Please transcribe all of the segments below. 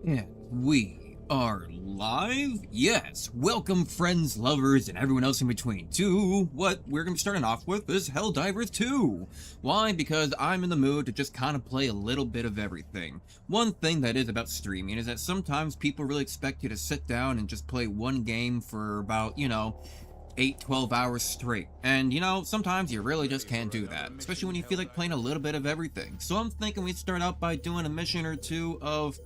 And we are live? Yes! Welcome friends, lovers, and everyone else in between to what we're going to be starting off with is HellDivers 2. Why? Because I'm in the mood to just kind of play a little bit of everything. One thing that is about streaming is that sometimes people really expect you to sit down and just play one game for about, 8-12 hours straight. And, sometimes you really just can't do that, especially when you feel like playing a little bit of everything. So I'm thinking we start out by doing a mission or two of...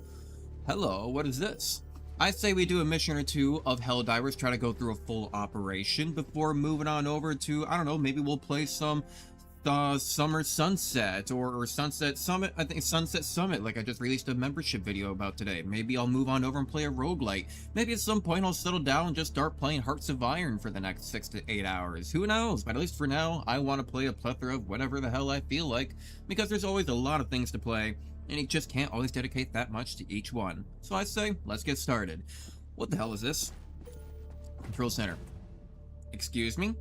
Hello, what is this? I say we do a mission or two of HellDivers, try to go through a full operation before moving on over to, I don't know, maybe we'll play some Summer Sunset or Sunset Summit. I think Sunset Summit, like I just released a membership video about today. Maybe I'll move on over and play a roguelite. Maybe at some point I'll settle down and just start playing Hearts of Iron for the next 6 to 8 hours. Who knows? But at least for now, I want to play a plethora of whatever the hell I feel like, because there's always a lot of things to play, and you just can't always dedicate that much to each one. So I say, let's get started. What the hell is this? Control Center. Excuse me?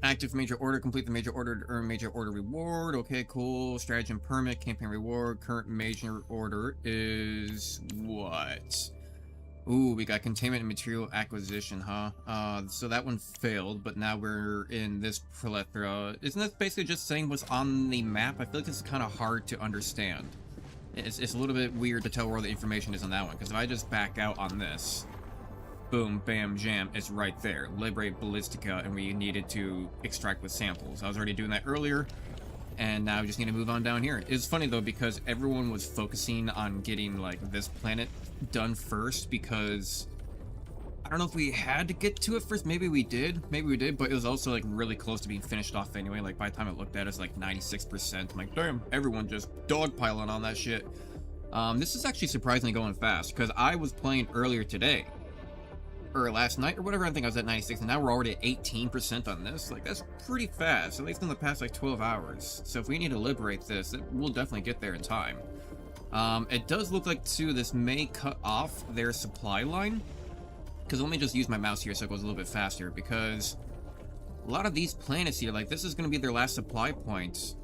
Active major order, complete the major order to earn major order reward. Okay, cool. Stratagem permit, campaign reward. Current major order is what? Ooh, we got containment and material acquisition, huh? So that one failed, but now we're in this plethora. Isn't that basically just saying what's on the map? I feel like this is kind of hard to understand. It's a little bit weird to tell where the information is on that one, because if I just back out on this, boom, bam, jam, it's right there. Liberate Ballistica, and we needed to extract with samples. I was already doing that earlier, and now we just need to move on down here. It's funny, though, because everyone was focusing on getting, like, this planet done first, because... I don't know if we had to get to it first. Maybe we did, but it was also, like, really close to being finished off anyway. Like, by the time I looked at it, it's like 96%. I'm like, damn, everyone just dogpiling on that shit. This is actually surprisingly going fast, because I was playing earlier today, or last night, or whatever. I think I was at 96, and now we're already at 18% on this. Like, that's pretty fast, at least in the past, like, 12 hours. So if we need to liberate this, we'll definitely get there in time. It does look like, too, this may cut off their supply line. Because let me just use my mouse here so it goes a little bit faster, because a lot of these planets here, like, this is going to be their last supply point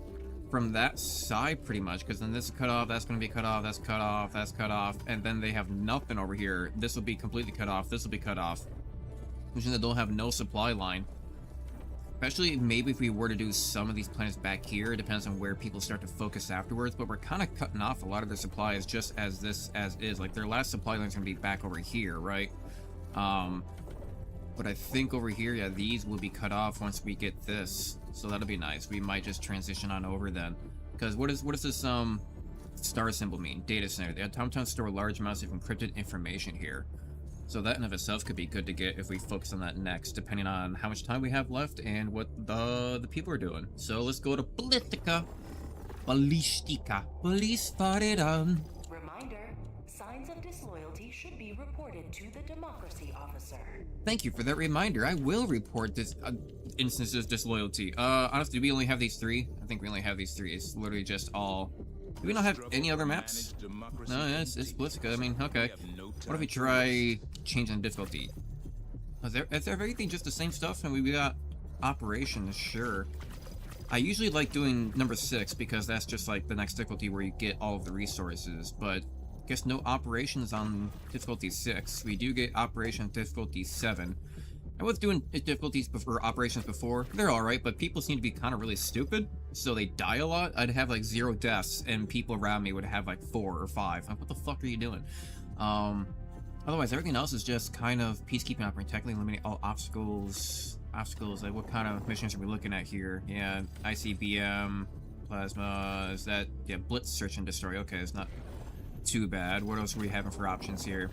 from that side, pretty much, because then this is cut off, that's going to be cut off, that's cut off, that's cut off, and then they have nothing over here. This will be completely cut off, this will be cut off, which means that they'll have no supply line. Especially maybe if we were to do some of these planets back here. It depends on where people start to focus afterwards, but we're kind of cutting off a lot of their supplies just as is. Like, their last supply line is going to be back over here, right? But I think over here, yeah, these will be cut off once we get this, so that'll be nice. We might just transition on over then, because what does this star symbol mean? Data center. The automatons store large amounts of encrypted information here, so that in of itself could be good to get if we focus on that next, depending on how much time we have left and what the people are doing. So let's go to Ballistica. Police spotted on. Reminder, signs of disloyalty should be reported to the democracy officer. Thank you for that reminder. I will report this instances of disloyalty. Honestly, do we only have these 3? I think we only have these 3. It's literally just all... Do we not have any other maps? No, it's Ballistica. I mean, okay. What if we try changing difficulty? Is everything just the same stuff? And we got operations, sure. I usually like doing number 6 because that's just like the next difficulty where you get all of the resources, but guess no operations on difficulty 6. We do get operations difficulty 7. I was doing difficulties for operations before. They're alright, but people seem to be kind of really stupid, so they die a lot. I'd have like 0 deaths, and people around me would have like 4 or 5. Like, what the fuck are you doing? Otherwise, everything else is just kind of peacekeeping operation, technically eliminate all obstacles. Like, what kind of missions are we looking at here? Yeah, ICBM, plasma, is that, yeah, blitz, search and destroy. Okay, it's not too bad. What else are we having for options here?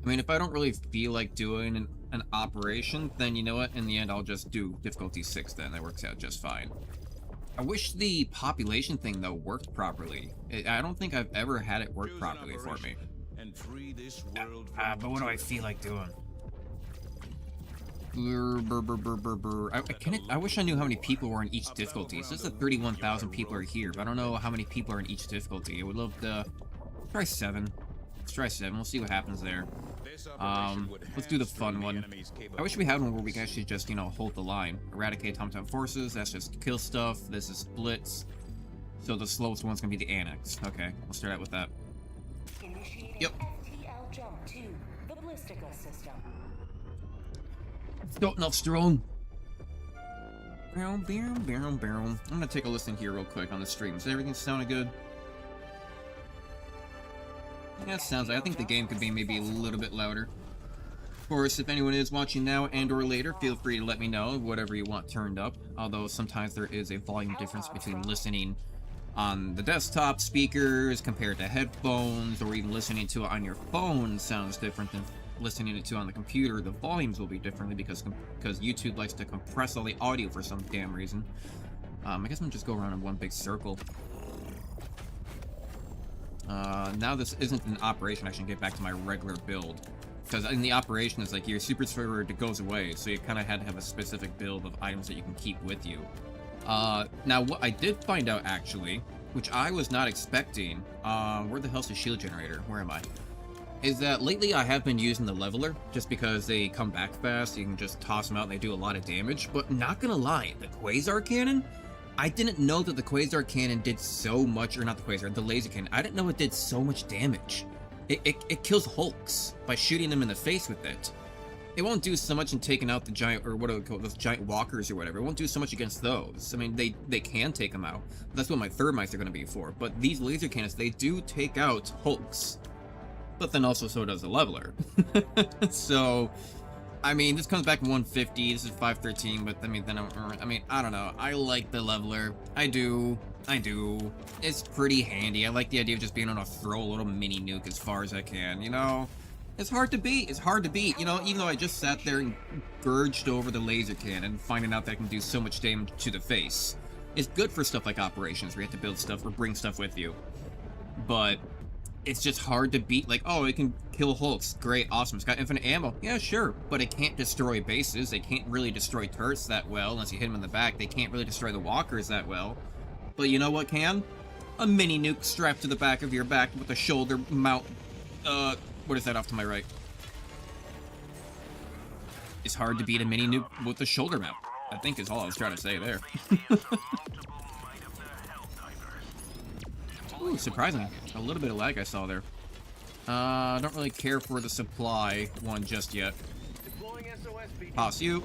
I mean, if I don't really feel like doing an operation, then you know what? In the end, I'll just do difficulty 6 then. That works out just fine. I wish the population thing, though, worked properly. I don't think I've ever had it work properly for me. But what do I feel like doing? I wish I knew how many people were in each difficulty. So this is 31,000 people are here, but I don't know how many people are in each difficulty. I would love to try 7. Let's try 7. We'll see what happens there. Let's do the fun one. I wish we had one where we can actually just, hold the line. Eradicate automaton forces. That's just kill stuff. This is blitz. So the slowest one's gonna be the annex. Okay, we'll start out with that. Initiating Yep. FTL jump to the Ballistica system. Don't enough strong. I'm gonna take a listen here real quick on the stream. Is everything sounding good? Yeah, it sounds like I think the game could be maybe a little bit louder. Of course, if anyone is watching now and or later, feel free to let me know whatever you want turned up. Although sometimes there is a volume difference between listening on the desktop speakers compared to headphones, or even listening to it on your phone sounds different than listening to it on the computer. The volumes will be differently because YouTube likes to compress all the audio for some damn reason. I guess I'm gonna just go around in one big circle. Now this isn't an operation, I should get back to my regular build. Because in the operation, it's like your super server goes away, so you kind of had to have a specific build of items that you can keep with you. Now what I did find out actually, which I was not expecting, where the hell's the shield generator? Where am I? Is that lately I have been using the leveler, just because they come back fast, you can just toss them out and they do a lot of damage, but not gonna lie, the Quasar Cannon? I didn't know that the Quasar Cannon did so much, or not the Quasar, the Laser Cannon, I didn't know it did so much damage. It kills Hulks by shooting them in the face with it. It won't do so much in taking out the giant, or what do we call those giant walkers or whatever. It won't do so much against those. I mean, they can take them out. That's what my thermites are going to be for. But these laser cannons, they do take out Hulks. But then also so does the leveler. So, I mean, this comes back in 150. This is 513. But I mean, I don't know. I like the leveler. I do. It's pretty handy. I like the idea of just being able to throw a little mini nuke as far as I can, you know? It's hard to beat. It's hard to beat, you know, even though I just sat there and gurged over the laser cannon, finding out that I can do so much damage to the face. It's good for stuff like operations where you have to build stuff or bring stuff with you. But it's just hard to beat, like, oh, it can kill Hulks. Great, awesome. It's got infinite ammo. Yeah, sure. But it can't destroy bases. They can't really destroy turrets that well unless you hit them in the back. They can't really destroy the walkers that well. But you know what can? A mini nuke strapped to the back of your back with a shoulder mount. What is that off to my right? It's hard to beat a mini nuke with a shoulder mount, I think is all I was trying to say there. Ooh, surprising. A little bit of lag I saw there. I don't really care for the supply one just yet. Pass you.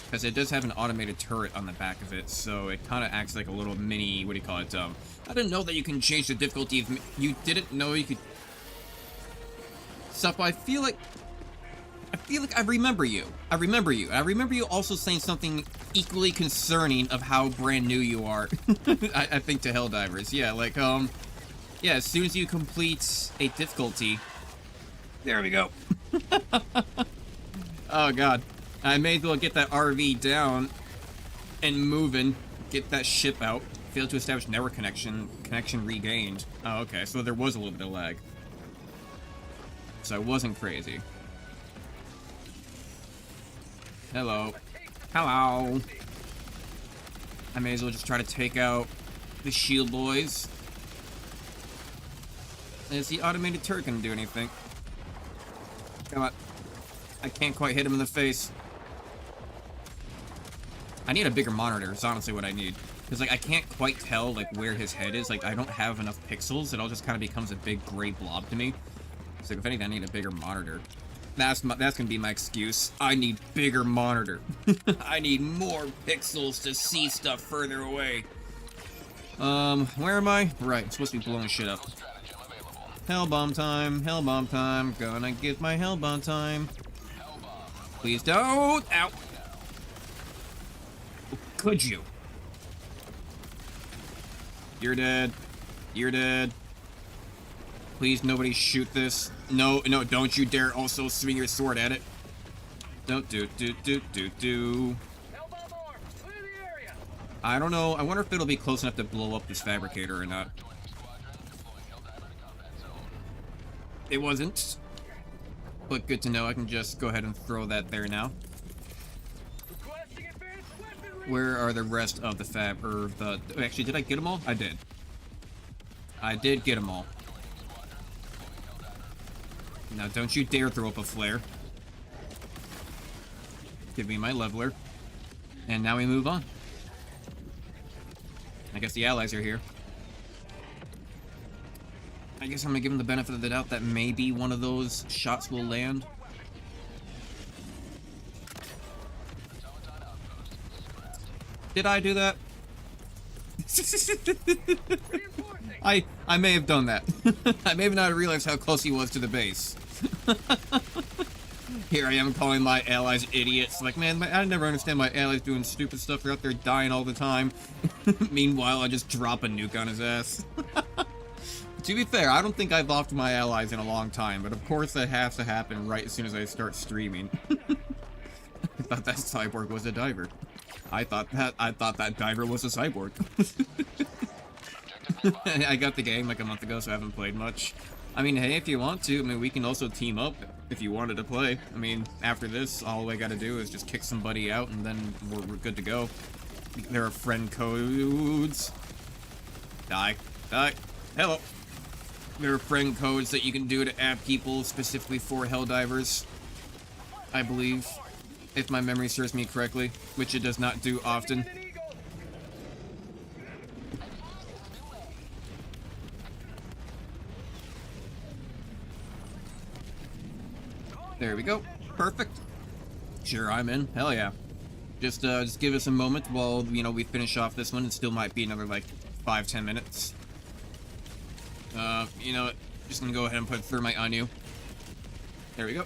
Because it does have an automated turret on the back of it, so it kind of acts like a little mini, what do you call it, I didn't know that you can change the difficulty of, you didn't know you could, stuff, I feel like I remember you. I remember you also saying something equally concerning of how brand new you are, I think to HellDivers, yeah, like, yeah, as soon as you complete a difficulty, there we go. Oh god. I may as well get that RV down and moving, get that ship out. Failed to establish network connection regained. Oh, okay, so there was a little bit of lag. So I wasn't crazy. Hello. Hello. I may as well just try to take out the shield boys. Is the automated turret gonna do anything? Come on. I can't quite hit him in the face. I need a bigger monitor, is honestly what I need. Because, like, I can't quite tell, like, where his head is. Like, I don't have enough pixels. It all just kind of becomes a big gray blob to me. So, if anything, I need a bigger monitor. That's gonna be my excuse. I need bigger monitor. I need more pixels to see stuff further away. Where am I? Right, I'm supposed to be blowing shit up. Hellbomb time, gonna get my hellbomb time. Please don't! Ow! Could you? You're dead. You're dead. Please, nobody shoot this. No, don't you dare also swing your sword at it. Don't do. I don't know. I wonder if it'll be close enough to blow up this fabricator or not. It wasn't. But good to know. I can just go ahead and throw that there now. Where are the rest of the fab, or the... Actually, did I get them all? I did. I did get them all. Now, don't you dare throw up a flare. Give me my leveler. And now we move on. I guess the allies are here. I guess I'm gonna give him the benefit of the doubt that maybe one of those shots will land. Did I do that? I may have done that. I may have not realized how close he was to the base. Here I am calling my allies idiots. Like, man, I never understand my allies doing stupid stuff. They're out there dying all the time. Meanwhile, I just drop a nuke on his ass. To be fair, I don't think I've offed my allies in a long time, but of course that has to happen right as soon as I start streaming. I thought that cyborg was a diver. I thought that diver was a cyborg. I got the game like a month ago, so I haven't played much. I mean, hey, if you want to, I mean, we can also team up if you wanted to play. I mean, after this, all I gotta do is just kick somebody out, and then we're good to go. There are friend codes. Die. Die. Hello. There are friend codes that you can do to add people specifically for HellDivers, I believe, if my memory serves me correctly, which it does not do often. There we go. Perfect. Sure, I'm in. Hell yeah. Just give us a moment while, you know, we finish off this one. It still might be another, like, 5-10 minutes. You know what? Just gonna go ahead and put thermite on you. There we go.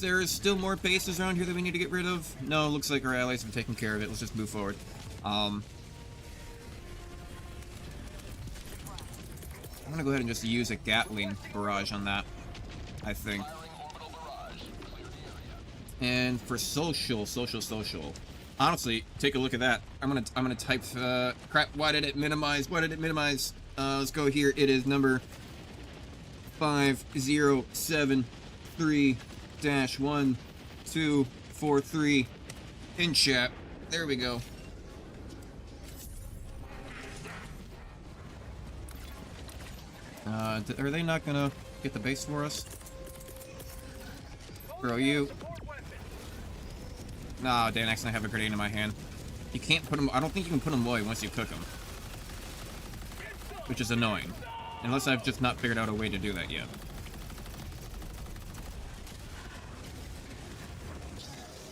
There's still more bases around here that we need to get rid of. No, looks like our allies have taken care of it. Let's just move forward. I'm gonna go ahead and just use a Gatling barrage on that, I think. And for social. Honestly, take a look at that. I'm gonna type crap, why did it minimize? Let's go here. It is number 5073-1243 in chat. There we go. Are they not gonna get the base for us? Bro, you. Nah, damn, I accidentally have a grenade in my hand. You can't put them. I don't think you can put them away once you cook them. Which is annoying. Unless I've just not figured out a way to do that yet.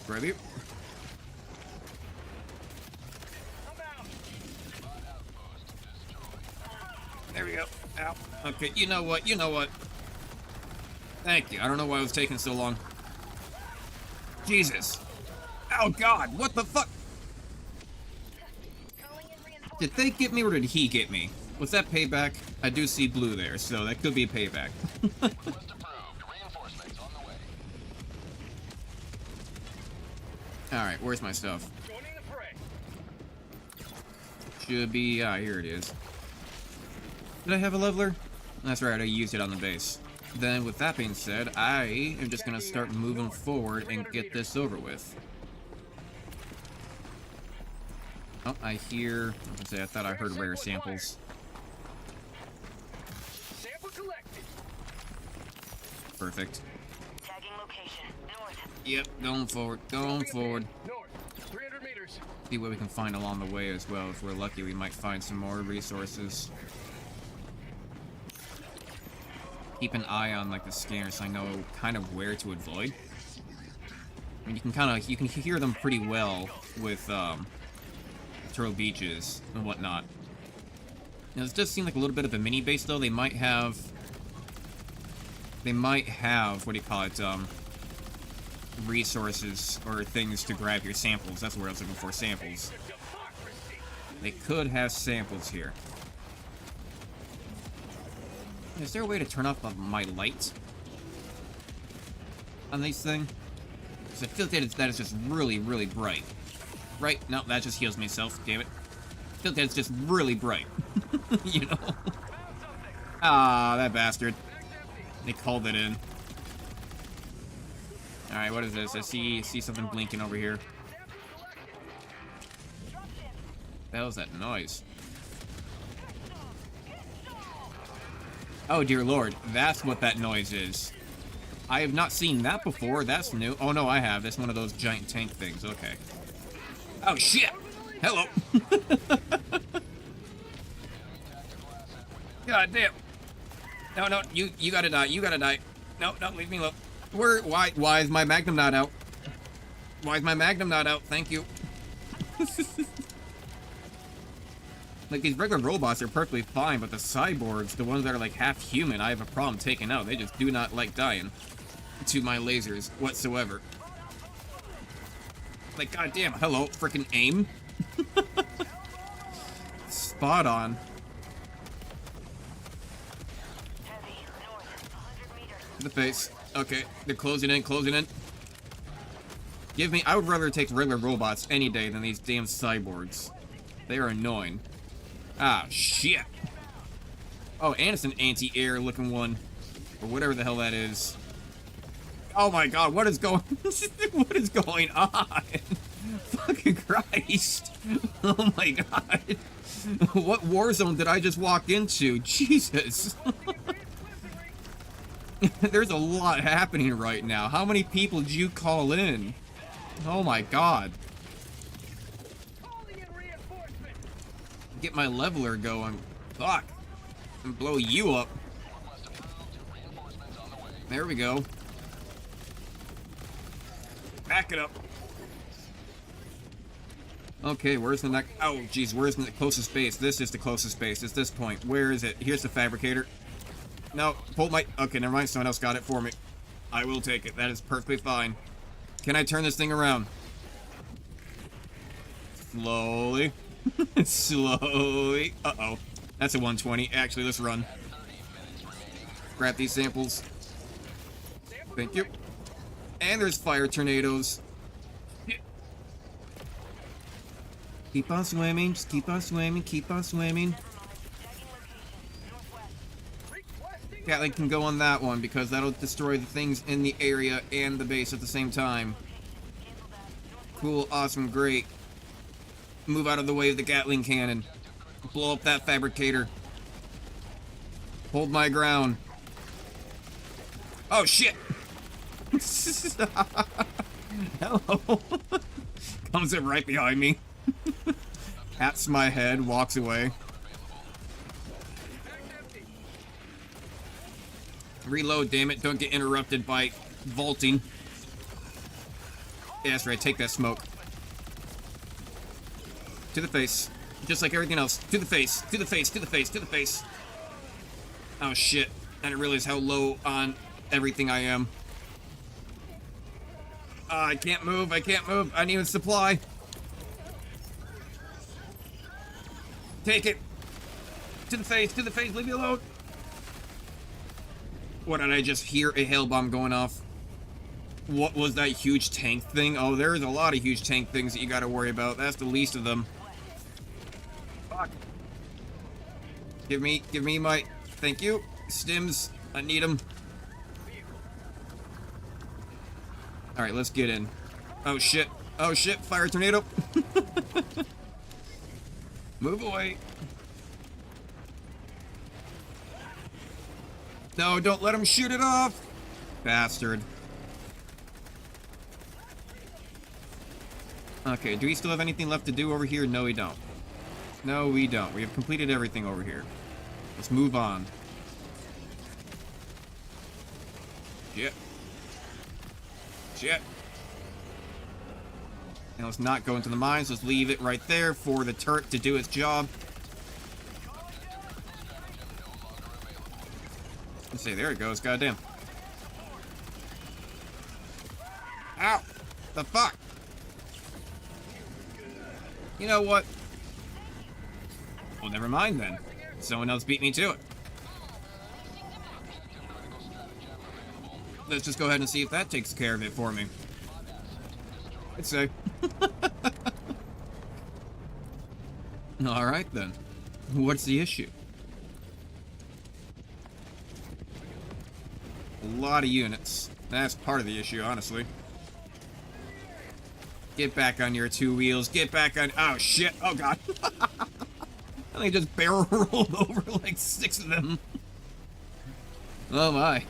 Grab you. There we go. Ow. Okay, you know what? Thank you. I don't know why it was taking so long. Jesus. Oh god, what the fuck? Did they get me or did he get me? Was that payback? I do see blue there, so that could be payback. Alright, where's my stuff? Should be... here it is. Did I have a leveler? That's right, I used it on the base. Then, with that being said, I am just gonna start moving forward and get this over with. Oh, I hear... I was gonna say, I thought I heard rare samples. Perfect. Tagging location. North. Yep, going forward. North, 300 meters. See what we can find along the way as well. If we're lucky, we might find some more resources. Keep an eye on like the scanners so I know kind of where to avoid. I mean, you can hear them pretty well with Turtle Beaches and whatnot. Now, this does seem like a little bit of a mini base, though. They might have, what do you call it, resources or things to grab your samples. That's where I was looking for, samples. They could have samples here. Is there a way to turn off my lights on these things? Because I feel like that is just really, really bright. Right? No, that just heals myself. Damn it. I feel like that's just really bright. You know? Ah, that bastard. They called it in. Alright, what is this? I see something blinking over here. What the hell is that noise? Oh, dear lord. That's what that noise is. I have not seen that before. That's new. Oh, no, I have. That's one of those giant tank things. Okay. Oh, shit! Hello! God damn. No, no, you gotta die. You gotta die. No, no, leave me alone. Why is my Magnum not out? Why is my Magnum not out? Thank you. Like, these regular robots are perfectly fine, but the cyborgs, the ones that are like half human, I have a problem taking out. They just do not like dying to my lasers whatsoever. Like, goddamn, hello, freaking aim. Spot on. To the face. Okay, they're closing in, closing in. Give me, I would rather take regular robots any day than these damn cyborgs. They are annoying. Ah, shit. Oh, and it's an anti-air looking one. Or whatever the hell that is. Oh my god, what is going what is going on? Fucking Christ. Oh my god. What war zone did I just walk into? Jesus. There's a lot happening right now. How many people did you call in? Oh my god. Get my leveler going. Fuck. And blow you up. There we go. Back it up. Okay, where's the next... Oh, jeez, where's the closest base? This is the closest base. It's this point. Where is it? Here's the fabricator. No, hold my... Okay, never mind. Someone else got it for me. I will take it. That is perfectly fine. Can I turn this thing around? Slowly. Slowly. Uh-oh. That's a 120. Actually, let's run. Grab these samples. Thank you. And there's fire tornadoes. Keep on swimming. Just keep on swimming. Keep on swimming. Gatling can go on that one because that'll destroy the things in the area and the base at the same time. Cool, awesome, great. Move out of the way of the Gatling cannon. Blow up that fabricator. Hold my ground. Oh shit! Hello. Comes in right behind me. Pats my head, walks away. Reload, damn it. Don't get interrupted by vaulting. Yeah, that's right. Take that smoke. To the face. Just like everything else. To the face. To the face. To the face. To the face. Oh, shit. I didn't realize how low on everything I am. I can't move. I can't move. I need a supply. Take it. To the face. To the face. Leave me alone. What, did I just hear a hail bomb going off? What was that huge tank thing? Oh, there's a lot of huge tank things that you gotta worry about. That's the least of them. Fuck. Give me my... Thank you. Stims. I need them. Alright, let's get in. Oh, shit. Oh, shit. Fire tornado. Move away. No, don't let him shoot it off! Bastard. Okay, do we still have anything left to do over here? No, we don't. No, we don't. We have completed everything over here. Let's move on. Shit. Shit. Now let's not go into the mines. Let's leave it right there for the turret to do its job. Let's see, there it goes. Goddamn. Ow! The fuck? You know what? Well, never mind then. Someone else beat me to it. Let's just go ahead and see if that takes care of it for me. I'd say. Alright then. What's the issue? A lot of units. That's part of the issue, honestly. Get back on your two wheels. Get back on... Oh, shit. Oh, God. I think I just barrel rolled over like 6 of them. Oh, my.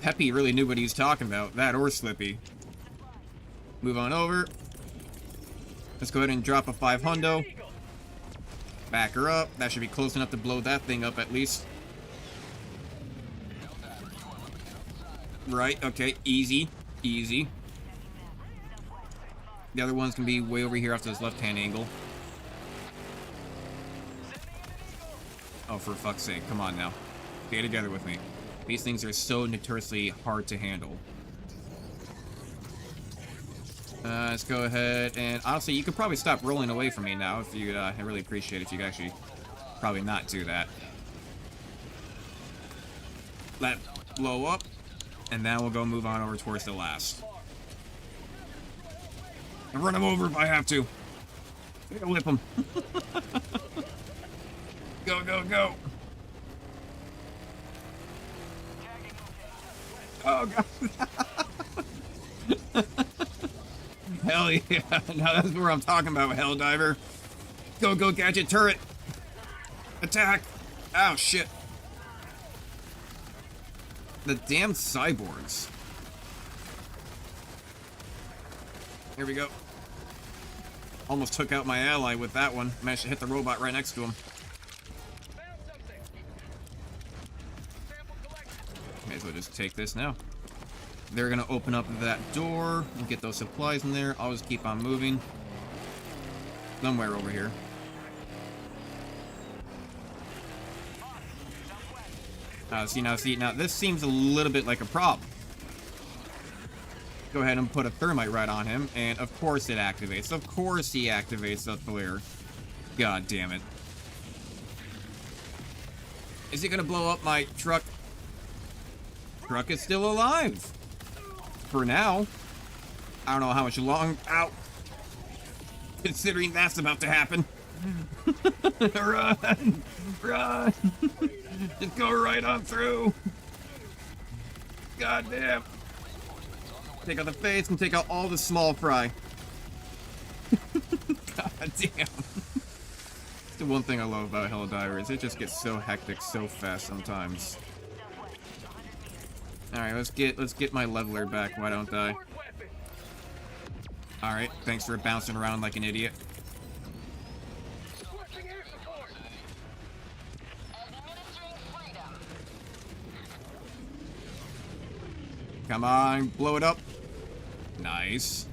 Peppy really knew what he was talking about. That or Slippy. Move on over. Let's go ahead and drop a 5 hundo. Back her up. That should be close enough to blow that thing up at least. Right, okay, easy. Easy. The other one's gonna be way over here off to this left-hand angle. Oh, for fuck's sake, come on now. Stay together with me. These things are so notoriously hard to handle. Let's go ahead and honestly, you could probably stop rolling away from me now if you'd, I really appreciate it if you could actually probably not do that. Let blow up, and now we'll go move on over towards the last. And run him over if I have to. Whip him. Go, go, go. Oh, God. Hell yeah. Now that's what I'm talking about, HellDiver. Go, go, gadget turret. Attack. Oh, shit. The damn cyborgs. Here we go. Almost took out my ally with that one. Managed to hit the robot right next to him. May as well just take this now. They're gonna open up that door and get those supplies in there. I'll just keep on moving. Somewhere over here. See, now this seems a little bit like a problem. Go ahead and put a thermite right on him, and of course it activates. Of course he activates the flare. God damn it. Is he gonna blow up my truck? Truck is still alive. For now. I don't know how much long. Ow. Considering that's about to happen. Run! Run! Just go right on through. God damn. Take out the face and take out all the small fry. God damn. That's the one thing I love about HellDivers. It just gets so hectic so fast sometimes. Alright, let's get my leveler back, why don't I? Alright, thanks for bouncing around like an idiot. Come on, blow it up. Nice.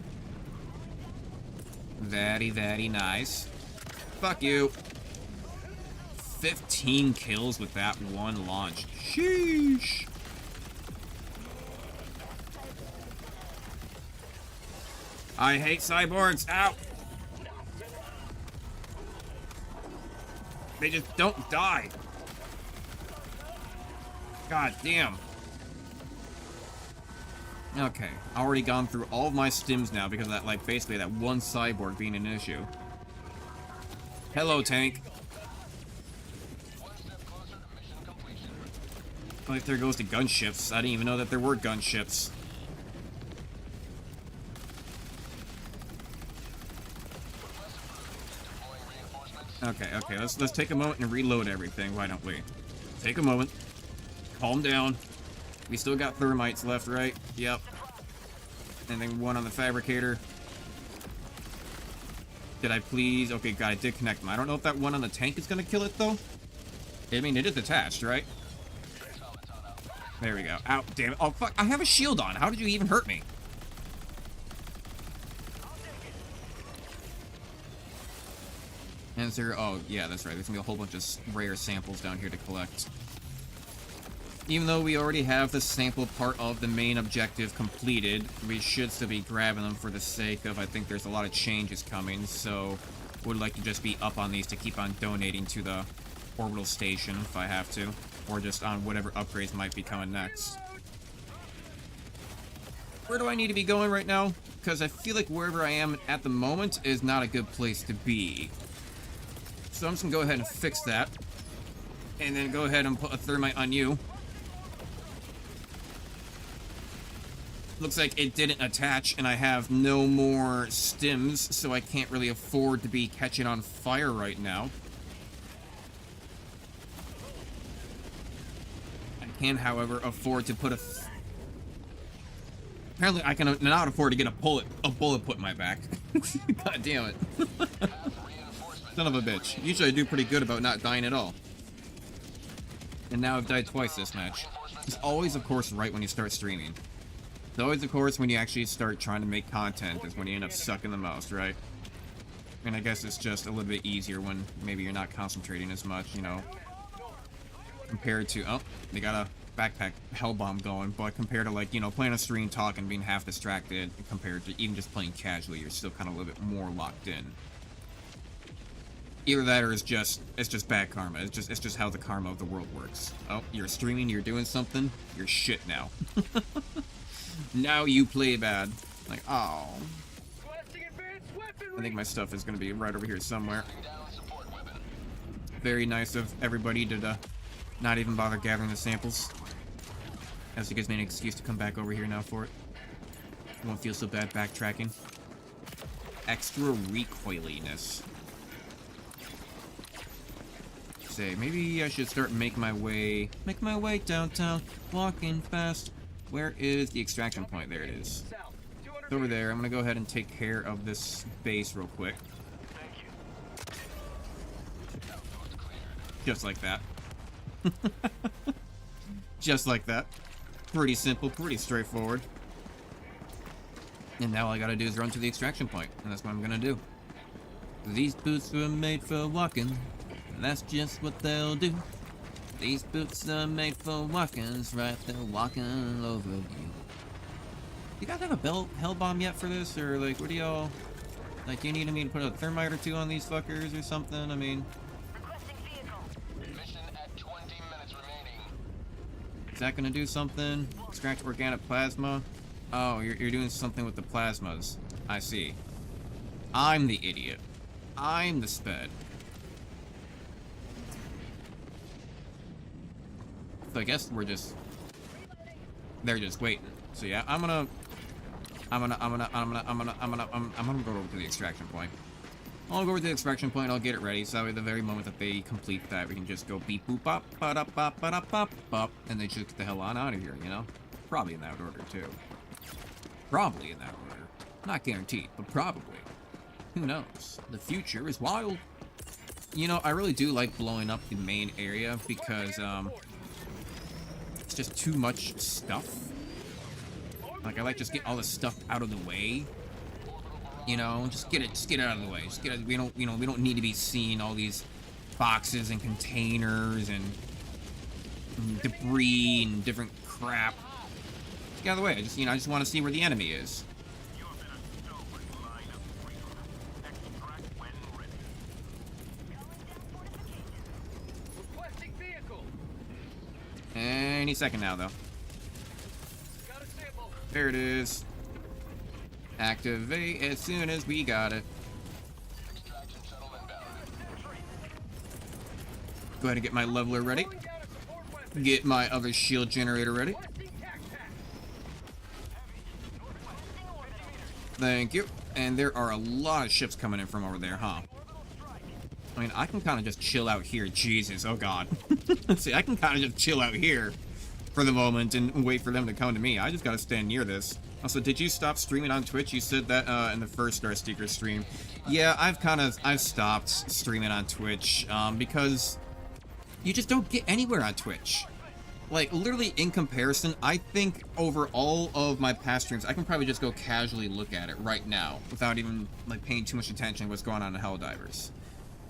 Very, very nice. Fuck you. 15 kills with that one launch. Sheesh. I hate cyborgs. Ow. They just don't die. God damn. Okay, already gone through all of my stims now because of that, like, basically that one cyborg being an issue. Hello, tank. Like, there goes the gunships. I didn't even know that there were gunships. Okay, let's take a moment and reload everything, why don't we? Take a moment. Calm down. We still got thermites left, right? Yep. And then one on the fabricator. Did I please? Okay, God, I did connect them. I don't know if that one on the tank is gonna kill it, though. I mean, it is attached, right? There we go. Ow, damn it. Oh, fuck. I have a shield on. How did you even hurt me? And is there... Oh, yeah, that's right. There's gonna be a whole bunch of rare samples down here to collect. Even though we already have the sample part of the main objective completed, we should still be grabbing them for the sake of, I think there's a lot of changes coming, so would like to just be up on these to keep on donating to the orbital station if I have to, or just on whatever upgrades might be coming next. Where do I need to be going right now? Because I feel like wherever I am at the moment is not a good place to be. So I'm just gonna go ahead and fix that, and then go ahead and put a thermite on you. Looks like it didn't attach, and I have no more stims, so I can't really afford to be catching on fire right now. I can, however, afford to put a... Apparently, I can not afford to get a bullet put in my back. God damn it. Son of a bitch. Usually I do pretty good about not dying at all. And now I've died twice this match. It's always, of course, right when you start streaming. It's always, of course, when you actually start trying to make content is when you end up sucking the most, right? And I guess it's just a little bit easier when maybe you're not concentrating as much, you know, compared to, oh, they got a backpack hellbomb going, but compared to, like, you know, playing a stream, talking, being half distracted, compared to even just playing casually, you're still kind of a little bit more locked in. Either that or it's just bad karma. It's just how the karma of the world works. Oh, you're streaming, you're doing something, you're shit now. Now you play bad. Like, oh. I think my stuff is gonna be right over here somewhere. Very nice of everybody to not even bother gathering the samples. As you guys made an excuse to come back over here now for it. Won't feel so bad backtracking. Extra recoiliness. Say, maybe I should start making my way downtown, walking fast. Where is the extraction point? There it is. It's over there. I'm gonna go ahead and take care of this base real quick. Just like that. Just like that. Pretty simple, pretty straightforward. And now all I gotta do is run to the extraction point, and that's what I'm gonna do. These boots were made for walking. That's just what they'll do. These boots are made for walkers, right? They're walking over you. You guys have a hell bomb yet for this, or like, what do y'all like? Do you need me to put a thermite or two on these fuckers or something? I mean, Mission at 20 minutes remaining. is that gonna do something? Extract organic plasma. Oh, you're doing something with the plasmas. I see. I'm the idiot. I'm the sped. So I guess they're just waiting. So yeah, I'm gonna go over to the extraction point. I'll go over to the extraction point, I'll get it ready, so that way the very moment that they complete that, we can just go beep boop bop, ba da bop, ba da bop, bop, and they just get the hell on out of here, you know? Probably in that order too. Probably in that order. Not guaranteed, but probably. Who knows? The future is wild. You know, I really do like blowing up the main area because, it's just too much stuff. Like, I like just get all this stuff out of the way. You know, just get it out of the way. Just get it. We don't need to be seeing all these boxes and containers and debris and different crap. Just get out of the way. I just want to see where the enemy is. Any second now, though. There it is. Activate as soon as we got it. Go ahead and get my leveler ready. Get my other shield generator ready. Thank you. And there are a lot of ships coming in from over there, huh? I mean, I can kind of just chill out here. Jesus, oh god. See, I can kind of just chill out here for the moment and wait for them to come to me. I just gotta stand near this. Also, did you stop streaming on Twitch? You said that in the first Starseeker stream. Yeah, I've stopped streaming on Twitch because you just don't get anywhere on Twitch. Like, literally, in comparison, I think over all of my past streams, I can probably just go casually look at it right now without even, like, paying too much attention to what's going on in HellDivers.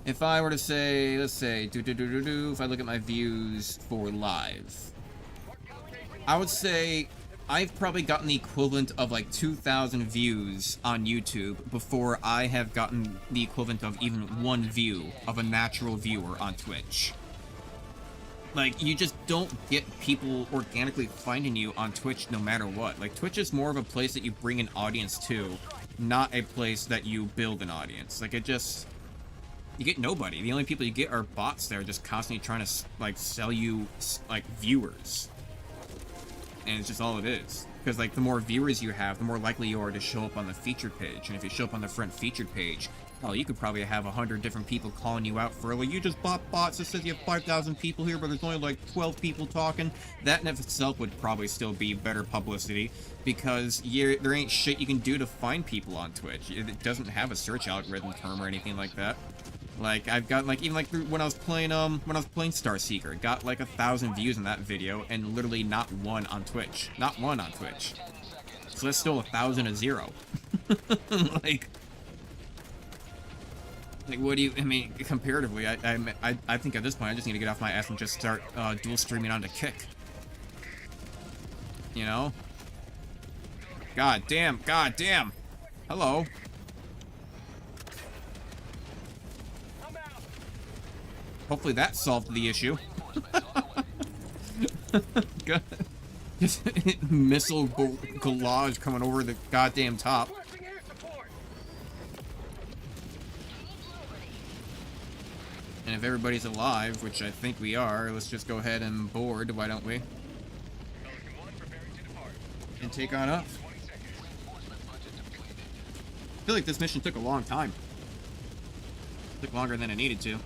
If I were to say, let's say, if I look at my views for live, I would say I've probably gotten the equivalent of like 2,000 views on YouTube before I have gotten the equivalent of even one view of a natural viewer on Twitch. Like, you just don't get people organically finding you on Twitch no matter what. Like, Twitch is more of a place that you bring an audience to, not a place that you build an audience. Like, it just... You get nobody. The only people you get are bots that are just constantly trying to, like, sell you, like, viewers. And it's just all it is. Because, like, the more viewers you have, the more likely you are to show up on the featured page. And if you show up on the front featured page, well, you could probably have 100 different people calling you out for, like, you just bought bots that says you have 5,000 people here, but there's only, like, 12 people talking. That in of itself would probably still be better publicity, because there ain't shit you can do to find people on Twitch. It doesn't have a search algorithm term or anything like that. Like, I've got, like, even, like, when I was playing Star Seeker, got, like, 1,000 views in that video, and literally not one on Twitch. Not one on Twitch. So that's still 1,000 to 0. Like, what do you, I mean, comparatively, I think at this point, I just need to get off my ass and just start, dual streaming onto Kick. You know? God damn. Hello. Hopefully that solved the issue. God. Just missile collage coming over the goddamn top. And if everybody's alive, which I think we are, let's just go ahead and board, why don't we? And take on up. I feel like this mission took a long time. Took longer than it needed to.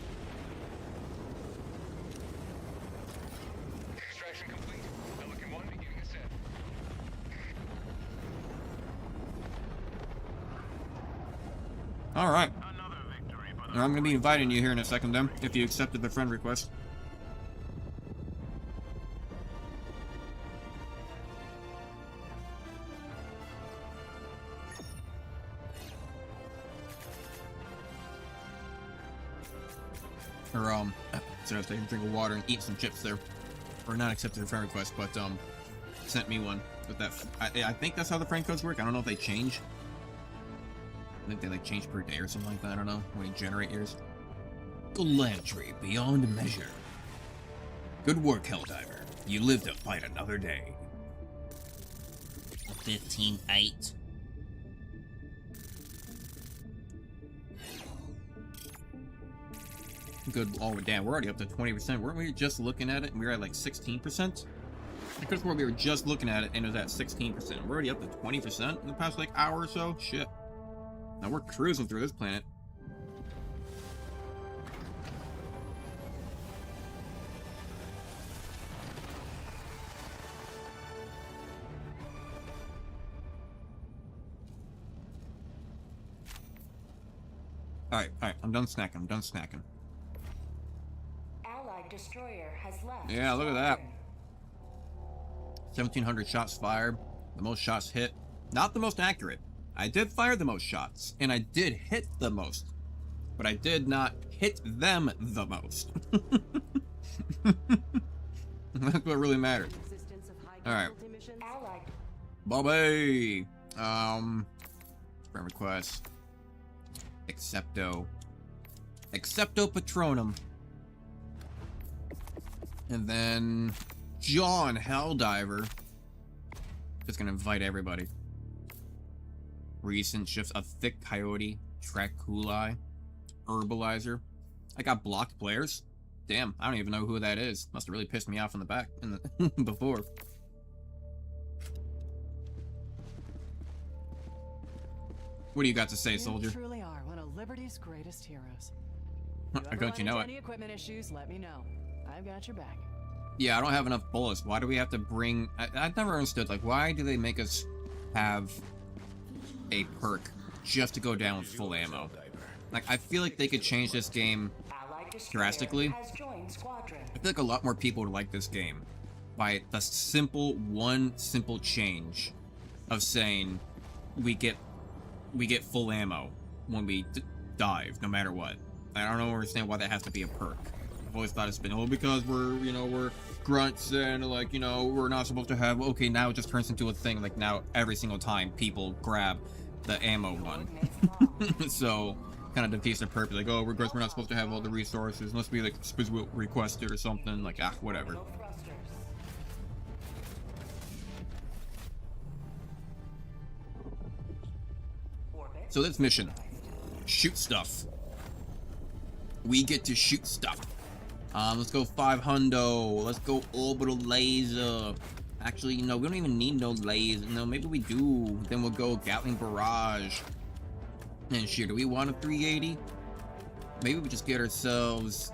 Extraction complete. Pelican 1 beginning ascent. Alright. Another victory, but I'm gonna be inviting you here in a second then, if you accepted the friend request. Or, so I was taking a drink of water and eat some chips there. Or not accepted the friend request, but, sent me one with that. I think that's how the friend codes work. I don't know if they change. I think they, like, change per day or something like that. I don't know. When you generate yours. Gallantry beyond measure. Good work, HellDiver. You live to fight another day. 15-8. Good. Oh, damn. We're already up to 20%. Weren't we just looking at it and we were at like 16%? I could swear we were just looking at it and it was at 16%. We're already up to 20% in the past like hour or so. Shit. Now we're cruising through this planet. Alright. I'm done snacking. Allied destroyer has left. Yeah, look at that. squadron. 1,700 shots fired. The most shots hit. Not the most accurate. I did fire the most shots, and I did hit the most. But I did not hit them the most. That's what really matters. Alright. Allied. Bobby! Friend request. Accepto Patronum. And then John HellDiver. Just gonna invite everybody. Recent shifts. A thick coyote. Traculi. Herbalizer. I got blocked players. Damn, I don't even know who that is. Must have really pissed me off in the back in the before. What do you got to say, soldier? You truly are one of Liberty's greatest heroes. Don't you know it? Any equipment issues, let me know. I've got your back. Yeah, I don't have enough bullets. Why do we have to bring... I've never understood, like, why do they make us have a perk just to go down with full ammo? Like, I feel like they could change this game Allied destroyer drastically. has joined squadron. I feel like a lot more people would like this game by the one simple change of saying we get full ammo when we dive, no matter what. I don't understand why that has to be a perk. I've always thought it's been, because we're grunts and, like, we're not supposed to have, okay, now it just turns into a thing, like, now every single time people grab the ammo one. So, kind of defeats the purpose, like, oh, we're grunts, we're not supposed to have all the resources, unless we, like, specifically requested or something, like, whatever. No thrusters. Orbit So this mission, shoot stuff. We get to shoot stuff. Let's go 500. Let's go orbital laser. Actually, we don't even need no laser. No, maybe we do. Then we'll go Gatling barrage. And shit, do we want a 380? Maybe we just get ourselves...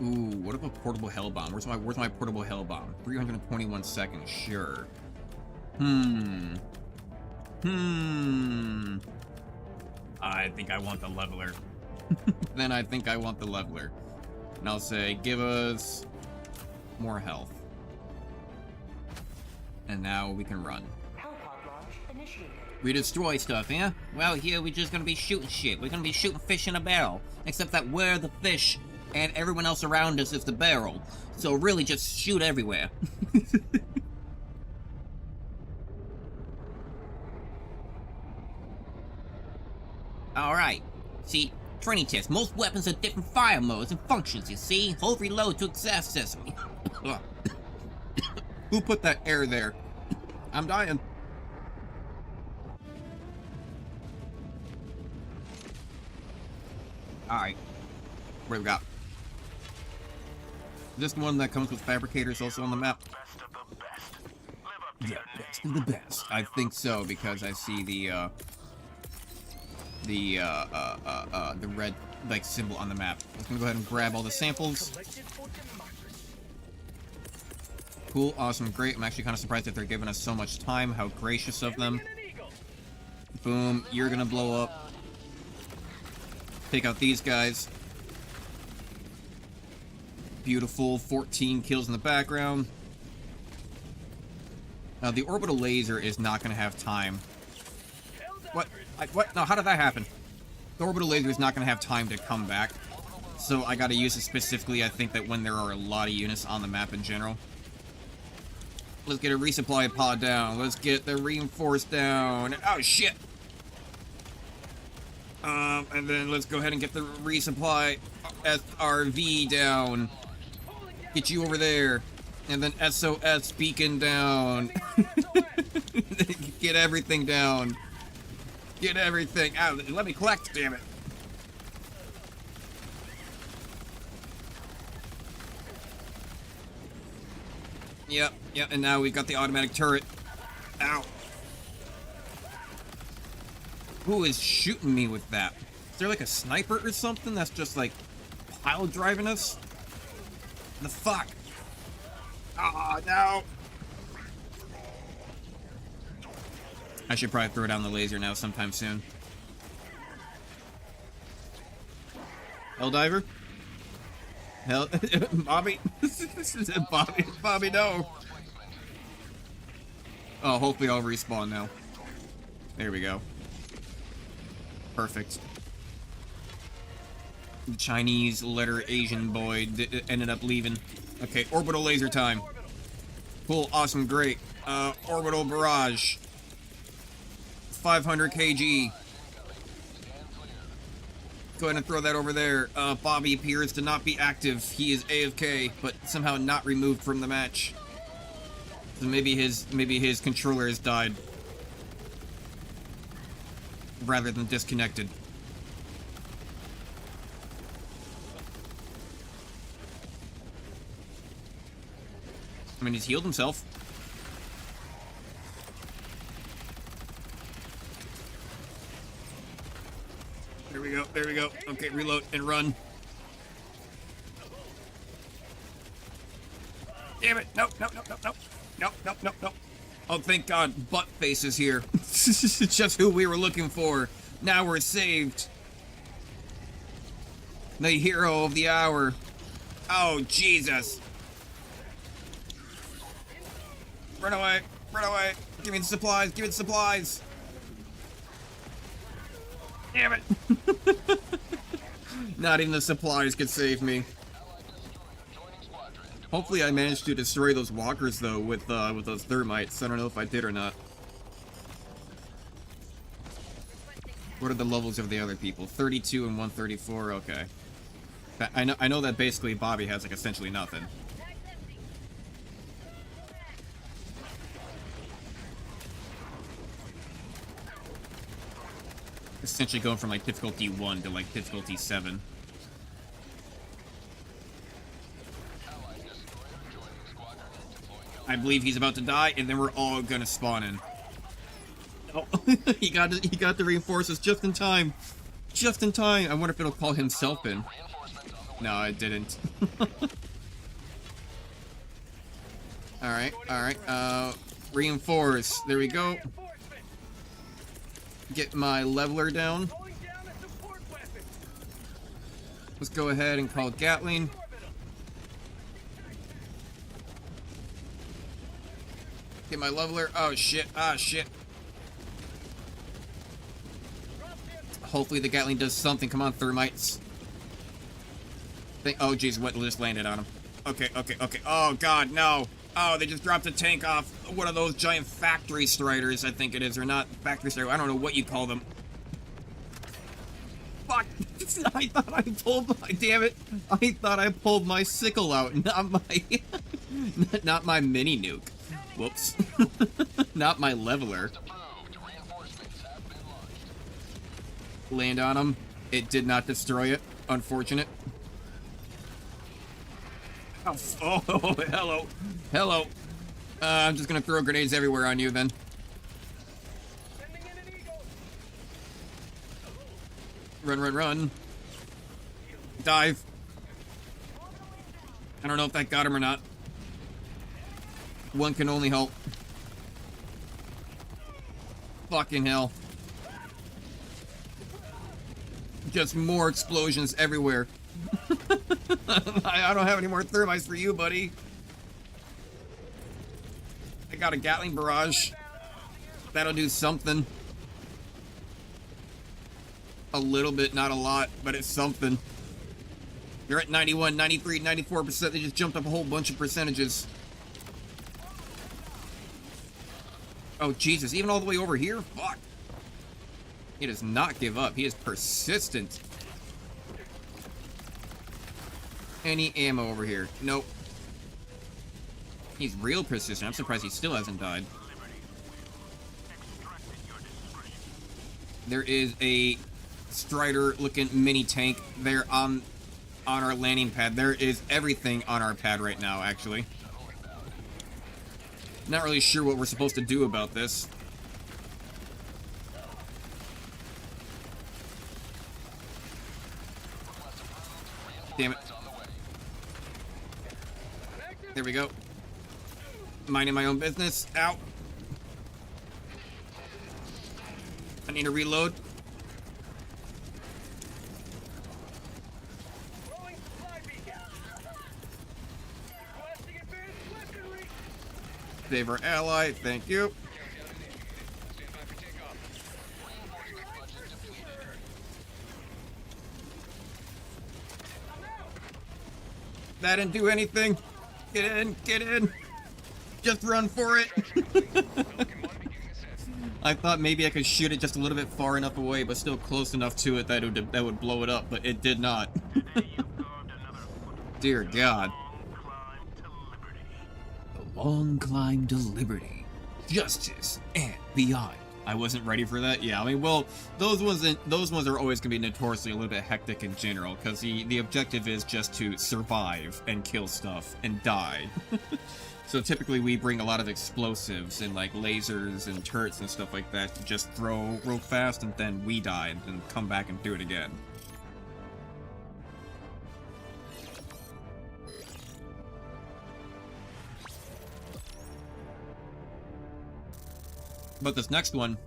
Ooh, what if a portable hell bomb? Where's my portable hell bomb? 321 seconds, sure. I think I want the leveler. then I think I want the leveler. And I'll say, give us more health. And now we can run. Hellpod launch initiated. We destroy stuff, yeah? Well, here we're just gonna be shooting shit. We're gonna be shooting fish in a barrel. Except that we're the fish, and everyone else around us is the barrel. So really, just shoot everywhere. Alright. See, training test. Most weapons have different fire modes and functions, you see? Hold reload to access them. Who put that air there? I'm dying. Alright. What do we got? This one that comes with fabricators also on the map? Best of the best. Live up to Yeah, your name. best of the best. I think so, because I see the red, like, symbol on the map. I'm just gonna go ahead and grab all the samples. Cool, awesome, great. I'm actually kind of surprised that they're giving us so much time. How gracious of them. Boom, you're gonna blow up. Take out these guys. Beautiful, 14 kills in the background. Now, the orbital laser is not gonna have time. What? What? No, how did that happen? The orbital laser is not gonna have time to come back. So I gotta use it specifically, I think, that when there are a lot of units on the map in general. Let's get a resupply pod down. Let's get the reinforced down. Oh, shit! And then let's go ahead and get the resupply SRV down. Get you over there. And then SOS beacon down. Get everything down. Get everything out. Let me collect, damn it. Yep, and now we've got the automatic turret. Ow. Who is shooting me with that? Is there like a sniper or something that's just like pile driving us? The fuck? Ah, no. I should probably throw down the laser now sometime soon. HellDiver? Hell, Bobby? Bobby, no. Oh, hopefully I'll respawn now. There we go. Perfect. The Chinese letter Asian boy ended up leaving. Okay, orbital laser time. Cool, awesome, great. Orbital barrage. 500 kg. Go ahead and throw that over there. Bobby appears to not be active. He is AFK, but somehow not removed from the match. So maybe his controller has died. Rather than disconnected. I mean, he's healed himself. There we go. Okay, reload and run. Damn it! No. Oh, thank God, Buttface is here. It's just who we were looking for. Now we're saved. The hero of the hour. Oh, Jesus. Run away. Give me the supplies. Damn it. Not even the supplies could save me. Hopefully I managed to destroy those walkers, though, with those thermites. I don't know if I did or not. What are the levels of the other people? 32 and 134, okay. I know that basically Bobby has, like, essentially nothing. Essentially going from, like, difficulty 1 to, like, difficulty 7. I believe he's about to die, and then we're all gonna spawn in. Oh, he got the reinforcements just in time. Just in time. I wonder if it'll call himself in. No, it didn't. Alright. Reinforce. There we go. Get my leveler down. Let's go ahead and call Gatling. Get my leveler. Oh shit. Ah shit. Hopefully the Gatling does something. Come on, thermites. Oh jeez, what just landed on him? Okay, okay, okay. Oh god, no. Oh, they just dropped a tank off one of those giant factory striders, I think it is, or not factory strider. I don't know what you call them. Fuck! I thought I pulled my, damn it! I thought I pulled my sickle out, not my, not my mini nuke. Whoops. Not my leveler. Land on him. It did not destroy it. Unfortunate. Oh, oh hello. Hello. I'm just gonna throw grenades everywhere on you then. Run, run, run. Dive. I don't know if that got him or not. One can only hope. Fucking hell. Just more explosions everywhere. I don't have any more thermites for you, buddy. I got a Gatling barrage. That'll do something. A little bit, not a lot, but it's something. You're at 91, 93, 94%. They just jumped up a whole bunch of percentages. Oh, Jesus. Even all the way over here? Fuck. He does not give up. He is persistent. Any ammo over here? Nope. He's real persistent. I'm surprised he still hasn't died. There is a Strider-looking mini tank there on our landing pad. There is everything on our pad right now, actually. Not really sure what we're supposed to do about this. Damn it. There we go. Minding my own business. Ow. I need to reload. Save our ally. Thank you. That didn't do anything. Get in, get in. Just run for it. I thought maybe I could shoot it just a little bit far enough away, but still close enough to it that would blow it up, but it did not. Dear God. The long climb to liberty, justice, and beyond. I wasn't ready for that. Yeah, I mean, well, those ones are always gonna be notoriously a little bit hectic in general, because the objective is just to survive and kill stuff and die. So typically we bring a lot of explosives and like lasers and turrets and stuff like that to just throw real fast, and then we die and then come back and do it again. But this next one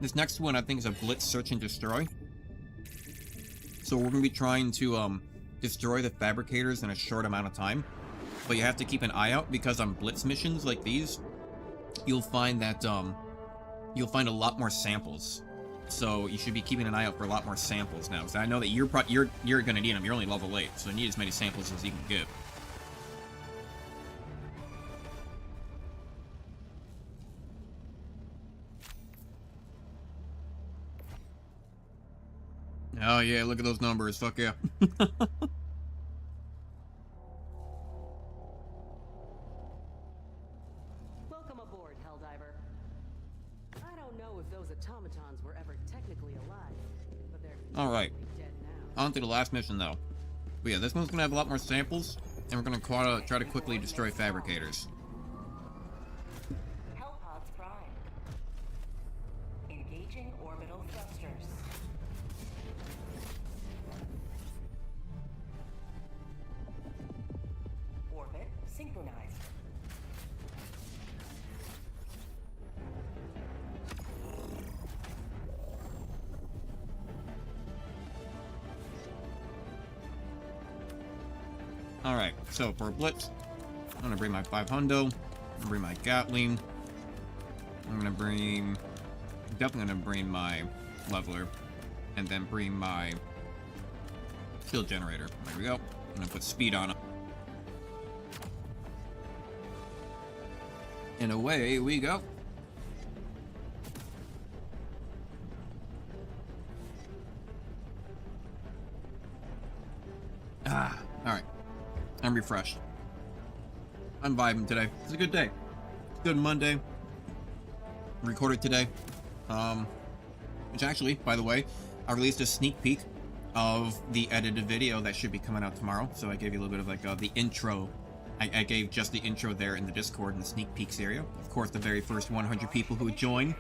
I think is a blitz search and destroy. So we're gonna be trying to destroy the fabricators in a short amount of time. But you have to keep an eye out, because on blitz missions like these, you'll find that you'll find a lot more samples. So you should be keeping an eye out for a lot more samples now. Because I know that you're gonna need them. You're only level 8, so you need as many samples as you can get. Oh yeah, look at those numbers. Fuck yeah. Welcome aboard, HellDiver. I don't know if those automatons were ever technically alive, but they're Alright. dead now. On to the last mission though. But yeah, this one's gonna have a lot more samples, and we're gonna try to quickly destroy fabricators. Hellpods prime. Engaging orbital thrusters. Orbit synchronized. Alright, so for Blitz, I'm gonna bring my 5 hundo. I'm gonna bring my Gatling. I'm gonna bring... Definitely gonna bring my leveler. And then bring my shield generator. There we go. I'm gonna put speed on it. And away we go. Alright. I'm refreshed. I'm vibing today. It's a good day. Good Monday. Recorded today. Which actually, by the way, I released a sneak peek of the edited video that should be coming out tomorrow. So I gave you a little bit of like the intro. I gave just the intro there in the Discord in the sneak peeks area. Of course, the very first 100 people who join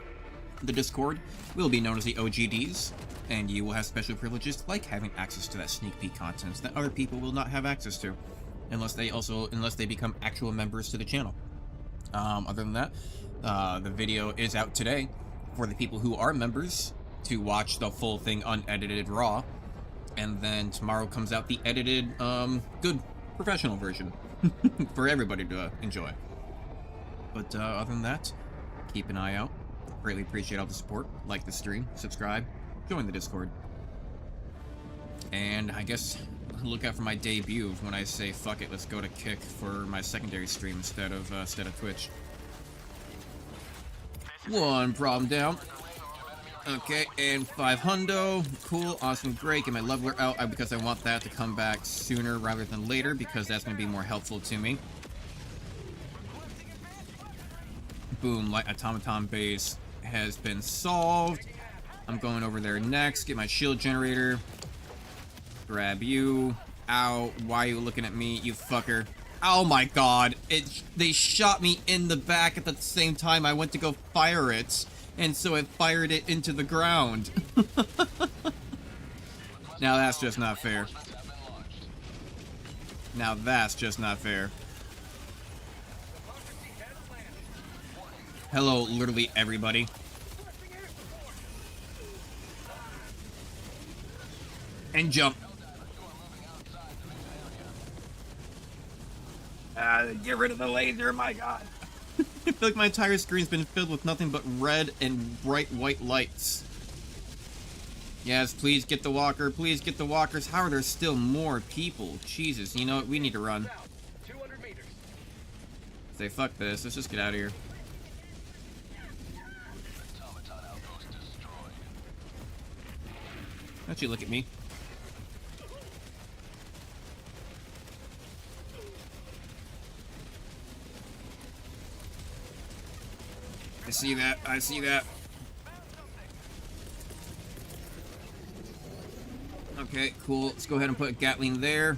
the Discord will be known as the OGDs, and you will have special privileges like having access to that sneak peek content that other people will not have access to, unless they become actual members to the channel. Other than that, the video is out today for the people who are members to watch the full thing unedited raw, and then tomorrow comes out the edited good professional version for everybody to enjoy. But other than that, keep an eye out. Greatly appreciate all the support. Like the stream, subscribe, join the Discord, and I guess look out for my debut when I say fuck it, let's go to Kick for my secondary stream instead of Twitch. One problem down. Okay, and 5 hundo. Cool, awesome, great. Get my leveler out because I want that to come back sooner rather than later, because that's going to be more helpful to me. Boom, light automaton base has been solved. I'm going over there next. Get my shield generator. Grab you. Ow, why are you looking at me, you fucker? Oh my god, they shot me in the back at the same time I went to go fire it. And so it fired it into the ground. Now that's just not fair. Now that's just not fair. Hello, literally everybody. And jump. Get rid of the laser, my god. I feel like my entire screen's been filled with nothing but red and bright white lights. Yes, please get the walker. Please get the walkers. How are there still more people? Jesus, you know what? We need to run. Say, fuck this. Let's just get out of here. Don't you look at me. I see that. I see that. Okay, cool. Let's go ahead and put Gatling there.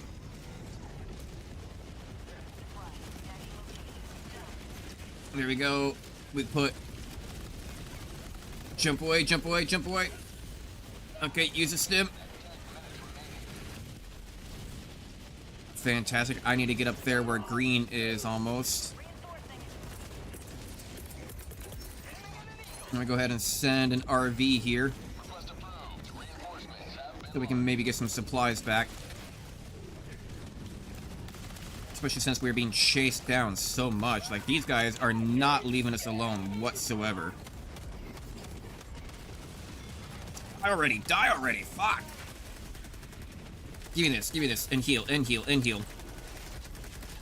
There we go. We put... Jump away, jump away, jump away. Okay, use a stim. Fantastic. I need to get up there where green is almost. I'm gonna go ahead and send an RV here, so we can maybe get some supplies back. Especially since we're being chased down so much. Like, these guys are not leaving us alone whatsoever. Die already, die already, fuck! Give me this, and heal, and heal, and heal.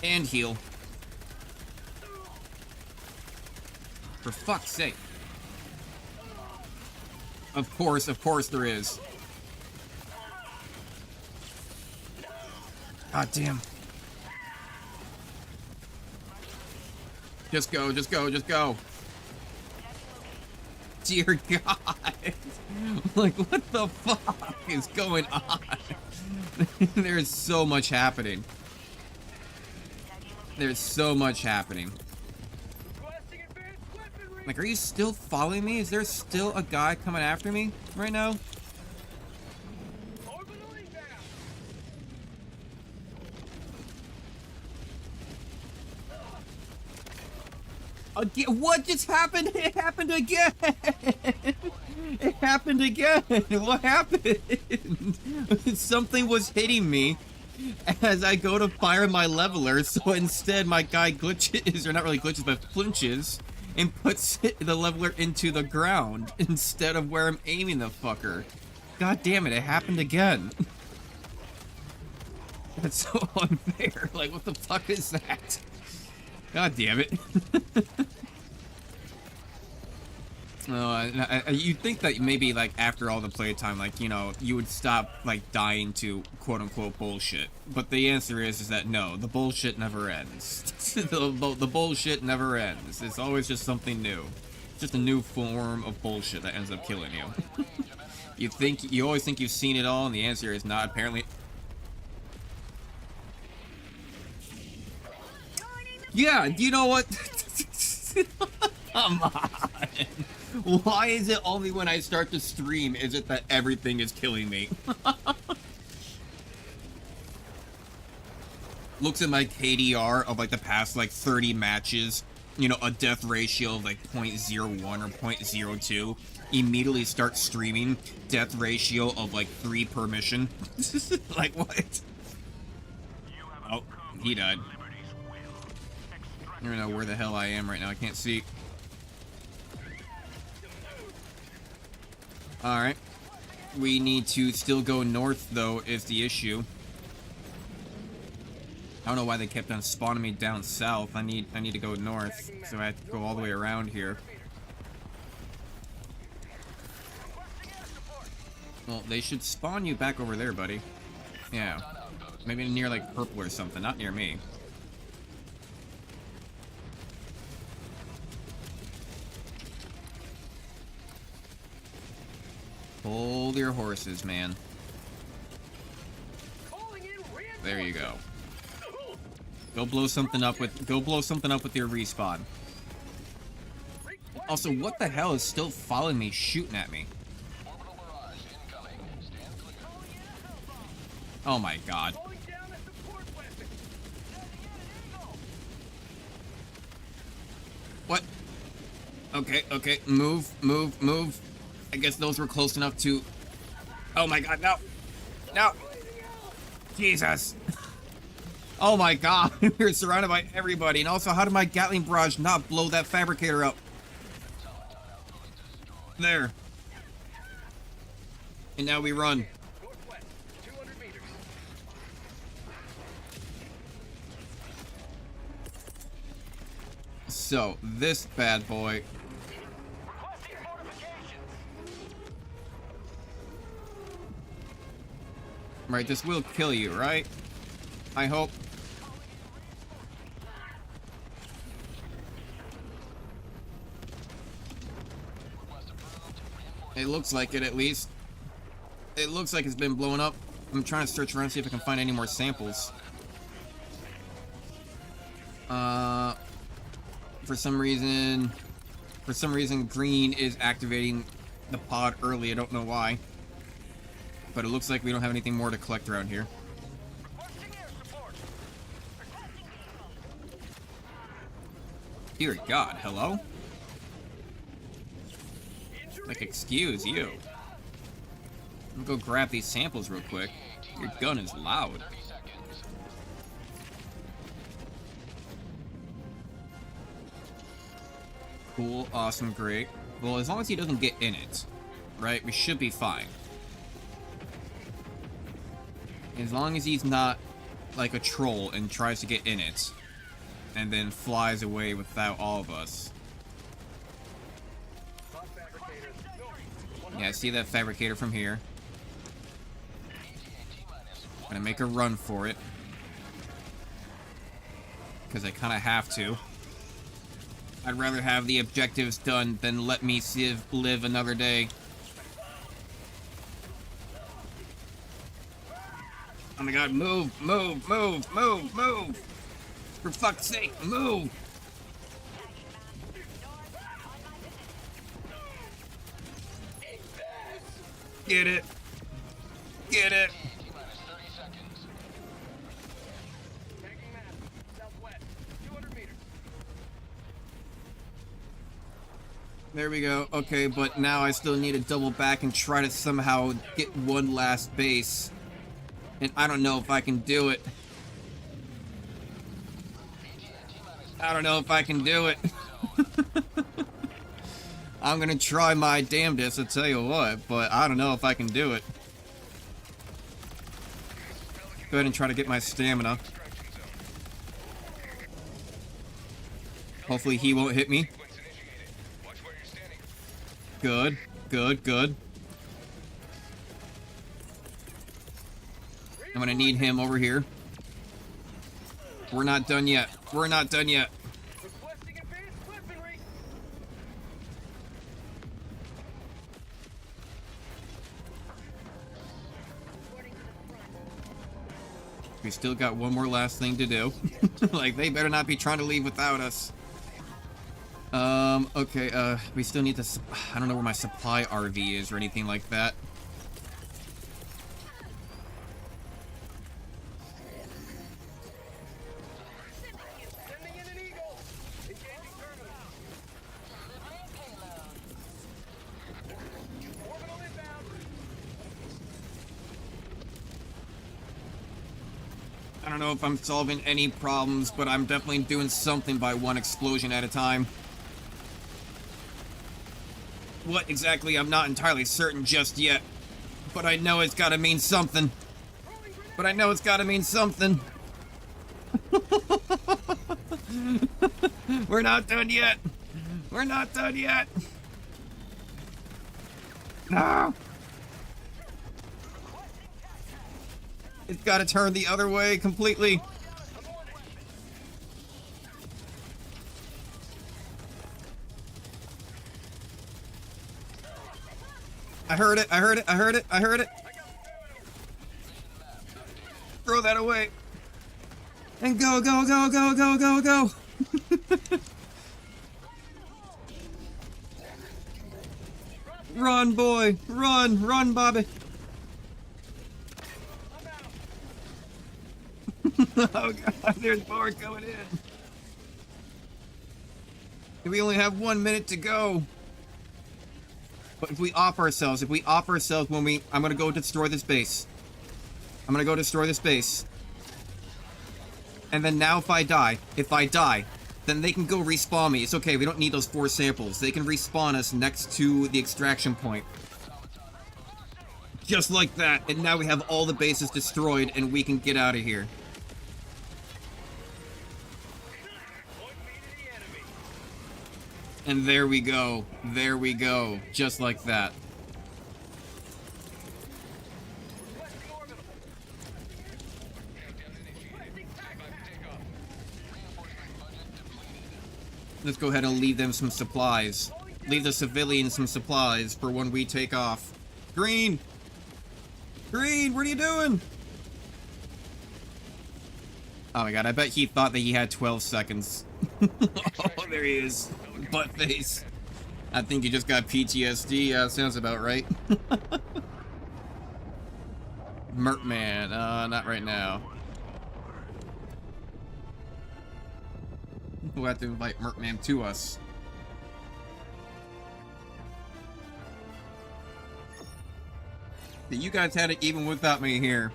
And heal. For fuck's sake. Of course there is. God damn. Just go, just go, just go. Dear God. Like, what the fuck is going on? There's so much happening. There's so much happening. Like, are you still following me? Is there still a guy coming after me right now? Again, what just happened? It happened again! It happened again! What happened? Something was hitting me, as I go to fire my leveler, so instead my guy glitches, or not really glitches, but flinches, and puts the leveler into the ground instead of where I'm aiming the fucker. God damn it, it happened again. That's so unfair. Like, what the fuck is that? God damn it. You'd think that maybe, like, after all the playtime, like, you know, you would stop, like, dying to quote-unquote bullshit. But the answer is that no, the bullshit never ends. the bullshit never ends. It's always just something new. Just a new form of bullshit that ends up killing you. You always think you've seen it all, and the answer is not, apparently. Yeah, you know what? Come on. Why is it only when I start to stream is it that everything is killing me? Looks at my KDR of like the past like 30 matches, you know, a death ratio of like 0.01 or 0.02. Immediately start streaming, death ratio of like 3 per mission. Like what? Oh, he died. I don't know where the hell I am right now. I can't see. Alright. We need to still go north, though, is the issue. I don't know why they kept on spawning me down south. I need to go north, so I have to go all the way around here. Well, they should spawn you back over there, buddy. Yeah. Maybe near, like, purple or something. Not near me. Hold your horses, man. There you go. Go blow something up with your respawn. Also, what the hell is still following me, shooting at me? Oh my god. What? Okay, move. I guess those were close enough to... Oh my god, no! Jesus! Oh my god, we're surrounded by everybody. And also, how did my Gatling barrage not blow that fabricator up? There. And now we run. So, this bad boy... Right, this will kill you, right? I hope. It looks like it, at least. It looks like it's been blown up. I'm trying to search around, see if I can find any more samples. For some reason, green is activating the pod early. I don't know why. But it looks like we don't have anything more to collect around here. Dear God, hello? Like, excuse you. I'm gonna go grab these samples real quick. Your gun is loud. Cool, awesome, great. Well, as long as he doesn't get in it, right, we should be fine. As long as he's not like a troll and tries to get in it and then flies away without all of us. Yeah, I see that fabricator from here. I'm gonna make a run for it. Because I kind of have to. I'd rather have the objectives done than let me live another day. Oh my god, move! For fuck's sake, move! Get it! There we go. Okay, but now I still need to double back and try to somehow get one last base. And I don't know if I can do it. I don't know if I can do it. I'm gonna try my damnedest, I'll tell you what, but I don't know if I can do it. Go ahead and try to get my stamina. Hopefully he won't hit me. Good, good, good. I'm gonna need him over here. We're not done yet. We're not done yet. We still got one more last thing to do. Like, they better not be trying to leave without us. Okay, we still need to... I don't know where my supply RV is or anything like that. I don't know if I'm solving any problems, but I'm definitely doing something by one explosion at a time. What exactly, I'm not entirely certain just yet. But I know it's gotta mean something. But I know it's gotta mean something. We're not done yet. We're not done yet. No. It's gotta turn the other way completely. I heard it, I heard it, I heard it, I heard it. Throw that away. And go, go, go, go, go, go, go. Run, boy. Run, run, Bobby. Oh god, there's more coming in. We only have 1 minute to go. But if we off ourselves when we... I'm gonna go destroy this base. I'm gonna go destroy this base. And then now if I die, then they can go respawn me. It's okay, we don't need those 4 samples. They can respawn us next to the extraction point. Just like that, and now we have all the bases destroyed and we can get out of here. And there we go, just like that. Let's go ahead and leave them some supplies. Leave the civilians some supplies for when we take off. Green! Green, what are you doing? Oh my god, I bet he thought that he had 12 seconds. Oh, there he is. Butt face. I think he just got PTSD. Sounds about right. Mertman. Not right now. We'll have to invite Mertman to us. You guys had it even without me here.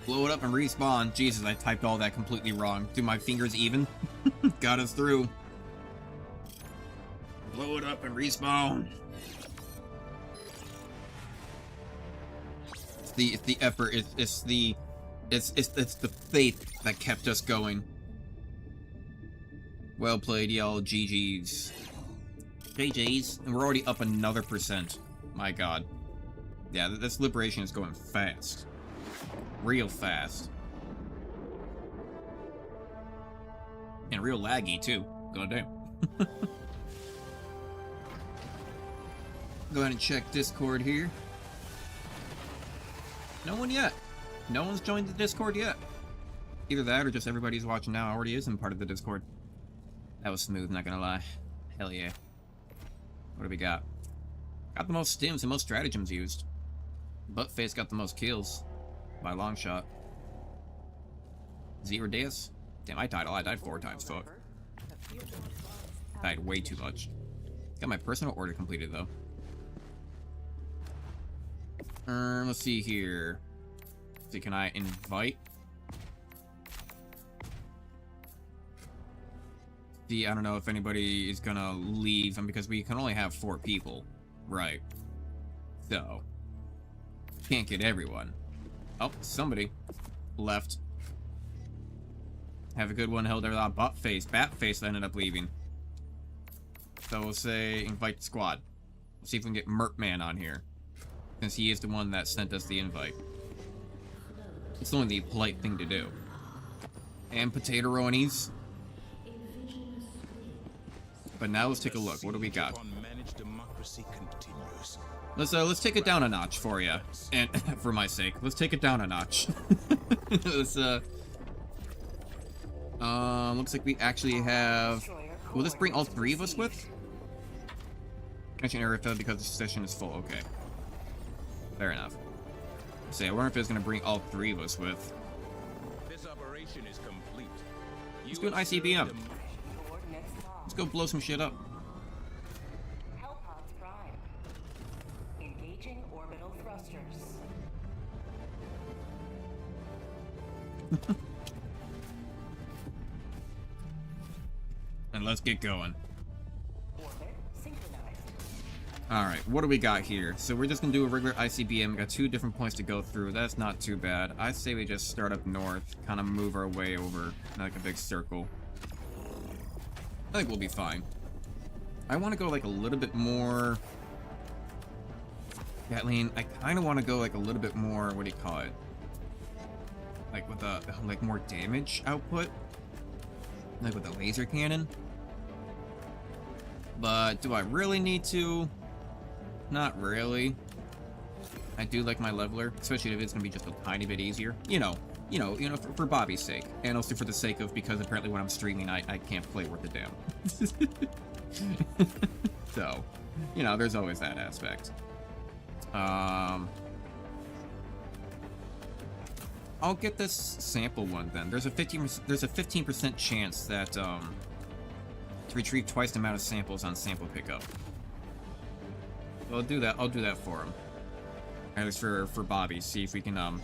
Blow it up and respawn. Jesus, I typed all that completely wrong. Do my fingers even? Got us through. Blow it up and respawn. It's the effort. It's the faith that kept us going. Well played, y'all. GG's. GG's. And we're already up another %. My god. Yeah, this liberation is going fast. Real fast. And real laggy, too. God damn. Go ahead and check Discord here. No one yet. No one's joined the Discord yet. Either that or just everybody's watching now already isn't part of the Discord. That was smooth, not gonna lie. Hell yeah. What do we got? Got the most stims and most stratagems used. Buttface got the most kills. By a long shot. 0 deaths? Damn, I died 4 times, fuck. Died way too much. Got my personal order completed, though. Let's see here. Let's see, can I invite? See, I don't know if anybody is gonna leave, and because we can only have 4 people. Right. So, can't get everyone. Oh, somebody left. Have a good one, HellDivers. Batface ended up leaving. So we'll say invite squad. Let's see if we can get Merkman on here, since he is the one that sent us the invite. It's only the polite thing to do. And potato-ronies. But now let's take a look. What do we got? Let's take it down a notch for you, and for my sake, let's take it down a notch. Let's looks like we actually have. Will this bring all 3 of us with? Mention area filled because the session is full. Okay, fair enough. Say, I wonder if it's gonna bring all 3 of us with. This operation is complete. Let's do an ICBM. Coordinates lost. Let's go blow some shit up. Hellpods prime. Engaging orbital thrusters. And let's get going. Orbit synchronized. Alright, what do we got here? So we're just gonna do a regular ICBM. We got 2 different points to go through. That's not too bad. I say we just start up north, kind of move our way over like a big circle. I think we'll be fine. I want to go like a little bit more. Gatling, I kind of want to go like a little bit more. What do you call it? Like with a like more damage output, like with a laser cannon. But do I really need to? Not really. I do like my leveler, especially if it's gonna be just a tiny bit easier. You know, for Bobby's sake, and also for the sake of because apparently when I'm streaming, I can't play worth a damn. So, you know, there's always that aspect. I'll get this sample one then. There's a 15% chance that to retrieve twice the amount of samples on sample pickup. So I'll do that. I'll do that for him. At least for Bobby. See if we can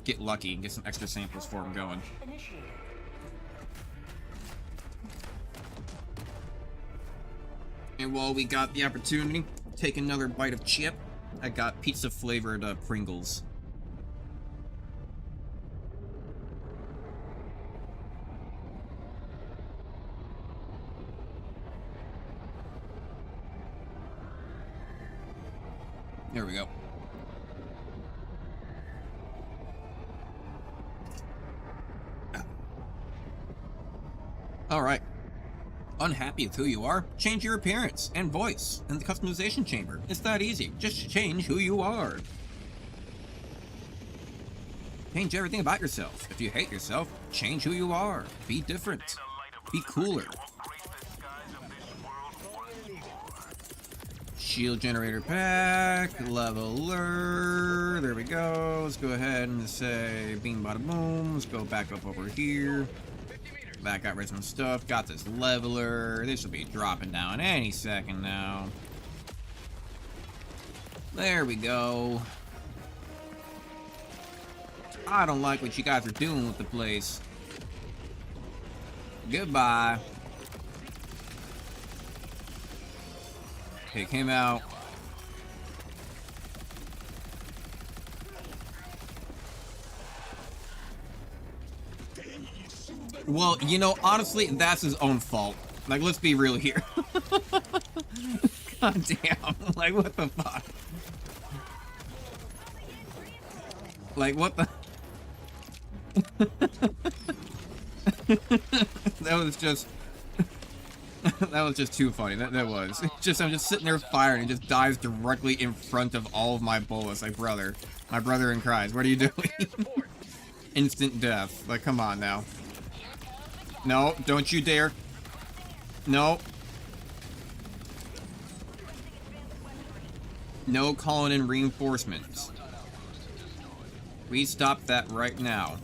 get lucky and get some extra samples for him going. Initiated. And while we got the opportunity, take another bite of chip. I got pizza flavored Pringles. There we go. Alright. Unhappy with who you are? Change your appearance and voice in the customization chamber. It's that easy. Just change who you are. Change everything about yourself. If you hate yourself, change who you are. Be different. Be cooler. Shield generator pack, leveler, there we go. Let's go ahead and say bing bada boom. Let's go back up over here. Back got rid of some stuff, got this leveler. This will be dropping down any second now. There we go. I don't like what you guys are doing with the place. Goodbye. Okay, came out. Well, you know, honestly, that's his own fault. Like, let's be real here. God damn. Like, what the fuck? Like, what the... That was just... That was just too funny. That was. It's just, I'm just sitting there firing and it just dives directly in front of all of my bullets. Like, brother. My brother in Christ. What are you doing? Instant death. Like, come on now. No, don't you dare. No. No calling in reinforcements. We stop that right now.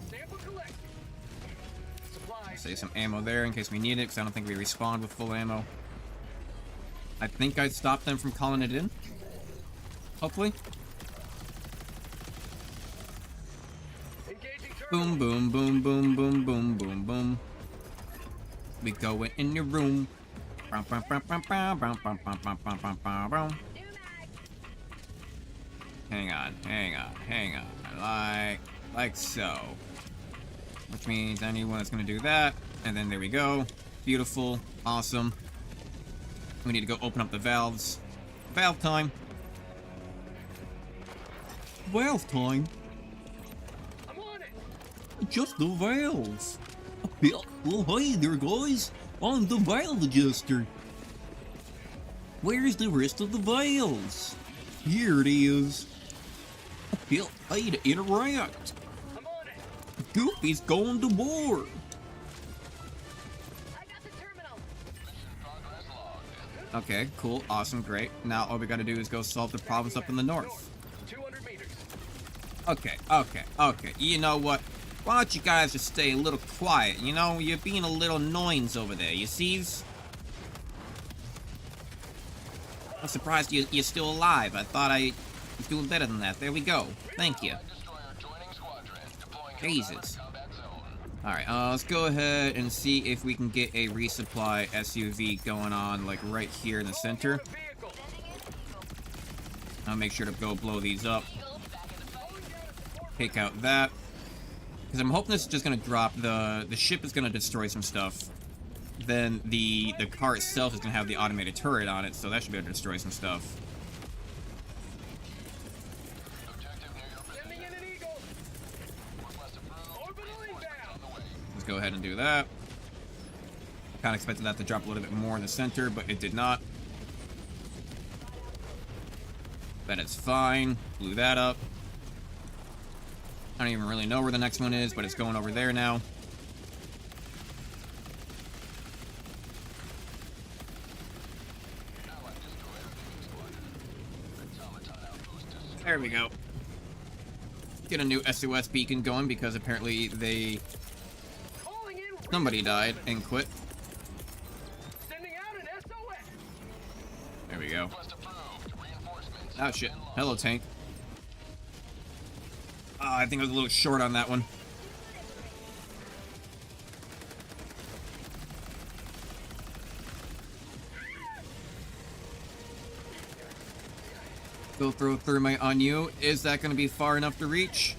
Save some ammo there in case we need it, because I don't think we respawn with full ammo. I think I stopped them from calling it in. Hopefully. Boom, boom, boom, boom, boom, boom, boom, boom. We go in your room. Hang on, hang on, hang on. Like so. Which means anyone that's gonna do that. And then there we go. Beautiful. Awesome. We need to go open up the valves. Valve time. Valve time. I'm on it. Just the valves. Well, hey there, guys. I'm the valve adjuster. Where's the rest of the valves? Here it is. Hey to interact. I'm on it. Goofy's going to board. I got the terminal. Okay, cool, awesome, great. Now all we gotta do is go solve the problems up in the north. 200 meters. Okay. You know what? Why don't you guys just stay a little quiet? You know, you're being a little annoying over there, you sees? I'm surprised you're still alive. I thought I was doing better than that. There we go. Thank you. Jesus. Alright, let's go ahead and see if we can get a resupply SUV going on, like, right here in the center. I'll make sure to go blow these up. Take out that. Because I'm hoping this is just going to drop the ship is going to destroy some stuff. Then the car itself is going to have the automated turret on it, so that should be able to destroy some stuff. Sending in an Eagle. Orbital inbound. Let's go ahead and do that. Kind of expected that to drop a little bit more in the center, but it did not. But it's fine. Blew that up. I don't even really know where the next one is, but it's going over there now. There we go. Get a new SOS beacon going because apparently Calling in. somebody died and quit. Sending out an SOS. There we go. Oh shit. Hello, tank. I think I was a little short on that one. Go throw thermite on you. Is that going to be far enough to reach?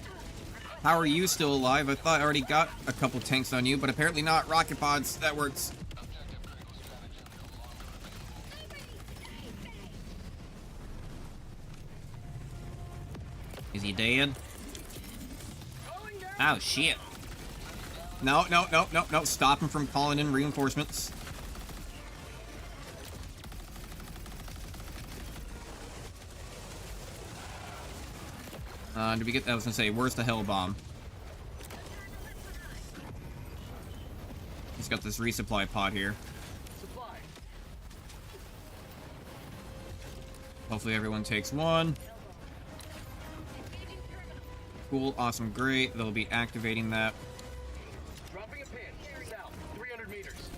How are you still alive? I thought I already got a couple tanks on you, but apparently not. Rocket pods. That works. Is he dead? Oh, shit. No. Stop him from calling in reinforcements. Did we get that? I was gonna say, where's the hell bomb? He's got this resupply pod here. Supply. Hopefully everyone takes one. Cool, awesome, great. They'll be activating that. Dropping a pin. South. 300 meters.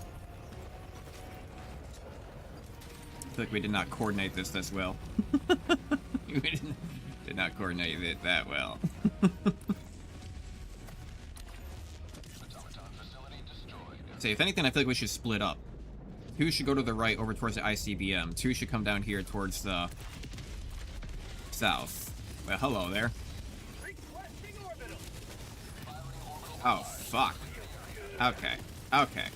I feel like we did not coordinate this well. We did not coordinate it that well. So if anything, I feel like we should split up. 2 should go to the right over towards the ICBM. 2 should come down here towards the south. Well, hello there. Requesting orbital. Oh, fuck. Okay. Okay.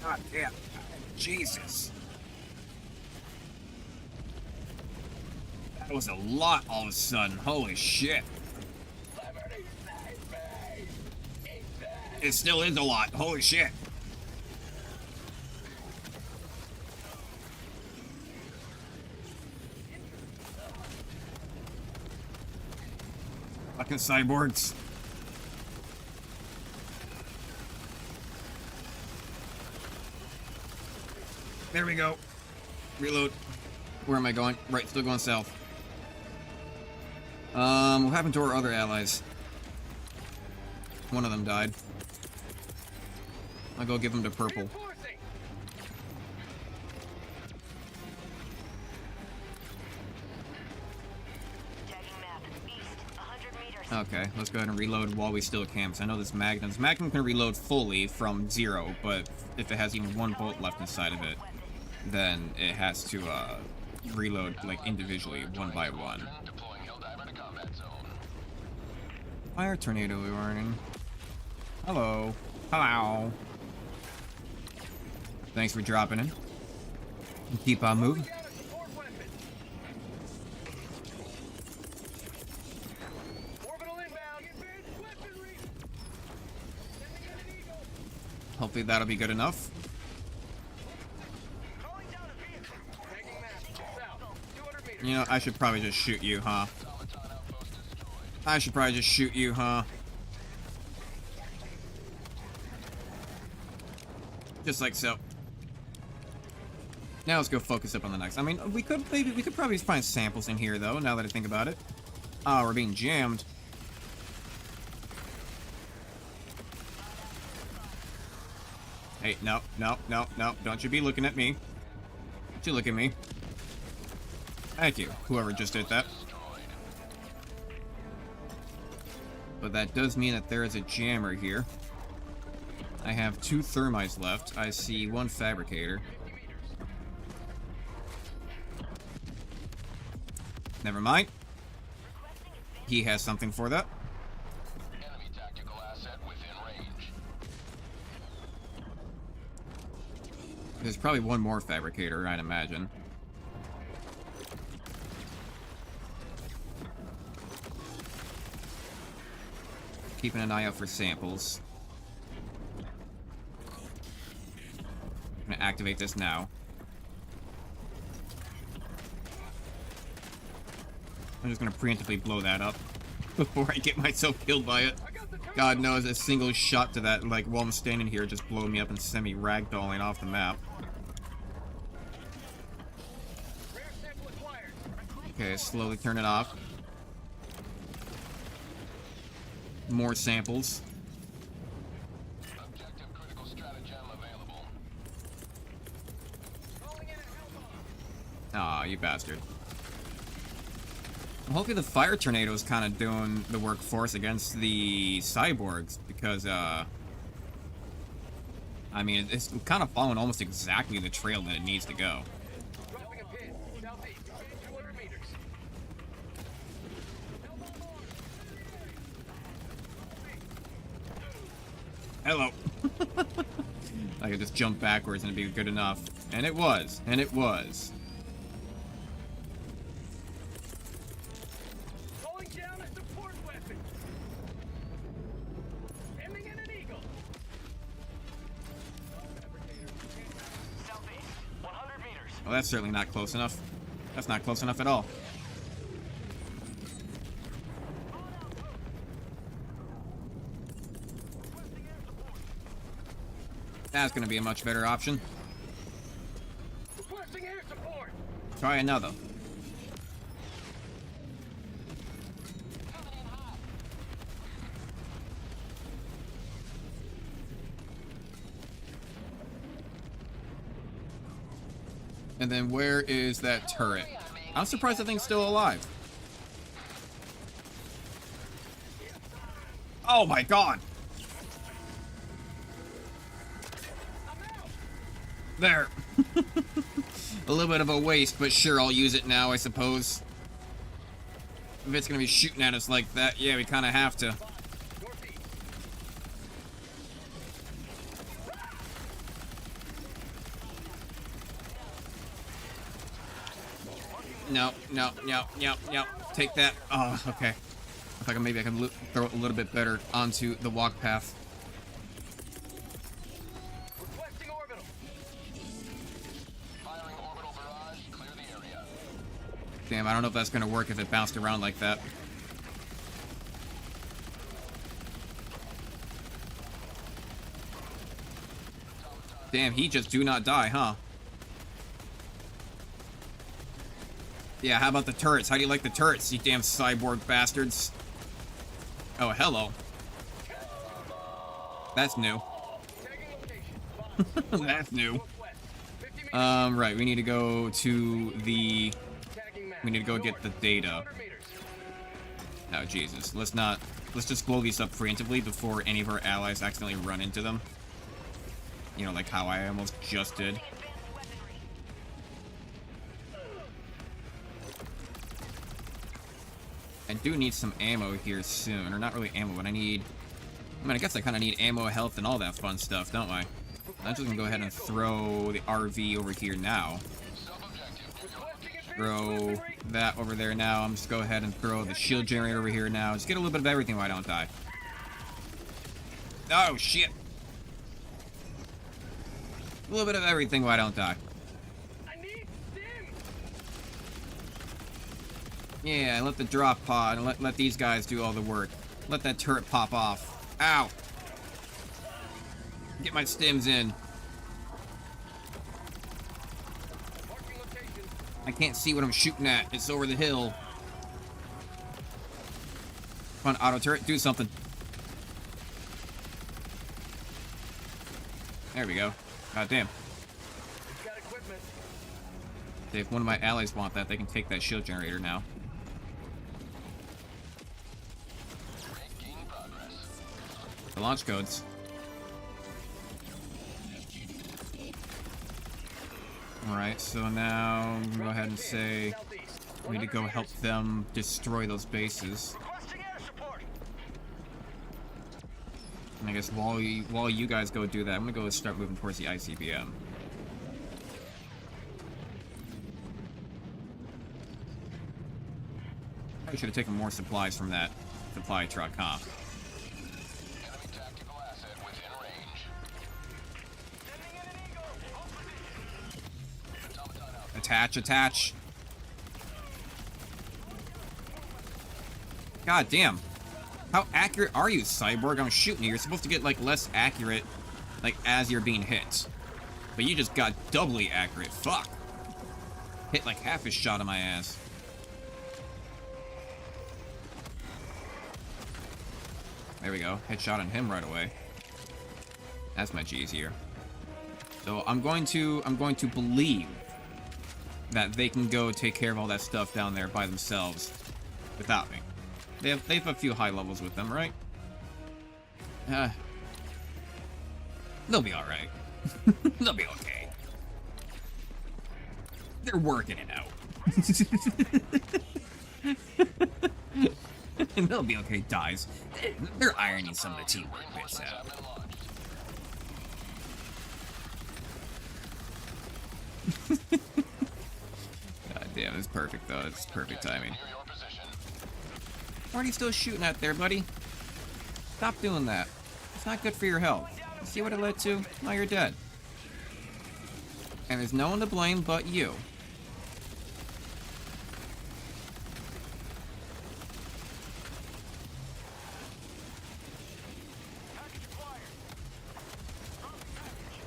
God damn. Jesus. That was a lot all of a sudden. Holy shit. It still is a lot. Holy shit. Fucking cyborgs. There we go. Reload. Where am I going? Right, still going south. What happened to our other allies? One of them died. I'll go give him to purple. Reinforcing. Tagging map. East, 100 meters. Okay, let's go ahead and reload while we still can, 'cause I know this Magnum can reload fully from 0, but if it has even 1 bolt left inside of it, then it has to reload like individually, one by one. Deploying HellDiver to combat zone. Fire tornado warning. Hello. Hello. Thanks for dropping in. Keep on moving. Down a support weapon. Orbital inbound. Advanced weaponry. Sending in an eagle. Hopefully that'll be good enough. Calling down a vehicle. Tagging map. South, 200 meters. You know, I should probably just shoot you, huh? I should probably just shoot you, huh? Just like so. Now let's go focus up on the next. I mean, we could probably find samples in here though, now that I think about it. Oh, we're being jammed. Hey, no, no, no, no, don't you be looking at me. Don't you look at me. Thank you, whoever just did that. But that does mean that there is a jammer here. I have 2 thermites left. I see 1 fabricator. Never mind. He has something for that. Enemy tactical asset within range. There's probably 1 more fabricator, I'd imagine. Keeping an eye out for samples. I'm gonna activate this now. I'm just gonna preemptively blow that up before I get myself killed by it. God knows a single shot to that, like, while I'm standing here, just blow me up and semi-ragdolling off the map. Rare sample acquired. Okay, slowly turn it off. More samples. Objective critical stratagem available. Calling in a hellbomb. Aw, you bastard. Well, hopefully the fire tornado is kind of doing the work for us against the cyborgs, because, I mean, it's kind of following almost exactly the trail that it needs to go. Dropping a pin. Southeast, 200 meters. Hello. I could just jump backwards and it'd be good enough. And it was. And it was. Calling down a support weapon. Sending in an eagle. Southeast, 100 meters. Well, that's certainly not close enough. That's not close enough at all. That's going to be a much better option. Requesting air support. Try another. And then where is that turret? I'm surprised that thing's still alive. Oh my god! There. A little bit of a waste, but sure, I'll use it now, I suppose. If it's gonna be shooting at us like that, yeah, we kind of have to. Northeast. No, no, no, no, no. Take that. Oh, okay. I thought maybe I can throw it a little bit better onto the walk path. Requesting orbital. Firing orbital barrage. Clear the area. Damn, I don't know if that's gonna work if it bounced around like that. Damn, he just do not die, huh? Yeah, how about the turrets? How do you like the turrets, you damn cyborg bastards? Oh, hello. That's new. Tagging location. Bomb. That's new. Northwest. 50 meters. Right, we need to go to the... Tagging map. We need to go get the data. 200 meters. Oh, Jesus. Let's just blow these up preemptively before any of our allies accidentally run into them. You know, like how I almost just did. I do need some ammo here soon. Or not really ammo, but I mean, I guess I kind of need ammo, health, and all that fun stuff, don't I? I'm just gonna go ahead and throw the RV over here now. Throw that over there now. I'm just go ahead and throw the shield generator over here now. Just get a little bit of everything while I don't die. Oh, shit. A little bit of everything while I don't die. I need stim. Yeah, let the drop pod and let these guys do all the work. Let that turret pop off. Ow. Get my stims in. Marking location. I can't see what I'm shooting at. It's over the hill. Come on, auto turret, do something. There we go. God damn. We've got equipment. If one of my allies want that, they can take that shield generator now. Making progress. The launch codes. Alright, so now I'm gonna go ahead and say Southeast. we need to go help them destroy those bases. Requesting air support. And I guess while you guys go do that, I'm gonna go start moving towards the ICBM. I should have taken more supplies from that supply truck, huh? Enemy tactical asset within range. Sending in an eagle. Hold position. Automaton out. Attach, attach. God damn. How accurate are you, Cyborg? I'm shooting you. You're supposed to get, like, less accurate, like, as you're being hit. But you just got doubly accurate. Fuck. Hit, like, half his shot of my ass. There we go. Headshot on him right away. That's much easier. So I'm going to believe that they can go take care of all that stuff down there by themselves without me. They have a few high levels with them, right? They'll be all right. They'll be okay. They're working it out. They'll be okay, dies. They're ironing some of the teamwork bits Reinforcements out. have been launched. God damn, it's perfect though. It's perfect timing. Near your position. Why are you still shooting at there, buddy? Stop doing that. It's not good for your health. You see what it led to? Now you're dead. And there's no one to blame but you.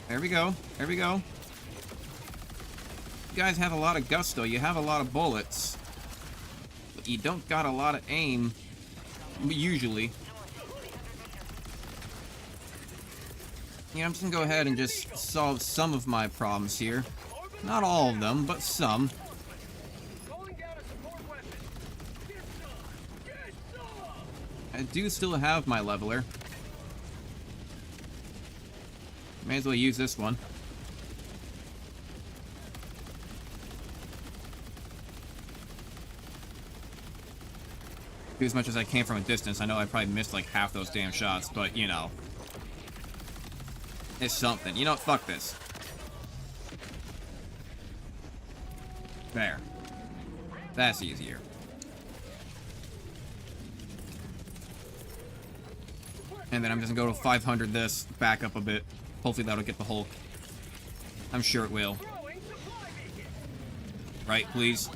There we go. There we go. You guys have a lot of gusto. You have a lot of bullets. But you don't got a lot of aim. Usually. Yeah, I'm just gonna go ahead and just solve some of my problems here. Not all of them, but some. Calling down a support weapon. Get some. Get some. I do still have my leveler. May as well use this one. Do as much as I can from a distance. I know I probably missed like half those damn shots, but you know. It's something. You know what? Fuck this. There. That's easier. And then I'm just gonna go to 500 this, back up a bit. Hopefully that'll get the Hulk. I'm sure it will. Throwing supply beacon. Right, please?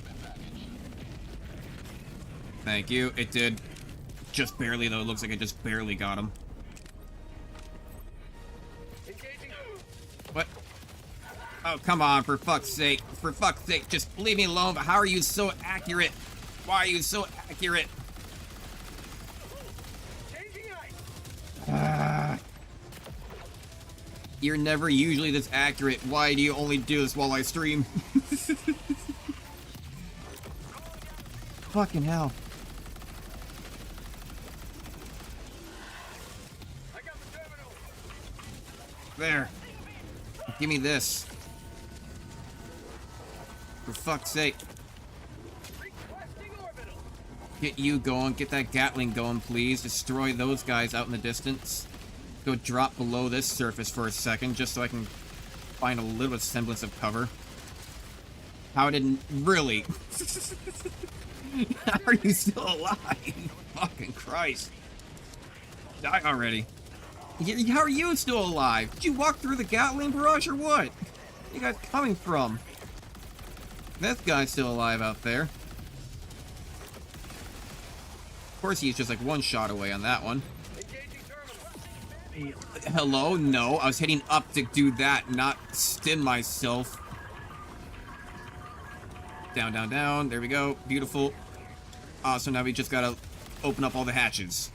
Thank you. It did. Just barely, though. It looks like it just barely got him. Engaging. What? Oh, come on, for fuck's sake. For fuck's sake, just leave me alone. But how are you so accurate? Why are you so accurate? Changing ice. You're never usually this accurate. Why do you only do this while I stream? Fucking hell. I got the terminal. There. Give me this. For fuck's sake. Requesting orbital. Get you going. Get that Gatling going, please. Destroy those guys out in the distance. Go drop below this surface for a second, just so I can find a little semblance of cover. How didn't... Really? How are you still alive? Fucking Christ. Die already. How are you still alive? Did you walk through the Gatling barrage or what? Where you guys coming from? That guy's still alive out there. Of course he's just like one shot away on that one. Engaging terminal. Hello? No, I was hitting up to do that, not stim myself. Down, down, down. There we go. Beautiful. So now we just gotta open up all the hatches.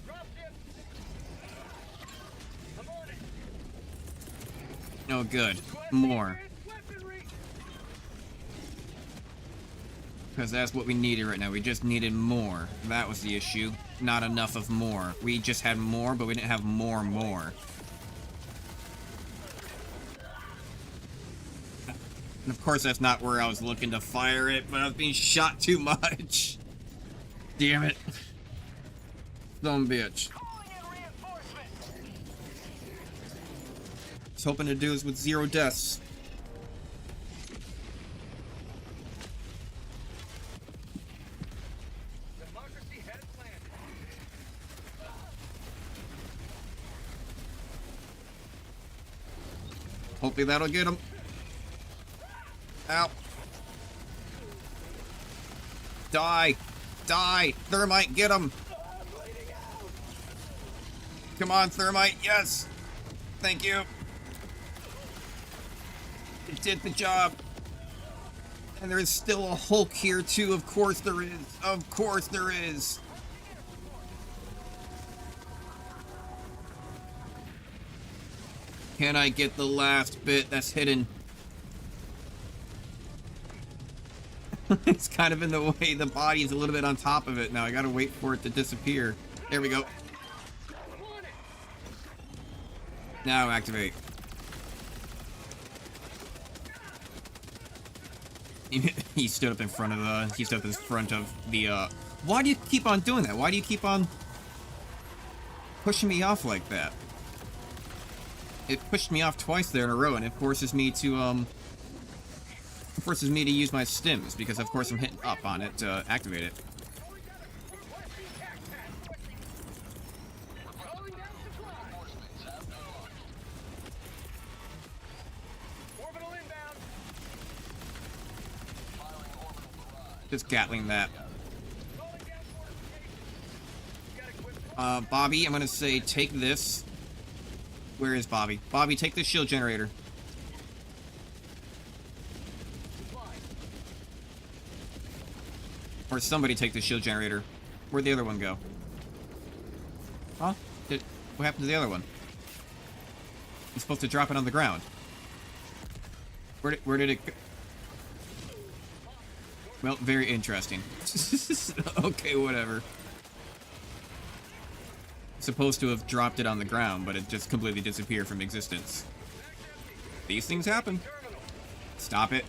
Dropship. I'm on it. Oh, good. Requesting More. advanced weaponry. Because that's what we needed right now. We just needed more. That was the issue. Not enough of more. We just had more, but we didn't have more. And of course, that's not where I was looking to fire it, but I was being shot too much. Damn it. Dumb bitch. Calling in reinforcements. I was hoping to do this with 0 deaths. Democracy has landed. Hopefully that'll get him. Ow. Die. Die. Thermite, get him. Come on, Thermite. Yes. Thank you. It did the job. And there is still a Hulk here, too. Of course there is. Of course there is. Can I get the last bit that's hidden? It's kind of in the way. The body is a little bit on top of it now. I gotta wait for it to disappear. There we go. Now activate. He stood up in front of the... He stood up in front of the, Why do you keep on doing that? Why do you keep on pushing me off like that? It pushed me off twice there in a row, and it forces me to, forces me to use my stims, because of course I'm hitting up on it to activate it. Calling down supply. Orbital inbound. Just Gatling that. Calling down fortifications. You got equipment. Bobby, I'm gonna say take this. Where is Bobby? Bobby, take this shield generator. Supplies. Or somebody take the shield generator. Where'd the other one go? Huh? What happened to the other one? You're supposed to drop it on the ground. Where did it go? Well, very interesting. Okay, whatever. Supposed to have dropped it on the ground, but it just completely disappeared from existence. These things happen. Stop it.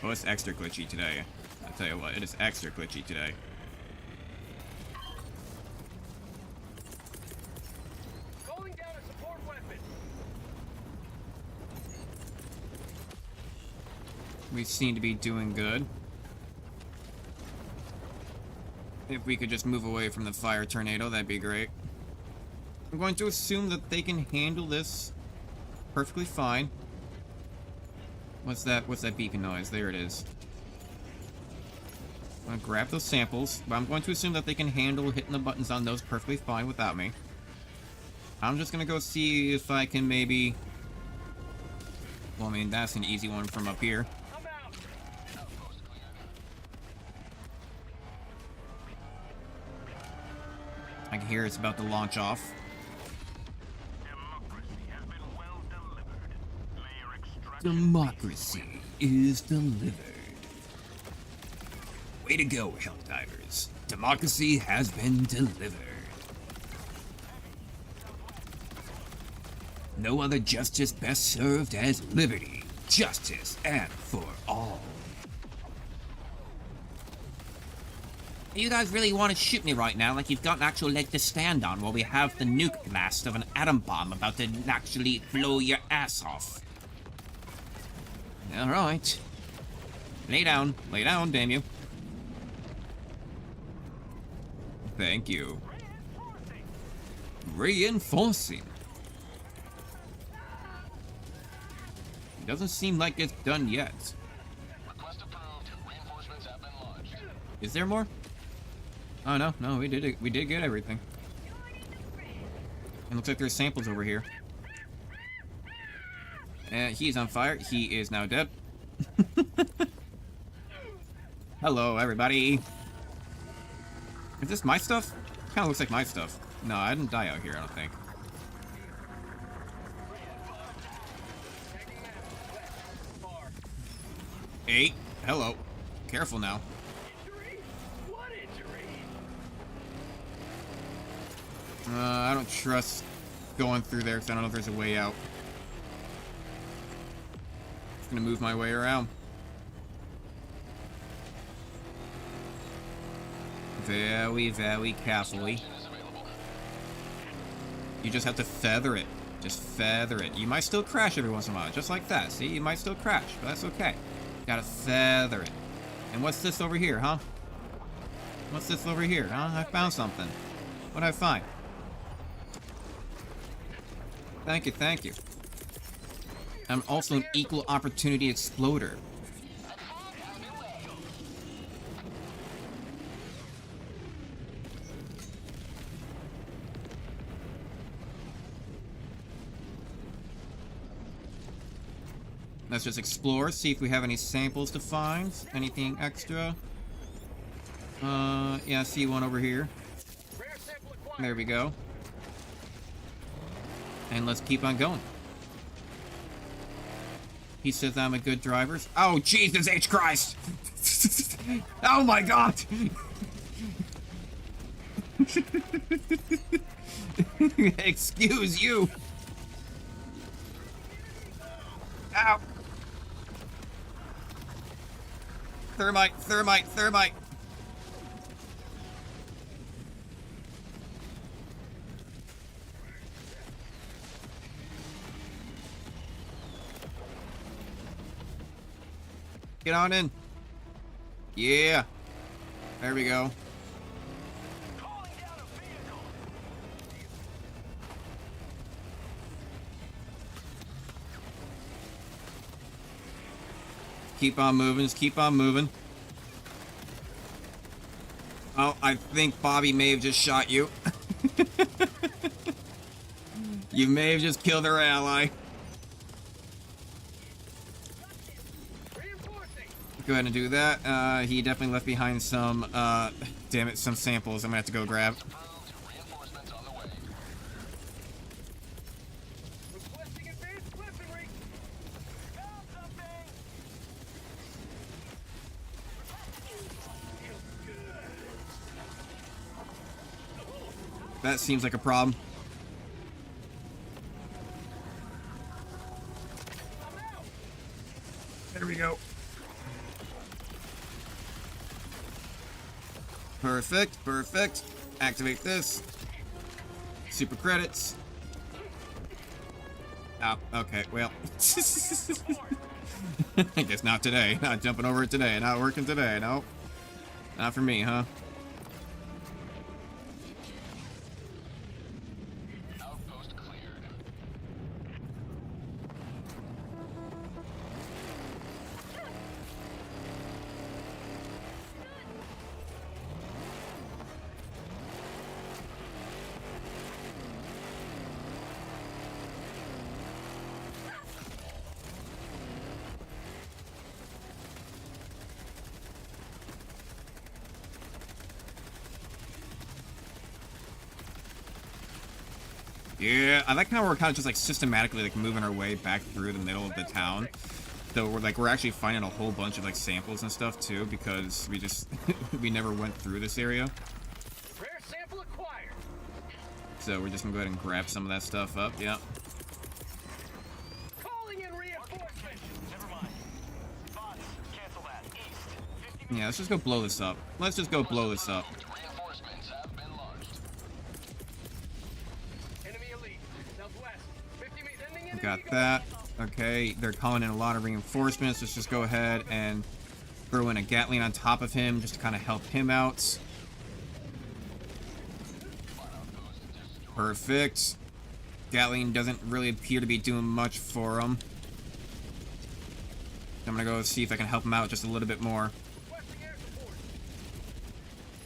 Oh, it's extra glitchy today. I'll tell you what, it is extra glitchy today. Calling down a support weapon. We seem to be doing good. If we could just move away from the fire tornado, that'd be great. I'm going to assume that they can handle this perfectly fine. What's that beeping noise? There it is. I'm gonna grab those samples, but I'm going to assume that they can handle hitting the buttons on those perfectly fine without me. I'm just gonna go see if I can maybe... Well, I mean, that's an easy one from up here. I'm out. I can hear it's about to launch off. Democracy is delivered. Way to go, HellDivers. Democracy has been delivered. No other justice best served as liberty, justice, and for all. You guys really want to shoot me right now like you've got an actual leg to stand on while we have the nuke blast of an atom bomb about to actually blow your ass off. Alright. Lay down, damn you. Thank you. Reinforcing. Doesn't seem like it's done yet. Request approved. Reinforcements have been launched. Is there more? Oh no, we did it. We did get everything. It looks like there's samples over here. And he's on fire. He is now dead. Hello, everybody. Is this my stuff? Kind of looks like my stuff. No, I didn't die out here, I don't think. Eight. Hello. Careful now. Injury? What injury? I don't trust going through there because I don't know if there's a way out. Just gonna move my way around. Very, very carefully. You just have to feather it. Just feather it. You might still crash every once in a while, just like that. See, you might still crash, but that's okay. Gotta feather it. And what's this over here, huh? What's this over here, huh? I found something. What'd I find? Thank you, thank you. I'm also an equal opportunity exploder. Let's just explore, see if we have any samples to find. Anything extra? Yeah, I see one over here. Rare sample acquired. There we go. And let's keep on going. He says I'm a good driver. Oh, Jesus H. Christ! Oh my God! Excuse you! Ow! Thermite, thermite, thermite! Get on in. Yeah. There we go. Calling down a vehicle. Keep on moving, just keep on moving. Oh, I think Bobby may have just shot you. You may have just killed her ally. Reinforcing. Go ahead and do that. He definitely left behind some, damn it, some samples I'm gonna have to go grab. Approved. Reinforcements on the way. Requesting advanced weaponry. Found something. That seems like a problem. There we go. Perfect, perfect. Activate this. Super credits. Oh, okay, well. I guess not today. Not jumping over it today. Not working today, no. Not for me, huh? Outpost cleared. Yeah, I like how we're kind of just like systematically like moving our way back through the middle of the town. So we're actually finding a whole bunch of like samples and stuff too, because we just we never went through this area. Rare sample acquired. So we're just gonna go ahead and grab some of that stuff up. Yeah. Calling in reinforcements. Never mind. Bots, cancel that. East. 50 Yeah. Let's just go blow this up. Let's just go blow this up. reinforcements have been launched. Enemy elite. Southwest. 50 meters. Ending enemy Got eagle. that. Okay, they're calling in a lot of reinforcements. Let's just go ahead and throw in a Gatling on top of him just to kind of help him out. Perfect. Gatling doesn't really appear to be doing much for him. I'm gonna go see if I can help him out just a little bit more. Requesting air support.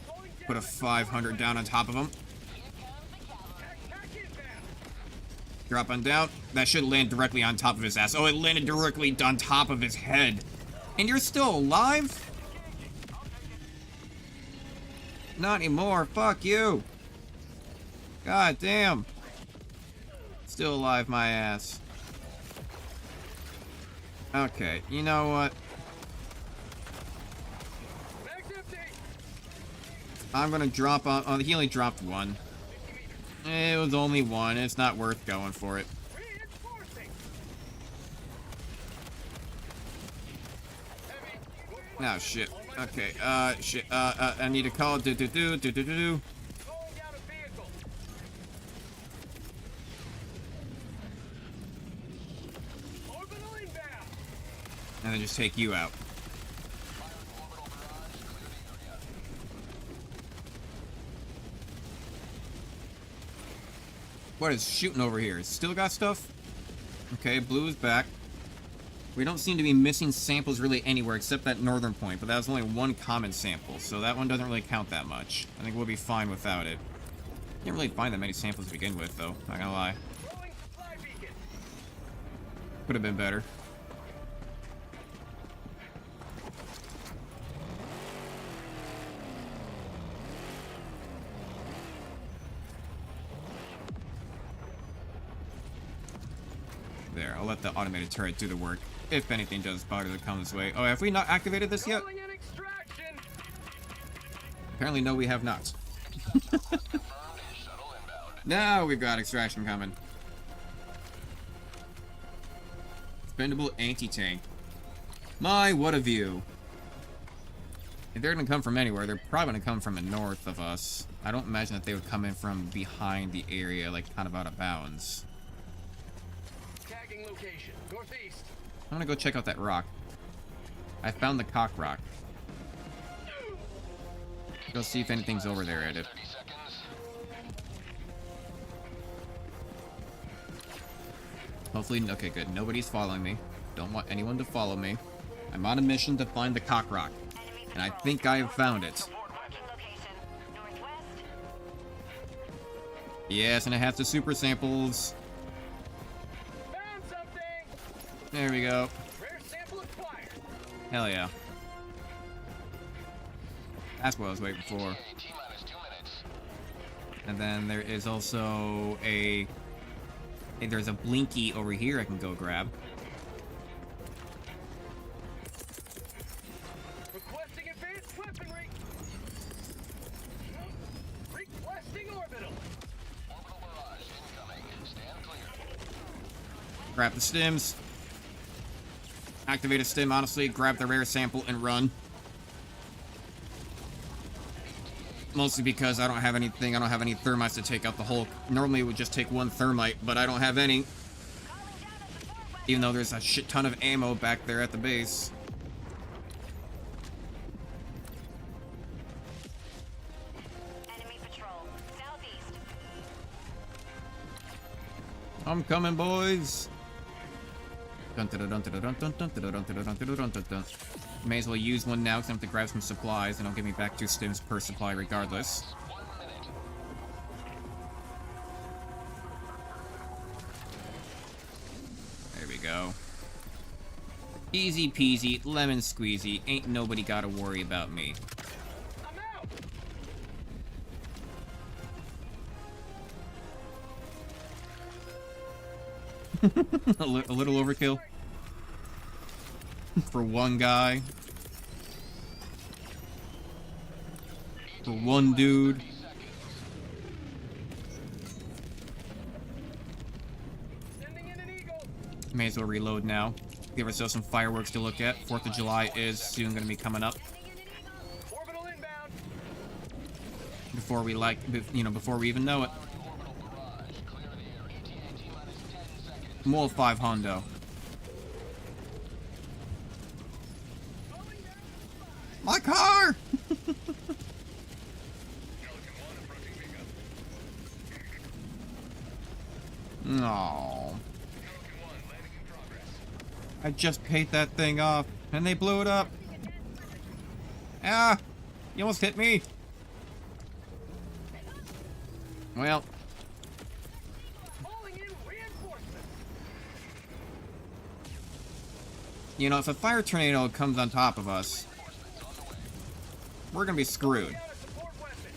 Going down Put a 500 down on top of him. Attack inbound. Drop on down. That should land directly on top of his ass. Oh, it landed directly on top of his head. And you're still alive? Not anymore. Fuck you. God damn. Still alive, my ass. Okay, you know what? Mag's empty. I'm gonna drop on... Oh, he only dropped one. It was only one. It's not worth going for it. Reinforcing. Oh, shit. Okay, shit. I need to call. Do-do-do. Going down a vehicle. Orbital inbound. And then just take you out. What is shooting over here? Still got stuff? Okay, blue is back. We don't seem to be missing samples really anywhere except that northern point, but that was only one common sample, so that one doesn't really count that much. I think we'll be fine without it. Didn't really find that many samples to begin with, though. Not gonna lie. Throwing supply beacon. Could have been better. There, I'll let the automated turret do the work. If anything does bother to come this way. Oh, have we not activated this yet? Calling in extraction. Apparently, no, we have not. Now we've got extraction coming. Expendable anti-tank. My, what a view. If they're gonna come from anywhere, they're probably gonna come from the north of us. I don't imagine that they would come in from behind the area, like kind of out of bounds. Tagging location. Northeast. I'm gonna go check out that rock. I found the cock rock. Go see if anything's over there at it. 30 seconds. Hopefully, okay, good. Nobody's following me. Don't want anyone to follow me. I'm on a mission to find the cock rock. And I think I have found it. Yes, and I have the super samples. Found something. There we go. Rare sample acquired. Hell yeah. That's what I was waiting for. T-minus 2 minutes. And then there is also a... Hey, there's a blinky over here I can go grab. Requesting advanced weaponry. Requesting orbital. Orbital barrage incoming. Stand clear. Grab the stims. Activate a stim, honestly. Grab the rare sample and run. Mostly because I don't have anything. I don't have any thermites to take out the whole... Normally it would just take one thermite, but I don't have any. Even though there's a shit ton of ammo back there at the base. Enemy patrol. Southeast. I'm coming, boys. May as well use one now because I have to grab some supplies, and it'll give me back 2 stims per supply regardless. 1 minute. There we go. Easy peasy, lemon squeezy. Ain't nobody gotta worry about me. I'm out. A little overkill. For one guy. For one dude. Sending in an eagle. May as well reload now. Give ourselves some fireworks to look at. 4th of July is soon going to be coming up. Orbital inbound. Before we before we even know it. More 5 hundo. My car! No. I just paid that thing off, and they blew it up. Ah! You almost hit me. Well. Calling in reinforcements. You know, if a fire tornado comes on top of us, we're gonna be screwed. Got a support weapon.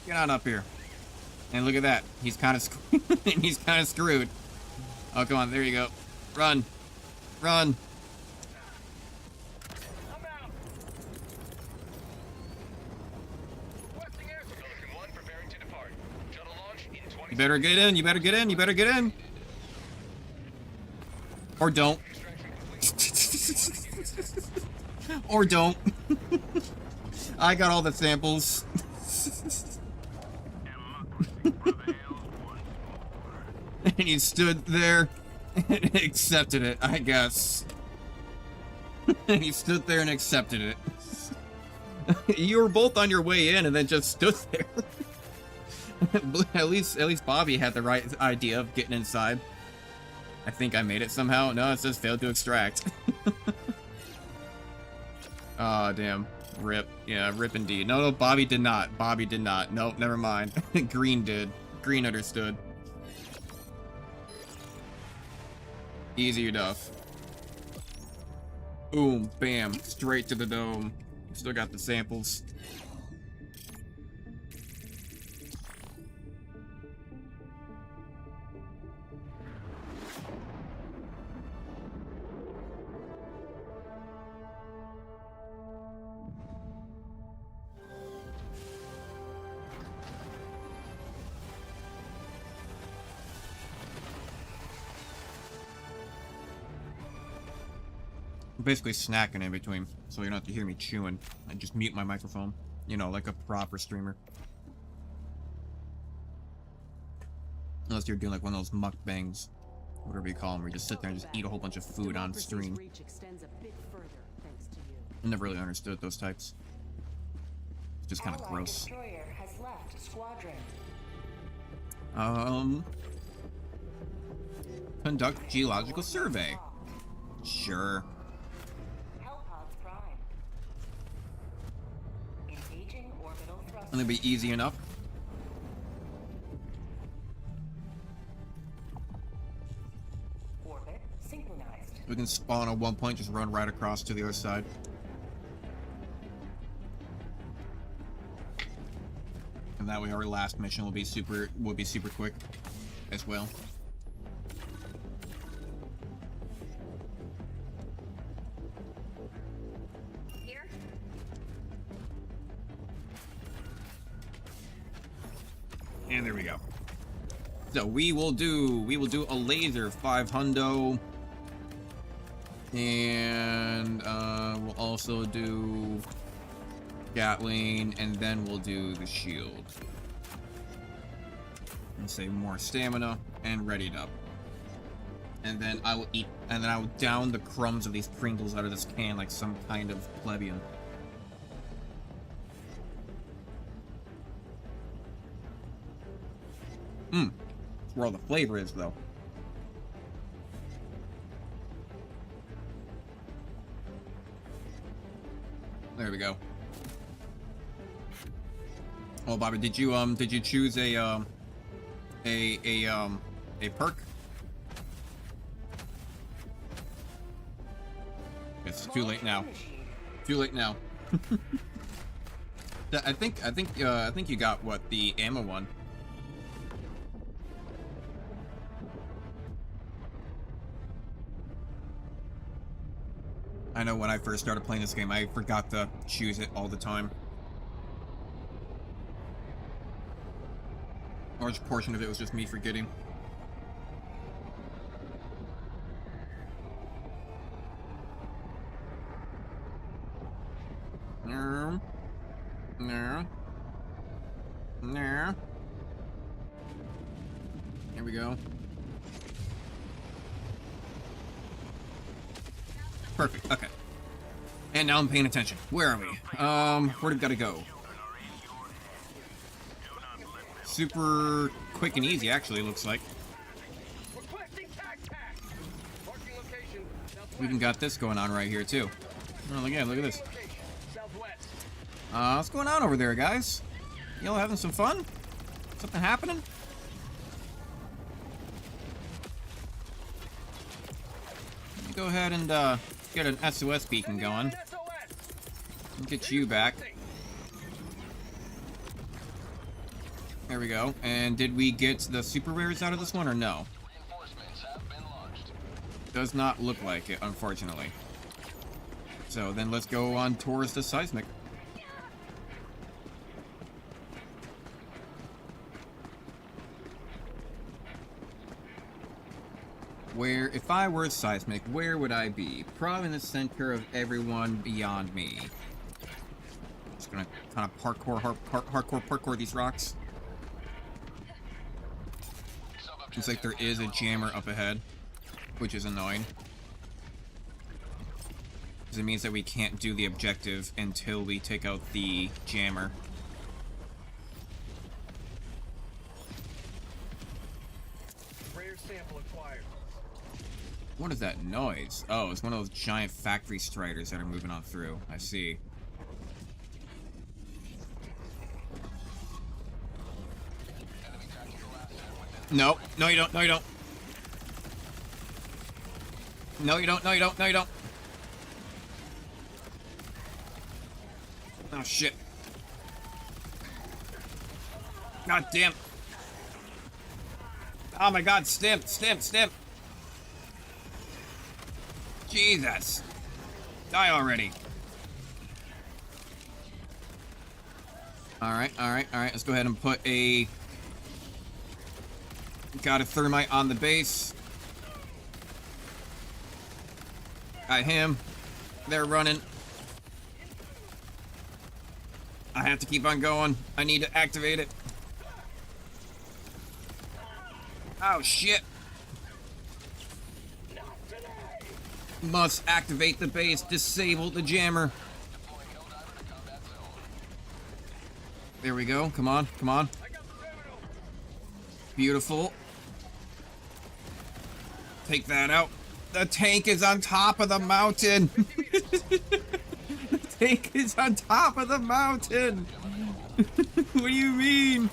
Get on up here. And look at that. He's kind of he's kind of screwed. Oh, come on. There you go. Run. Run. I'm out. Requesting air support. Pelican 1 preparing to depart. Shuttle launch in 20 You better get in. You better get in. You better get in. Or don't. Or don't. I got all the samples. And he stood there and accepted it, I guess. He stood there and accepted it. You were both on your way in and then just stood there. At least Bobby had the right idea of getting inside. I think I made it somehow. No, it says failed to extract. Aw, damn. Rip. Yeah, rip indeed. No, Bobby did not. Bobby did not. Nope, never mind. Green did. Green understood. Easy enough. Boom, bam, straight to the dome. Still got the samples. I'm basically snacking in between, so you don't have to hear me chewing. I just mute my microphone. You know, like a proper streamer. Unless you're doing like one of those mukbangs, whatever you call them, where you just sit there and just eat a whole bunch of food on stream. Reach extends a bit further, thanks to you. I never really understood those types. It's just kind of Allied gross. destroyer has left squadron. Conduct geological survey. Sure. Hellpods prime. Engaging orbital thrust. It'll be easy enough. Orbit synchronized. We can spawn at one point, just run right across to the other side. And that way our last mission will be super quick as well. Here? And there we go. So we will do a laser 5 hundo. And we'll also do Gatling, and then we'll do the shield. And save more stamina and readied up. And then I will eat, and then I will down the crumbs of these Pringles out of this can like some kind of plebeian. Mmm. That's where all the flavor is, though. There we go. Oh, Bobby, did you choose a perk? It's too late now. Too late now. I think you got what, the ammo one. I know when I first started playing this game, I forgot to choose it all the time. A large portion of it was just me forgetting. No. No. No. Here we go. Perfect, okay. And now I'm paying attention. Where are we? Where do we gotta go? Super quick and easy, actually, looks like. Requesting tac pack. Parking location, southwest. We even got this going on right here, too. Oh, look at this. Location, southwest. What's going on over there, guys? Y'all having some fun? Something happening? Let me go ahead and, get an SOS beacon going. SOS. And get you back. There we go. And did we get the super rares out of this one, or no? Reinforcements have been launched. Does not look like it, unfortunately. So then let's go on towards the seismic. Where, if I were seismic, where would I be? Probably in the center of everyone beyond me. Just gonna kind of hardcore parkour these rocks. Looks like there is a jammer up ahead, which is annoying. Because it means that we can't do the objective until we take out the jammer. Rare sample acquired. What is that noise? Oh, it's one of those giant factory striders that are moving on through. I see. No, no you don't, no you don't. No you don't, no you don't, no you don't. Oh shit. God damn. Oh my god, stim. Jesus. Die already. Alright, let's go ahead and put a... Got a thermite on the base. Got him. They're running. I have to keep on going. I need to activate it. Oh, shit. Must activate the base. Disable the jammer. There we go. Come on, come on. Beautiful. Take that out. The tank is on top of the mountain. The tank is on top of the mountain. What do you mean?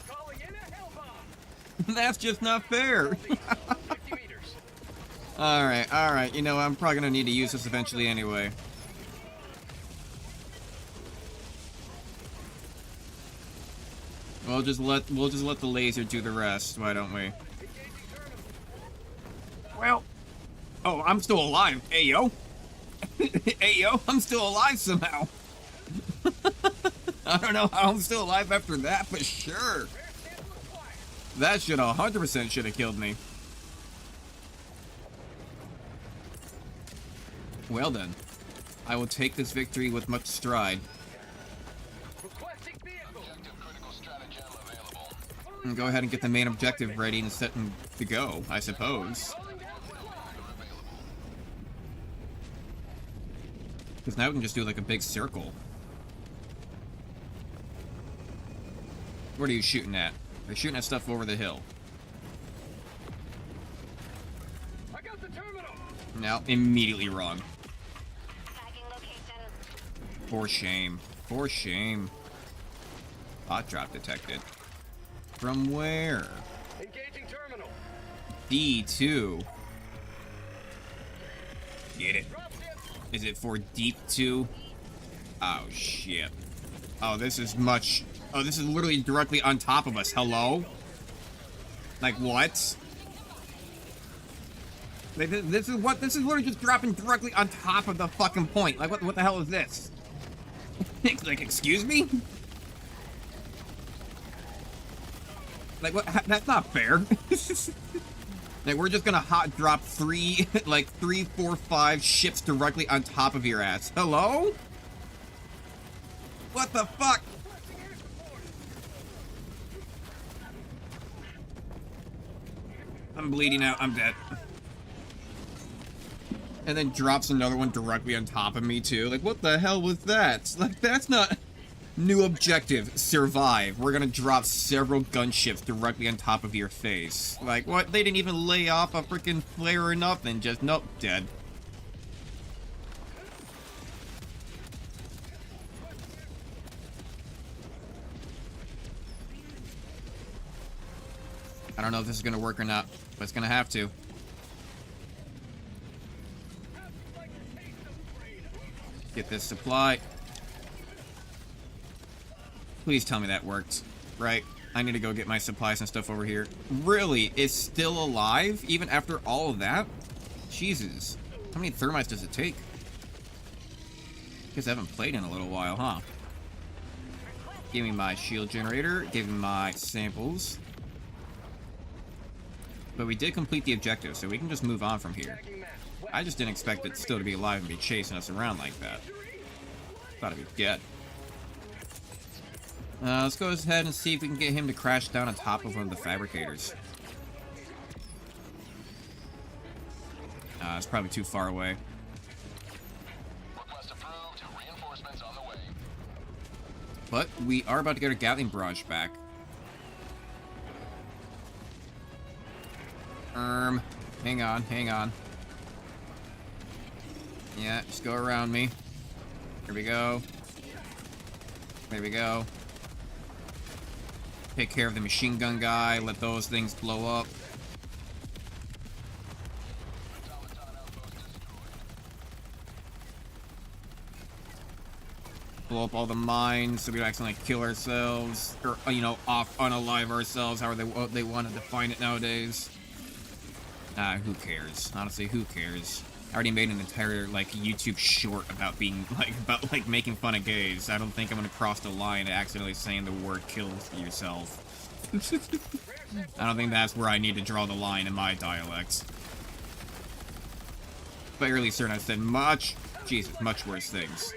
Calling in a hell bomb. That's just not fair. 50 meters. Alright. You know, I'm probably gonna need to use this eventually anyway. We'll just let the laser do the rest, why don't we? Well, oh, I'm still alive. Hey yo. Hey yo, I'm still alive somehow. I don't know how I'm still alive after that, but sure. That should 100% should have killed me. Well then, I will take this victory with much stride. Requesting vehicle. Objective critical stratagem available. And go ahead and get the main objective ready and set and to go, I suppose. Because now we can just do like a big circle. What are you shooting at? They're shooting at stuff over the hill. I got the terminal. Now, immediately wrong. Tagging location. For shame. For shame. Bot drop detected. From where? Engaging terminal. D2. Get it? Drop ship. Is it for deep 2? Oh, shit. Oh, this is much... Oh, this is literally directly on top of us. Hello? Like, what? Like, this is literally just dropping directly on top of the fucking point. Like, what the hell is this? Like, excuse me? Like, what? That's not fair. Like, we're just gonna hot drop 3, 4, 5 ships directly on top of your ass. Hello? What the fuck? I'm bleeding out. I'm dead. And then drops another one directly on top of me, too. Like, what the hell was that? Like, that's not... New objective, survive. We're gonna drop several gunships directly on top of your face. Like, what? They didn't even lay off a freaking flare or nothing. Just, nope, dead. I don't know if this is gonna work or not, but it's gonna have to. Get this supply. Please tell me that worked. Right? I need to go get my supplies and stuff over here. Really? It's still alive? Even after all of that? Jesus. How many thermites does it take? Guess I haven't played in a little while, huh? Give me my shield generator. Give me my samples. But we did complete the objective, so we can just move on from here. I just didn't expect it still to be alive and be chasing us around like that. Thought it'd be dead. Let's go ahead and see if we can get him to crash down on top of one of the fabricators. It's probably too far away. Request approved. Reinforcements on the way. But we are about to get our Gatling barrage back. Hang on, hang on. Yeah, just go around me. Here we go. There we go. Take care of the machine gun guy. Let those things blow up. Blow up all the mines so we don't accidentally kill ourselves. Or, you know, unalive ourselves, however they want to define it nowadays. Who cares? Honestly, who cares? I already made an entire, like, YouTube short about being, like, making fun of gays. I don't think I'm gonna cross the line and accidentally saying the word kill yourself. I don't think that's where I need to draw the line in my dialect. Fairly certain I've said much worse things.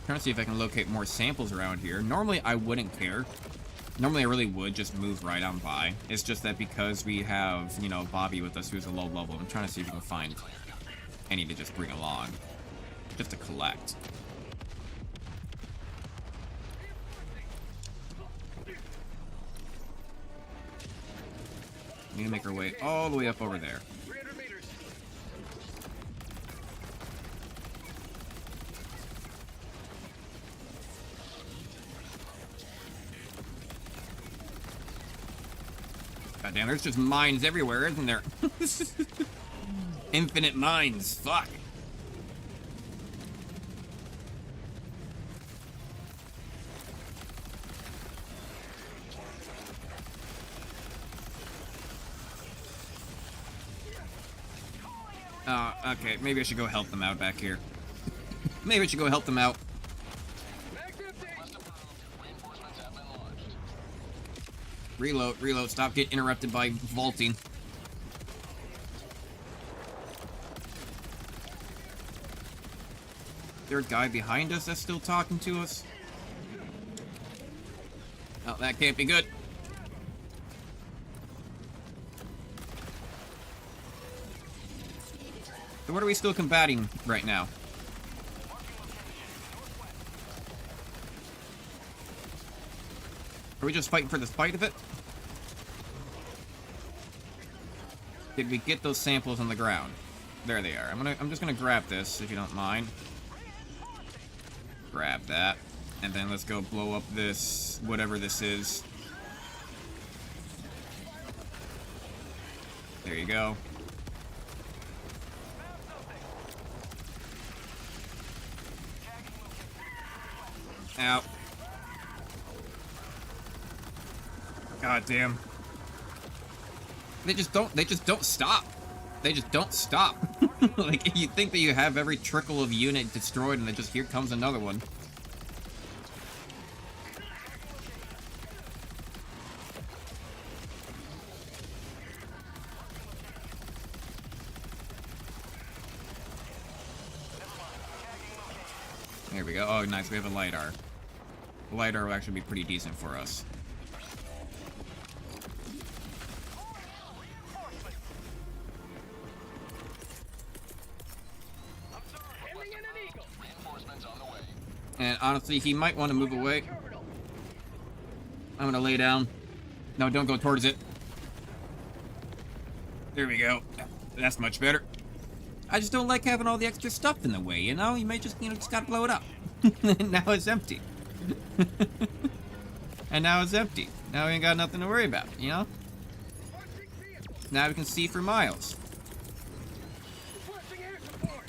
Trying to see if I can locate more samples around here. Normally, I wouldn't care. Normally, I really would just move right on by. It's just that because we have, you know, Bobby with us, who's a low level, I'm trying to see if we can find any to just bring along. Just to collect. We need to make our way all the way up over there. 300 meters. God damn, there's just mines everywhere, isn't there? Infinite mines. Fuck. Okay, maybe I should go help them out back here. Maybe I should go help them out. Reload, reload, stop getting interrupted by vaulting. Is there a guy behind us that's still talking to us? Oh, that can't be good. So what are we still combating right now? Are we just fighting for the spite of it? Did we get those samples on the ground? There they are. I'm just gonna grab this, if you don't mind. Grab that. And then let's go blow up this, whatever this is. There you go. Ow. God damn. They just don't stop. They just don't stop. Like, you think that you have every trickle of unit destroyed, and then just here comes another one. There we go. Oh, nice. We have a LiDAR. The LiDAR will actually be pretty decent for us. Ending in an eagle. Reinforcements on the way. And honestly, he might want to move away. I'm gonna lay down. No, don't go towards it. There we go. That's much better. I just don't like having all the extra stuff in the way, you know? You may just, just gotta blow it up. Now it's empty. And now it's empty. Now we ain't got nothing to worry about, you know? Now we can see for miles. Requesting air support.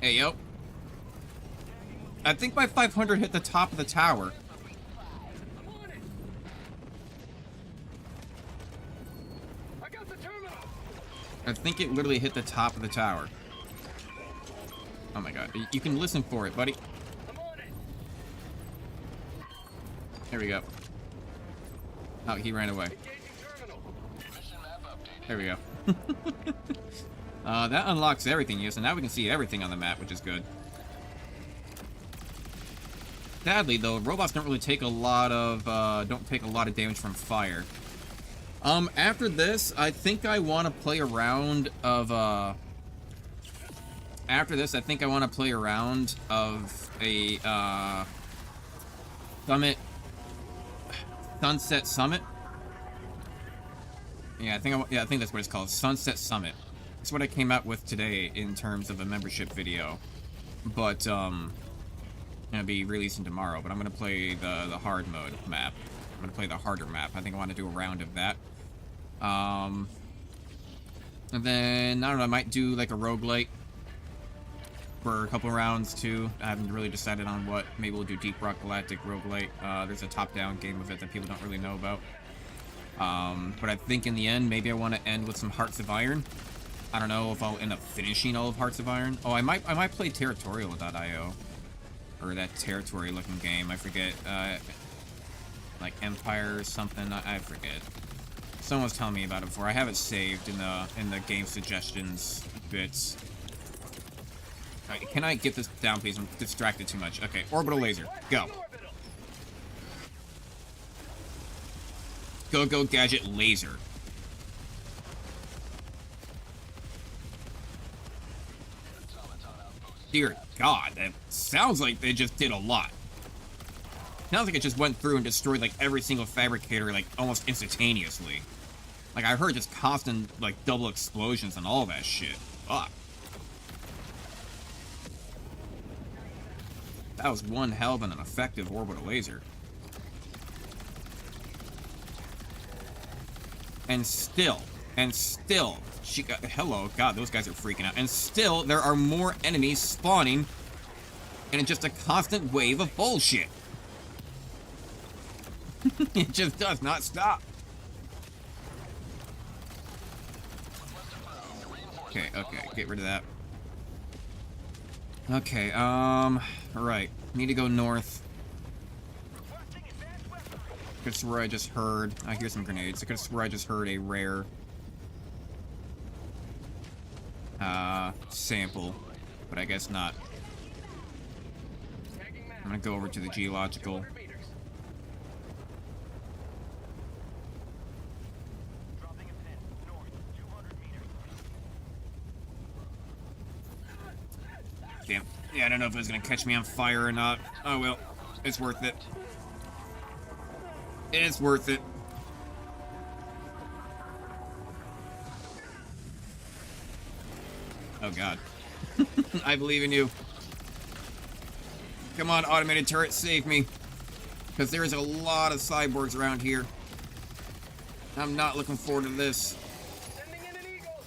Hey, yo. I think my 500 hit the top of the tower. I'm on it. I got the terminal. I think it literally hit the top of the tower. Oh my god. You can listen for it, buddy. I'm on it. There we go. Oh, he ran away. Engaging terminal. Mission map updated. There we go. That unlocks everything, yes, and now we can see everything on the map, which is good. Sadly, though, robots don't really take a lot of, damage from fire. After this, I think I want to play a round of, After this, I think I want to play a round of a, Sunset Summit. Yeah, I think that's what it's called, Sunset Summit. That's what I came out with today in terms of a membership video. But, gonna be releasing tomorrow, but I'm gonna play the hard mode map. I'm gonna play the harder map. I think I want to do a round of that. And then I don't know, I might do like a roguelite for a couple rounds too. I haven't really decided on what. Maybe we'll do Deep Rock Galactic roguelite. There's a top-down game of it that people don't really know about. But I think in the end, maybe I want to end with some Hearts of Iron. I don't know if I'll end up finishing all of Hearts of Iron. Oh, I might play Territorial.io. Or that territory-looking game, I forget, like Empire or something, I forget. Someone was telling me about it before. I have it saved in the game suggestions bits. Alright, can I get this down, please? I'm distracted too much. Okay, orbital laser, go. Go, gadget, laser. Dear God, that sounds like they just did a lot. Sounds like it just went through and destroyed like every single fabricator like almost instantaneously. Like I heard just constant like double explosions and all that shit. Fuck. That was one hell of an effective orbital laser. And still, she got, hello, God, those guys are freaking out. And still, there are more enemies spawning, and it's just a constant wave of bullshit. It just does not stop. Okay, get rid of that. Okay, right. Need to go north. I could swear I just heard, I hear some grenades. I could swear I just heard a rare sample, but I guess not. I'm gonna go over to the geological. Damn. Yeah, I don't know if it was gonna catch me on fire or not. Oh well, it's worth it. It's worth it. Oh God. I believe in you. Come on, automated turret, save me. Because there's a lot of cyborgs around here. I'm not looking forward to this. Sending in an eagle.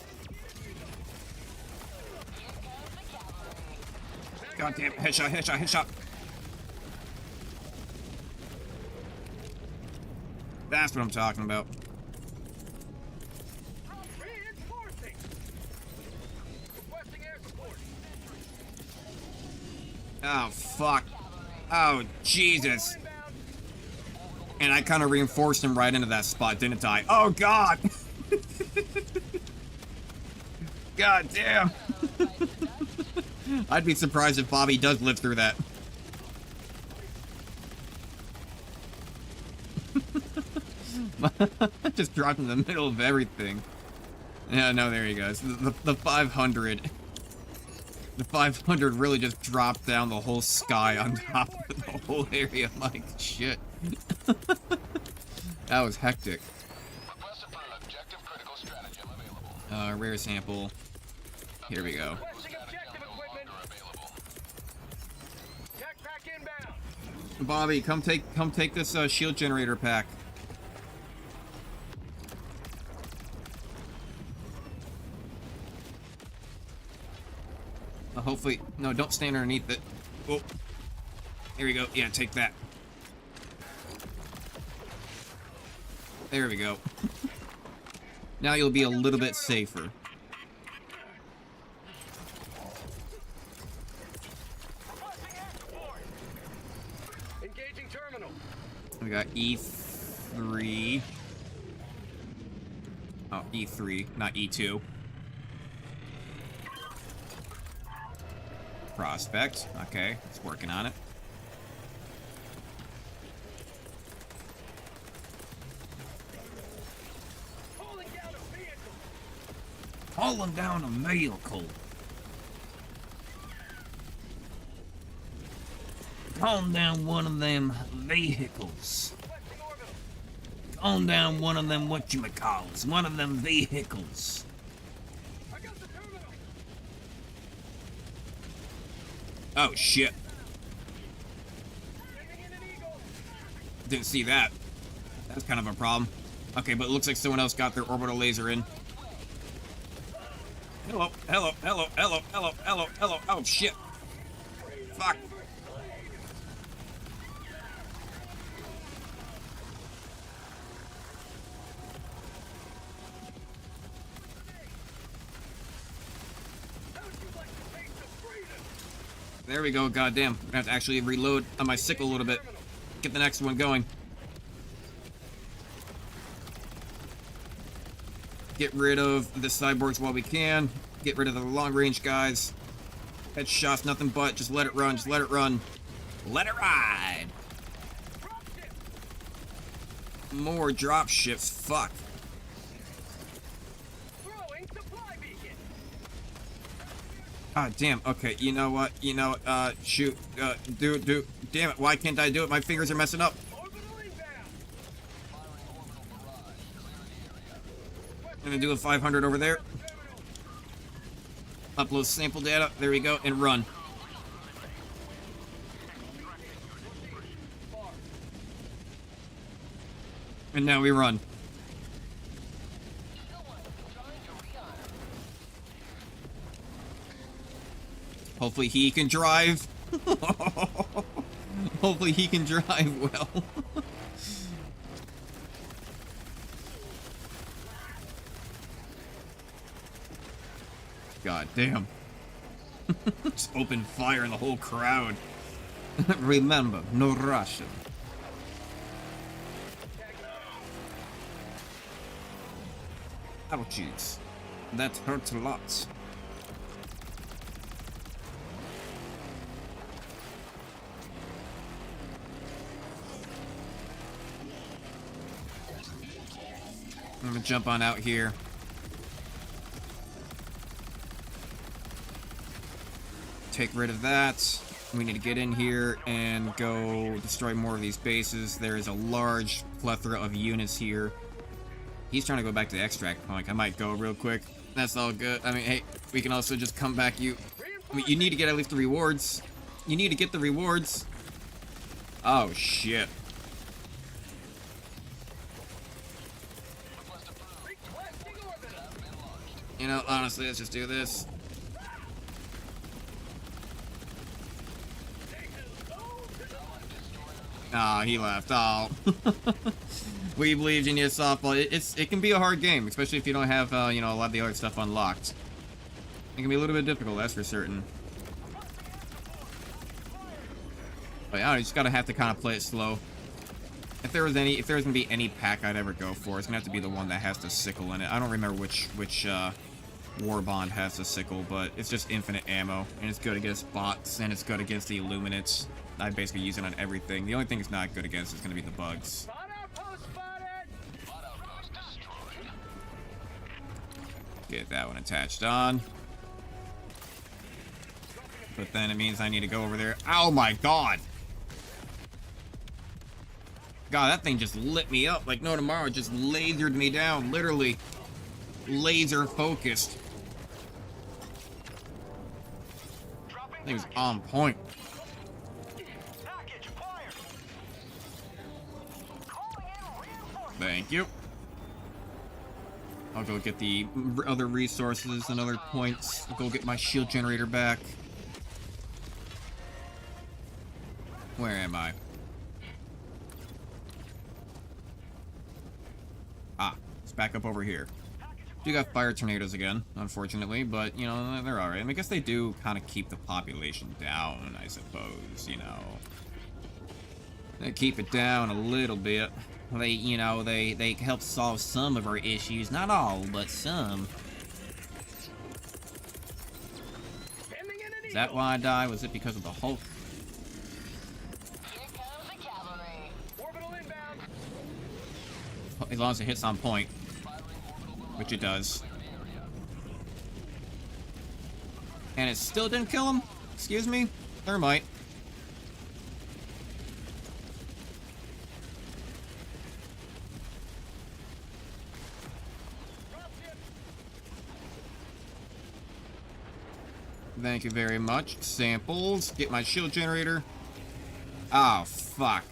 Goddamn, headshot, headshot, headshot. That's what I'm talking about. Reinforcing. Requesting air support. Oh, fuck. Oh, Jesus. Inbound. And I kind of reinforced him right into that spot, didn't I? Oh, God! God damn! I'd be surprised if Bobby does live through that. Just dropped in the middle of everything. Yeah, no, there he goes. The 500. The 500 really just dropped down the whole sky on top of the whole area. Like, shit. That was hectic. Requested for an objective critical stratagem available. Rare sample. Here we go. Requesting objective equipment. Available. Jetpack inbound. Bobby, come take this shield generator pack. Hopefully, no, don't stand underneath it. Oh, here we go. Yeah, take that. There we go. Now you'll be a little bit safer. Requesting air support. Engaging terminal. We got E3. Oh, E3, not E2. Prospect. Okay, it's working on it. Pulling down a vehicle. Hauling down a vehicle. Calm down one of them vehicles. Requesting orbital. Calm down one of them whatchamacalls. One of them vehicles. I got the terminal. Oh shit. Sending in an eagle. Didn't see that. That's kind of a problem. Okay, but it looks like someone else got their orbital laser in. Hello, hello, hello, hello, hello, hello, hello. Oh shit. Fuck. How'd you like to taste of freedom? There we go, goddamn. I'm gonna have to actually reload on my sickle a little bit. Get the next one going. Get rid of the cyborgs while we can. Get rid of the long-range guys. Headshots, nothing but. Just let it run, just let it run. Let it ride! Dropship. More drop ships, fuck. Throwing supply beacon. God damn, okay, you know what? Shoot. Damn it, why can't I do it? My fingers are messing up. Orbital inbound. I'm gonna do a 500 over there. Upload sample data. There we go, and run. And now we run. Hopefully he can drive. Hopefully he can drive well. God damn. Just open fire in the whole crowd. Remember, no Russian. Ouchies. That hurts a lot. I'm gonna jump on out here. Take rid of that. We need to get in here and go destroy more of these bases. There is a large plethora of units here. He's trying to go back to the extract point. I might go real quick. That's all good. I mean, hey, we can also just come back. I mean, you need to get at least the rewards. You need to get the rewards. Oh, shit. Requesting orbital. You know, honestly, let's just do this. Ah, he left. Oh. We believed in you, softball. It can be a hard game, especially if you don't have you know, a lot of the other stuff unlocked. It can be a little bit difficult, that's for certain. But yeah, you just gotta have to kind of play it slow. If there was gonna be any pack I'd ever go for, it's gonna have to be the one that has the sickle in it. I don't remember which war bond has the sickle, but it's just infinite ammo, and it's good against bots, and it's good against the Illuminates. I basically use it on everything. The only thing it's not good against is gonna be the bugs. Spot outpost spotted! Spot outpost destroyed. Get that one attached on. But then it means I need to go over there. Oh my god! God, that thing just lit me up like no tomorrow. It just lasered me down, literally. Laser focused. That thing was on point. Package acquired! Thank you. I'll go get the other resources and other points. I'll go get my shield generator back. Where am I? Ah, it's back up over here. Do got fire tornadoes again, unfortunately, but, you know, they're alright. I mean, I guess they do kind of keep the population down, I suppose, you know. They keep it down a little bit. They, you know, they help solve some of our issues. Not all, but some. Sending in an Is that why I died? Was it because of the Hulk? Here comes the cavalry. orbital inbound! As long as it hits on point. Which it does. And it still didn't kill him? Excuse me? Thermite. Thank you very much. Samples. Get my shield generator. Oh, fuck.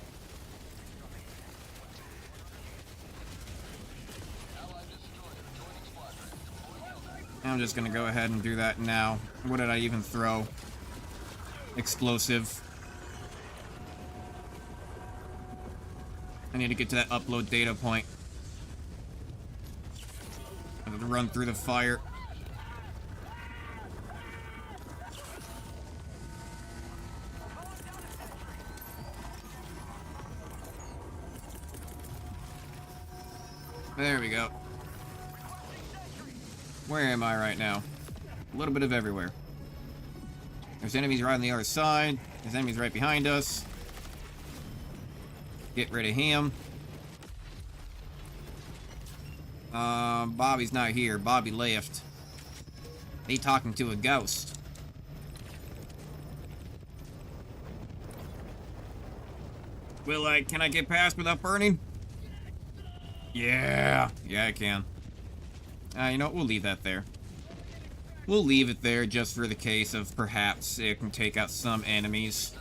I'm just gonna go ahead and do that now. What did I even throw? Explosive. I need to get to that upload data point. I have to run through the fire. There we go. Where am I right now? A little bit of everywhere. There's enemies right on the other side. There's enemies right behind us. Get rid of him. Bobby's not here. Bobby left. He talking to a ghost. Can I get past without burning? Yeah. Yeah, I can. You know what? We'll leave that there. We'll leave it there just for the case of perhaps it can take out some enemies.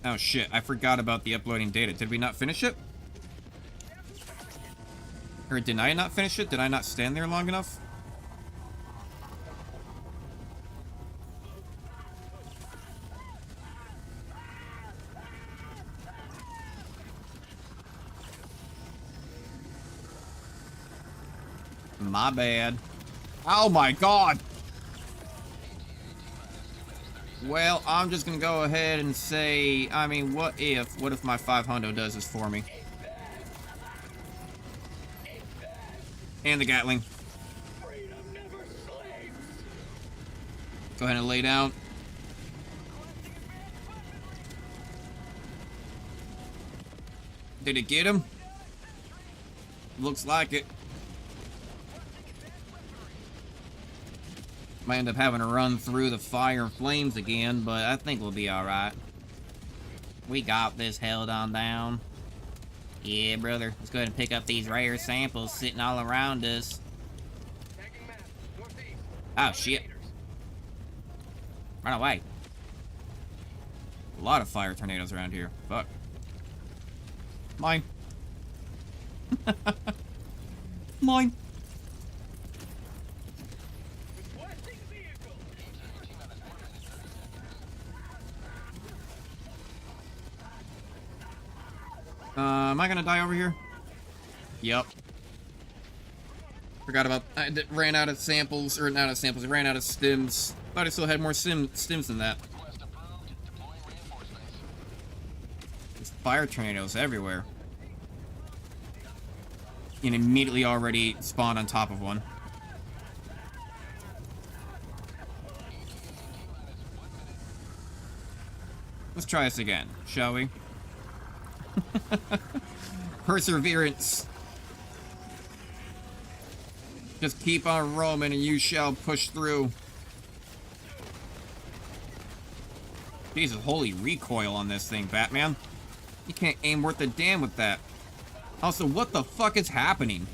Oh shit, I forgot about the uploading data. Did we not finish it? Or did I not finish it? Did I not stand there long enough? My bad. Oh my god! Well, I'm just gonna go ahead and say, I mean, what if my 500 does this for me? And the Gatling. Go ahead and lay down. Did it get him? Looks like it. Might end up having to run through the fire and flames again, but I think we'll be alright. We got this held on down. Yeah, brother. Let's go ahead and pick up these rare samples sitting all around us. Oh, shit. Run away. A lot of fire tornadoes around here. Fuck. Mine. Mine. Am I gonna die over here? Yep. Forgot about... ran out of samples, or not out of samples, I ran out of stims. Thought I still had more stims than that. Request approved. Deploying reinforcements. There's fire tornadoes everywhere. And immediately already spawned on top of one. Let's try this again, shall we? Perseverance. Just keep on roaming and you shall push through. Jesus, holy recoil on this thing, Batman. You can't aim worth a damn with that. Also, what the fuck is happening?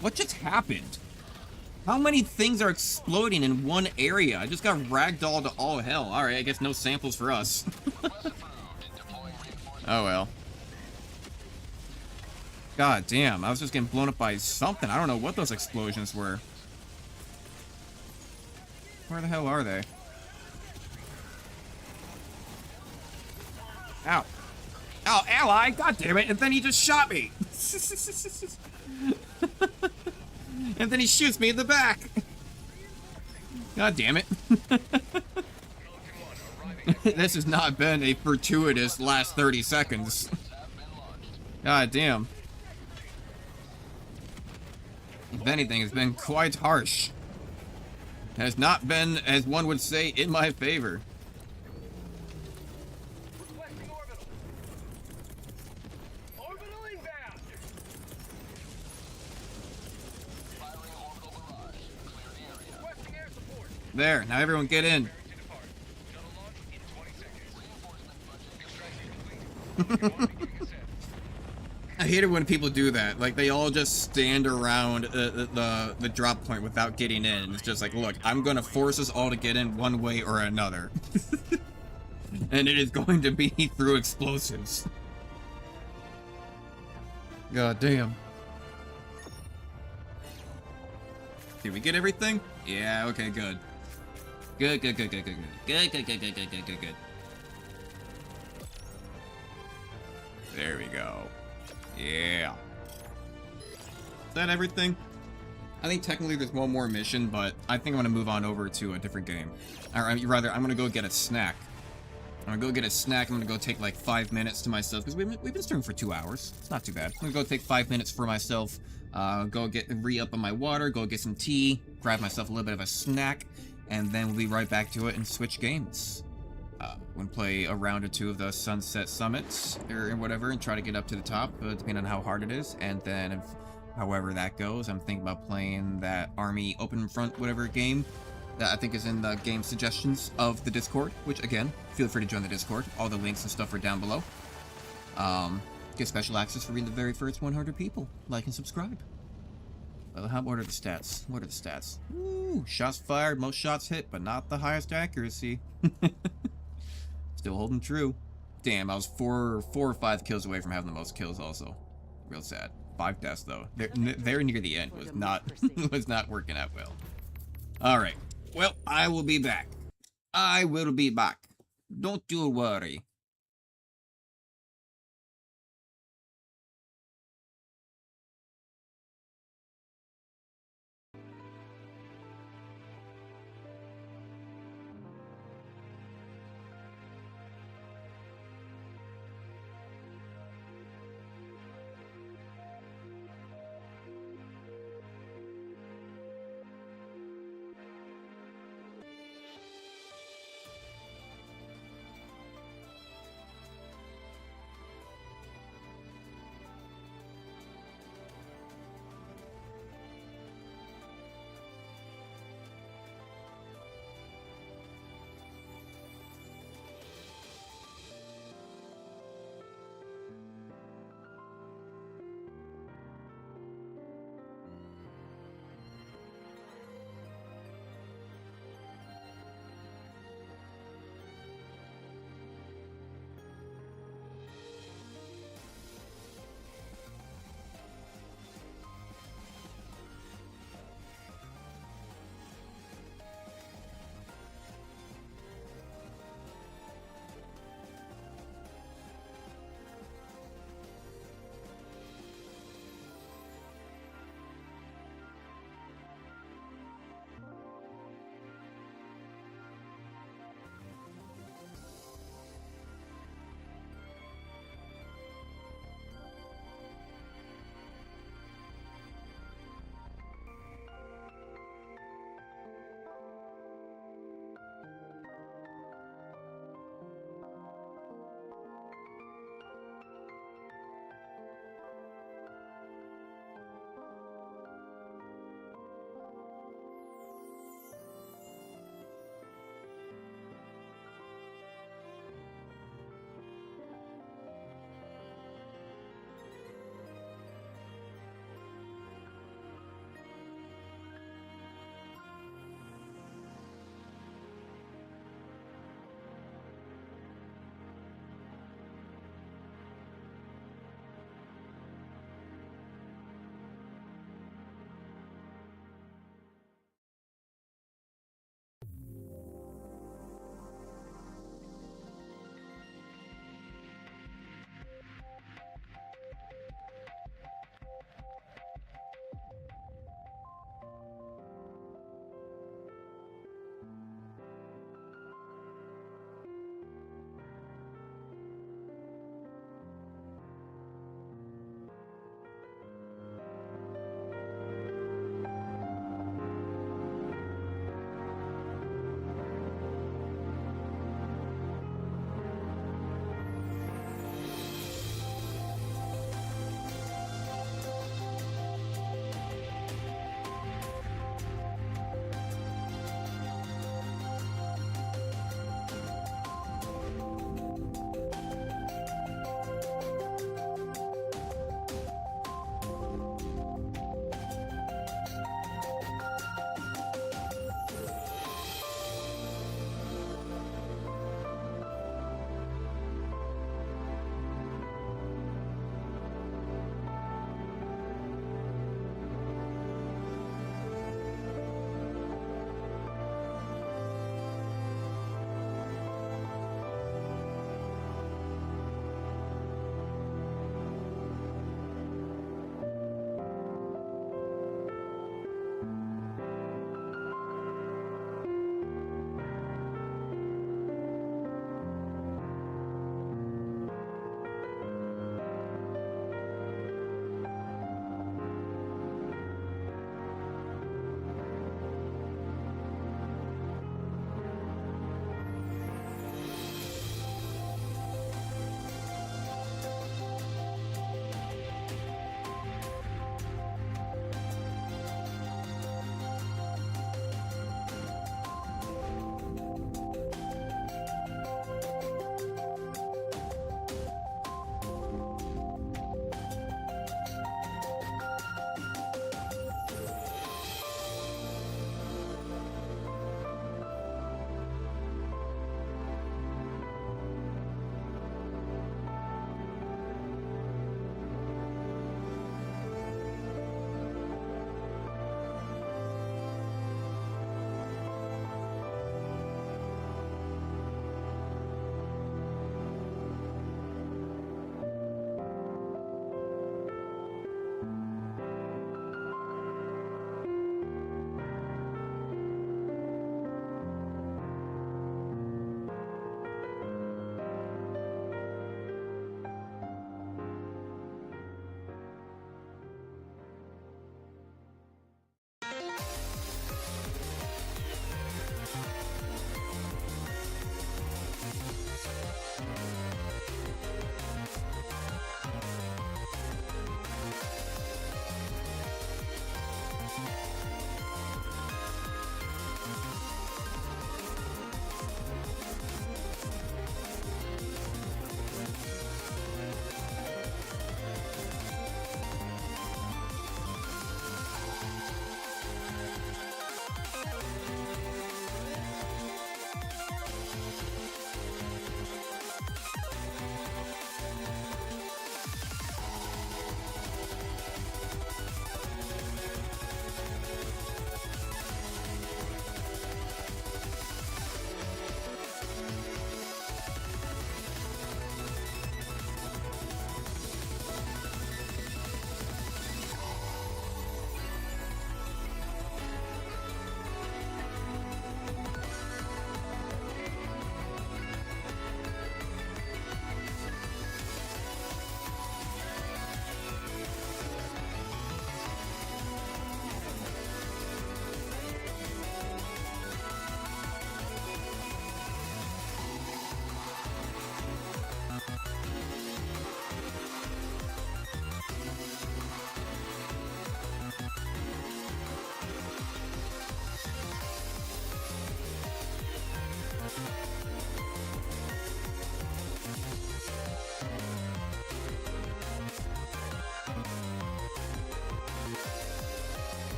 What just happened? How many things are exploding in one area? I just got ragdolled to all hell. Alright, I guess no samples for us. Oh well. God damn, I was just getting blown up by something. I don't know what those explosions were. Where the hell are they? Ow. Oh, ally! God damn it! And then he just shot me! And then he shoots me in the back! God damn it. This has not been a fortuitous last 30 seconds. God damn. If anything, it's been quite harsh. It has not been, as one would say, in my favor. Requesting orbital. Orbital inbound. Firing orbital barrage. Clear the area. Requesting air support. There, now everyone get in. To depart. Shuttle launch in 20 seconds. Reinforcement budget. Extraction complete. You're on beginning ascent. I hate it when people do that. Like, they all just stand around the drop point without getting in. It's just like, look, I'm gonna force us all to get in one way or another. And it is going to be through explosives. God damn. Did we get everything? Yeah, okay, good. Good. Good. There we go. Yeah. Is that everything? I think technically there's one more mission, but I think I'm gonna move on over to a different game. Or rather, I'm gonna go get a snack. I'm gonna go get a snack. I'm gonna go take like 5 minutes to myself because we've been streaming for 2 hours. It's not too bad. I'm gonna go take 5 minutes for myself. Go get re-up on my water. Go get some tea. Grab myself a little bit of a snack, and then we'll be right back to it and switch games. We'll play a round or two of the Sunset Summits or whatever, and try to get up to the top, depending on how hard it is. And then, if, however that goes, I'm thinking about playing that Army Open Front whatever game that I think is in the game suggestions of the Discord. Which again, feel free to join the Discord. All the links and stuff are down below. Get special access for being the very first 100 people. Like and subscribe. What are the stats? What are the stats? Ooh, shots fired, most shots hit, but not the highest accuracy. Still holding true. Damn, I was four or five kills away from having the most kills also. Real sad. 5 deaths though. Very near the end was not was not working out well. Alright. Well, I will be back. I will be back. Don't you worry.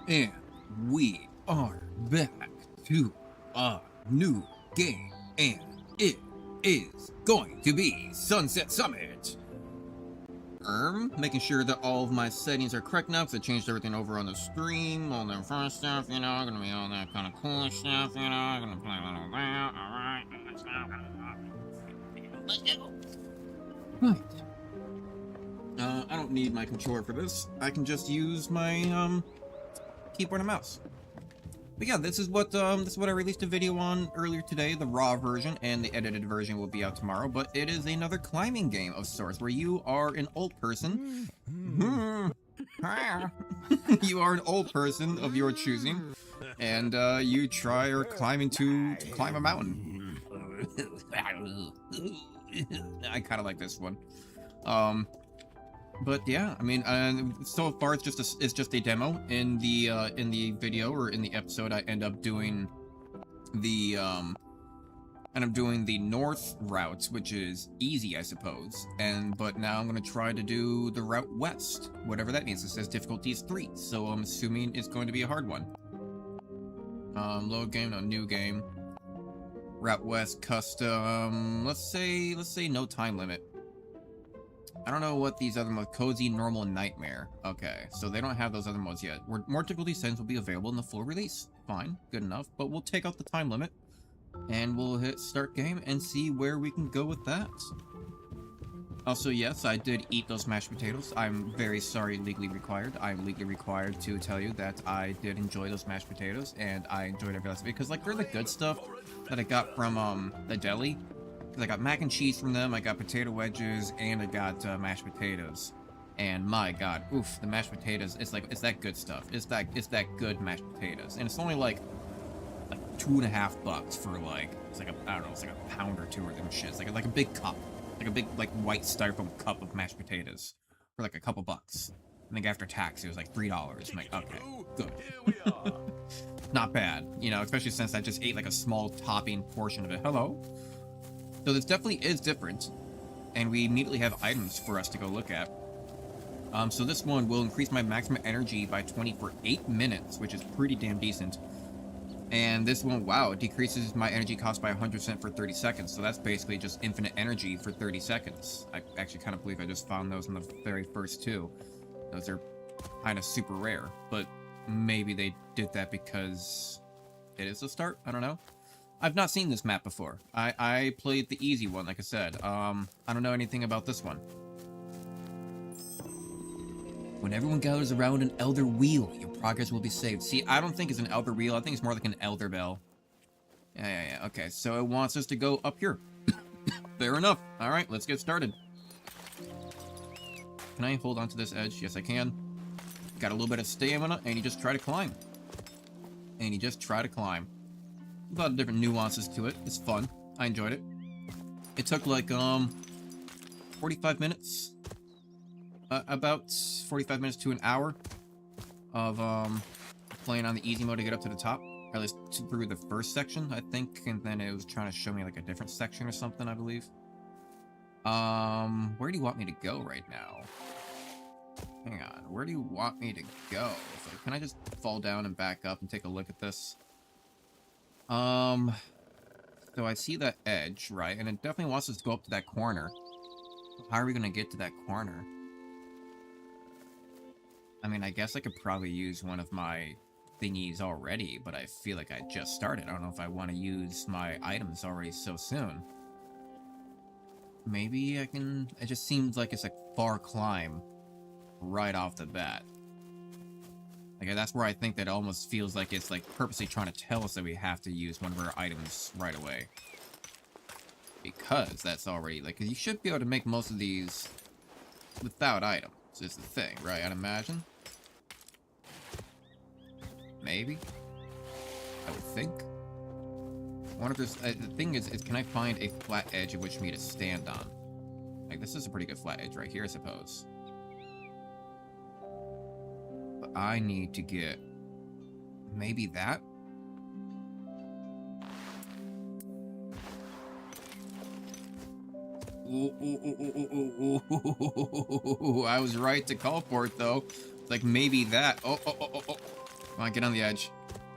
And we are back to a new game, and it is going to be Sunset Summit. Making sure that all of my settings are correct now, because I changed everything over on the stream, all the fun stuff, you know, gonna be all that kind of cool stuff, you know, gonna play a little that, alright, let's go. Right. I don't need my controller for this. I can just use my, keyboard and mouse. But yeah, this is what I released a video on earlier today, the raw version, and the edited version will be out tomorrow, but it is another climbing game of sorts, where you are an old person. You are an old person of your choosing, and you try or climb a mountain. I kind of like this one. But yeah, I mean, so far it's just a demo. In the video, or in the episode, I end up doing the north route, which is easy, I suppose. But now I'm gonna try to do the route west, whatever that means. It says difficulty is 3, so I'm assuming it's going to be a hard one. Load game, no, new game. Route west, custom. Let's say no time limit. I don't know what these other modes, cozy, normal, and nightmare. Okay, so they don't have those other modes yet. More difficulty settings will be available in the full release. Fine, good enough, but we'll take out the time limit, and we'll hit start game and see where we can go with that. Also, yes, I did eat those mashed potatoes. I'm very sorry, legally required. I'm legally required to tell you that I did enjoy those mashed potatoes, and I enjoyed every last bit, because, like, they're the good stuff that I got from, the deli. I got mac and cheese from them, I got potato wedges, and I got mashed potatoes. And my god, oof, the mashed potatoes, it's that good stuff. It's that good mashed potatoes. And it's only like $2.50 for I don't know, it's like a pound or two or them shit. It's like a big cup. Like a big white styrofoam cup of mashed potatoes. For like a couple bucks. I think after tax it was like $3. I'm like, okay, good. Not bad, you know, especially since I just ate like a small topping portion of it. Hello? So this definitely is different, and we immediately have items for us to go look at. So this one will increase my maximum energy by 20 for 8 minutes, which is pretty damn decent. And this one, wow, it decreases my energy cost by 100% for 30 seconds, so that's basically just infinite energy for 30 seconds. I actually kind of believe I just found those in the very first two. Those are kind of super rare, but maybe they did that because it is a start? I don't know. I've not seen this map before. I played the easy one, like I said. I don't know anything about this one. When everyone gathers around an elder wheel, your progress will be saved. See, I don't think it's an elder wheel. I think it's more like an elder bell. Yeah. Okay, so it wants us to go up here. Fair enough. All right, let's get started. Can I hold on to this edge? Yes, I can. Got a little bit of stamina, and you just try to climb. A lot of different nuances to it. It's fun. I enjoyed it. It took like 45 minutes. About 45 minutes to an hour of playing on the easy mode to get up to the top. Or at least through the first section, I think, and then it was trying to show me like a different section or something, I believe. Where do you want me to go right now? Hang on, where do you want me to go? So can I just fall down and back up and take a look at this? So I see that edge, right? And it definitely wants us to go up to that corner. How are we gonna get to that corner? I mean, I guess I could probably use one of my thingies already, but I feel like I just started. I don't know if I want to use my items already so soon. Maybe I can... It just seems like it's a far climb right off the bat. Like, that's where I think that it almost feels like it's, like, purposely trying to tell us that we have to use one of our items right away. Because that's already, like, you should be able to make most of these without items, is the thing, right? I'd imagine. Maybe. I would think. I wonder if there's... the thing is, can I find a flat edge of which me to stand on? Like, this is a pretty good flat edge right here, I suppose. I need to get maybe that. Ooh, I was right to call for it though. Like maybe that. Oh. Come on, get on the edge.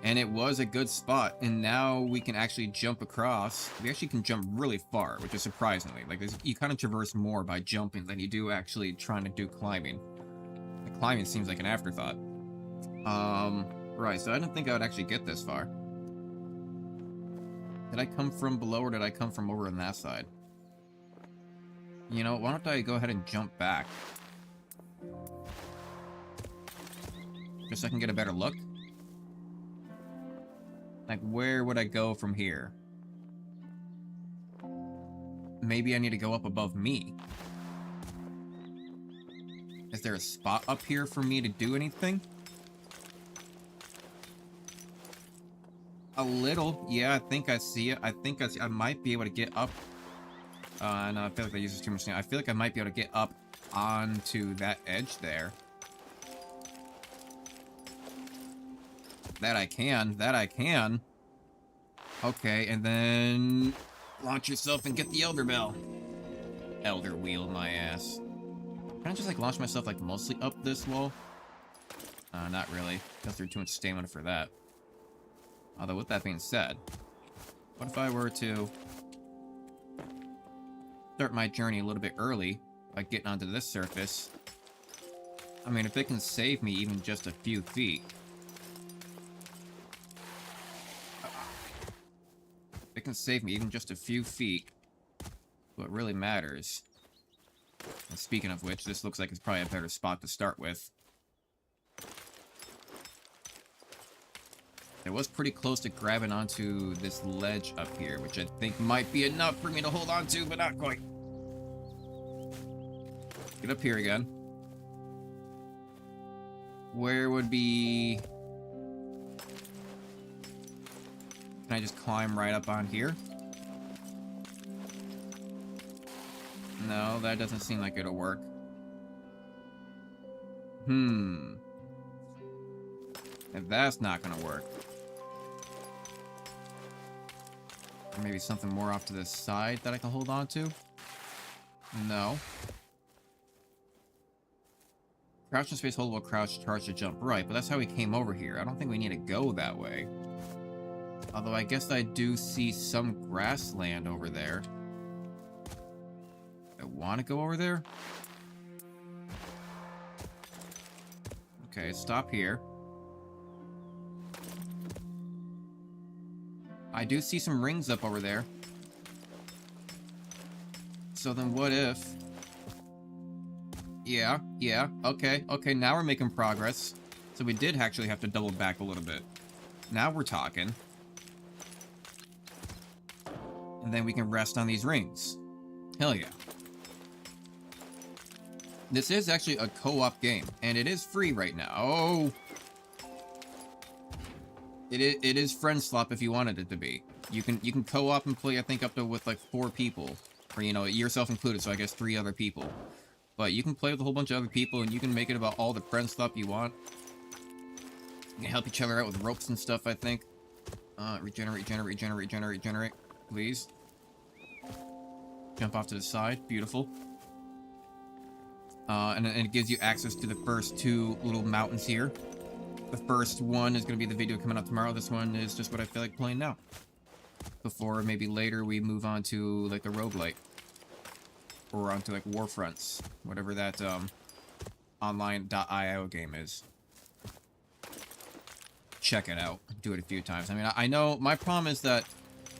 And it was a good spot, and now we can actually jump across. We actually can jump really far, which is surprisingly. Like, you kind of traverse more by jumping than you do actually trying to do climbing. The climbing seems like an afterthought. Right, so I didn't think I would actually get this far. Did I come from below, or did I come from over on that side? You know, why don't I go ahead and jump back? Just so I can get a better look. Like, where would I go from here? Maybe I need to go up above me. Is there a spot up here for me to do anything? A little. Yeah, I think I see it. I think I might be able to get up. No, I feel like that uses too much. I feel like I might be able to get up onto that edge there. That I can. That I can. Okay, and then launch yourself and get the Elder Bell. Elder Wheel my ass. Can I just, like, launch myself, like, mostly up this wall? Not really. Goes through too much stamina for that. Although, with that being said, what if I were to start my journey a little bit early by getting onto this surface? I mean, if it can save me even just a few feet. It can save me even just a few feet. What really matters. And speaking of which, this looks like it's probably a better spot to start with. It was pretty close to grabbing onto this ledge up here, which I think might be enough for me to hold on to, but not quite. Get up here again. Where would be... Can I just climb right up on here? No, that doesn't seem like it'll work. And that's not gonna work. Or maybe something more off to the side that I can hold on to? No. Crouch in space, hold while crouch, charge to jump. Right, but that's how we came over here. I don't think we need to go that way. Although I guess I do see some grassland over there. I want to go over there? Okay, stop here. I do see some rings up over there. So then what if... Yeah, okay, now we're making progress. So we did actually have to double back a little bit. Now we're talking. And then we can rest on these rings. Hell yeah. This is actually a co-op game, and it is free right now. Oh! It is friend swap if you wanted it to be. You can co-op and play, I think, up to with like 4 people. Or, you know, yourself included, so I guess 3 other people. But you can play with a whole bunch of other people, and you can make it about all the friend stuff you want. You can help each other out with ropes and stuff, I think. Regenerate, please. Jump off to the side. Beautiful. And it gives you access to the first 2 little mountains here. The first one is going to be the video coming out tomorrow. This one is just what I feel like playing now. Before maybe later we move on to like the roguelite. Or onto like Warfronts. Whatever that online.io game is. Check it out. Do it a few times. I mean, I know my problem is that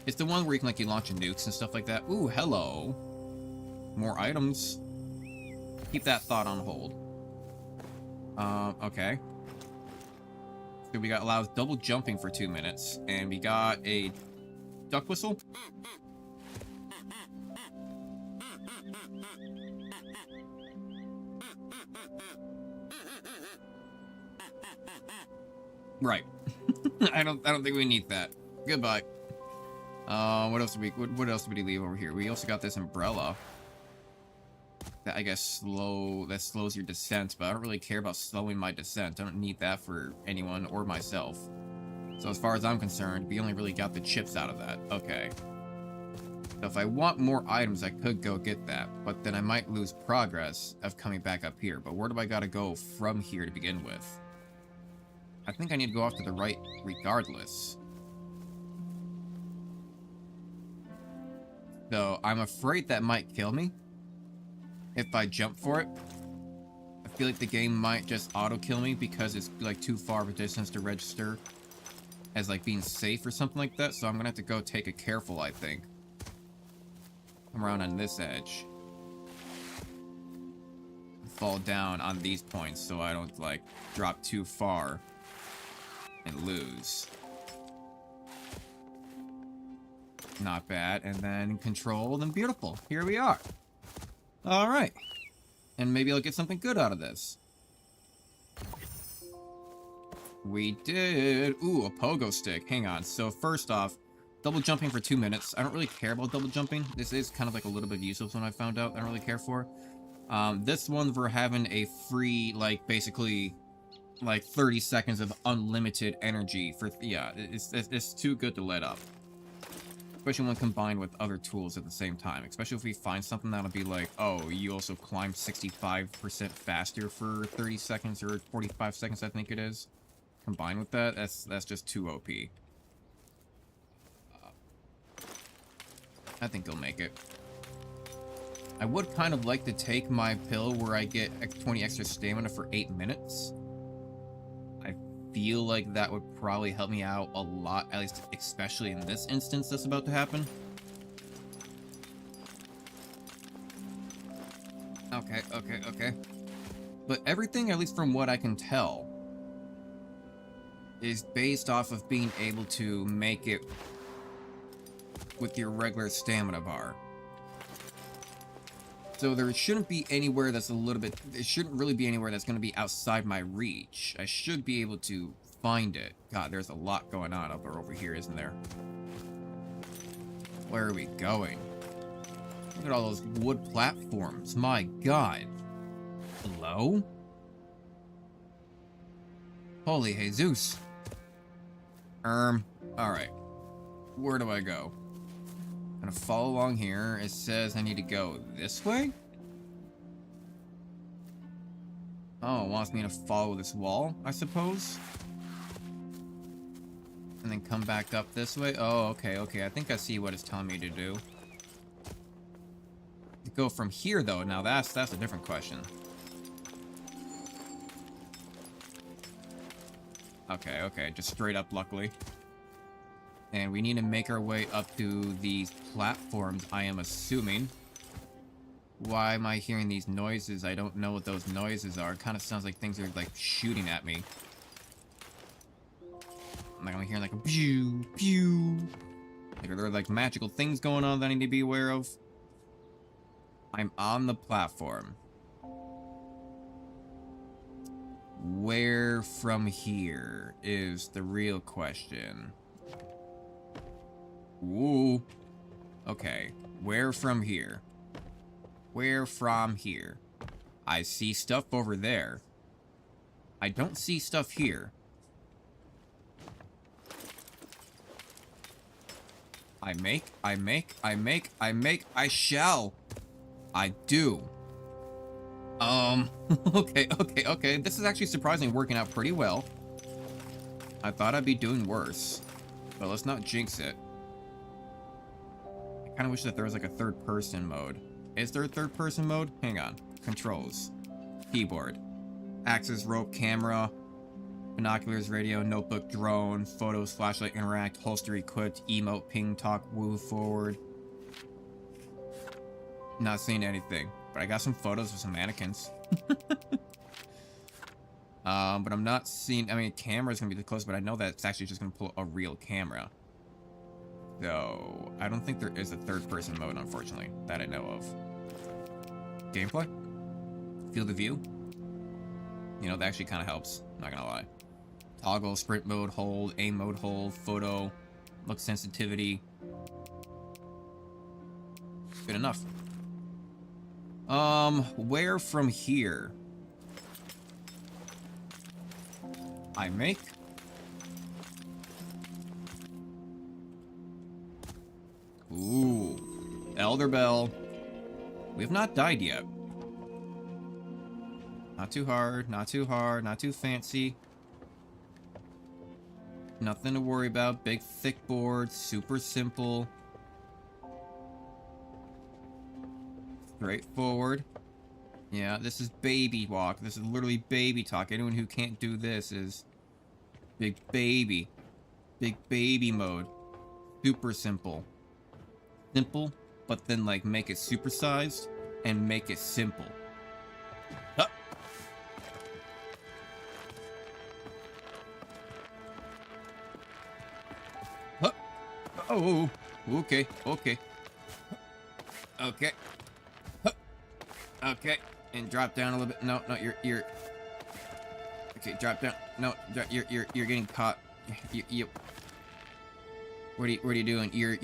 it's the one where you can like you launch nukes and stuff like that. Ooh, hello. More items. Keep that thought on hold. Okay. So we got allows double jumping for 2 minutes, and we got a duck whistle. Right. I don't think we need that. Goodbye. What else did we leave over here? We also got this umbrella. That I guess slows your descent, but I don't really care about slowing my descent. I don't need that for anyone or myself. So as far as I'm concerned, we only really got the chips out of that. Okay. So if I want more items, I could go get that, but then I might lose progress of coming back up here. But where do I gotta go from here to begin with? I think I need to go off to the right regardless. Though, I'm afraid that might kill me if I jump for it. I feel like the game might just auto-kill me because it's like too far of a distance to register as like being safe or something like that, so I'm gonna have to go take it careful, I think. Come around on this edge. Fall down on these points so I don't like drop too far and lose. Not bad. And then controlled and beautiful. Here we are. Alright. And maybe I'll get something good out of this. We did. Ooh, a pogo stick. Hang on. So first off, double jumping for 2 minutes. I don't really care about double jumping. This is kind of like a little bit useless when I found out. I don't really care for. This one for having a free, like, basically, like, 30 seconds of unlimited energy for, yeah, it's too good to let up. Especially when combined with other tools at the same time. Especially if we find something that'll be like, oh, you also climb 65% faster for 30 seconds or 45 seconds, I think it is. Combined with that, that's just too OP. I think he'll make it. I would kind of like to take my pill where I get 20 extra stamina for 8 minutes. I feel like that would probably help me out a lot, at least especially in this instance that's about to happen. Okay. But everything, at least from what I can tell, is based off of being able to make it with your regular stamina bar. So there shouldn't be anywhere that's a little bit... It shouldn't really be anywhere that's going to be outside my reach. I should be able to find it. God, there's a lot going on over here, isn't there? Where are we going? Look at all those wood platforms. My God. Hello? Holy Jesus. Alright. Where do I go? I'm gonna follow along here. It says I need to go this way? Oh, it wants me to follow this wall, I suppose? And then come back up this way? Oh, okay. I think I see what it's telling me to do. To go from here, though, now that's a different question. Okay, just straight up, luckily. And we need to make our way up to these platforms, I am assuming. Why am I hearing these noises? I don't know what those noises are. It kind of sounds like things are, like, shooting at me. Like, I'm hearing, like, a pew, pew. Like, are there, like, magical things going on that I need to be aware of? I'm on the platform. Where from here is the real question. Ooh. Okay. Where from here? Where from here? I see stuff over there. I don't see stuff here. I shall. I do. Okay. This is actually surprisingly working out pretty well. I thought I'd be doing worse. But let's not jinx it. I kind of wish that there was like a third-person mode. Is there a third-person mode? Hang on. Controls. Keyboard. Axis, rope, camera. Binoculars, radio, notebook, drone. Photos, flashlight, interact, holster equipped, emote, ping, talk, woo, forward. Not seeing anything. But I got some photos of some mannequins. But I'm not seeing... I mean, camera's gonna be the close, but I know that it's actually just gonna pull a real camera. So, I don't think there is a third-person mode, unfortunately, that I know of. Gameplay? Field of view? You know, that actually kind of helps. Not gonna lie. Toggle, sprint mode, hold, aim mode, hold, photo, look sensitivity. Good enough. Where from here? I make... Ooh. Elder Bell. We have not died yet. Not too hard, not too hard, not too fancy. Nothing to worry about. Big, thick board. Super simple. Straightforward. Yeah, this is baby walk. This is literally baby talk. Anyone who can't do this is big baby. Big baby mode. Super simple. Simple, but then like make it supersized and make it simple. Huh. Huh. Oh, okay, okay. Okay. Huh. Okay, and drop down a little bit. No, you're. Okay, drop down. No, you're getting caught. You. What are you doing? You're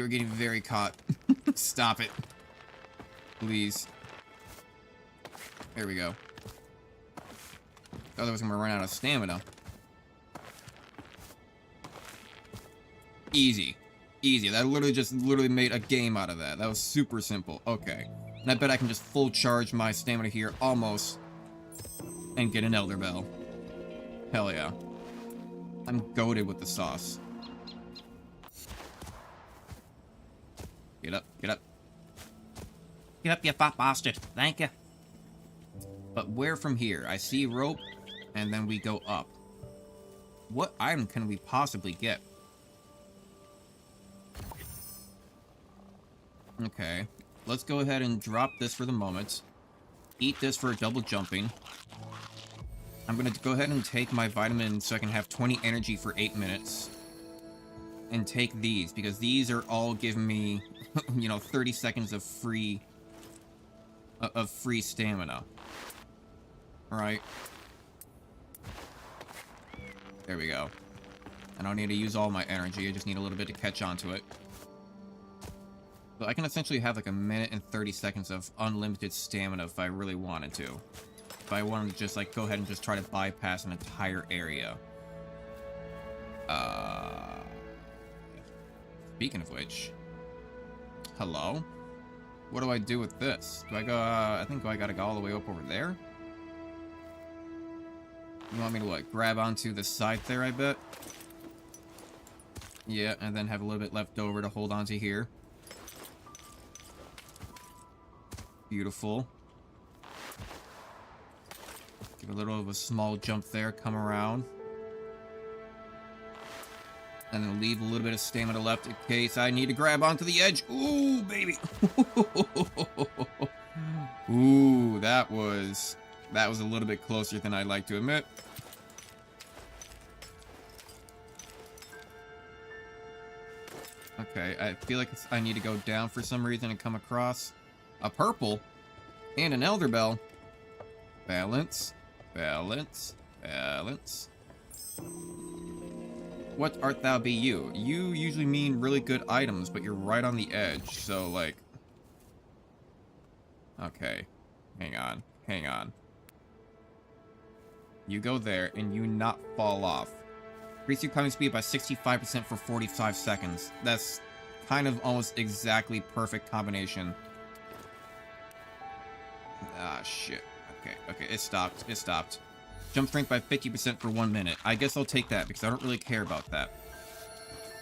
getting very caught. Stop it. Please. There we go. Otherwise I'm gonna run out of stamina. Easy. Easy. That literally made a game out of that. That was super simple. Okay. And I bet I can just full charge my stamina here almost and get an Elder Bell. Hell yeah. I'm goated with the sauce. Get up, get up. Get up, you fat bastard. Thank you. But where from here? I see rope, and then we go up. What item can we possibly get? Okay. Let's go ahead and drop this for the moment. Eat this for double jumping. I'm gonna go ahead and take my vitamins so I can have 20 energy for 8 minutes. And take these, because these are all giving me, you know, 30 seconds of free stamina. Alright. There we go. I don't need to use all my energy, I just need a little bit to catch on to it. So I can essentially have like a minute and 30 seconds of unlimited stamina if I really wanted to. If I wanted to just like go ahead and just try to bypass an entire area. Speaking of which, hello? What do I do with this? Do I go, I think I gotta go all the way up over there? You want me to what, grab onto the side there, I bet? Yeah, and then have a little bit left over to hold onto here. Beautiful. Give a little of a small jump there, come around. And then leave a little bit of stamina left in case I need to grab onto the edge. Ooh, baby. Ooh, that was a little bit closer than I'd like to admit. Okay, I feel like I need to go down for some reason and come across a purple and an Elder Bell. Balance, balance, balance. What art thou be you? You usually mean really good items, but you're right on the edge, so like... Okay. Hang on. Hang on. You go there, and you not fall off. Increase your climbing speed by 65% for 45 seconds. That's kind of almost exactly perfect combination. Ah, shit. Okay, okay, it stopped. It stopped. Jump strength by 50% for 1 minute. I guess I'll take that, because I don't really care about that.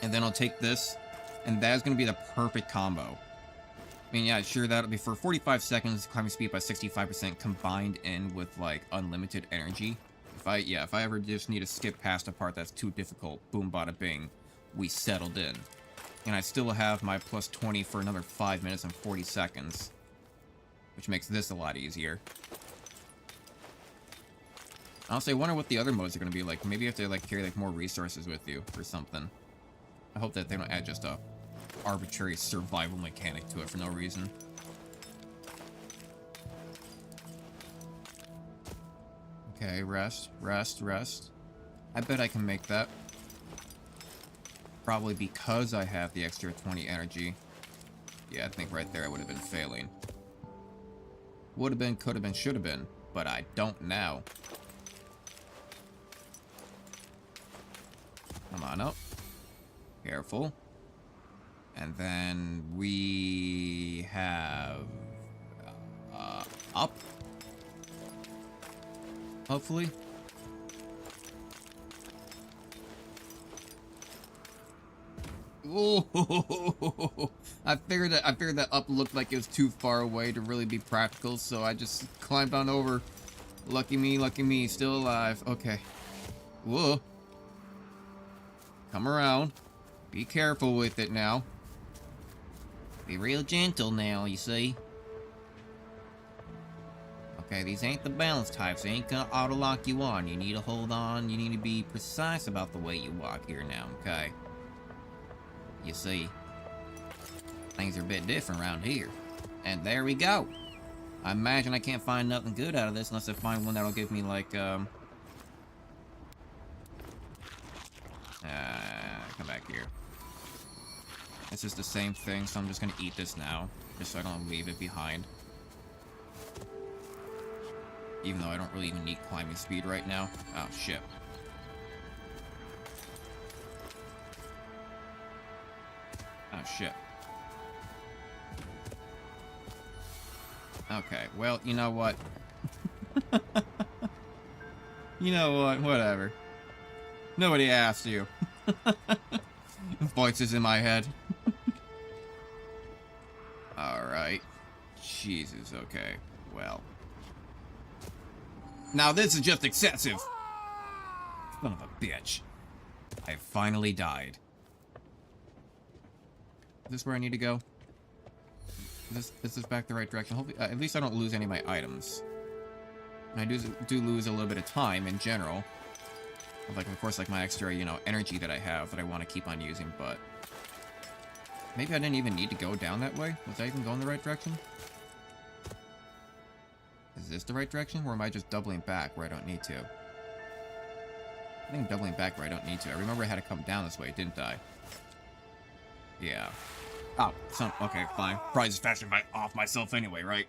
And then I'll take this, and that is going to be the perfect combo. I mean, yeah, sure, that'll be for 45 seconds, climbing speed by 65% combined in with, like, unlimited energy. If I ever just need to skip past a part that's too difficult, boom, bada, bing, we settled in. And I still have my plus 20 for another 5 minutes and 40 seconds. Which makes this a lot easier. Honestly, I wonder what the other modes are going to be like. Maybe you have to, like, carry, like, more resources with you or something. I hope that they don't add just a arbitrary survival mechanic to it for no reason. Okay, rest, rest, rest. I bet I can make that. Probably because I have the extra 20 energy. Yeah, I think right there I would have been failing. Would have been, could have been, should have been. But I don't now. Come on up. Careful. And then we have... up. Hopefully. Oh, I figured that up looked like it was too far away to really be practical, so I just climbed on over. Lucky me, still alive. Okay. Whoa. Come around. Be careful with it now. Be real gentle now, you see. Okay, these ain't the balance types. They ain't gonna auto-lock you on. You need to hold on. You need to be precise about the way you walk here now, okay? You see, things are a bit different around here. And there we go. I imagine I can't find nothing good out of this unless I find one that'll give me, like, come back here. It's just the same thing, so I'm just gonna eat this now, just so I don't leave it behind. Even though I don't really even need climbing speed right now. Oh, shit. Oh, shit. Okay, well, you know what? You know what? Whatever. Nobody asked you. Voices in my head. Alright. Jesus, okay. Well. Now this is just excessive. Son of a bitch. I finally died. Is this where I need to go? Is this back the right direction? Hopefully, at least I don't lose any of my items. And I do lose a little bit of time in general. Like, of course, like my extra, you know, energy that I have that I want to keep on using, but... Maybe I didn't even need to go down that way? Was I even going the right direction? Is this the right direction, or am I just doubling back where I don't need to? I think I'm doubling back where I don't need to. I remember I had to come down this way, didn't I? Yeah. Oh, okay, fine. Probably just faster if I off myself anyway, right?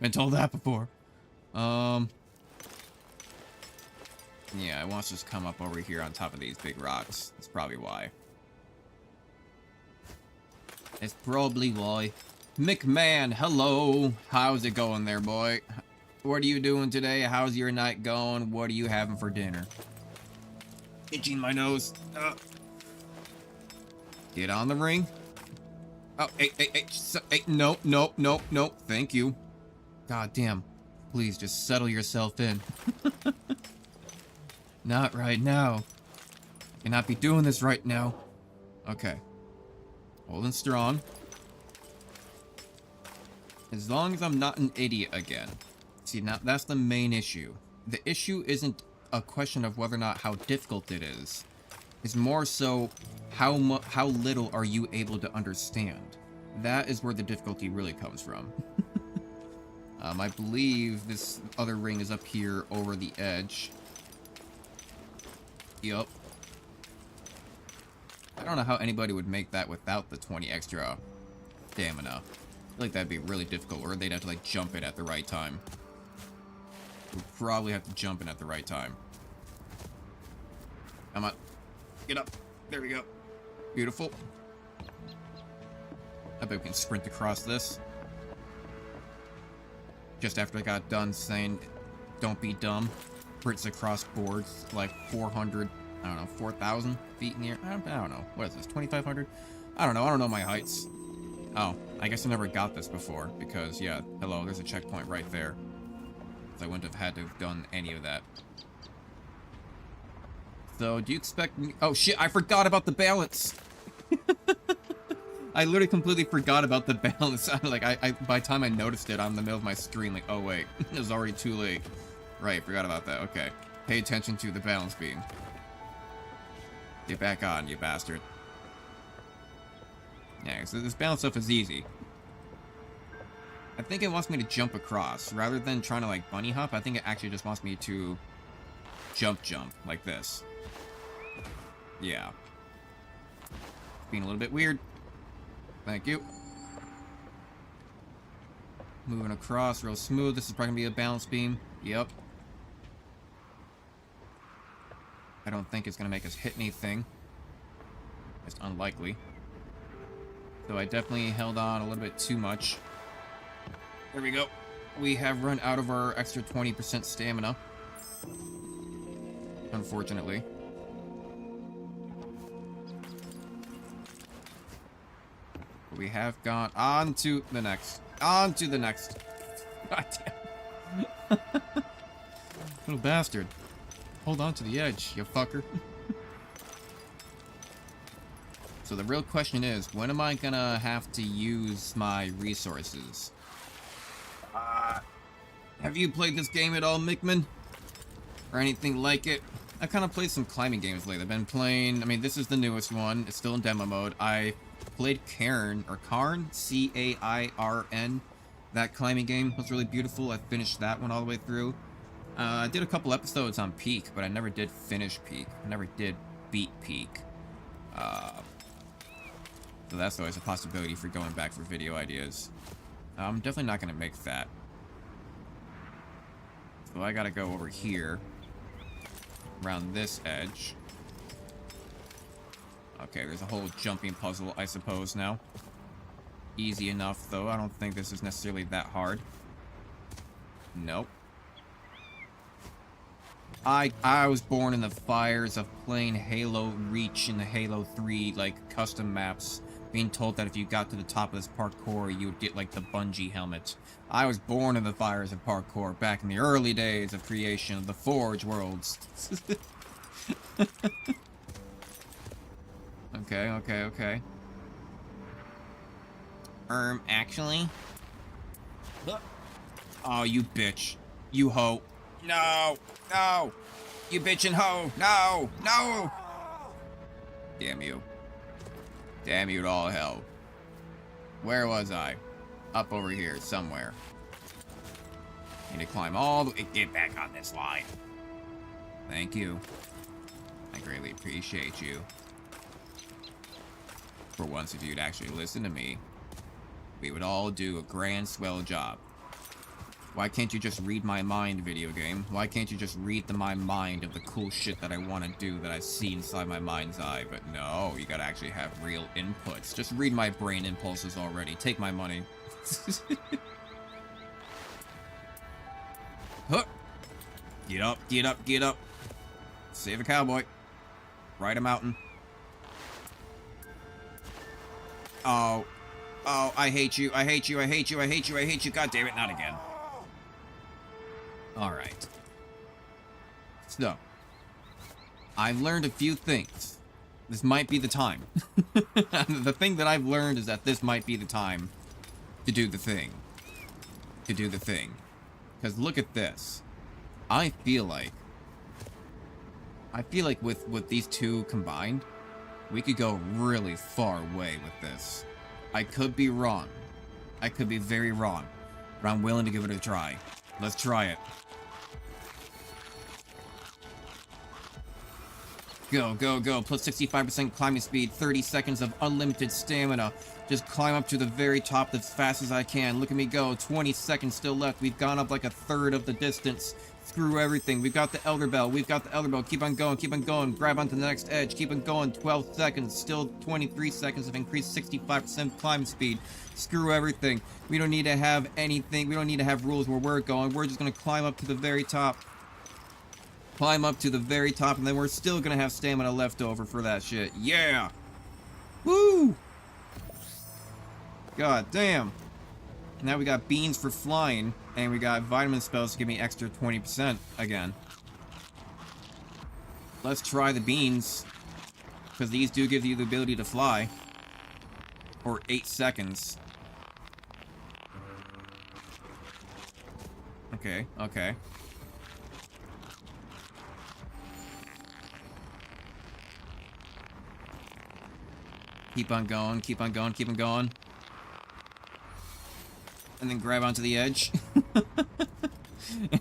Been told that before. Yeah, it wants to just come up over here on top of these big rocks. That's probably why. It's probably why. McMahon, hello. How's it going there, boy? What are you doing today? How's your night going? What are you having for dinner? Itching my nose. Get on the ring. Oh, hey, no. Thank you. God damn. Please, just settle yourself in. Not right now. Cannot be doing this right now. Okay. Holding strong. As long as I'm not an idiot again. See, now that's the main issue. The issue isn't a question of whether or not how difficult it is. It's more so how little are you able to understand. That is where the difficulty really comes from. I believe this other ring is up here over the edge. Yup. I don't know how anybody would make that without the 20 extra stamina. I feel like that'd be really difficult, or they'd have to, like, jump in at the right time. We'd probably have to jump in at the right time. Come on. Get up. There we go. Beautiful. I bet we can sprint across this. Just after I got done saying, don't be dumb. Sprints across boards, like 400, I don't know, 4,000 feet in the air. I don't know. What is this, 2,500? I don't know my heights. Oh, I guess I never got this before, because, yeah, hello, there's a checkpoint right there. So I wouldn't have had to have done any of that. So, do you expect me... Oh, shit, I forgot about the balance! I literally completely forgot about the balance. Like, by the time I noticed it, I'm in the middle of my screen, like, oh, wait, it was already too late. Right, forgot about that, okay. Pay attention to the balance beam. Get back on, you bastard. Yeah, so this balance stuff is easy. I think it wants me to jump across. Rather than trying to, like, bunny hop, I think it actually just wants me to jump, like this. Yeah. Being a little bit weird. Thank you. Moving across real smooth. This is probably going to be a balance beam. Yep. I don't think it's going to make us hit anything. It's unlikely. So I definitely held on a little bit too much. There we go. we have run out of our extra 20% stamina. Unfortunately. But we have gone on to the next. On to the next. God damn. Little bastard. Hold on to the edge, you fucker. So the real question is, when am I gonna have to use my resources? Have you played this game at all, Mickman? Or anything like it? I've kind of played some climbing games lately. I've been playing, I mean, this is the newest one. It's still in demo mode. I played Cairn, or Carn, C-A-I-R-N. That climbing game was really beautiful. I finished that one all the way through. I did a couple episodes on Peak, but I never did finish Peak. I never did beat Peak. So that's always a possibility for going back for video ideas. I'm definitely not going to make that. So I gotta go over here. Around this edge. Okay, there's a whole jumping puzzle, I suppose, now. Easy enough, though. I don't think this is necessarily that hard. Nope. I was born in the fires of playing Halo Reach in the Halo 3, like, custom maps. Being told that if you got to the top of this parkour, you would get, like, the bungee helmet. I was born in the fires of parkour back in the early days of creation of the Forge worlds. Okay. Actually? Oh, you bitch. You hoe. No! No! You bitch and hoe! No! No! Damn you. Damn you to all hell. Where was I? Up over here, somewhere. Need to climb all the way. Get back on this line. Thank you. I greatly appreciate you. For once, if you'd actually listen to me, we would all do a grand swell job. Why can't you just read my mind, video game? Why can't you just read my mind of the cool shit that I want to do that I see inside my mind's eye? But no, you gotta actually have real inputs. Just read my brain impulses already. Take my money. Huh. Get up, get up, get up. Save a cowboy. Ride a mountain. Oh. Oh, I hate you, I hate you, I hate you, I hate you, I hate you. God damn it, not again. Alright. So, I've learned a few things. This might be the time. The thing that I've learned is that this might be the time to do the thing. To do the thing. Because look at this. I feel like with these two combined, we could go really far away with this. I could be wrong. I could be very wrong. But I'm willing to give it a try. Let's try it. Go, go, go. Plus 65% climbing speed, 30 seconds of unlimited stamina. Just climb up to the very top as fast as I can. Look at me go. 20 seconds still left. We've gone up like a third of the distance. Screw everything. We've got the Elder Bell. We've got the Elder Bell. Keep on going. Keep on going. Grab onto the next edge. Keep on going. 12 seconds. Still 23 seconds of increased 65% climb speed. Screw everything. We don't need to have anything. We don't need to have rules where we're going. We're just going to climb up to the very top. Climb up to the very top, and then we're still going to have stamina left over for that shit. Yeah! Woo! God damn. Now we got beans for flying, and we got vitamin spells to give me extra 20% again. Let's try the beans, because these do give you the ability to fly. For 8 seconds. Okay, okay. Keep on going, keep on going, keep on going. And then grab onto the edge.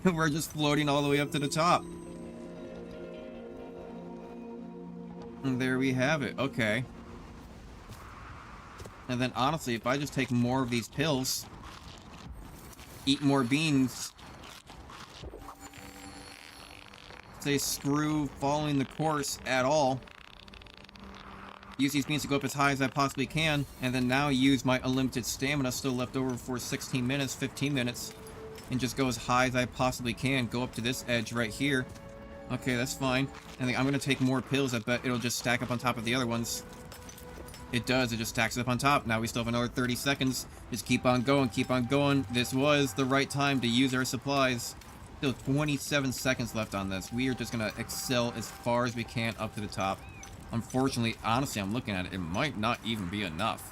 And we're just floating all the way up to the top. And there we have it. Okay. And then honestly, if I just take more of these pills, eat more beans, say screw following the course at all, use these beans to go up as high as I possibly can, and then now use my unlimited stamina still left over for 16 minutes, 15 minutes. and just go as high as I possibly can. Go up to this edge right here. Okay, that's fine. I think I'm gonna take more pills. I bet it'll just stack up on top of the other ones. It does. It just stacks up on top. Now we still have another 30 seconds. Just keep on going. Keep on going. This was the right time to use our supplies. Still 27 seconds left on this. We are just gonna excel as far as we can up to the top. Unfortunately, honestly, I'm looking at it. It might not even be enough.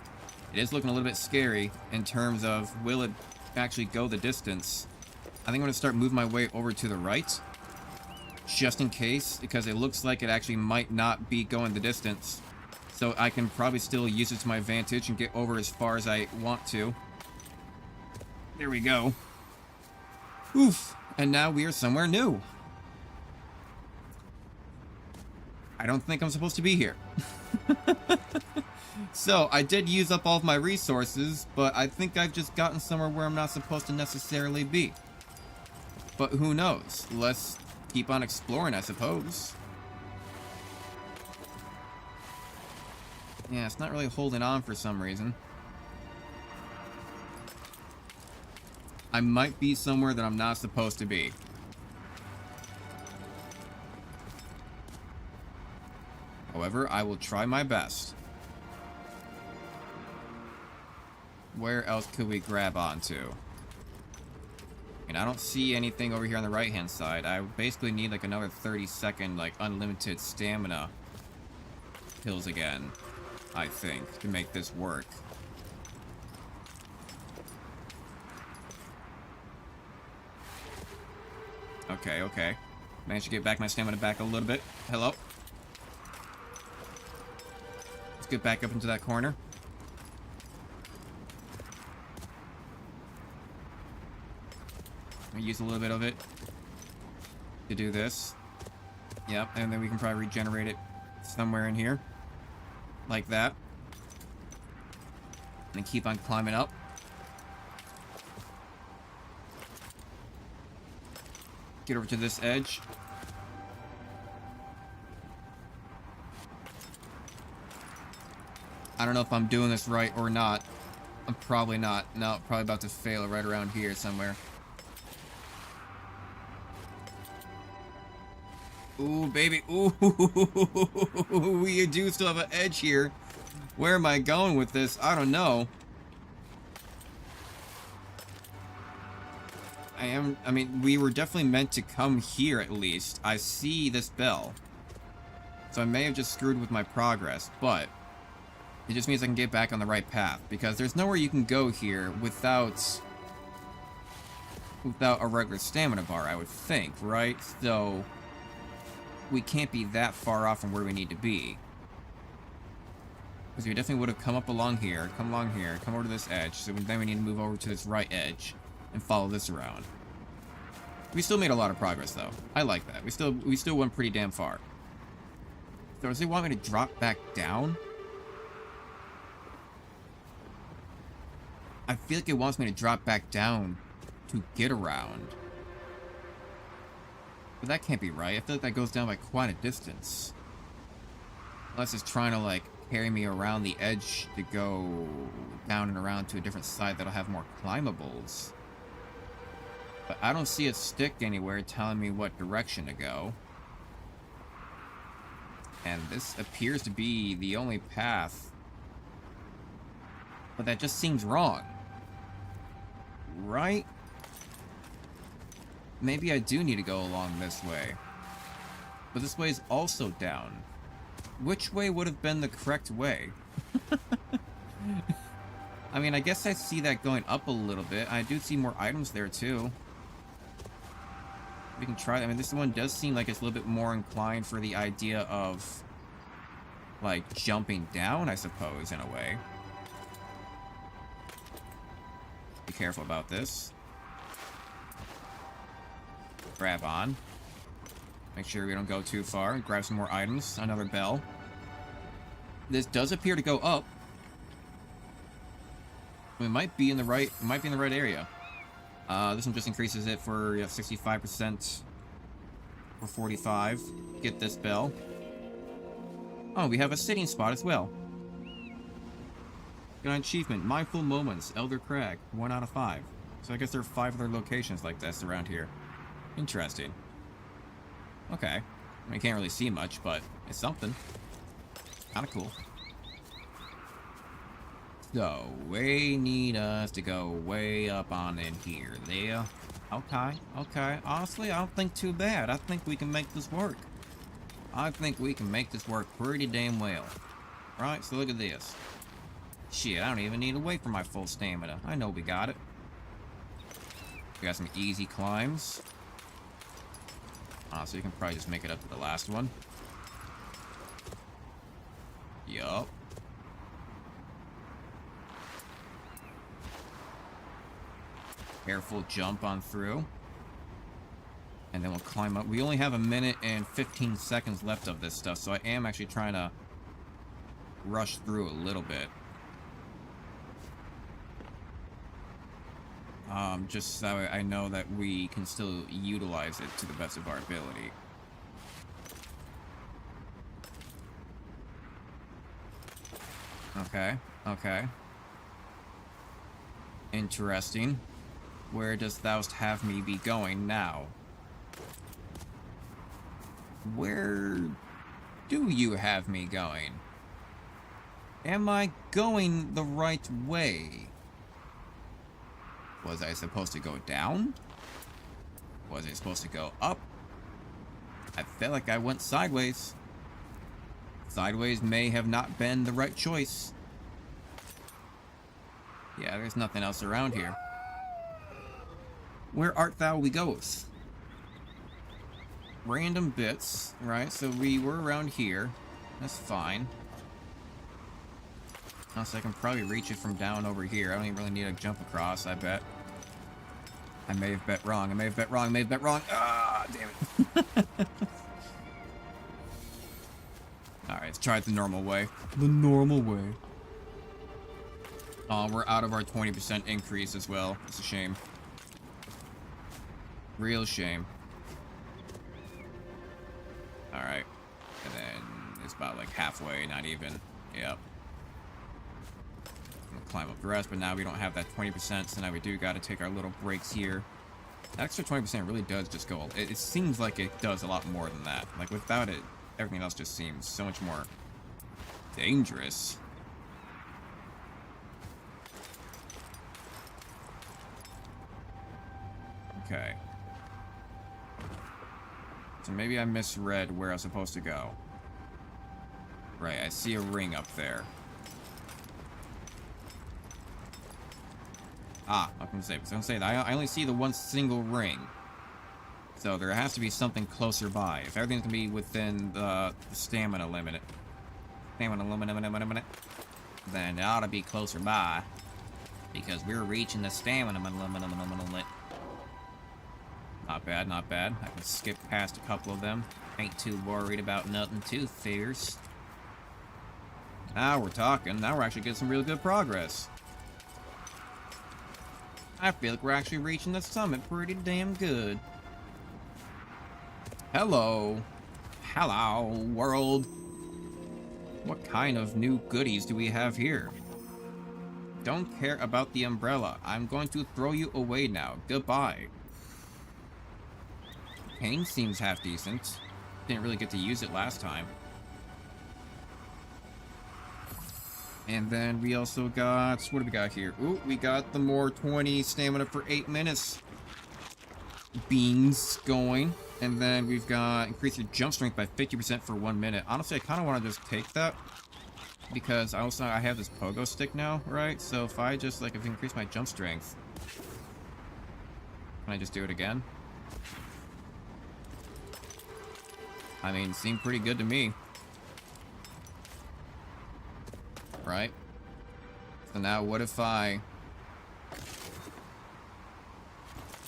It is looking a little bit scary in terms of will it actually go the distance. I think I'm gonna start moving my way over to the right. Just in case, because it looks like it actually might not be going the distance. So I can probably still use it to my advantage and get over as far as I want to. There we go. Oof. And now we are somewhere new. I don't think I'm supposed to be here. So, I did use up all of my resources, but I think I've just gotten somewhere where I'm not supposed to necessarily be. But who knows? Let's keep on exploring, I suppose. Yeah, it's not really holding on for some reason. I might be somewhere that I'm not supposed to be. However, I will try my best. Where else could we grab onto? And I don't see anything over here on the right-hand side. I basically need like another 30-second, like, unlimited stamina pills again, I think, to make this work. Okay, okay. Managed to get back my stamina back a little bit. Hello? Let's get back up into that corner. I'm gonna use a little bit of it to do this. Yep, and then we can probably regenerate it somewhere in here. Like that. And keep on climbing up. Get over to this edge. I don't know if I'm doing this right or not. I'm probably not. No, probably about to fail right around here somewhere. Ooh, baby. Ooh, we do still have an edge here. Where am I going with this? I don't know. I mean, we were definitely meant to come here at least. I see this bell. So I may have just screwed with my progress, but it just means I can get back on the right path, because there's nowhere you can go here without a regular stamina bar, I would think, right? So we can't be that far off from where we need to be. Because we definitely would have come up along here, come over to this edge, so then we need to move over to this right edge and follow this around. We still made a lot of progress, though. I like that. We still went pretty damn far. So does it want me to drop back down? I feel like it wants me to drop back down to get around. But that can't be right. I feel like that goes down by quite a distance. Unless it's trying to, like, carry me around the edge to go down and around to a different side that'll have more climbables. But I don't see a stick anywhere telling me what direction to go. And this appears to be the only path. But that just seems wrong. Right? Maybe I do need to go along this way. But this way is also down. Which way would have been the correct way? I mean, I guess I see that going up a little bit. I do see more items there, too. We can try. I mean, this one does seem like it's a little bit more inclined for the idea of, like, jumping down, I suppose, in a way. Be careful about this. Grab on. Make sure we don't go too far. Grab some more items. Another bell. This does appear to go up. We might be in the right. Might be in the right area. This one just increases it for 65% for 45. Get this bell. Oh, we have a sitting spot as well. Got an achievement. Mindful Moments. Elder Crag. 1 out of 5. So I guess there are 5 other locations like this around here. Interesting. Okay. I mean, you can't really see much, but it's something. Kinda cool. So, we need us to go way up on in here. There. Okay, okay. Honestly, I don't think too bad. I think we can make this work. I think we can make this work pretty damn well. Right, so look at this. Shit, I don't even need to wait for my full stamina. I know we got it. We got some easy climbs. So you can probably just make it up to the last one. Yup. Careful jump on through. And then we'll climb up. We only have 1 minute and 15 seconds left of this stuff, so I am actually trying to rush through a little bit. Just so I know that we can still utilize it to the best of our ability. Okay, okay. Interesting. Where does thou have me be going now? Where do you have me going? Am I going the right way? Was I supposed to go down? Was I supposed to go up? I felt like I went sideways. Sideways may have not been the right choice. Yeah, there's nothing else around here. Where art thou we goes? Random bits, right? So we were around here. That's fine. Also, I can probably reach it from down over here. I don't even really need to jump across, I bet. I may have bet wrong. I may have bet wrong. I may have bet wrong. Ah, damn it. Alright, let's try it the normal way. The normal way. Oh, we're out of our 20% increase as well. It's a shame. Real shame. Alright. And then it's about like halfway, not even. Yep. We'll climb up the rest, but now we don't have that 20%, so now we do gotta take our little breaks here. That extra 20% really does just go... It seems like it does a lot more than that. Like, without it, everything else just seems so much more dangerous. Okay. So maybe I misread where I was supposed to go. Right, I see a ring up there. Ah, I was gonna say that I only see the one single ring. So there has to be something closer by. If everything's gonna be within the stamina limit, then it ought to be closer by. Because we're reaching the stamina limit. Not bad, not bad. I can skip past a couple of them. Ain't too worried about nothing too fierce. Now we're talking. Now we're actually getting some real good progress. I feel like we're actually reaching the summit pretty damn good. Hello. Hello, world. What kind of new goodies do we have here? Don't care about the umbrella. I'm going to throw you away now. Goodbye. Pain seems half decent. Didn't really get to use it last time. And then we also got... What do we got here? Ooh, we got the more 20 stamina for 8 minutes. Beans going. And then we've got increase your jump strength by 50% for 1 minute. Honestly, I kind of want to just take that. Because I have this pogo stick now, right? So if I just, like, if I increase my jump strength... Can I just do it again? I mean, it seemed pretty good to me. Right? So now what if I...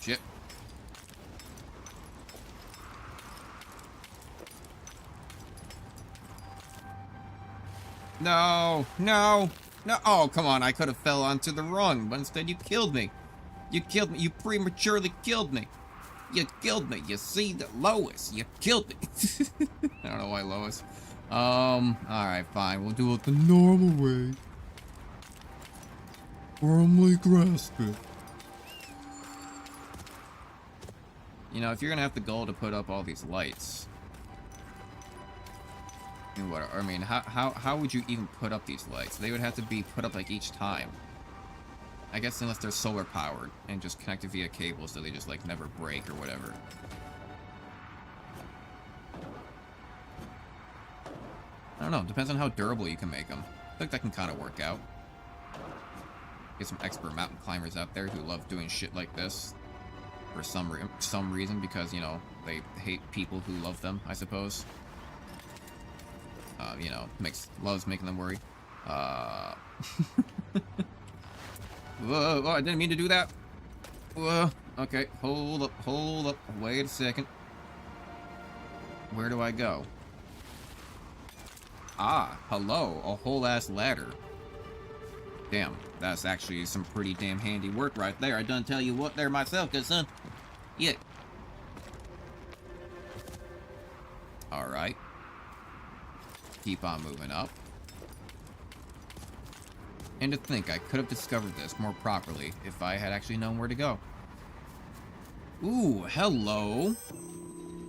Shit. No! No! No! Oh, come on, I could have fell onto the rung, but instead you killed me. You killed me. You prematurely killed me. You killed me. You see that, Lois? You killed me. I don't know why Lois. Alright, fine. We'll do it the normal way. Firmly grasp it. You know, if you're gonna have the goal to put up all these lights, I mean, how would you even put up these lights? They would have to be put up like each time. I guess unless they're solar powered and just connected via cable, so they just like never break or whatever. I don't know. Depends on how durable you can make them. I think that can kind of work out. Get some expert mountain climbers out there who love doing shit like this for some reason, because you know they hate people who love them, I suppose. You know, loves making them worry. Whoa, I didn't mean to do that. Whoa, okay, hold up, wait a second. Where do I go? Ah, hello, a whole ass ladder. Damn, that's actually some pretty damn handy work right there. I done tell you what there myself, good son. Yeah. Alright. Keep on moving up. And to think, I could have discovered this more properly if I had actually known where to go. Ooh, hello.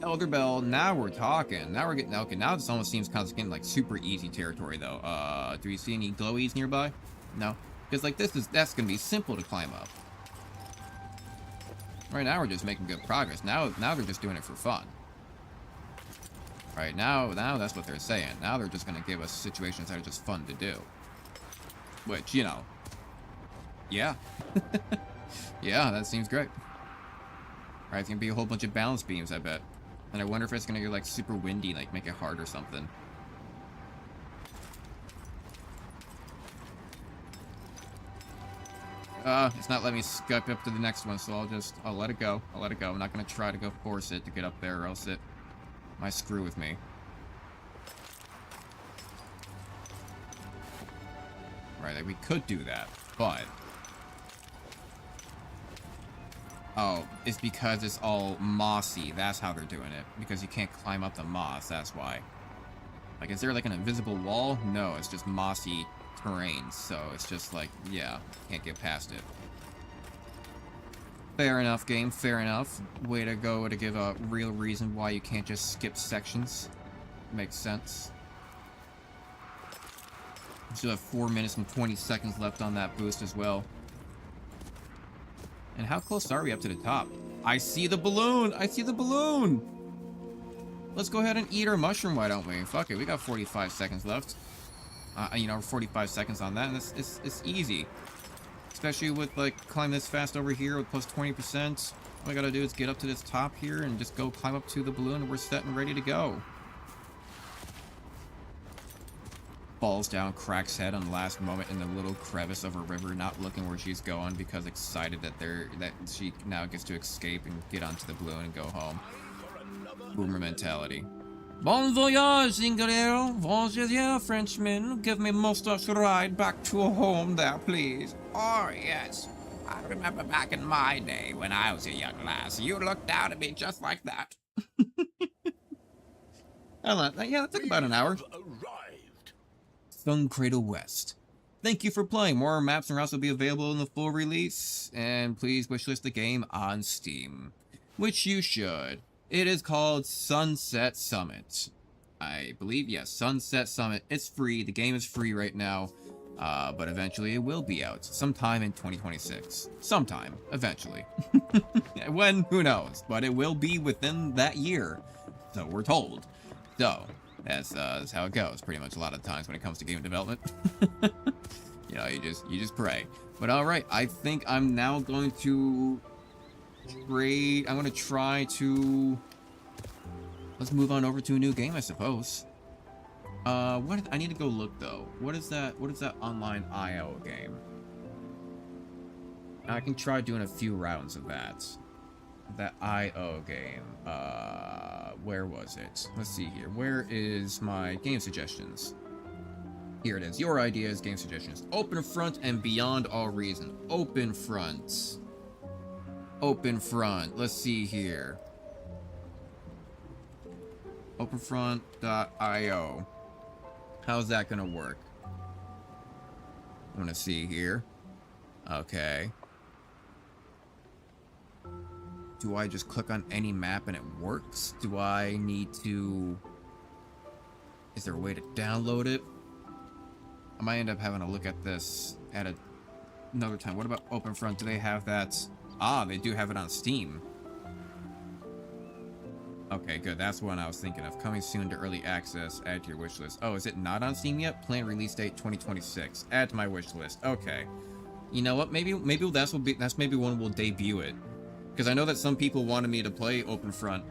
Elder Bell, now we're talking. Now we're getting, okay, now this almost seems kind of getting like super easy territory though. Do we see any glowies nearby? No? Because like that's gonna be simple to climb up. Right now we're just making good progress. Now they're just doing it for fun. Right now that's what they're saying. Now they're just gonna give us situations that are just fun to do. Which, you know, yeah. Yeah, that seems great. Alright, it's gonna be a whole bunch of balance beams, I bet. And I wonder if it's gonna get like super windy, like make it hard or something. It's not letting me skip up to the next one, so I'll let it go. I'll let it go. I'm not gonna try to go force it to get up there, or else it might screw with me. Right, like we could do that, but... Oh, it's because it's all mossy. That's how they're doing it. Because you can't climb up the moss, that's why. Like, is there like an invisible wall? No, it's just mossy terrain, so it's just like, yeah, can't get past it. Fair enough, game, fair enough. Way to go to give a real reason why you can't just skip sections. Makes sense. We still have 4 minutes and 20 seconds left on that boost as well. And how close are we up to the top? I see the balloon! I see the balloon! Let's go ahead and eat our mushroom, why don't we? Fuck it, we got 45 seconds left. You know, 45 seconds on that, and it's easy. Especially with, like, climbing this fast over here with plus 20%. All I gotta do is get up to this top here and just go climb up to the balloon, and we're set and ready to go. Falls down, cracks head on the last moment in the little crevice of a river, not looking where she's going because excited that she now gets to escape and get onto the balloon and go home. Boomer mentality. Bon voyage, Zingalero. Bonjour, Frenchman. Give me Moustache a ride back to a home there, please. Oh, yes. I remember back in my day when I was a young lass, you looked down at me just like that. Yeah, that took about an hour. Sun Cradle West. Thank you for playing. More maps and routes will be available in the full release, and please wishlist the game on Steam, which you should. It is called Sunset Summit. I believe, yes, Sunset Summit. It's free. The game is free right now, but eventually it will be out sometime in 2026. Sometime, eventually. When? Who knows? But it will be within that year, so we're told. So. That's how it goes, pretty much a lot of times when it comes to game development. You know, you just pray. But alright, I think I'm now going to trade. I'm going to try to... Let's move on over to a new game, I suppose. I need to go look, though. What is that online IO game? I can try doing a few rounds of that. That IO game. Where was it? Let's see here. Where is my game suggestions? Here it is. Your ideas, game suggestions. Open front and beyond all reason. Open front. Open front. Let's see here. Openfront.io. How's that gonna work? I wanna see here. Okay. Do I just click on any map and it works? Do I need to... Is there a way to download it? I might end up having to look at this at another time. What about OpenFront? Do they have that? Ah, they do have it on Steam. Okay, good. That's one I was thinking of. Coming soon to early access. Add to your wish list. Oh, is it not on Steam yet? Planned release date 2026. Add to my wish list. Okay. You know what? Maybe that's maybe when we'll debut it. Because I know that some people wanted me to play OpenFront,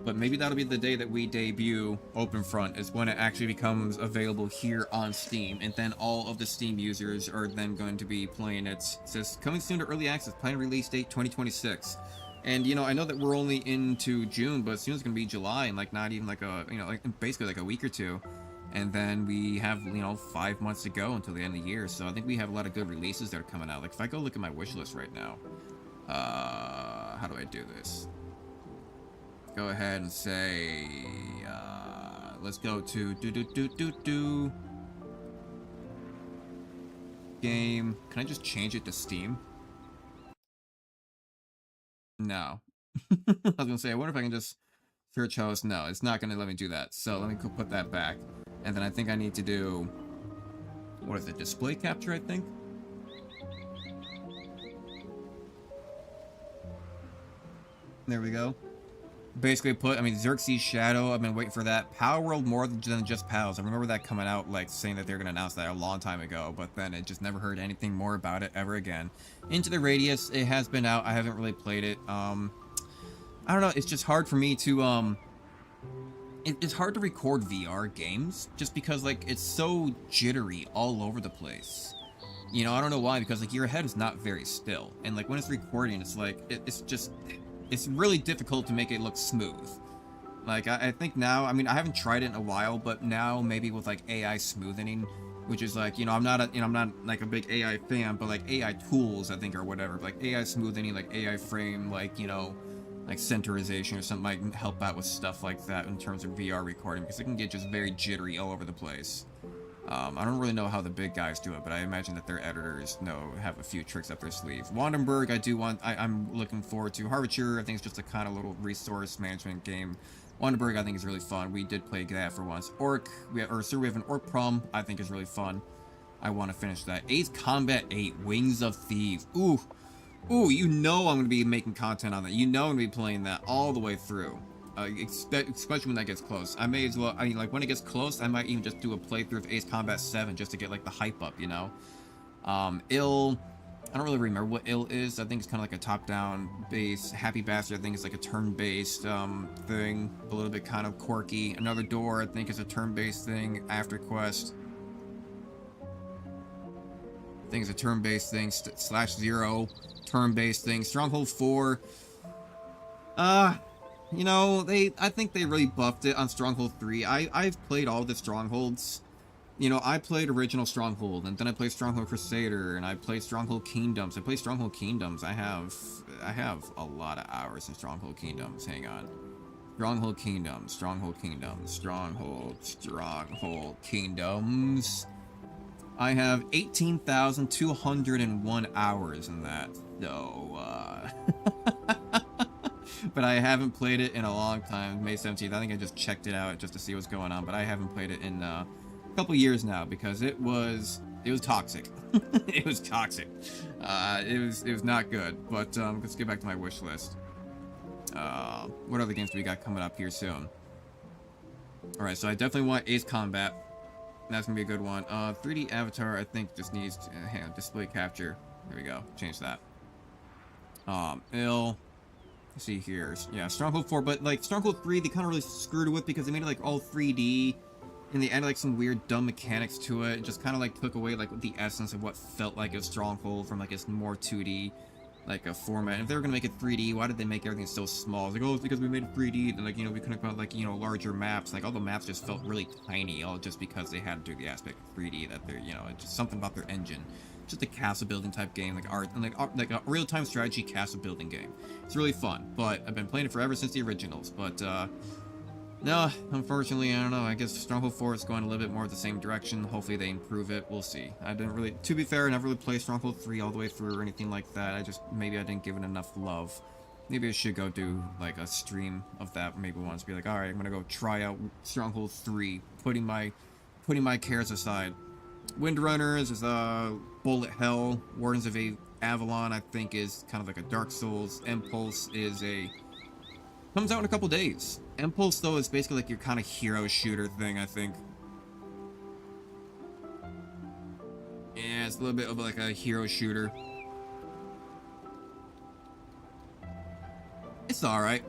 but maybe that'll be the day that we debut OpenFront, is when it actually becomes available here on Steam, and then all of the Steam users are then going to be playing it. It says, coming soon to early access, planned release date 2026. And, you know, I know that we're only into June, but soon it's going to be July, and, like, not even, like, a, you know, like, basically, like, a week or two. And then we have, you know, 5 months to go until the end of the year, so I think we have a lot of good releases that are coming out. Like, if I go look at my wish list right now, how do I do this? Go ahead and say, let's go to game. Can I just change it to Steam? No. I was gonna say, I wonder if I can just search host. No, it's not gonna let me do that. So let me go put that back. And then I think I need to do, what is it, display capture, I think? There we go. Basically put, I mean, Xerxes Shadow, I've been waiting for that. Power World more than just PALs. I remember that coming out, like, saying that they're going to announce that a long time ago, but then it just never heard anything more about it ever again. Into the Radius, it has been out. I haven't really played it. I don't know, it's just hard for me to, it's hard to record VR games, just because, like, it's so jittery all over the place. You know, I don't know why, because, like, your head is not very still. And, like, when it's recording, it's like, it's just... It's really difficult to make it look smooth. Like, I think now, I mean, I haven't tried it in a while, but now maybe with, like, AI smoothing, which is, like, you know, I'm not, like, a big AI fan, but, like, AI tools, I think, or whatever. Like, AI smoothing, like, AI frame, like, you know, like, centerization or something might help out with stuff like that in terms of VR recording, because it can get just very jittery all over the place. I don't really know how the big guys do it, but I imagine that their editors have a few tricks up their sleeve. Wandenberg, I'm looking forward to. Harbinger, I think it's just a kind of little resource management game. Wandenberg, I think is really fun. We did play that for once. We have an Orc Prom, I think is really fun. I want to finish that. Ace Combat 8, Wings of Thieves. Ooh, you know I'm going to be making content on that. You know I'm going to be playing that all the way through. Especially when that gets close. I may as well, I mean, like, when it gets close, I might even just do a playthrough of Ace Combat 7 just to get, like, the hype up, you know? Ill, I don't really remember what Ill is. I think it's kind of like a top-down base. Happy Bastard, I think, is like a turn-based, thing. A little bit kind of quirky. Another Door, I think, is a turn-based thing. After Quest, I think it's a turn-based thing. Slash Zero, turn-based thing. Stronghold 4, you know, I think they really buffed it on Stronghold 3. I've played all the Strongholds. You know, I played original Stronghold, and then I played Stronghold Crusader, and I played Stronghold Kingdoms. I played Stronghold Kingdoms. I have a lot of hours in Stronghold Kingdoms. Hang on. Stronghold Kingdoms, Stronghold Kingdoms, Stronghold Kingdoms. I have 18,201 hours in that, so, but I haven't played it in a long time. May 17th, I think I just checked it out just to see what's going on, but I haven't played it in a couple years now because it was toxic. It was toxic. It was not good. But let's get back to my wish list. What other games do we got coming up here soon? All right, so I definitely want Ace Combat. That's gonna be a good one. 3D Avatar, I think, just needs to, hang on, display capture. There we go. Change that. Ill. Let's see here. Yeah, Stronghold 4, but like Stronghold 3, they kind of really screwed it with because they made it like all 3D, and they added like some weird dumb mechanics to it. It just kind of like took away like the essence of what felt like a Stronghold from like its more 2D like a format. And if they were gonna make it 3D, why did they make everything so small? It's like, oh, it's because we made it 3D, and like, you know, we couldn't have like, you know, larger maps. Like all the maps just felt really tiny, all just because they had to do the aspect of 3D that they're, you know, it's just something about their engine. Just a castle building type game, like like a real-time strategy castle building game. It's really fun, but I've been playing it forever since the originals. But no, unfortunately, I don't know. I guess Stronghold 4 is going a little bit more the same direction. Hopefully they improve it. We'll see. I didn't really, to be fair, I never really played Stronghold 3 all the way through or anything like that. Maybe I didn't give it enough love. Maybe I should go do like a stream of that maybe once. Be like, all right, I'm gonna go try out Stronghold 3, putting my cares aside. Windrunners is Bullet Hell. Wardens of Avalon, I think, is kind of like a Dark Souls. Impulse is comes out in a couple days. Impulse though is basically like your kind of hero shooter thing, I think. Yeah, it's a little bit of like a hero shooter. It's alright.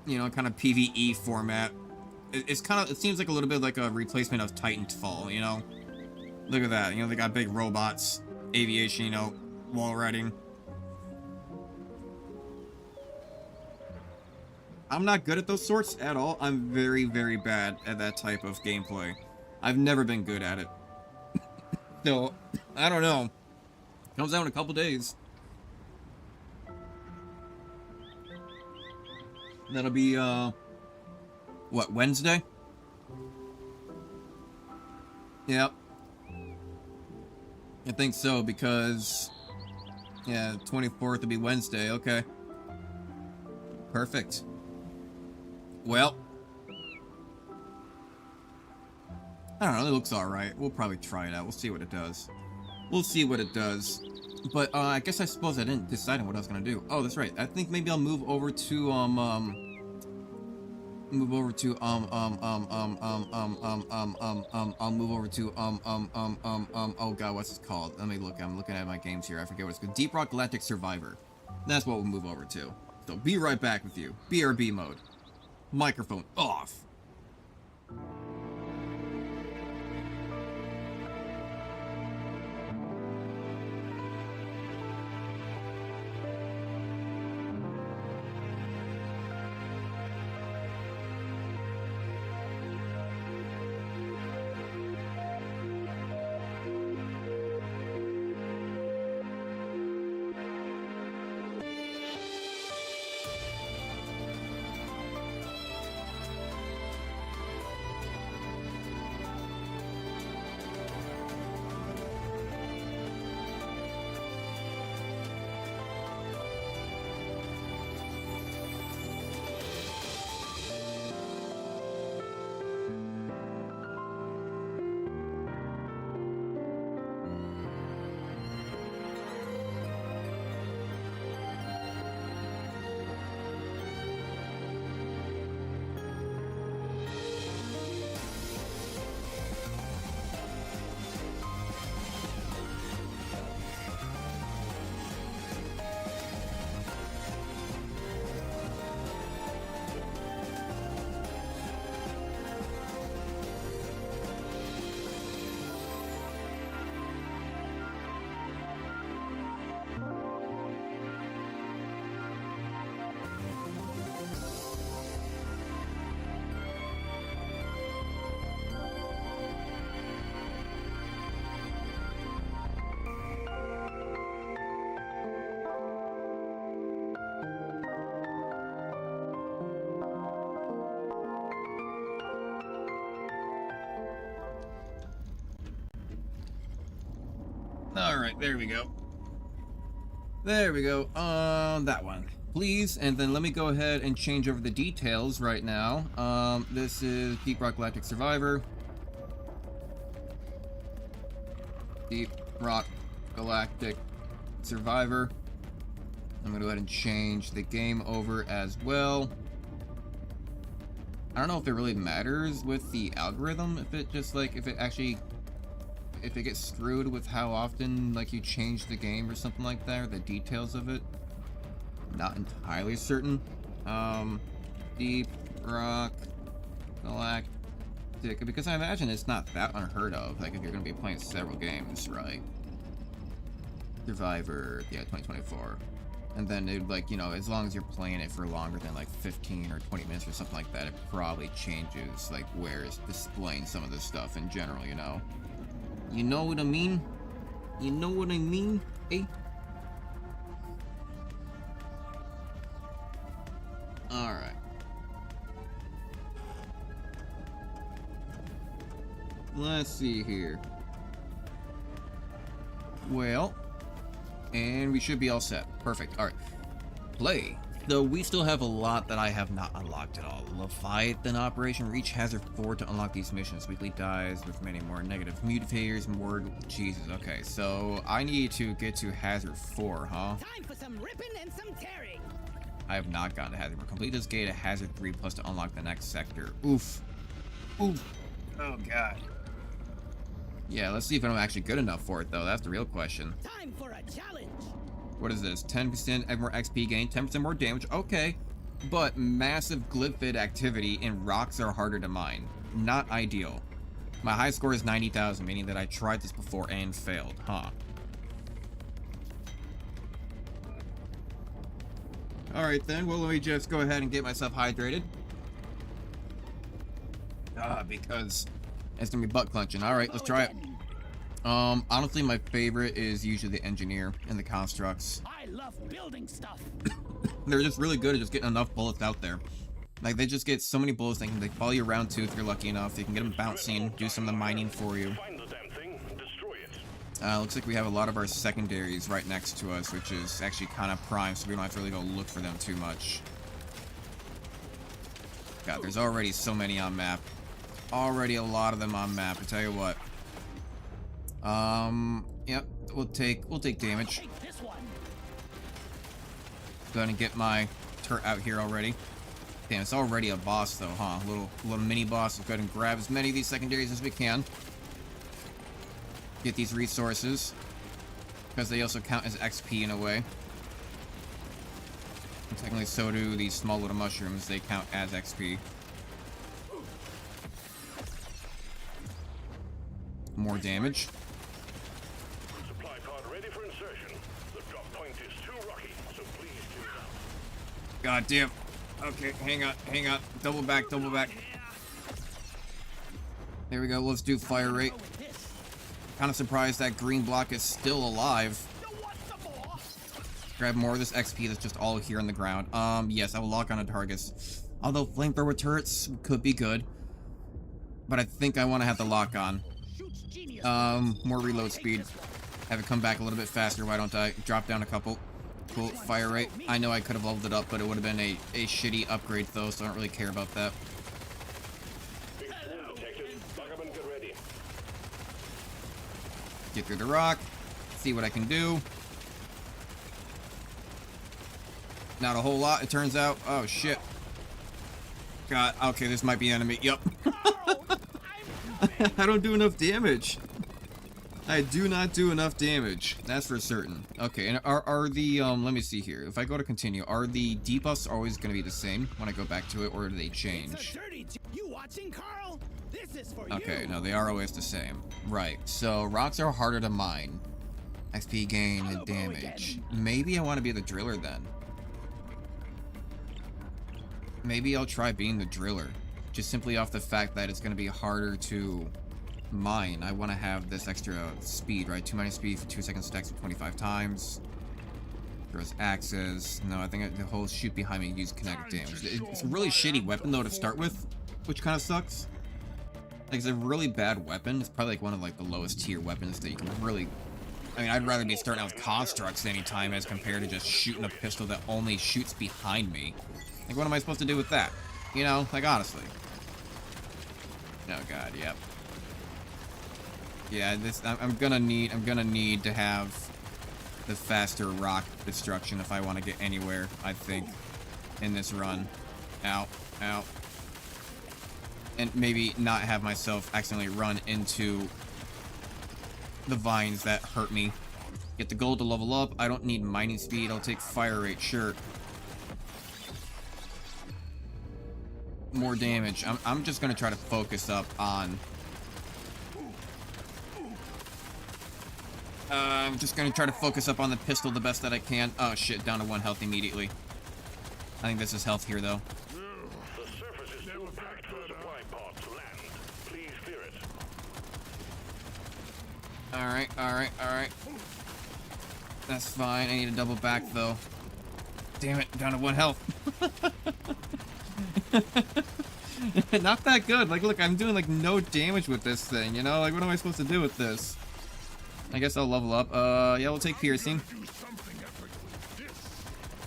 You know, kind of PvE format. It's kind of, it seems like a little bit like a replacement of Titanfall, you know? Look at that. You know, they got big robots, aviation, you know, wall riding. I'm not good at those sorts at all. I'm very, very bad at that type of gameplay. I've never been good at it. So, I don't know. Comes out in a couple days. That'll be, what, Wednesday? Yep. I think so, because, yeah, 24th will be Wednesday, okay. Perfect. Well, I don't know, it looks alright. We'll probably try it out. We'll see what it does. We'll see what it does. But, I suppose I didn't decide on what I was gonna do. Oh, that's right. I think maybe I'll move over to, oh god, what's it called? Let me look. I'm looking at my games here. I forget what it's called. Deep Rock Galactic Survivor. That's what we'll move over to. So, be right back with you. BRB mode. Microphone off. Alright, there we go. There we go. That one. Please, and then let me go ahead and change over the details right now. This is Deep Rock Galactic Survivor. Deep Rock Galactic Survivor. I'm gonna go ahead and change the game over as well. I don't know if it really matters with the algorithm, if it just like, if it gets screwed with how often like you change the game or something like that, or the details of it. Not entirely certain. Deep Rock Galactic, because I imagine it's not that unheard of, like if you're gonna be playing several games, right? Survivor, yeah, 2024. And then it, like, you know, as long as you're playing it for longer than like 15 or 20 minutes or something like that, it probably changes like where it's displaying some of this stuff in general, you know? You know what I mean? You know what I mean? Eh? Alright. Let's see here. Well, and we should be all set. Perfect. Alright. Play. Though we still have a lot that I have not unlocked at all. Leviathan Operation, reach Hazard 4 to unlock these missions. Weekly dies with many more negative mutators, more... Jesus, okay. So, I need to get to Hazard 4, huh? Time for some ripping and some tearing. I have not gotten to Hazard 4. Complete this gate at Hazard 3 plus to unlock the next sector. Oof. Oof. Oh, God. Yeah, let's see if I'm actually good enough for it, though. That's the real question. Time for a challenge. What is this? 10% more XP gain, 10% more damage. Okay. But massive glyphid activity and rocks are harder to mine. Not ideal. My high score is 90,000, meaning that I tried this before and failed, huh? Alright then, well, let me just go ahead and get myself hydrated. Because it's gonna be butt clenching. Alright, let's try it. Honestly, my favorite is usually the engineer and the constructs. I love building stuff. They're just really good at just getting enough bullets out there. Like, they just get so many bullets, they follow you around too if you're lucky enough. They can get them bouncing, do some of the mining for you. Looks like we have a lot of our secondaries right next to us, which is actually kind of prime, so we don't have to really go look for them too much. God, there's already so many on map. Already a lot of them on map, I tell you what. Yep, we'll take damage. Go ahead and get my turret out here already. Damn, it's already a boss though, huh? Little mini boss. Let's go ahead and grab as many of these secondaries as we can. Get these resources, because they also count as XP in a way. And technically, so do these small little mushrooms. They count as XP. More damage. Supply pod ready for insertion. The drop point is too rocky, so please tune it out. God damn. Okay, hang on. Double back. There we go. Let's do fire rate. Kind of surprised that green block is still alive. Grab more of this XP that's just all here on the ground. Yes, I will lock on a targets. Although flamethrower turrets could be good. But I think I want to have the lock on. More reload speed. Have it come back a little bit faster. Why don't I drop down a couple? Cool. Fire rate. I know I could have leveled it up, but it would have been a shitty upgrade though, so I don't really care about that. Get through the rock. See what I can do. Not a whole lot, it turns out. Oh shit. God, okay, this might be enemy. Yup. I don't do enough damage. I do not do enough damage. That's for certain. Okay, and are the, let me see here. If I go to continue, are the debuffs always going to be the same when I go back to it, or do they change? You watching, Carl? This is for Okay, you. no, they are always the same. Right, so rocks are harder to mine. XP gain and damage. Maybe I want to be the driller then. Maybe I'll try being the driller. Just simply off the fact that it's going to be harder to mine. I want to have this extra speed, right? 2 minus speed for 2 seconds stacks of 25 times. Throws axes. No, I think the whole shoot behind me use kinetic damage. It's a really shitty weapon though to start with, which kind of sucks. Like, it's a really bad weapon. It's probably like one of like the lowest tier weapons that you can really... I mean, I'd rather be starting out with constructs anytime as compared to just shooting a pistol that only shoots behind me. Like, what am I supposed to do with that? You know, like, honestly. Oh god, yep. Yeah, this I'm gonna need to have the faster rock destruction if I want to get anywhere, I think, in this run. Ow, ow. And maybe not have myself accidentally run into the vines that hurt me. Get the gold to level up. I don't need mining speed. I'll take fire rate, sure. More damage. I'm just gonna try to focus up on... I'm just gonna try to focus up on the pistol the best that I can. Oh shit, down to 1 health immediately. I think this is health here though. The surface is still packed for supply pods to land. Please clear it. Alright. That's fine. I need to double back though. Damn it, down to 1 health. Not that good. Like, look, I'm doing like no damage with this thing, you know? Like, what am I supposed to do with this? I guess I'll level up. Yeah, we'll take piercing.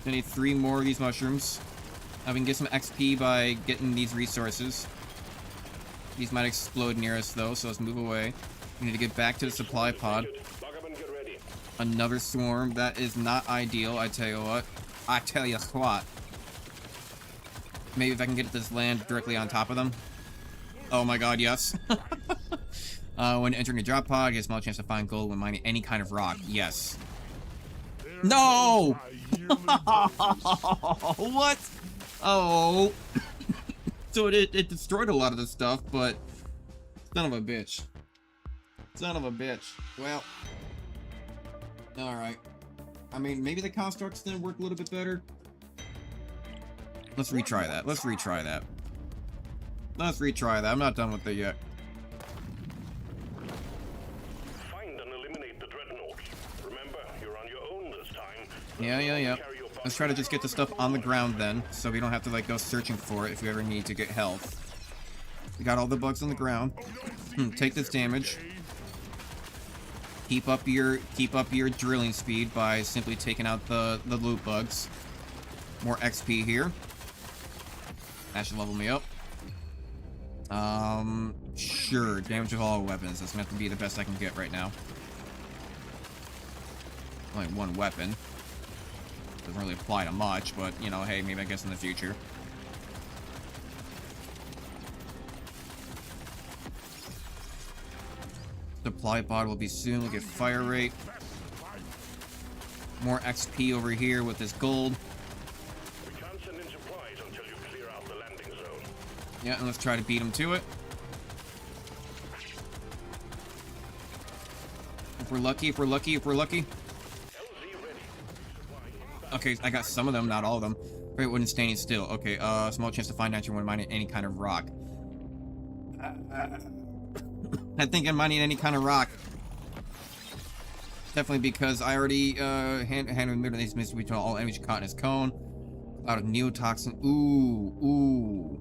I need 3 more of these mushrooms. We can get some XP by getting these resources. These might explode near us though, so let's move away. We need to get back to the supply pod. Lock up and get ready. Another swarm. That is not ideal, I tell you what. I tell you what. Maybe if I can get this land directly on top of them. Oh my god, yes. When entering a drop pod, you get a small chance to find gold when mining any kind of rock. Yes. No! What? Oh. So it destroyed a lot of the stuff, but son of a bitch. Son of a bitch. Well. Alright. I mean, maybe the constructs didn't work a little bit better. Let's retry that. Let's retry that. Let's retry that. I'm not done with it yet. Find and eliminate the dreadnoughts. Remember, you're on your own this time. Yeah. Let's try to just get the stuff on the ground then, so we don't have to like go searching for it if we ever need to get health. We got all the bugs on the ground. Take this damage. Keep up your drilling speed by simply taking out the loot bugs. More XP here. That should level me up. Sure. Damage of all weapons. That's gonna have to be the best I can get right now. Only 1 weapon. Doesn't really apply to much, but, you know, hey, maybe I guess in the future. Supply pod will be soon. We'll get fire rate. More XP over here with this gold. We can't send in supplies until you clear out the landing zone. Yeah, and let's try to beat him to it. If we're lucky. LZ ready. Okay, I got some of them, not all of them. Great wooden standing still. Okay, small chance to find out you want mining any kind of rock. I think I'm mining any kind of rock. Definitely because I already handled these missions between all enemies caught in his cone. Out of neotoxin. Ooh.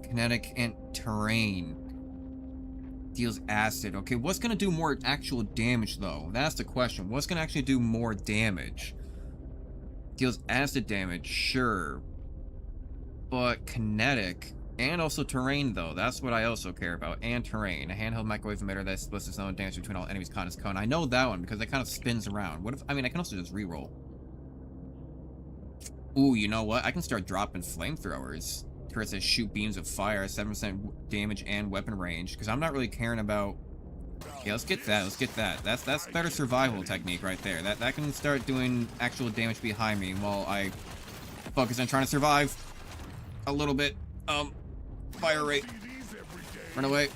Kinetic and terrain. Deals acid. Okay, what's gonna do more actual damage though? That's the question. What's gonna actually do more damage? Deals acid damage, sure. But kinetic and also terrain though. That's what I also care about. And terrain. A handheld microwave emitter that splits its own damage between all enemies caught in its cone. I know that one because it kind of spins around. What if I mean I can also just reroll. Ooh, you know what? I can start dropping flamethrowers. Turret says shoot beams of fire, 7% damage and weapon range. Because I'm not really caring about. Yeah, let's get that. Let's get that. That's better survival technique right there. That can start doing actual damage behind me while I focus on trying to survive a little bit. Fire rate. Run away.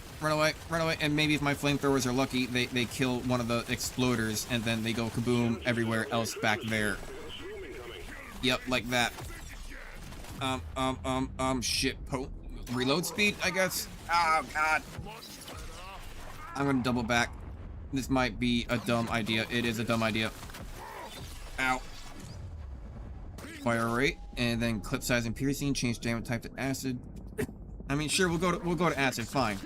And maybe if my flamethrowers are lucky, they kill one of the exploders and then they go kaboom everywhere else back there. Yep, like that. Shit. Reload speed, I guess. Oh, God. I'm gonna double back. This might be a dumb idea. It is a dumb idea. Ow. Fire rate, and then clip size and piercing. Change damage type to acid. I mean, sure, we'll go to acid. Fine.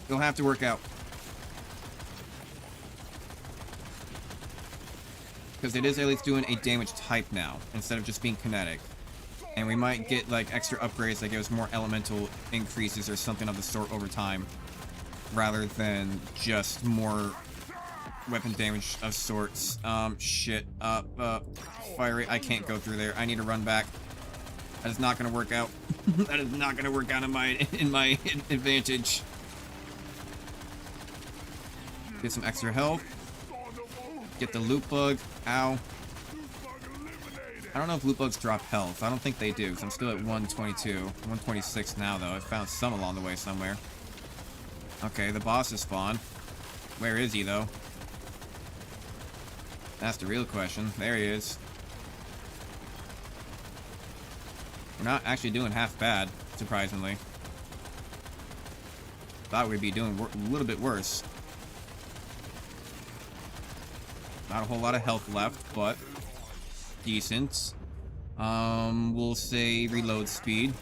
You'll have to work out. Because it is at least doing a damage type now, instead of just being kinetic. And we might get, like, extra upgrades that gives more elemental increases or something of the sort over time. Rather than just more weapon damage of sorts. Shit. Fire rate. I can't go through there. I need to run back. That is not going to work out. That is not going to work out in my advantage. Get some extra health. Get the loot bug. Ow. I don't know if loot bugs drop health. I don't think they do, because I'm still at 122. 126 now, though. I found some along the way somewhere. Okay, the boss is spawned. Where is he, though? That's the real question. There he is. We're not actually doing half bad, surprisingly. Thought we'd be doing a little bit worse. Not a whole lot of health left, but decent. We'll say reload speed.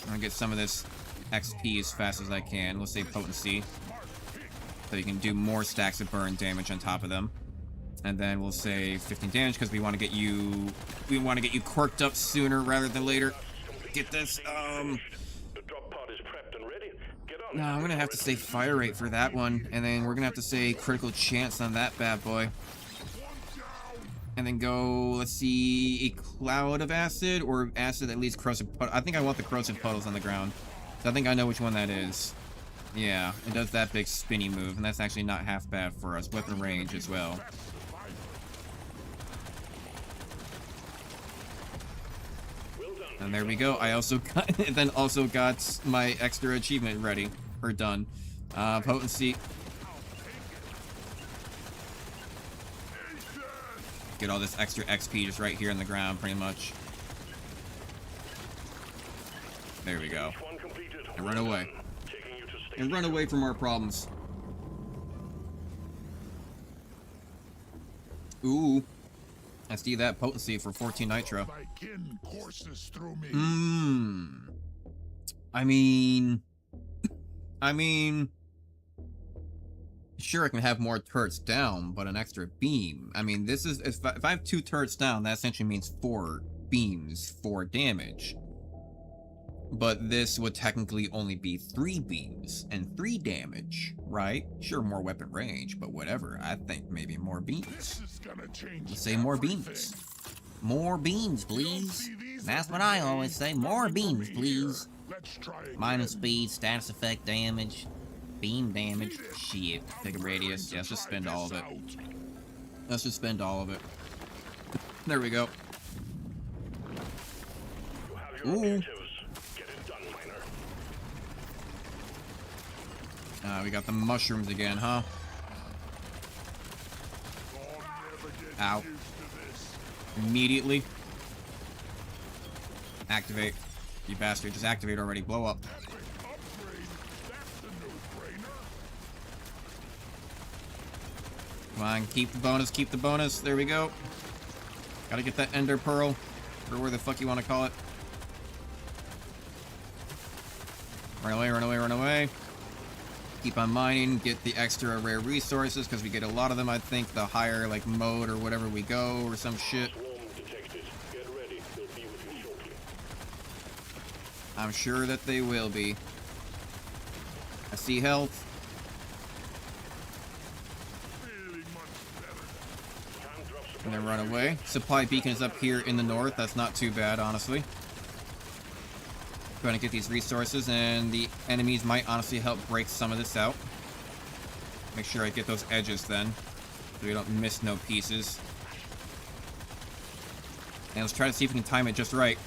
I'm gonna get some of this XP as fast as I can. We'll say potency. So you can do more stacks of burn damage on top of them. And then we'll say 15 damage because we want to get you quirked up sooner rather than later. Get this, The drop pod is prepped and ready. Get on. no, I'm gonna have to say fire rate for that one, and then we're gonna have to say critical chance on that bad boy. And then go, let's see, a cloud of acid or acid that leaves corrosive puddles. I think I want the corrosive puddles on the ground. So I think I know which one that is. Yeah, it does that big spinny move, and that's actually not half bad for us. Weapon range as well. And there we go. I also got, then also got my extra achievement ready, or done. Potency. Get all this extra XP just right here on the ground, pretty much. There we go. And run away. And run away from our problems. Ooh. I see that potency for 14 nitro. I mean, sure, I can have more turrets down, but an extra beam. I mean, this is, if I have 2 turrets down, that essentially means 4 beams for damage. But this would technically only be 3 beams and 3 damage, right? Sure, more weapon range, but whatever. I think maybe more beams. Let's say more beams. More beams, please. That's what I always say. More beams, please. Minus speed, status effect damage, beam damage. Shit. Take a radius. Yeah, let's just spend all of it. Let's just spend all of it. There we go. Ooh. We got the mushrooms again, huh? Ow. Immediately. Activate. You bastard, just activate already. Blow up. Come on, keep the bonus, keep the bonus. There we go. Gotta get that ender pearl, or where the fuck you want to call it. Run away, run away, run away. Keep on mining, get the extra rare resources, because we get a lot of them, I think, the higher, like, mode or whatever we go, or some shit. I'm sure that they will be. I see health. And then run away. Supply beacon is up here in the north. That's not too bad, honestly. Going to get these resources, and the enemies might honestly help break some of this out. Make sure I get those edges then, so we don't miss no pieces. And let's try to see if we can time it just right.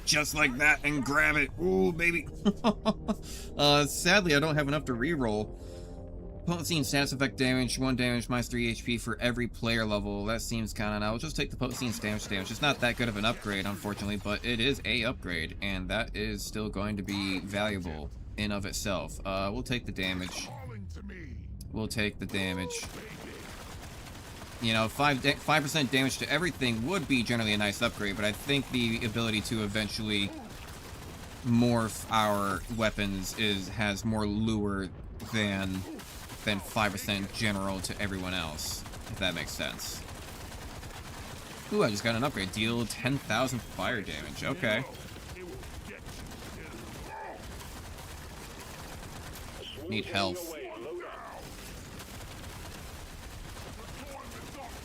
Just like that, and grab it. Ooh, baby. Sadly, I don't have enough to reroll. Potency and status effect damage, 1 damage, minus 3 HP for every player level. That seems kind of... I'll just take the potency and damage. It's not that good of an upgrade, unfortunately, but it is a upgrade, and that is still going to be valuable in of itself. We'll take the damage. We'll take the damage. You know, 5% damage to everything would be generally a nice upgrade, but I think the ability to eventually morph our weapons has more lure than 5% general to everyone else, if that makes sense. Ooh, I just got an upgrade. Deal 10,000 fire damage. Okay. Need health.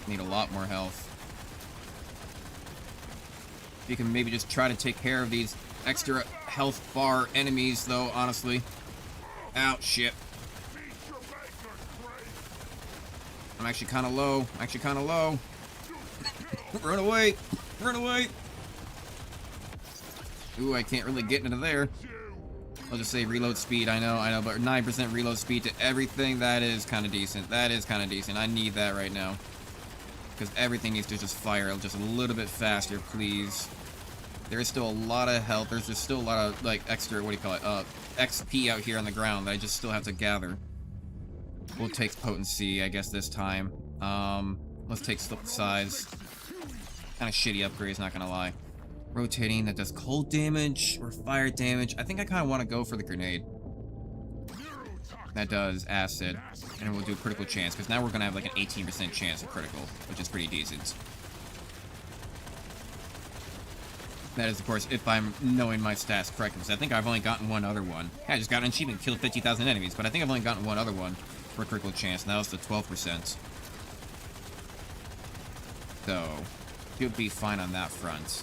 Need a lot more health. You can maybe just try to take care of these extra health bar enemies, though, honestly. Ow, shit. I'm actually kind of low. Run away. Run away. Ooh, I can't really get into there. I'll just say reload speed. I know, but 9% reload speed to everything. That is kind of decent. I need that right now. Because everything needs to just fire just a little bit faster, please. There is still a lot of health. There's just still a lot of, like, extra, what do you call it? XP out here on the ground that I just still have to gather. We'll take potency, I guess, this time. Let's take size. Kind of shitty upgrades, not gonna lie. Rotating, that does cold damage or fire damage. I think I kind of want to go for the grenade. that does acid, and we'll do a critical chance, because now we're going to have like an 18% chance of critical, which is pretty decent. That is, of course, if I'm knowing my stats correctly, because I think I've only gotten one other one. Yeah, I just got an achievement, killed 50,000 enemies, but I think I've only gotten one other one for a critical chance, and that was the 12%. So, should be fine on that front.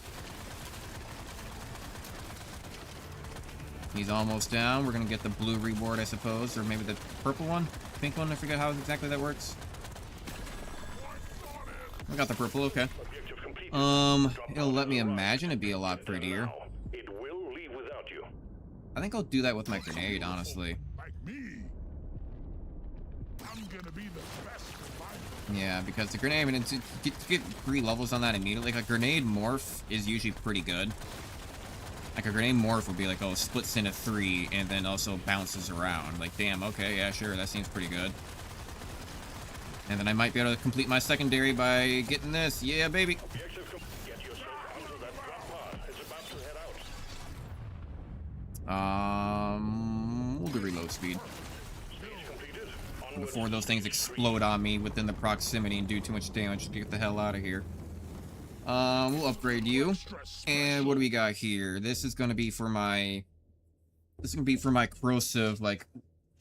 He's almost down. We're going to get the blue reward, I suppose, or maybe the purple one? Pink one? I forget how exactly that works. I got the purple, okay. It'll let me imagine it'd be a lot prettier. It will leave without you. I think I'll do that with my grenade, honestly. Like me. I'm gonna be the best survivor. Yeah, because the grenade, I mean, to get 3 levels on that immediately, like a grenade morph is usually pretty good. Like a grenade morph would be like, oh, splits into 3 and then also bounces around. Like, damn, okay, yeah, sure, that seems pretty good. And then I might be able to complete my secondary by getting this. Yeah, baby. Get yourself onto that drop pod. It's about to head out. We'll do reload speed. Stage completed. Onward. Before those things explode on me within the proximity and do too much damage to get the hell out of here. We'll upgrade you. And what do we got here? This is gonna be for my... This is gonna be for my corrosive, like...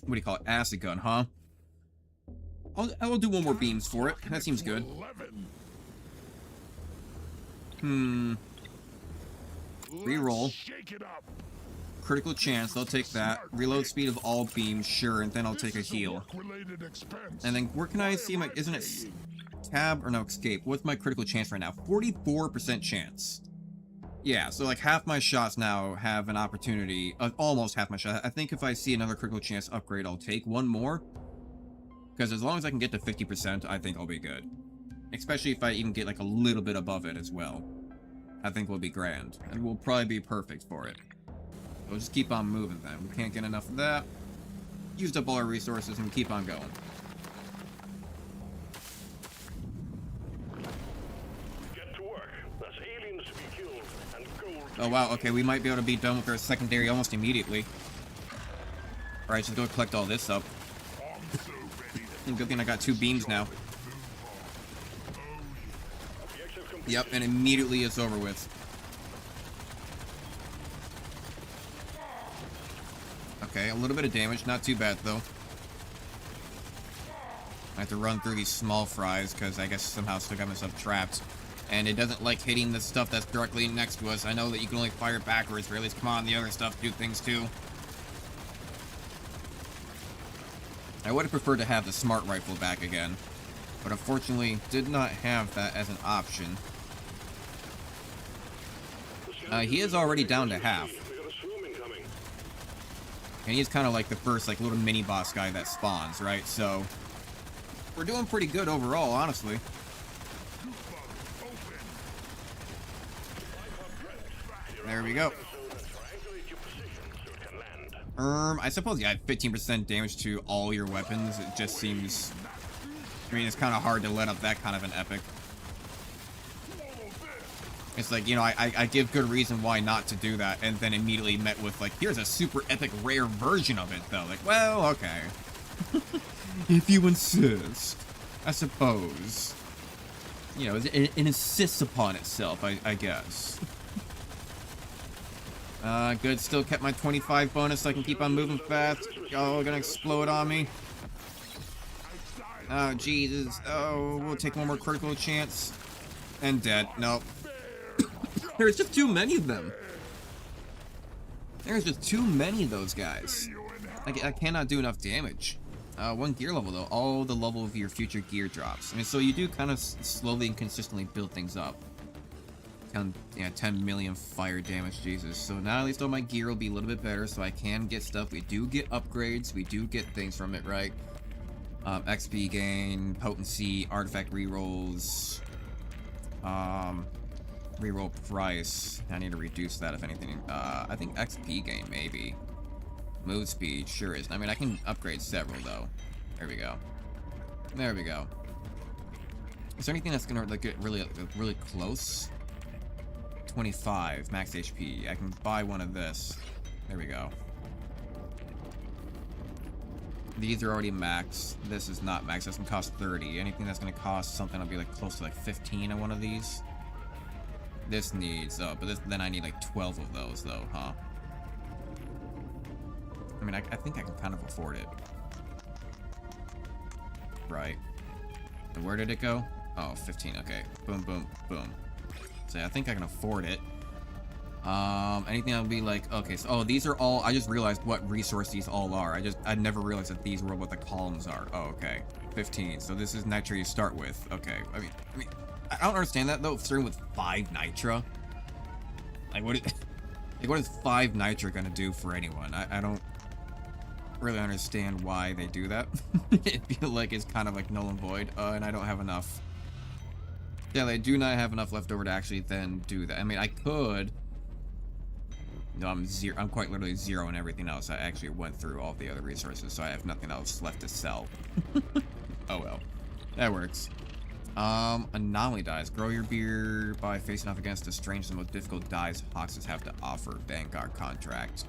What do you call it? Acid gun, huh? I'll do 1 more beams for it. That seems good. 11. Reroll. Shake it up. Critical chance, I'll take that. Reload speed of all beams, sure, and then I'll take a heal. And then where can I see my... Isn't it tab or no, escape? What's my critical chance right now? 44% chance. Yeah, so like half my shots now have an opportunity, almost half my shot. I think if I see another critical chance upgrade, I'll take 1 more. Because as long as I can get to 50%, I think I'll be good. Especially if I even get like a little bit above it as well. I think we'll be grand. And we'll probably be perfect for it. We'll just keep on moving then. We can't get enough of that. Used up all our resources and keep on going. Get to work. There's aliens to be killed and gold. Oh wow, okay, we might be able to be done with our secondary almost immediately. Alright, just go collect all this up. And good thing I got 2 beams now. Yep, and immediately it's over with. Okay, a little bit of damage, not too bad though. I have to run through these small fries because I guess somehow still got myself trapped. And it doesn't like hitting the stuff that's directly next to us. I know that you can only fire backwards, or at least come on, the other stuff do things too. I would have preferred to have the smart rifle back again, but unfortunately did not have that as an option. He is already down to half. And he's kind of like the first like little mini boss guy that spawns, right? So we're doing pretty good overall, honestly. There we go. I suppose, yeah, 15% damage to all your weapons. It just seems... I mean, it's kind of hard to let up that kind of an epic. It's like, you know, I give good reason why not to do that, and then immediately met with, like, here's a super epic rare version of it, though. Like, well, okay. If you insist. I suppose. You know, it insists upon itself, I guess. Good, still kept my 25 bonus so I can keep on moving fast. Oh, gonna explode on me. Oh, Jesus. Oh, we'll take 1 more critical chance. And dead. Nope. There's just too many of them. There's just too many of those guys. I cannot do enough damage. 1 gear level, though. All the level of your future gear drops. I mean, so you do kind of slowly and consistently build things up. 10 million fire damage, Jesus. So now at least all my gear will be a little bit better, so I can get stuff. We do get upgrades. We do get things from it, right? XP gain, potency, artifact rerolls, reroll price. I need to reduce that if anything. I think XP gain maybe. Move speed sure is. I mean, I can upgrade several though. There we go. There we go. Is there anything that's gonna like get really close? 25 max HP. I can buy one of this. There we go. These are already max. This is not max. That's gonna cost 30. Anything that's gonna cost something, I'll be like close to like 15 on one of these. This needs, then I need like 12 of those though, huh? I mean, I think I can kind of afford it. Right. And where did it go? Oh, 15. Okay. Boom, boom, boom. So yeah, I think I can afford it. Anything I'll be like, okay, so, oh, these are all, I just realized what resource these all are. I never realized that these were what the columns are. Oh, okay. 15. So this is nitra you start with. Okay. I mean, I don't understand that though, starting with 5 nitra. Like, what is 5 nitra gonna do for anyone? I don't really understand why they do that. I feel like it's kind of like null and void, and I don't have enough. Yeah, I do not have enough left over to actually then do that. I mean, I could. No, I'm quite literally zero and everything else. I actually went through all the other resources, so I have nothing else left to sell. Oh well, that works. Anomaly dies. Grow your beer by facing off against the strangest and most difficult dies Hoxes have to offer. Vanguard contract.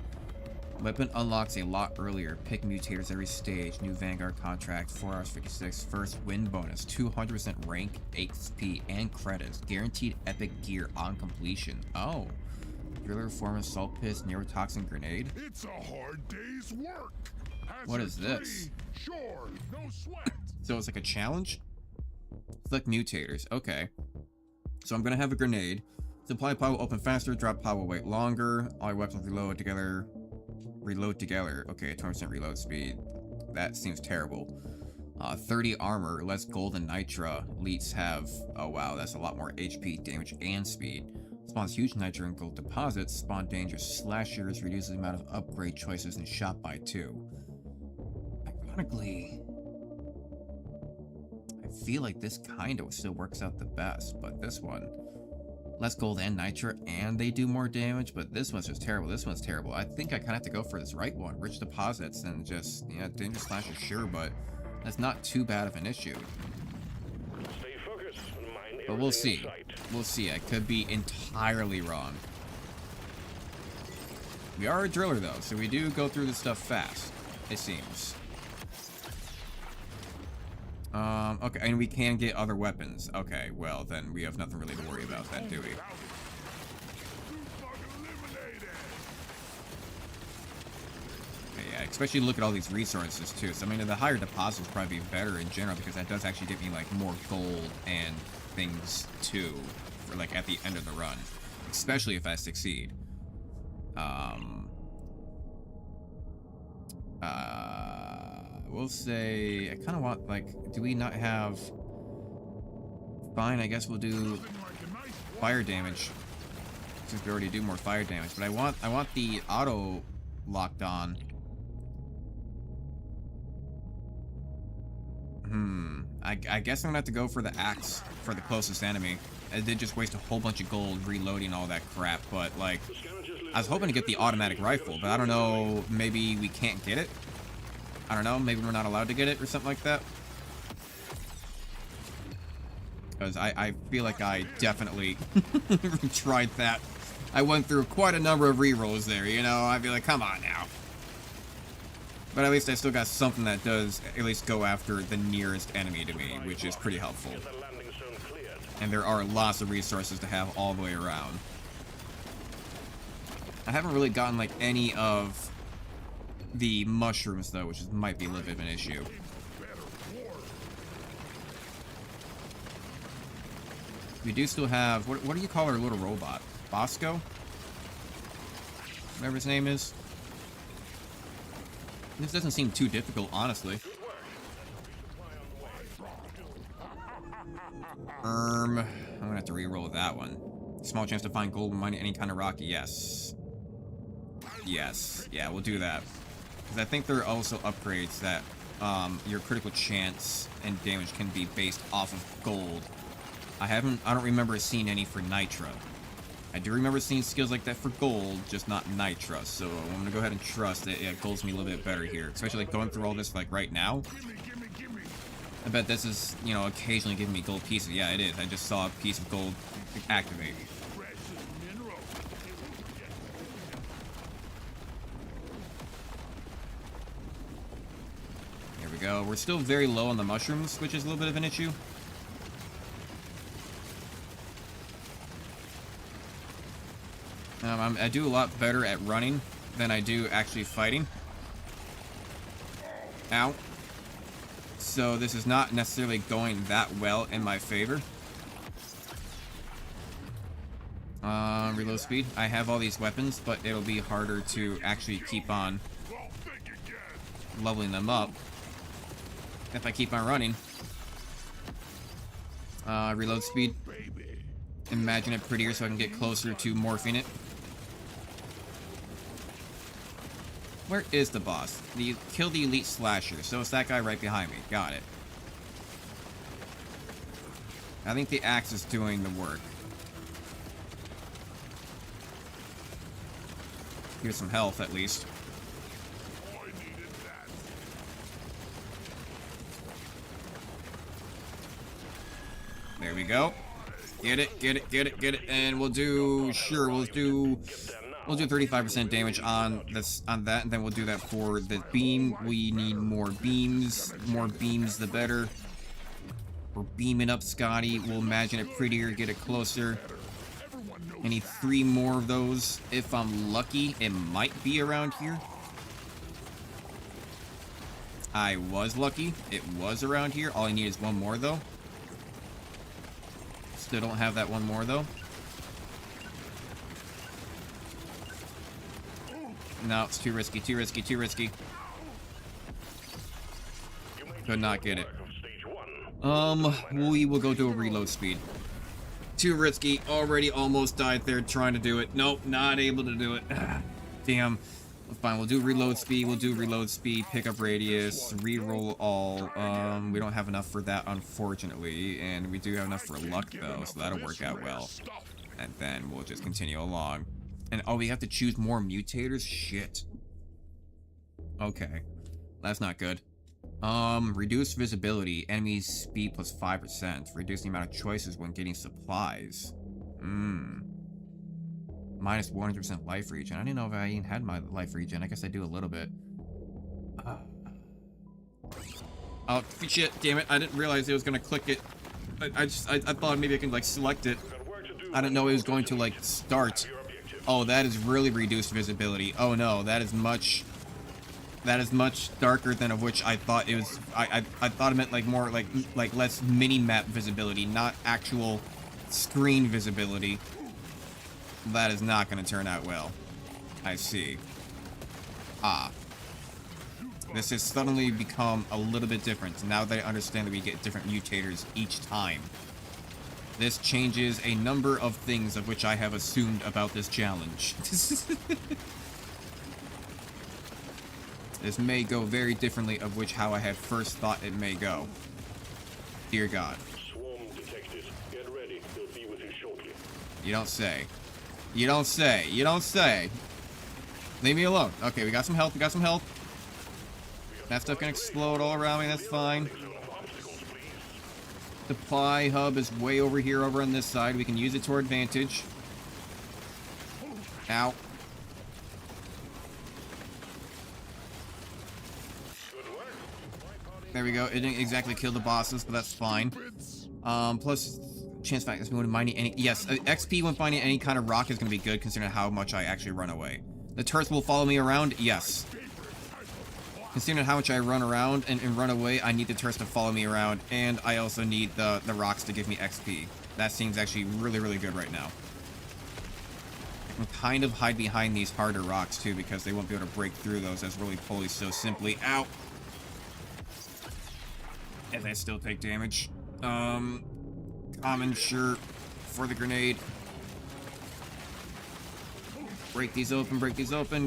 Weapon unlocks a lot earlier. Pick mutators every stage. New Vanguard contract. 4 hours 56. First win bonus. 200% rank, XP, and credits. Guaranteed epic gear on completion. Oh. Driller, form assault pits, neurotoxin grenade. It's a hard day's work. What is this? Sure, no sweat. So it's like a challenge? Select mutators. Okay. So I'm gonna have a grenade. Supply pod will open faster. Drop pod will wait longer. All your weapons reload together. Okay, 20% reload speed. That seems terrible. 30 armor, less gold and nitra. Elites have, oh wow, that's a lot more HP, damage, and speed. Spawns huge nitra and gold deposits. Spawn dangerous slashers. Reduces the amount of upgrade choices and shot by 2. Ironically, I feel like this kind of still works out the best, but this one, less gold and nitra, and they do more damage, but this one's just terrible. This one's terrible. I think I kind of have to go for this right one. Rich deposits and just, yeah, dangerous slasher, sure, but that's not too bad of an issue. Stay focused. Mind But we'll everything in see. sight. We'll see. I could be entirely wrong. We are a driller, though, so we do go through this stuff fast, it seems. Okay, and we can get other weapons. Okay, well, then we have nothing really to worry about then, do we? Okay, yeah, especially look at all these resources, too. So, I mean, the higher deposits would probably be better in general, because that does actually give me, like, more gold and things, too, for, like, at the end of the run. Especially if I succeed. We'll say, I kind of want, like, do we not have... Fine, I guess we'll do fire damage, since we already do more fire damage, but I want the auto locked on. I guess I'm gonna have to go for the axe for the closest enemy. I did just waste a whole bunch of gold reloading all that crap, but, like, I was hoping to get the automatic rifle, but I don't know, maybe we can't get it? I don't know, maybe we're not allowed to get it or something like that. Because I feel like I definitely tried that. I went through quite a number of rerolls there, you know? I feel like, come on now. But at least I still got something that does at least go after the nearest enemy to me, which is pretty helpful. Get the landing zone cleared. And there are lots of resources to have all the way around. I haven't really gotten, like, any of the mushrooms, though, which might be a little bit of an issue. We do still have... What do you call our little robot? Bosco? Whatever his name is. This doesn't seem too difficult, honestly. I'm gonna have to re-roll that one. Small chance to find gold, money, any kind of rock. Yes. Yes. Yeah, we'll do that. Because I think there are also upgrades that your critical chance and damage can be based off of gold. I don't remember seeing any for nitra. I do remember seeing skills like that for gold, just not nitra. So I'm gonna go ahead and trust that, yeah, gold's me a little bit better here. Especially like going through all this like right now. I bet this is, you know, occasionally giving me gold pieces. Yeah, it is. I just saw a piece of gold activate. go. We're still very low on the mushrooms, which is a little bit of an issue. I do a lot better at running than I do actually fighting. Ow. So this is not necessarily going that well in my favor. Reload speed. I have all these weapons, but it'll be harder to actually keep on leveling them up if I keep on running. Reload speed. Imagine it prettier so I can get closer to morphing it. Where is the boss? Kill the elite slasher. So it's that guy right behind me. Got it. I think the axe is doing the work. Here's some health, at least. There we go. Get it, get it, get it, get it. And we'll do... Sure, we'll do 35% damage on this, on that, and then we'll do that for the beam. We need more beams. More beams, the better. We're beaming up Scotty. We'll imagine it prettier, get it closer. I need 3 more of those. If I'm lucky, it might be around here. I was lucky. It was around here. All I need is 1 more, though. Still don't have that 1 more, though. No, it's too risky, too risky, too risky. Could not get it. We will go to a reload speed. Too risky. Already almost died there trying to do it. Nope, not able to do it. Damn. Fine, we'll do reload speed. We'll do reload speed, pick up radius, reroll all. We don't have enough for that, unfortunately. And we do have enough for luck, though, so that'll work out well. And then we'll just continue along. And, oh, we have to choose more mutators? Shit. Okay. That's not good. Reduce visibility. Enemies speed plus 5%. Reduce the amount of choices when getting supplies. Minus 100% life regen. I didn't know if I even had my life regen. I guess I do a little bit. Oh, shit. Damn it. I didn't realize it was going to click it. I thought maybe I can, like, select it. I didn't know it was going to, like, start. Oh, that is really reduced visibility. Oh, no. That is much darker than of which I thought it was. I thought it meant like more like less mini-map visibility, not actual screen visibility. That is not going to turn out well. I see. Ah. This has suddenly become a little bit different now that I understand that we get different mutators each time. This changes a number of things of which I have assumed about this challenge. This may go very differently of which how I had first thought it may go. Dear God. Swarm detected. Get ready. They'll be with you shortly. You don't say. You don't say. You don't say. Leave me alone. Okay, we got some health. We got some health. That stuff can explode all around me. That's fine. Supply hub is way over here, over on this side. We can use it to our advantage. Ow. There we go. It didn't exactly kill the bosses, but that's fine. Plus, chance fact is when finding any. Yes, XP when finding any kind of rock is going to be good, considering how much I actually run away. The turrets will follow me around. Yes. Considering how much I run around and run away, I need the turrets to follow me around, and I also need the rocks to give me XP. That seems actually really, really good right now. I can kind of hide behind these harder rocks, too, because they won't be able to break through those as really pulley so simply. Ow! And I still take damage. Common, sure, for the grenade. Break these open,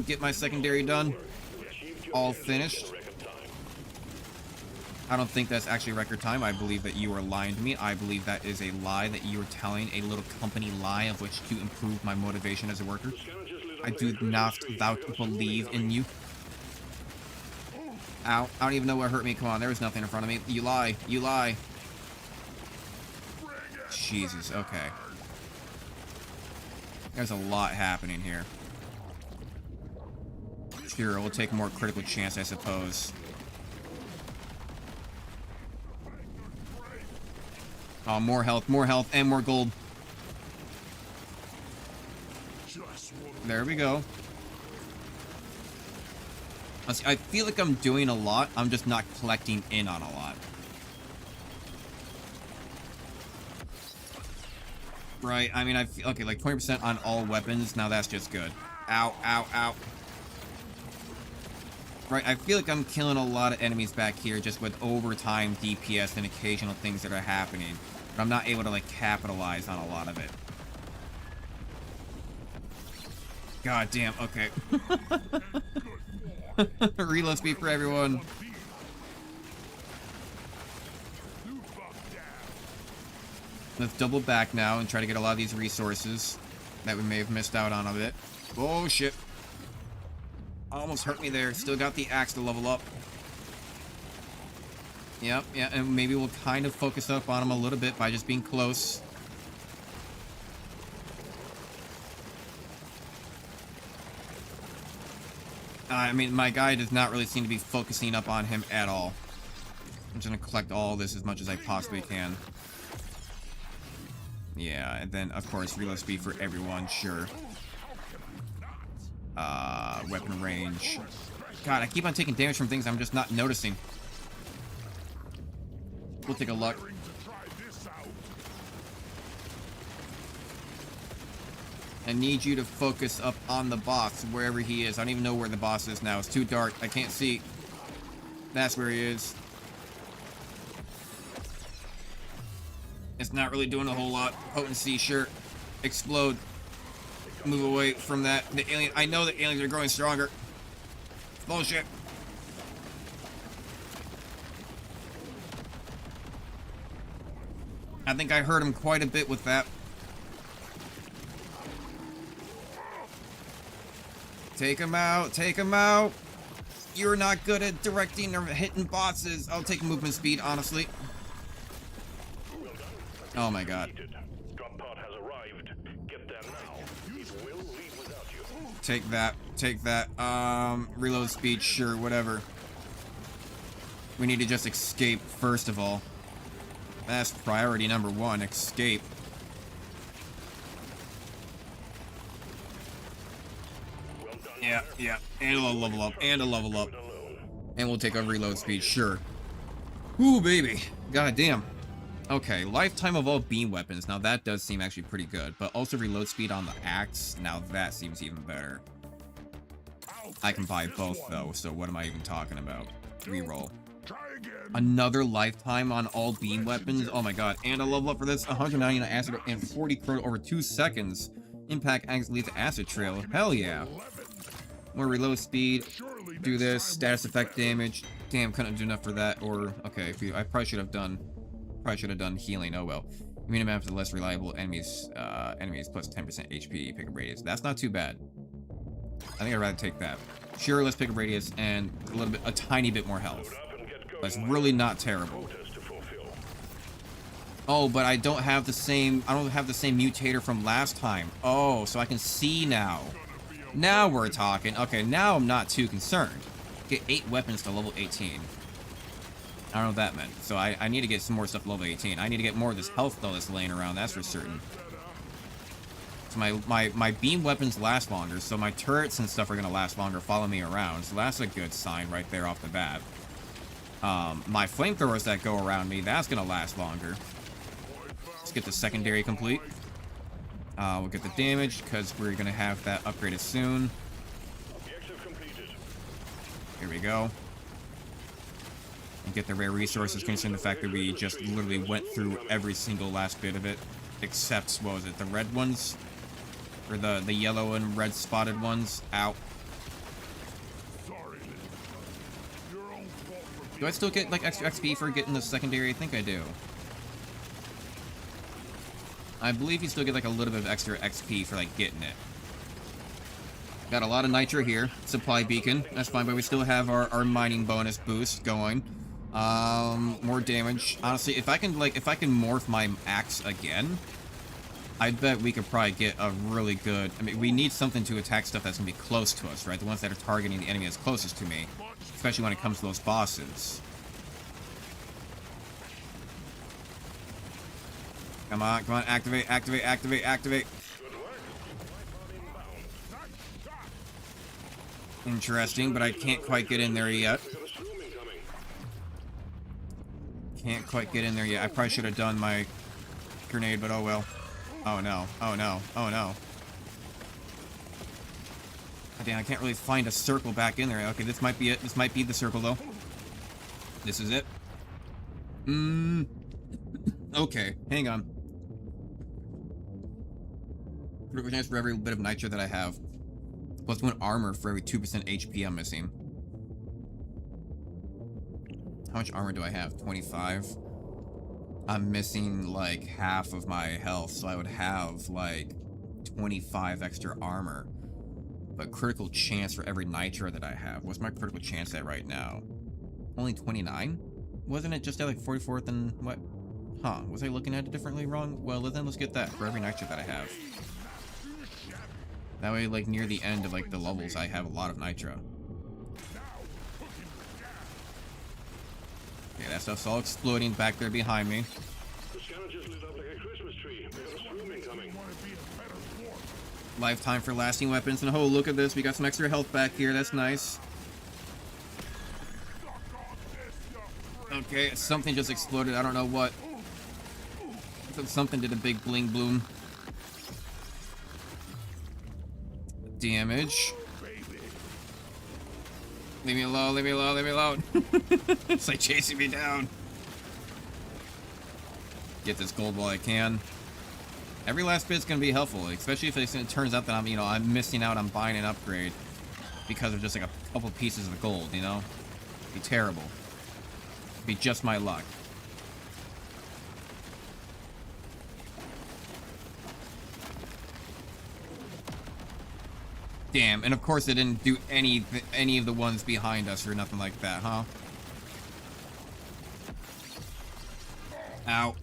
get my secondary done. All finished. I don't think that's actually record time. I believe that you are lying to me. I believe that is a lie that you are telling, a little company lie of which to improve my motivation as a worker. I do not believe in you. Ow. I don't even know what hurt me. Come on, there was nothing in front of me. You lie. You lie. Jesus, okay. There's a lot happening here. Sure, we'll take a more critical chance, I suppose. Oh, more health, and more gold. Just what There we go. I feel like I'm doing a lot. I'm just not collecting in on a lot. Right, I mean, I feel... Okay, like 20% on all weapons. Now that's just good. Ow, ow, ow. Right, I feel like I'm killing a lot of enemies back here just with overtime DPS and occasional things that are happening. But I'm not able to, like, capitalize on a lot of it. God damn, okay. Reload speed for everyone. Let's double back now and try to get a lot of these resources that we may have missed out on a bit. Oh, shit. Almost hurt me there. Still got the axe to level up. Yep, yeah, and maybe we'll kind of focus up on him a little bit by just being close. I mean, my guy does not really seem to be focusing up on him at all. I'm just gonna collect all this as much as I possibly can. Yeah, and then, of course, reload speed for everyone, sure. Weapon range. God, I keep on taking damage from things I'm just not noticing. We'll take a look. I need you to focus up on the boss, wherever he is. I don't even know where the boss is now. It's too dark. I can't see. That's where he is. It's not really doing a whole lot. Potency, sure. Explode. Move away from that. The alien. I know the aliens are growing stronger. Bullshit. I think I hurt him quite a bit with that. Take him out. Take him out. You're not good at directing or hitting bosses. I'll take movement speed, honestly. Oh my god. Drop pod has arrived. Get there now. It will leave without you. Take that. Take that. Reload speed, sure, whatever. We need to just escape, first of all. That's priority number one, escape. Yeah, yeah. And a level up, and a level up. And we'll take a reload speed, sure. Ooh, baby. God damn. Okay, lifetime of all beam weapons. Now that does seem actually pretty good. But also reload speed on the axe. Now that seems even better. I can buy both, though, so what am I even talking about? Reroll. Another lifetime on all beam weapons. Oh my god. And a level up for this. 199 acid and 40 crowd over 2 seconds. Impact acts leads to acid trail. Hell yeah. More reload speed. Do this. Status effect damage. Damn, couldn't do enough for that. Or, okay, I probably should have done healing. Oh well. Immune maps to less reliable enemies. Enemies plus 10% HP pickup radius. That's not too bad. I think I'd rather take that. Sure, let's pick up radius and a tiny bit more health. That's really not terrible. Oh, but I don't have the same mutator from last time. Oh, so I can see now. Now we're talking. Okay, now I'm not too concerned. Get 8 weapons to level 18. I don't know what that meant. So I need to get some more stuff to level 18. I need to get more of this health though that's laying around, that's for certain. So my beam weapons last longer, so my turrets and stuff are gonna last longer, follow me around. So that's a good sign right there off the bat. My flamethrowers that go around me, that's gonna last longer. Let's get the secondary complete. We'll get the damage, because we're gonna have that upgraded soon. Here we go. And get the rare resources, considering the fact that we just literally went through every single last bit of it. Except, what was it, the red ones? Or the yellow and red spotted ones? Ow. Do I still get, like, extra XP for getting the secondary? I think I do. I believe you still get, like, a little bit of extra XP for, like, getting it. Got a lot of nitro here. Supply beacon. That's fine, but we still have our mining bonus boost going. More damage. Honestly, if I can morph my axe again, I bet we could probably get a really good... I mean, we need something to attack stuff that's gonna be close to us, right? The ones that are targeting the enemy that's closest to me. Especially when it comes to those bosses. Come on, come on, activate, activate, activate, activate. Good work. Supply pod inbound. Interesting, but I can't quite get in there yet. We got a swarm incoming. Can't quite get in there yet. I probably should have done my grenade, but oh well. Oh no, oh no, oh no. Oh, damn, I can't really find a circle back in there. Okay, this might be it. This might be the circle, though. This is it. Okay, hang on. Critical chance for every bit of nitro that I have. Plus 1 armor for every 2% HP I'm missing. How much armor do I have? 25? I'm missing like half of my health, so I would have like 25 extra armor. But critical chance for every nitro that I have. What's my critical chance at right now? Only 29? Wasn't it just at like 44th and what? Huh, was I looking at it differently wrong? Well, then let's get that for every nitro that I have. That way, like, near the end of, like, the levels, I have a lot of nitro. Okay, that stuff's all exploding back there behind me. The scanner just lit up like a Christmas tree. We got a swarm incoming. Lifetime for lasting weapons, and oh, look at this, we got some extra health back here, that's nice. Okay, something just exploded, I don't know what. Something did a big bling bloom. Damage. Leave me alone, leave me alone, leave me alone. It's like chasing me down. Get this gold while I can. Every last bit's gonna be helpful, especially if it turns out that I'm missing out on buying an upgrade because of just like a couple pieces of gold, you know? It'd be terrible. It'd be just my luck. Damn, and of course it didn't do any of the ones behind us or nothing like that, huh? Ow.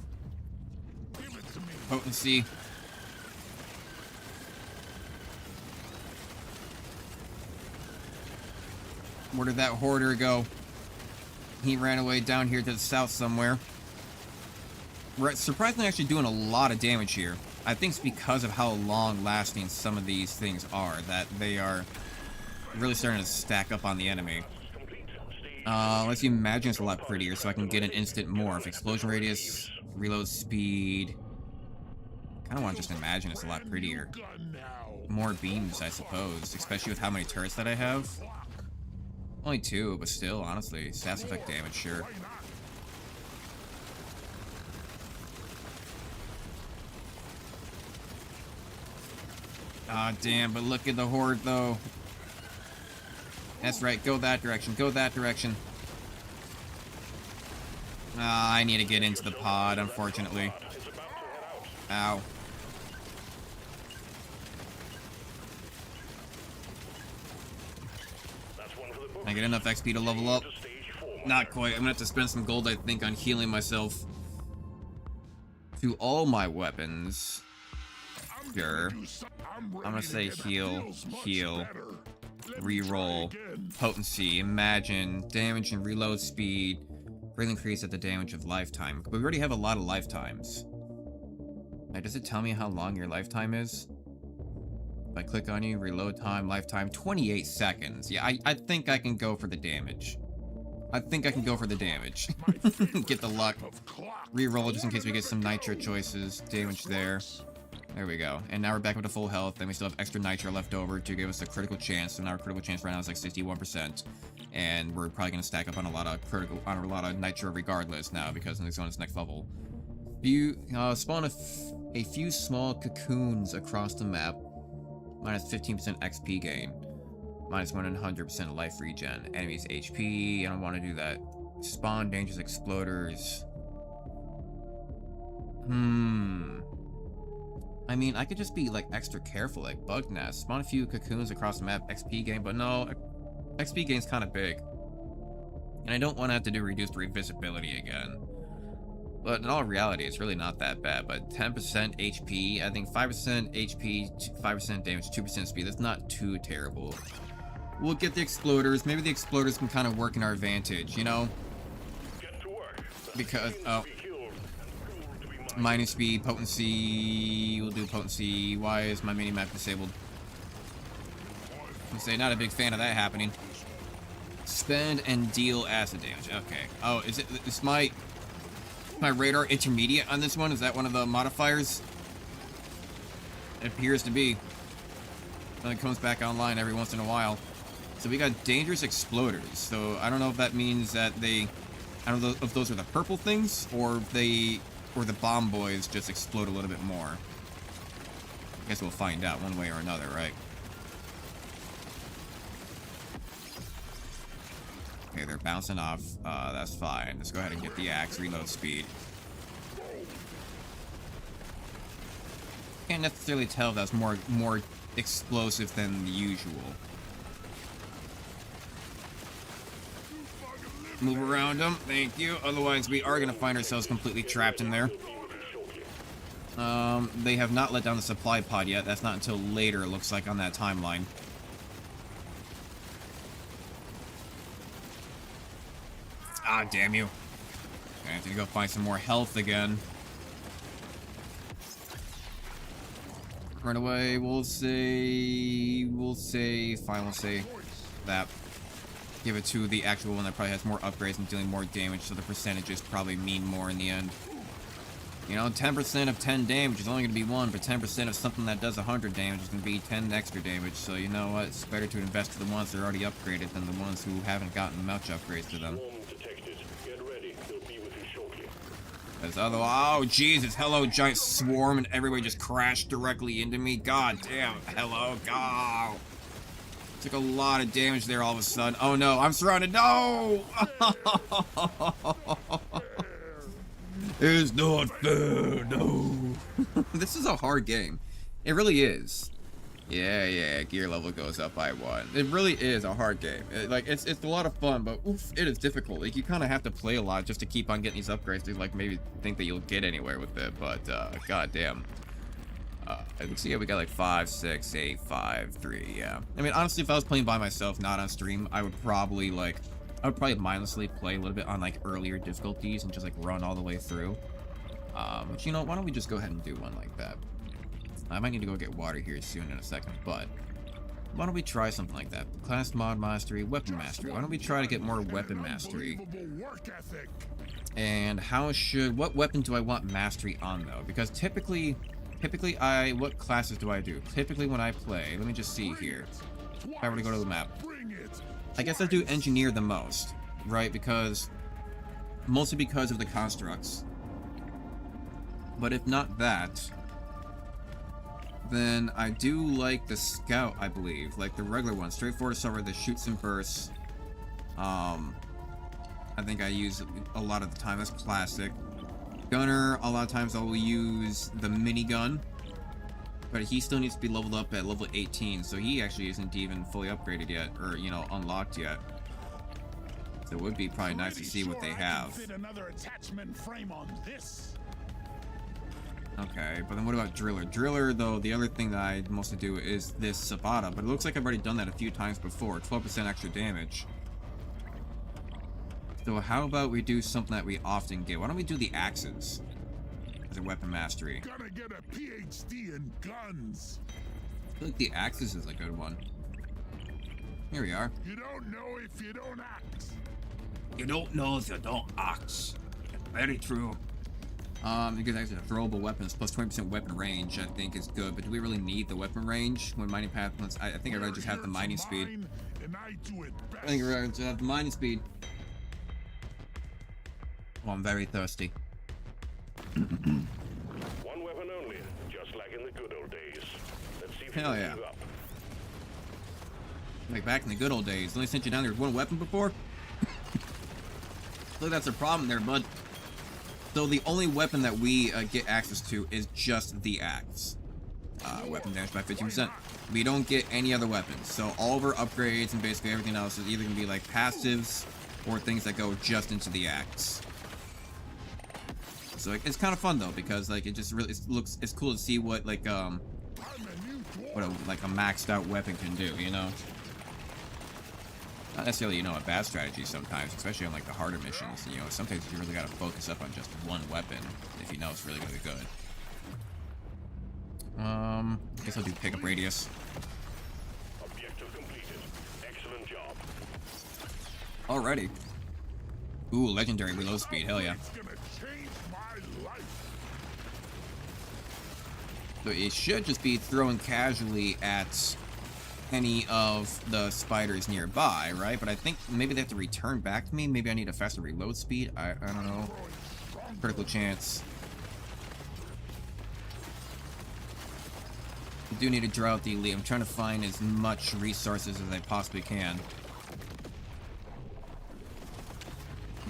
Potency. Where did that hoarder go? He ran away down here to the south somewhere. We're surprisingly actually doing a lot of damage here. I think it's because of how long-lasting some of these things are, that they are really starting to stack up on the enemy. Let's imagine it's a lot prettier, so I can get an instant morph. Explosion radius, reload speed. Kind of want to just imagine it's a lot prettier. More beams, I suppose, especially with how many turrets that I have. Only 2, but still, honestly, stats effect damage, sure. Ah, damn, but look at the horde, though. That's right, go that direction, go that direction. Ah, I need to get into the pod, unfortunately. Ow. Can I get enough XP to level up? Not quite. I'm gonna have to spend some gold, I think, on healing myself to all my weapons. Sure. I'm gonna say heal, heal, reroll, potency, imagine, damage and reload speed, really increase at the damage of lifetime. But we already have a lot of lifetimes. Now, does it tell me how long your lifetime is? If I click on you, reload time, lifetime, 28 seconds. Yeah, I think I can go for the damage. I think I can go for the damage. Get the luck. Reroll just in case we get some nitro choices. Damage there. There we go. And now we're back up to full health, and we still have extra nitro left over to give us a critical chance. So now our critical chance right now is like 61%. And we're probably gonna stack up on a lot of nitro regardless now, because it's on its next level. Spawn a few small cocoons across the map. Minus 15% XP gain. Minus 100% life regen. Enemies HP. I don't want to do that. Spawn dangerous exploders. I mean, I could just be like extra careful, like bug nest. Spawn a few cocoons across the map, XP gain, but no, XP gain's kind of big. And I don't want to have to do reduced revisibility again. But in all reality, it's really not that bad. But 10% HP, I think 5% HP, 5% damage, 2% speed, that's not too terrible. We'll get the exploders. Maybe the exploders can kind of work in our advantage, you know? Get to work. Because, oh. Mining speed, potency. We'll do potency. Why is my mini-map disabled? I'm say not a big fan of that happening. Spend and deal acid damage. Okay. Oh, is my radar intermediate on this one? Is that one of the modifiers? It appears to be. It comes back online every once in a while. So we got dangerous exploders. So I don't know if that means that they, I don't know if those are the purple things or if the bomb boys just explode a little bit more. I guess we'll find out one way or another, right? Okay, they're bouncing off. That's fine. Let's go ahead and get the axe. Reload speed. Can't necessarily tell if that's more explosive than the usual. Move around them. Thank you. Otherwise, we are going to find ourselves completely trapped in there. They have not let down the supply pod yet. That's not until later, it looks like, on that timeline. Ah, damn you. Okay, I have to go find some more health again. Right away, we'll say that. Give it to the actual one that probably has more upgrades and dealing more damage, so the percentages probably mean more in the end. You know, 10% of 10 damage is only going to be 1, but 10% of something that does 100 damage is going to be 10 extra damage, so you know what? It's better to invest in the ones that are already upgraded than the ones who haven't gotten much upgrades to them. Because otherwise, oh Jesus, hello giant swarm, and everybody just crashed directly into me. God damn, hello, go! Took a lot of damage there all of a sudden. Oh no, I'm surrounded, no! It's not fair, no. This is a hard game. It really is. Yeah, gear level goes up by 1. It really is a hard game. It's a lot of fun, but oof, it is difficult. Like, you kind of have to play a lot just to keep on getting these upgrades to, like, maybe think that you'll get anywhere with it, but, goddamn. Let's see, we got, like, 5, 6, 8, 5, 3, yeah. I mean, honestly, if I was playing by myself, not on stream, I would probably, mindlessly play a little bit on, like, earlier difficulties and just, like, run all the way through. But, you know, why don't we just go ahead and do one like that? I might need to go get water here soon in a second, but why don't we try something like that? Class mod mastery, weapon mastery. Why don't we try to get more weapon mastery? And what weapon do I want mastery on though? Because typically what classes do I do? Typically when I play, let me just see here. If I were to go to the map, I guess I do engineer the most, right? Mostly because of the constructs. But if not that, then I do like the scout, I believe. Like the regular one. Straightforward assault that shoots and bursts. I think I use a lot of the time. That's classic. Gunner, a lot of times I will use the minigun. But he still needs to be leveled up at level 18. So he actually isn't even fully upgraded yet. Or, you know, unlocked yet. So it would be probably nice to see what they have. Another attachment frame on this. Okay, but then what about Driller? Driller, though, the other thing that I mostly do is this Sabata, but it looks like I've already done that a few times before. 12% extra damage. So how about we do something that we often get? Why don't we do the axes as a weapon mastery? Gotta get a PhD in guns. I feel like the axes is a good one. Here we are. You don't know if you don't act. You don't know if you don't axe. Very true. Because actually throwable weapons plus 20% weapon range I think is good, but do we really need the weapon range when mining path? I think I'd rather just have the mining speed. I think I'd rather just have the mining speed. Oh, I'm very thirsty. One weapon only, just like in the good old days. Let's see if Hell yeah. Like back in the good old days. Only sent you down there with one weapon before? Look, that's a problem there, bud. So the only weapon that we get access to is just the axe. Weapon damage by 15%. We don't get any other weapons. So all of our upgrades and basically everything else is either going to be like passives or things that go just into the axe. So it's kind of fun though, because like it just really it's cool to see what like a maxed out weapon can do, you know? Not necessarily, a bad strategy sometimes, especially on like the harder missions. Sometimes you really gotta focus up on just one weapon if you know it's really gonna be good. I guess I'll do pickup radius. Objective completed. Excellent job. Alrighty. Ooh, legendary reload speed, hell yeah. It's gonna change my life. So it should just be thrown casually at any of the spiders nearby, right? But I think maybe they have to return back to me. Maybe I need a faster reload speed. I don't know. Critical chance. I do need to draw out the elite. I'm trying to find as much resources as I possibly can.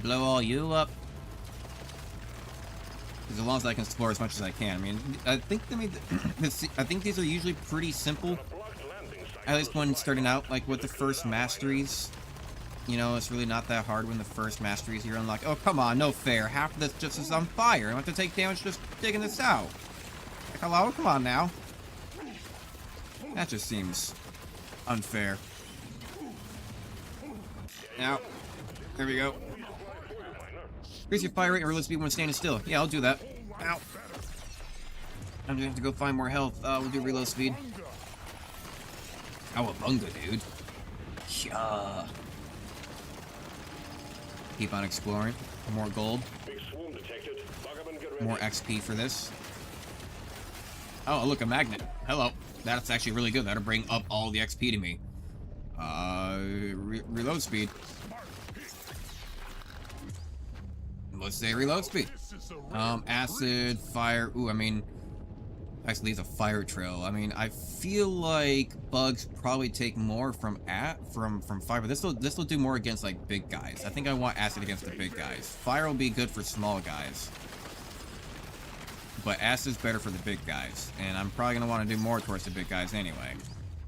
Blow all you up. As long as I can explore as much as I can. I think these are usually pretty simple. At least when starting out, like with the first masteries. It's really not that hard when the first masteries you're unlocked. Oh, come on, no fair. Half of this just is on fire. I have to take damage just digging this out. Like, hello? Come on now. That just seems unfair. Now, there we go. Increase your fire rate and reload speed when standing still. Yeah, I'll do that. Ow. I'm gonna have to go find more health. We'll do reload speed. Cowabunga, dude. Yeah. Keep on exploring. More gold. Big swarm detected. Buggerman, get ready. More XP for this. Oh, look, a magnet. Hello. That's actually really good. That'll bring up all the XP to me. Reload speed. Let's say reload speed. Acid, fire. Ooh, actually leaves a fire trail. I feel like bugs probably take more from fire, but this will do more against like big guys. I think I want acid against the big guys. Fire will be good for small guys, but acid's better for the big guys, and I'm probably gonna want to do more towards the big guys anyway,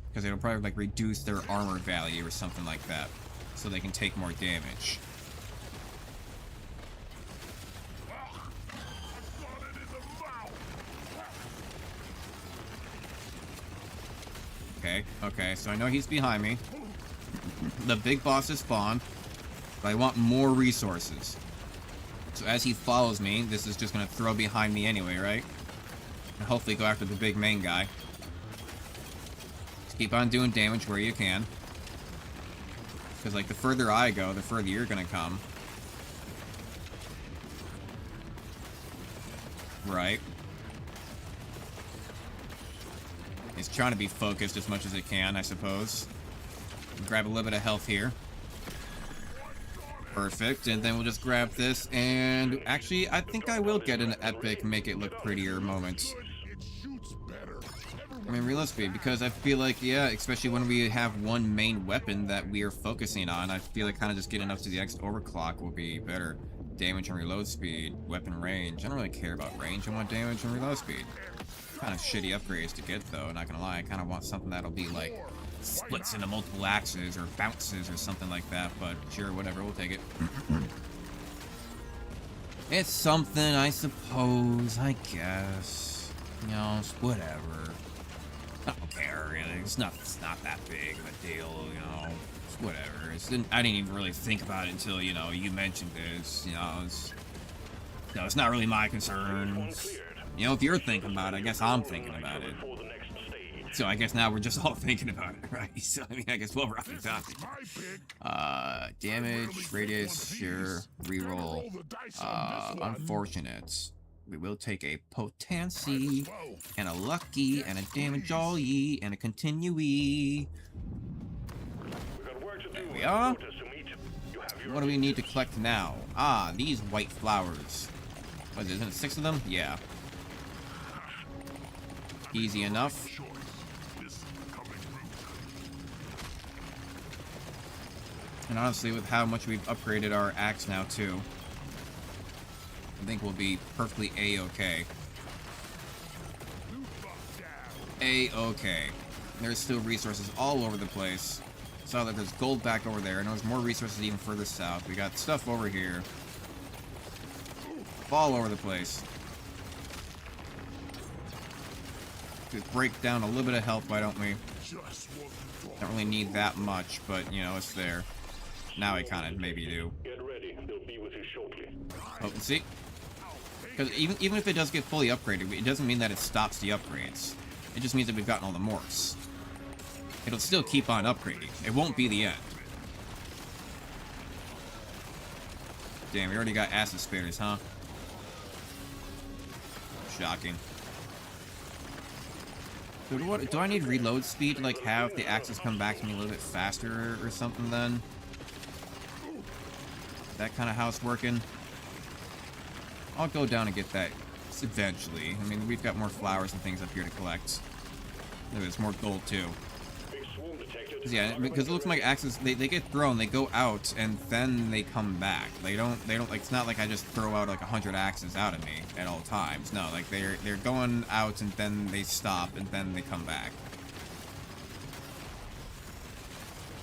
because it'll probably like reduce their armor value or something like that, so they can take more damage. Okay, so I know he's behind me. The big boss is spawned, but I want more resources. So as he follows me, this is just gonna throw behind me anyway, right? And hopefully go after the big main guy. Just keep on doing damage where you can. Because like the further I go, the further you're gonna come. Right. He's trying to be focused as much as it can, I suppose. Grab a little bit of health here. Perfect, and then we'll just grab this, and actually, I think I will get an epic, make it look prettier moment. Reload speed, because I feel like, yeah, especially when we have one main weapon that we are focusing on, I feel like kind of just getting up to the X overclock will be better. Damage and reload speed, weapon range. I don't really care about range, I want damage and reload speed. Kind of shitty upgrades to get though, not gonna lie. I kind of want something that'll be like splits into multiple axes or bounces or something like that, but sure, whatever, we'll take it. It's something, I suppose, I guess. It's whatever. I don't care, really. It's not that big of a deal, It's whatever. I didn't even really think about it until, you mentioned this. It's not really my concern. If you're thinking about it, I guess I'm thinking about it. So I guess now we're just all thinking about it, right? So I guess we'll rock the topic. Damage, radius, sure, reroll. Unfortunate. We will take a potency, and a lucky, and a damage all-y, and a continue-y. There we are. What do we need to collect now? These white flowers. What is it, isn't it 6 of them? Yeah. Easy enough. And honestly, with how much we've upgraded our axe now, too, I think we'll be perfectly A-okay. A-okay. There's still resources all over the place. Saw that there's gold back over there, and there's more resources even further south. We got stuff over here. All over the place. Just break down a little bit of health, why don't we? Don't really need that much, but, it's there. Now I kind of maybe do. Get ready. They'll be with you shortly. Potency. Because even if it does get fully upgraded, it doesn't mean that it stops the upgrades. It just means that we've gotten all the morphs. It'll still keep on upgrading. It won't be the end. Damn, we already got acid spares, huh? Shocking. Dude, do I need reload speed to, like, have the axes come back to me a little bit faster or something then? That kind of how it's working? I'll go down and get that eventually. I mean, we've got more flowers and things up here to collect. There's more gold, too. Big swarm detected. Yeah, because it looks like axes, they get thrown, they go out, and then they come back. They don't, like, it's not like I just throw out, like, 100 axes out at me at all times. No, like, they're going out, and then they stop, and then they come back.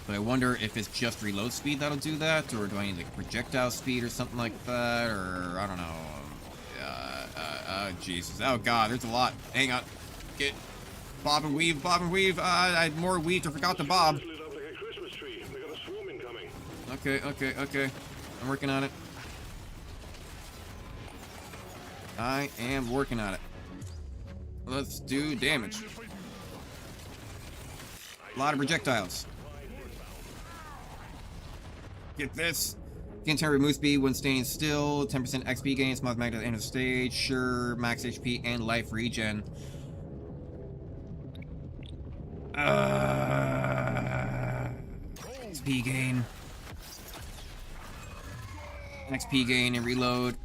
But I wonder if it's just reload speed that'll do that, or do I need, like, projectile speed or something like that, or, I don't know. Jesus. Oh, God, there's a lot. Hang on. Get... Bob and weave, bob and weave. I had more weave, I forgot the bob. Lit up like a Christmas tree. We got a swarm incoming. Okay. I'm working on it. I am working on it. Let's do damage. A lot of projectiles. Get this. Gain turn remove speed when staying still. 10% XP gain. Small magnet at the end of the stage. Sure. Max HP and life regen. XP gain. XP gain and reload.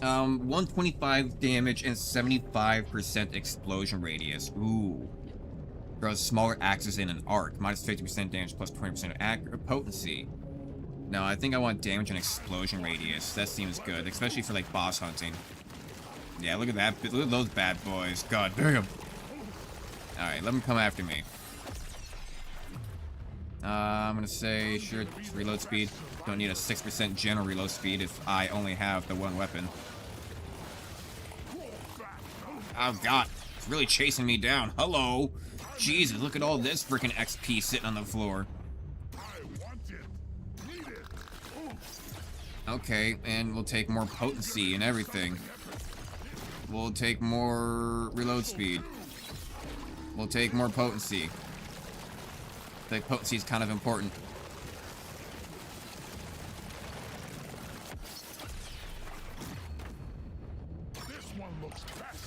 125 damage and 75% explosion radius. Ooh. Throws smaller axes in an arc. Minus 50% damage plus 20% potency. No, I think I want damage and explosion radius. That seems good, especially for like boss hunting. Yeah, look at that. Look at those bad boys. God damn. Alright, let them come after me. I'm gonna say, sure, reload speed. Don't need a 6% general reload speed if I only have the one weapon. Oh god, it's really chasing me down. Hello! Jesus, look at all this freaking XP sitting on the floor. Okay, and we'll take more potency and everything. We'll take more reload speed. We'll take more potency. The potency is kind of important. This one looks best.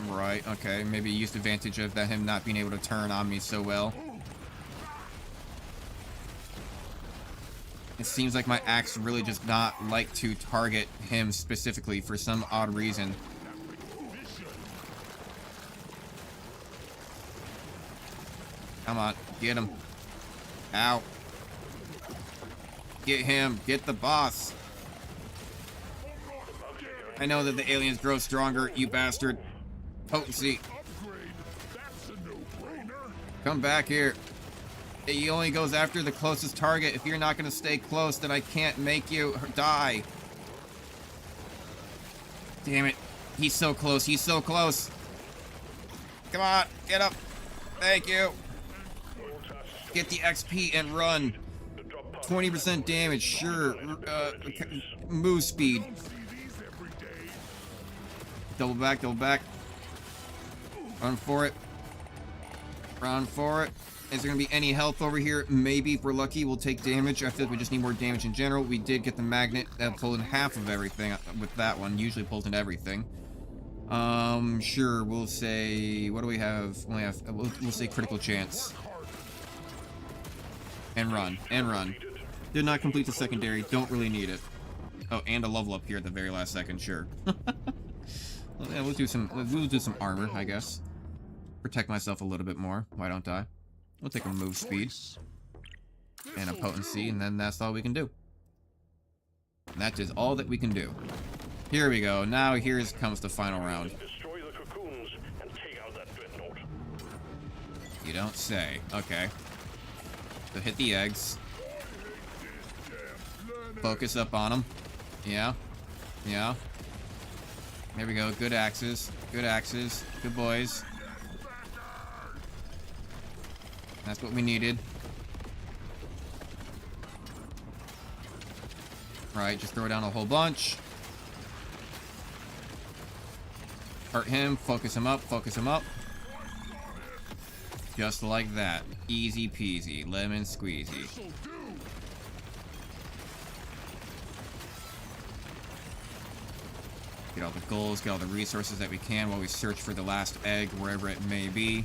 Right, okay. Maybe use advantage of that him not being able to turn on me so well. It seems like my axe really does not like to target him specifically for some odd reason. Come on, get him. Ow. Get him. Get the boss. I know that the aliens grow stronger, you bastard. Potency. Come back here. He only goes after the closest target. If you're not going to stay close, then I can't make you die. Damn it. He's so close. He's so close. Come on. Get up. Thank you. Get the XP and run. 20% damage. Sure. Move speed. Double back. Double back. Run for it. Run for it. Is there going to be any health over here? Maybe if we're lucky, we'll take damage. I feel like we just need more damage in general. We did get the magnet that pulled in half of everything with that one. Usually pulls in everything. Sure, we'll say... What do we have? We'll say critical chance. And run. And run. Did not complete the secondary. Don't really need it. Oh, and a level up here at the very last second. Sure. Well, yeah, we'll do some armor, I guess. Protect myself a little bit more. Why don't I? We'll take a move speed and a potency, and then that's all we can do. And that is all that we can do. Here we go. Now here comes the final round. Destroy the cocoons and take out that dreadnought. You don't say. Okay. So hit the eggs. Focus up on them. Yeah. Yeah. There we go. Good axes. Good axes. Good boys. That's what we needed. Right, just throw down a whole bunch. Hurt him, focus him up, focus him up. Just like that. Easy peasy, lemon squeezy. Get all the goals, get all the resources that we can while we search for the last egg, wherever it may be.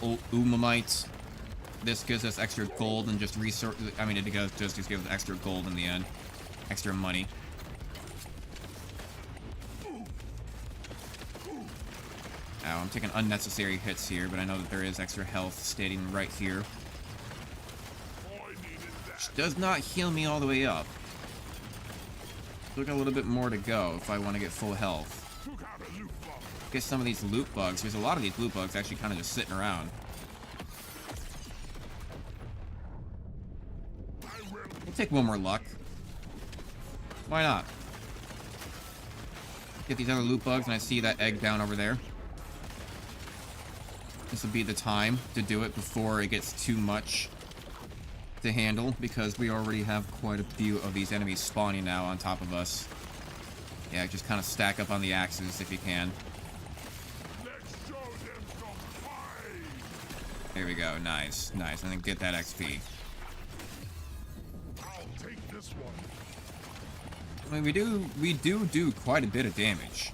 Oh, Umamite. This gives us extra gold and just resource. I mean, it just gives us extra gold in the end. Extra money. Ow, I'm taking unnecessary hits here, but I know that there is extra health stating right here. Which does not heal me all the way up. Still got a little bit more to go if I want to get full health. Get some of these loot bugs. There's a lot of these loot bugs actually kind of just sitting around. We'll take one more luck. Why not? Get these other loot bugs, and I see that egg down over there. This will be the time to do it before it gets too much to handle, because we already have quite a few of these enemies spawning now on top of us. Yeah, just kind of stack up on the axes if you can. There we go. Nice, nice. And then get that XP. I mean, we do quite a bit of damage.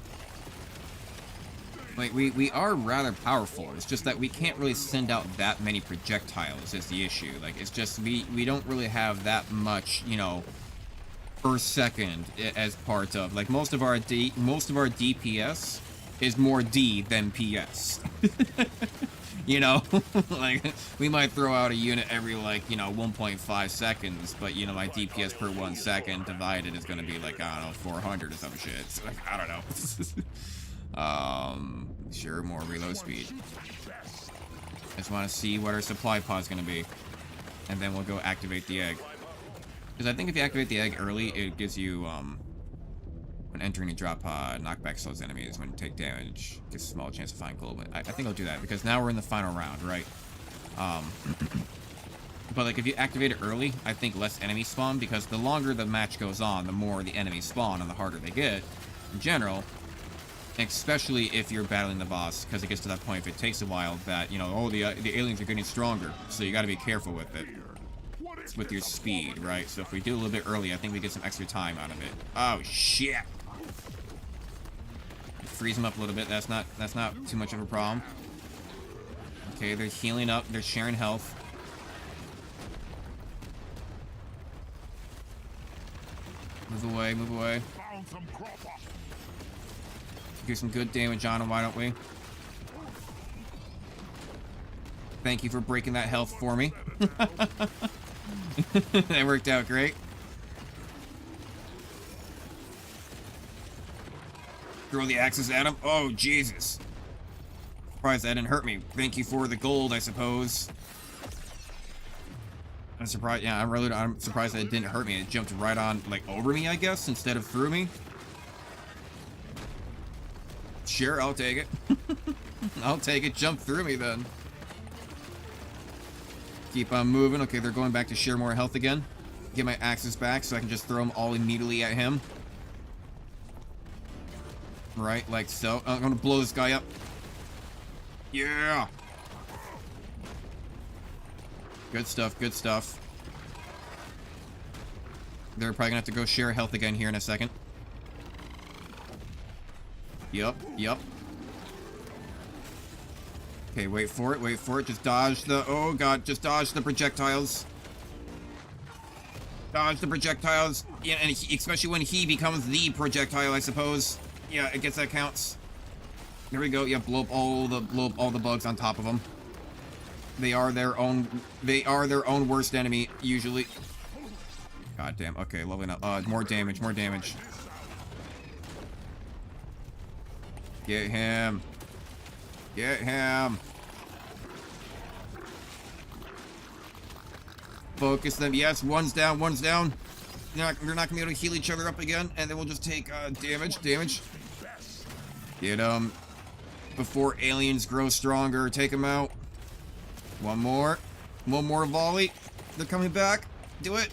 Like, we are rather powerful. It's just that we can't really send out that many projectiles is the issue. Like, it's just we don't really have that much, you know, per second as part of. Like, most of our DPS is more D than PS. You know, like, we might throw out a unit every, like, you know, 1.5 seconds, but, you know, my DPS per 1 second divided is going to be, like, I don't know, 400 or some shit. So, like, I don't know. Sure, more reload speed. Just want to see what our supply pod's going to be. And then we'll go activate the egg. Because I think if you activate the egg early, it gives you, when entering a drop pod, knockback slows enemies when you take damage. Gives a small chance to find gold. But I think I'll do that, because now we're in the final round, right? But, like, if you activate it early, I think less enemies spawn, because the longer the match goes on, the more the enemies spawn and the harder they get, in general. Especially if you're battling the boss, because it gets to that point, if it takes a while, that, you know, oh, the aliens are getting stronger, so you gotta be careful with it. With your speed, right? So if we do a little bit early, I think we get some extra time out of it. Oh, shit! Freeze them up a little bit, that's not too much of a problem. Okay, they're healing up, they're sharing health. Move away, move away. Get some good damage on him, why don't we? Thank you for breaking that health for me. That worked out great. Throw the axes at him. Oh, Jesus. Surprised that didn't hurt me. Thank you for the gold, I suppose. I'm surprised. Yeah, I'm surprised that it didn't hurt me. It jumped right on, like, over me, I guess, instead of through me. Sure, I'll take it. I'll take it. Jump through me, then. Keep on moving. Okay, they're going back to share more health again. Get my axes back so I can just throw them all immediately at him. Right, like so. I'm gonna blow this guy up. Yeah! Good stuff, good stuff. They're probably gonna have to go share health again here in a second. Yup, yup. Okay, wait for it, wait for it. Just dodge the... Oh, God, just dodge the projectiles. Dodge the projectiles. Yeah, and especially when he becomes the projectile, I suppose. Yeah, I guess that counts. There we go. Yeah, blow up all the bugs on top of them. They are their own worst enemy, usually. God damn. Okay, leveling up. More damage, more damage. Get him. Get him. Focus them. Yes, one's down, one's down. They're not going to be able to heal each other up again, and then we'll just take damage. Get them. Before aliens grow stronger, take them out. One more. One more volley. They're coming back. Do it.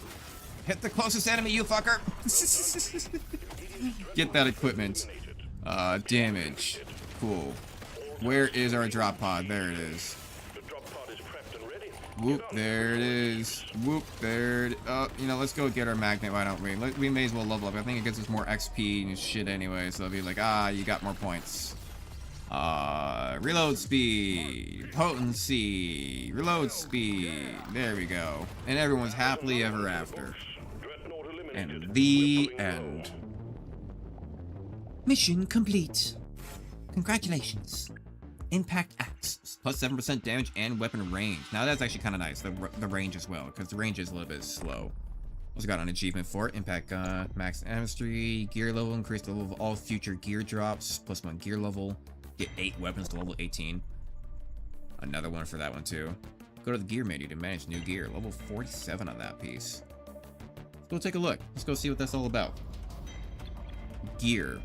Hit the closest enemy, you fucker! Get that equipment. Damage. Cool. Where is our drop pod? There it is. The drop pod is prepped and ready. Whoop, there it is. Whoop, there it... you know, let's go get our magnet, why don't we? We may as well level up. I think it gives us more XP and shit anyway, so it'll be like, you got more points. Reload speed, potency, reload speed. There we go. And everyone's happily ever after. And the end. Mission complete. Congratulations. Impact Axe, plus 7% damage and weapon range. Now that's actually kind of nice, the range as well, because the range is a little bit slow. Also got an achievement for it. Impact max chemistry, gear level, increase the level of all future gear drops, plus 1 gear level. Get 8 weapons to level 18. Another one for that one too. Go to the gear menu to manage new gear. Level 47 on that piece. Let's go take a look. Let's go see what that's all about. Gear.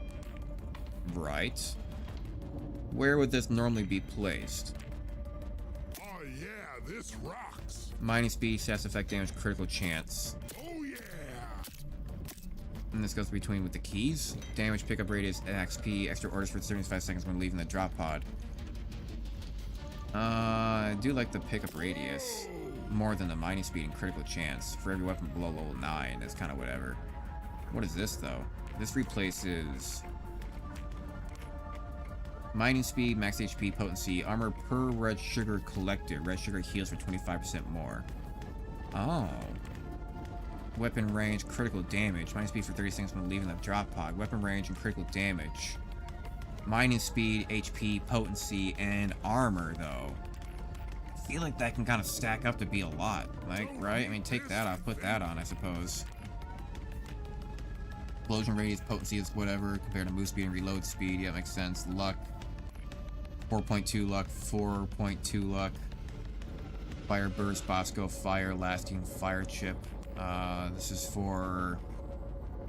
Right. Where would this normally be placed? Oh yeah, this rocks. Mining speed, stats effect, damage, critical chance. Oh yeah. And this goes between with the keys. Damage, pickup radius, XP, extra orders for 75 seconds when leaving the drop pod. I do like the pickup radius more than the mining speed and critical chance. For every weapon below level 9, it's kind of whatever. What is this though? This replaces mining speed, max HP, potency, armor per red sugar collected. Red sugar heals for 25% more. Oh. Weapon range, critical damage. Mining speed for 30 seconds when leaving the drop pod. Weapon range and critical damage. Mining speed, HP, potency, and armor, though. I feel like that can kind of stack up to be a lot. Like, right? I mean, take that off, put that on, I suppose. Explosion radius, potency is whatever, compared to move speed and reload speed. Yeah, makes sense. Luck. 4.2 luck, 4.2 luck. Fire burst, Bosco, fire, lasting, fire chip. This is for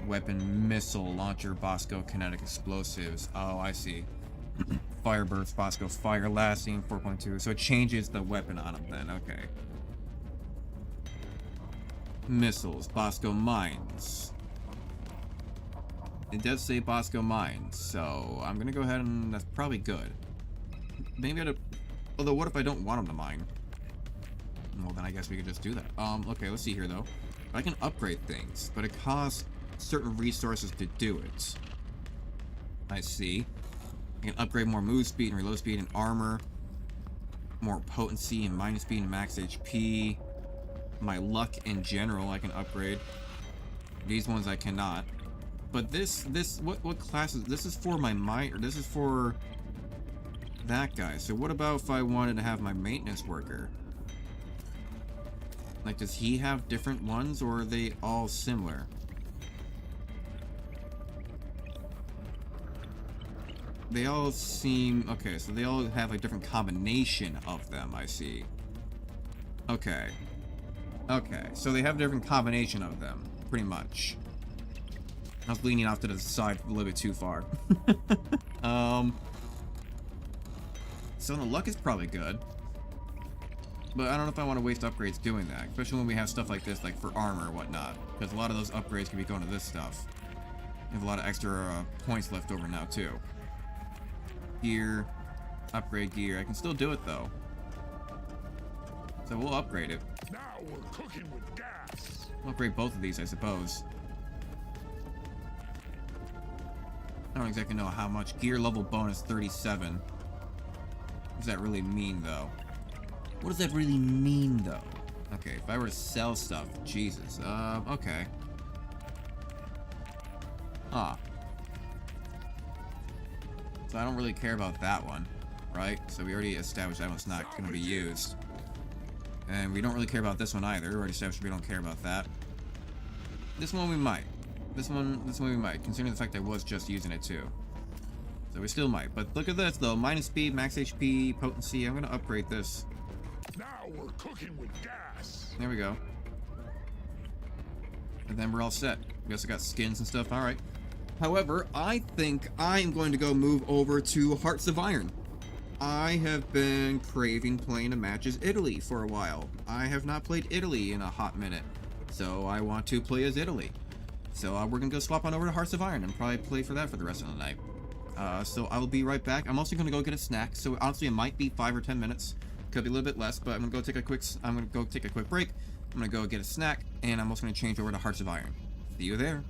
weapon, missile, launcher, Bosco, kinetic explosives. Oh, I see. Fire burst, Bosco, fire, lasting, 4.2. So it changes the weapon on them then, okay. Missiles, Bosco mines. It does say Bosco mines, so I'm gonna go ahead and that's probably good. Maybe although what if I don't want them to mine? Well, then I guess we could just do that. Okay, let's see here though. I can upgrade things, but it costs certain resources to do it. I see. I can upgrade more move speed and reload speed and armor. More potency and mining speed and max HP. My luck in general I can upgrade. These ones I cannot. But what class is this? Is for my mine, or this is for that guy. So what about if I wanted to have my maintenance worker? Like, does he have different ones, or are they all similar? They all seem... Okay, so they all have a different combination of them, I see. Okay. Okay, so they have a different combination of them, pretty much. I was leaning off to the side a little bit too far. So the luck is probably good. But I don't know if I want to waste upgrades doing that, especially when we have stuff like this, like for armor or whatnot. Because a lot of those upgrades can be going to this stuff. We have a lot of extra points left over now, too. Gear. Upgrade gear. I can still do it, though. So we'll upgrade it. Now we're cooking with gas. Upgrade both of these, I suppose. I don't exactly know how much. Gear level bonus 37. What does that really mean, though? What does that really mean, though? Okay, if I were to sell stuff, Jesus. Okay. Huh. So I don't really care about that one, right? So we already established that one's not going to be used. And we don't really care about this one either. We already established we don't care about that. This one we might. This one we might, considering the fact I was just using it too. So we still might. But look at this though. Minus speed, max HP, potency. I'm going to upgrade this. Now we're cooking with gas. There we go. And then we're all set. We also got skins and stuff. Alright. However, I think I am going to go move over to Hearts of Iron. I have been craving playing a match as Italy for a while. I have not played Italy in a hot minute. So I want to play as Italy. So we're gonna go swap on over to Hearts of Iron and probably play for that for the rest of the night. So I will be right back. I'm also gonna go get a snack. So honestly, it might be 5 or 10 minutes. Could be a little bit less, but I'm gonna go take a quick. I'm gonna go take a quick break. I'm gonna go get a snack, and I'm also gonna change over to Hearts of Iron. See you there.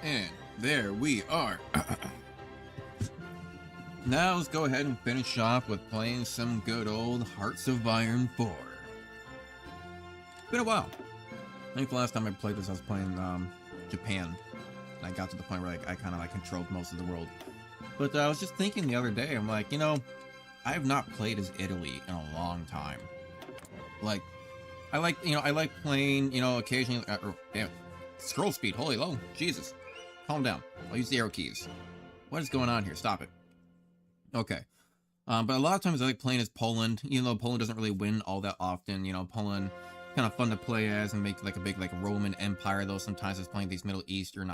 And there we are. Now let's go ahead and finish off with playing some good old Hearts of Iron 4. Been a while. I think the last time I played this I was playing Japan. And I got to the point where I kind of like controlled most of the world. But I was just thinking the other day, I'm like, you know, I have not played as Italy in a long time. Like, I like playing, you know, occasionally, damn it. Scroll speed, holy low, Jesus. Calm down. I'll use the arrow keys. What is going on here? Stop it. Okay. But a lot of times I like playing as Poland, even though Poland doesn't really win all that often. You know, Poland, kind of fun to play as and make like a big like Roman Empire, though sometimes it's playing these not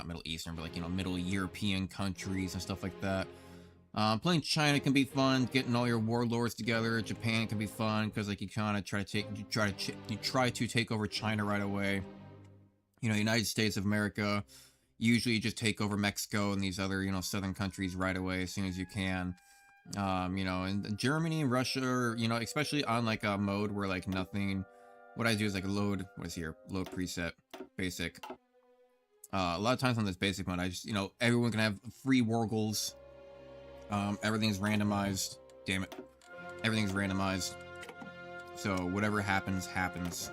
Middle Eastern, but like, you know, Middle European countries and stuff like that. Playing China can be fun, getting all your warlords together. Japan can be fun, because like you kind of try to take over China right away. You know, United States of America, usually you just take over Mexico and these other, you know, southern countries right away as soon as you can. You know, and Germany and Russia, are, you know, especially on like a mode where like nothing, what I do is like load preset, basic. A lot of times on this basic mode, I just, you know, everyone can have free wargles. Everything's randomized. Damn it. Everything's randomized. So whatever happens, happens.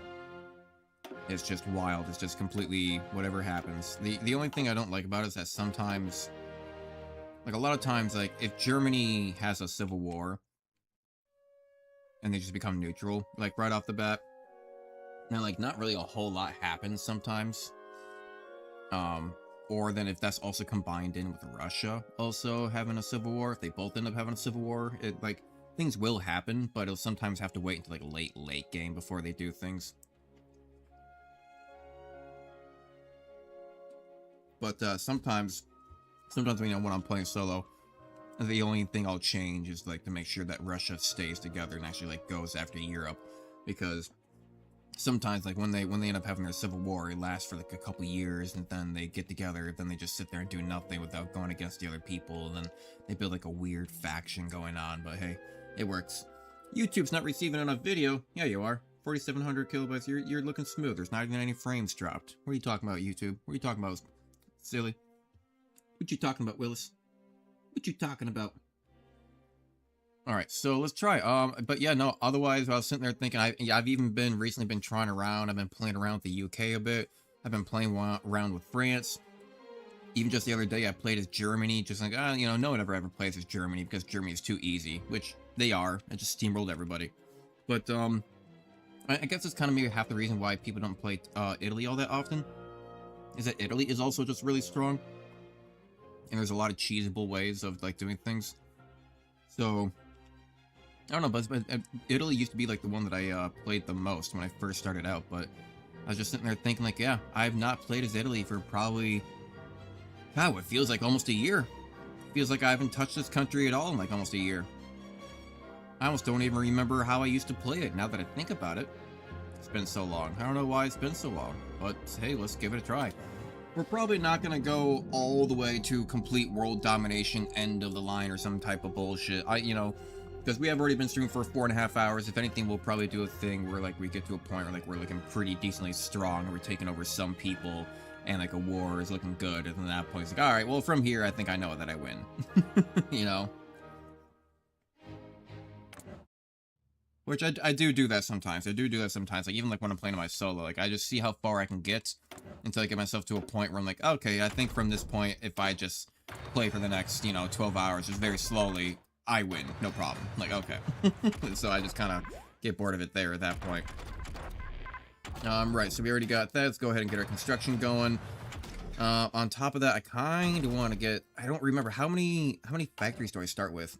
It's just wild. It's just completely whatever happens. The only thing I don't like about it is that sometimes, like a lot of times, like if Germany has a civil war and they just become neutral, like right off the bat, and like not really a whole lot happens sometimes. Or then if that's also combined in with Russia also having a civil war, if they both end up having a civil war, it like things will happen, but it'll sometimes have to wait until like late game before they do things. But sometimes you know, when I'm playing solo, the only thing I'll change is like to make sure that Russia stays together and actually like goes after Europe, because sometimes like when they end up having their civil war, it lasts for like a couple years, and then they get together, then they just sit there and do nothing without going against the other people, and then they build like a weird faction going on. But hey, it works. YouTube's not receiving enough video. Yeah, you are. 4,700 kilobytes. You're looking smooth. There's not even any frames dropped. What are you talking about, YouTube? What are you talking about, silly? What you talking about, Willis? What you talking about? All right, so let's try. But yeah, no. Otherwise, I was sitting there thinking, I've even recently been trying around. I've been playing around with the UK a bit. I've been playing around with France. Even just the other day, I played as Germany. Just like, you know, no one ever plays as Germany because Germany is too easy, which they are. I just steamrolled everybody. But I guess it's kind of maybe half the reason why people don't play Italy all that often. Is that Italy is also just really strong, and there's a lot of cheesable ways of like doing things. So I don't know, but Italy used to be like the one that I played the most when I first started out, but I was just sitting there thinking like, yeah, I've not played as Italy for probably, God, what feels like almost a year. Feels like I haven't touched this country at all in like almost a year. I almost don't even remember how I used to play it now that I think about it. It's been so long. I don't know why it's been so long, but hey, let's give it a try. We're probably not going to go all the way to complete world domination, end of the line, or some type of bullshit. You know, because we have already been streaming for 4.5 hours. If anything, we'll probably do a thing where like we get to a point where like we're looking pretty decently strong, and we're taking over some people, and like a war is looking good. And at that point, it's like, all right, well, from here, I think I know that I win. You know? Which I do that sometimes. I do that sometimes. Like, even like when I'm playing my solo, like I just see how far I can get until I get myself to a point where I'm like, okay, I think from this point, if I just play for the next, you know, 12 hours, just very slowly, I win. No problem. Like, okay. So I just kind of get bored of it there at that point. Right, so we already got that. Let's go ahead and get our construction going. On top of that, I kind of want to get, I don't remember, how many factories do I start with?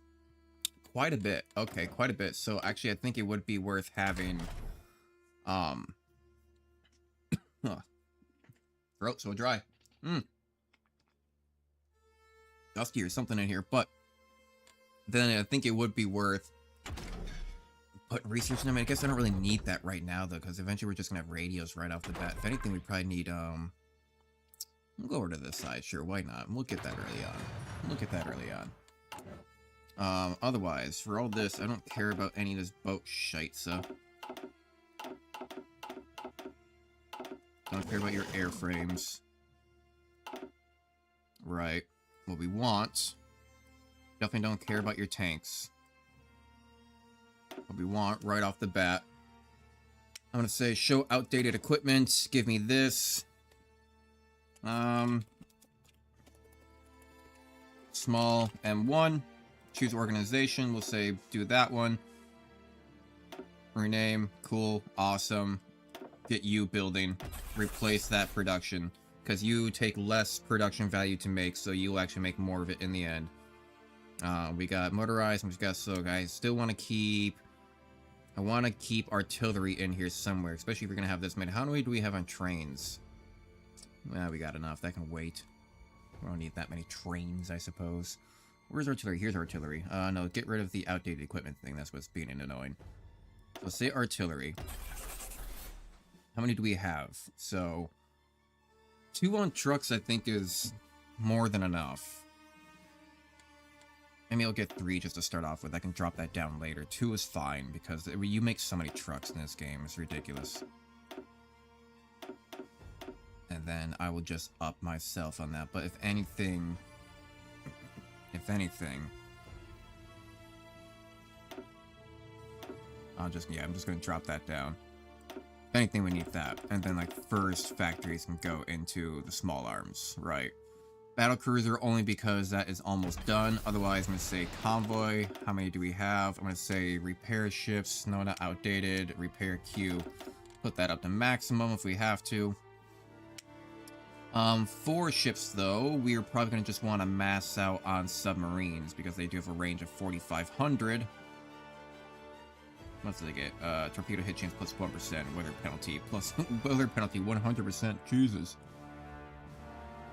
Quite a bit. Okay, quite a bit. So actually, I think it would be worth having, throat so dry. Dusty or something in here, but then I think it would be worth putting research in. I mean, I guess I don't really need that right now, though, because eventually we're just gonna have radios right off the bat. If anything, we probably need, we'll go over to this side. Sure, why not? We'll get that early on. We'll get that early on. Otherwise, for all this, I don't care about any of this boat shite, so. Don't care about your airframes. Right. What we want... Definitely don't care about your tanks. What we want right off the bat... I'm gonna say show outdated equipment. Give me this. Small M1. Choose organization. We'll say do that one. Rename. Cool. Awesome. Get you building. Replace that production. Because you take less production value to make, so you'll actually make more of it in the end. We got motorized. We got so guys. Still want to keep... I want to keep artillery in here somewhere, especially if you're going to have this many. How many do we have on trains? Well, we got enough. That can wait. We don't need that many trains, I suppose. Where's artillery? Here's artillery. No, get rid of the outdated equipment thing. That's what's being annoying. So say artillery. How many do we have? So, 2 on trucks, I think, is more than enough. Maybe I'll get 3 just to start off with. I can drop that down later. 2 is fine, because you make so many trucks in this game. It's ridiculous. And then I will just up myself on that. But if anything... I'm just going to drop that down. If anything, we need that. And then, like, first factories can go into the small arms, right? Battle cruiser only because that is almost done. Otherwise, I'm going to say convoy. How many do we have? I'm going to say repair ships. No, not outdated. Repair queue. Put that up to maximum if we have to. 4 ships, though, we're probably going to just want to mass out on submarines because they do have a range of 4,500. What do they get? Torpedo hit chance plus 1%. Weather penalty plus... weather penalty 100%. Jesus.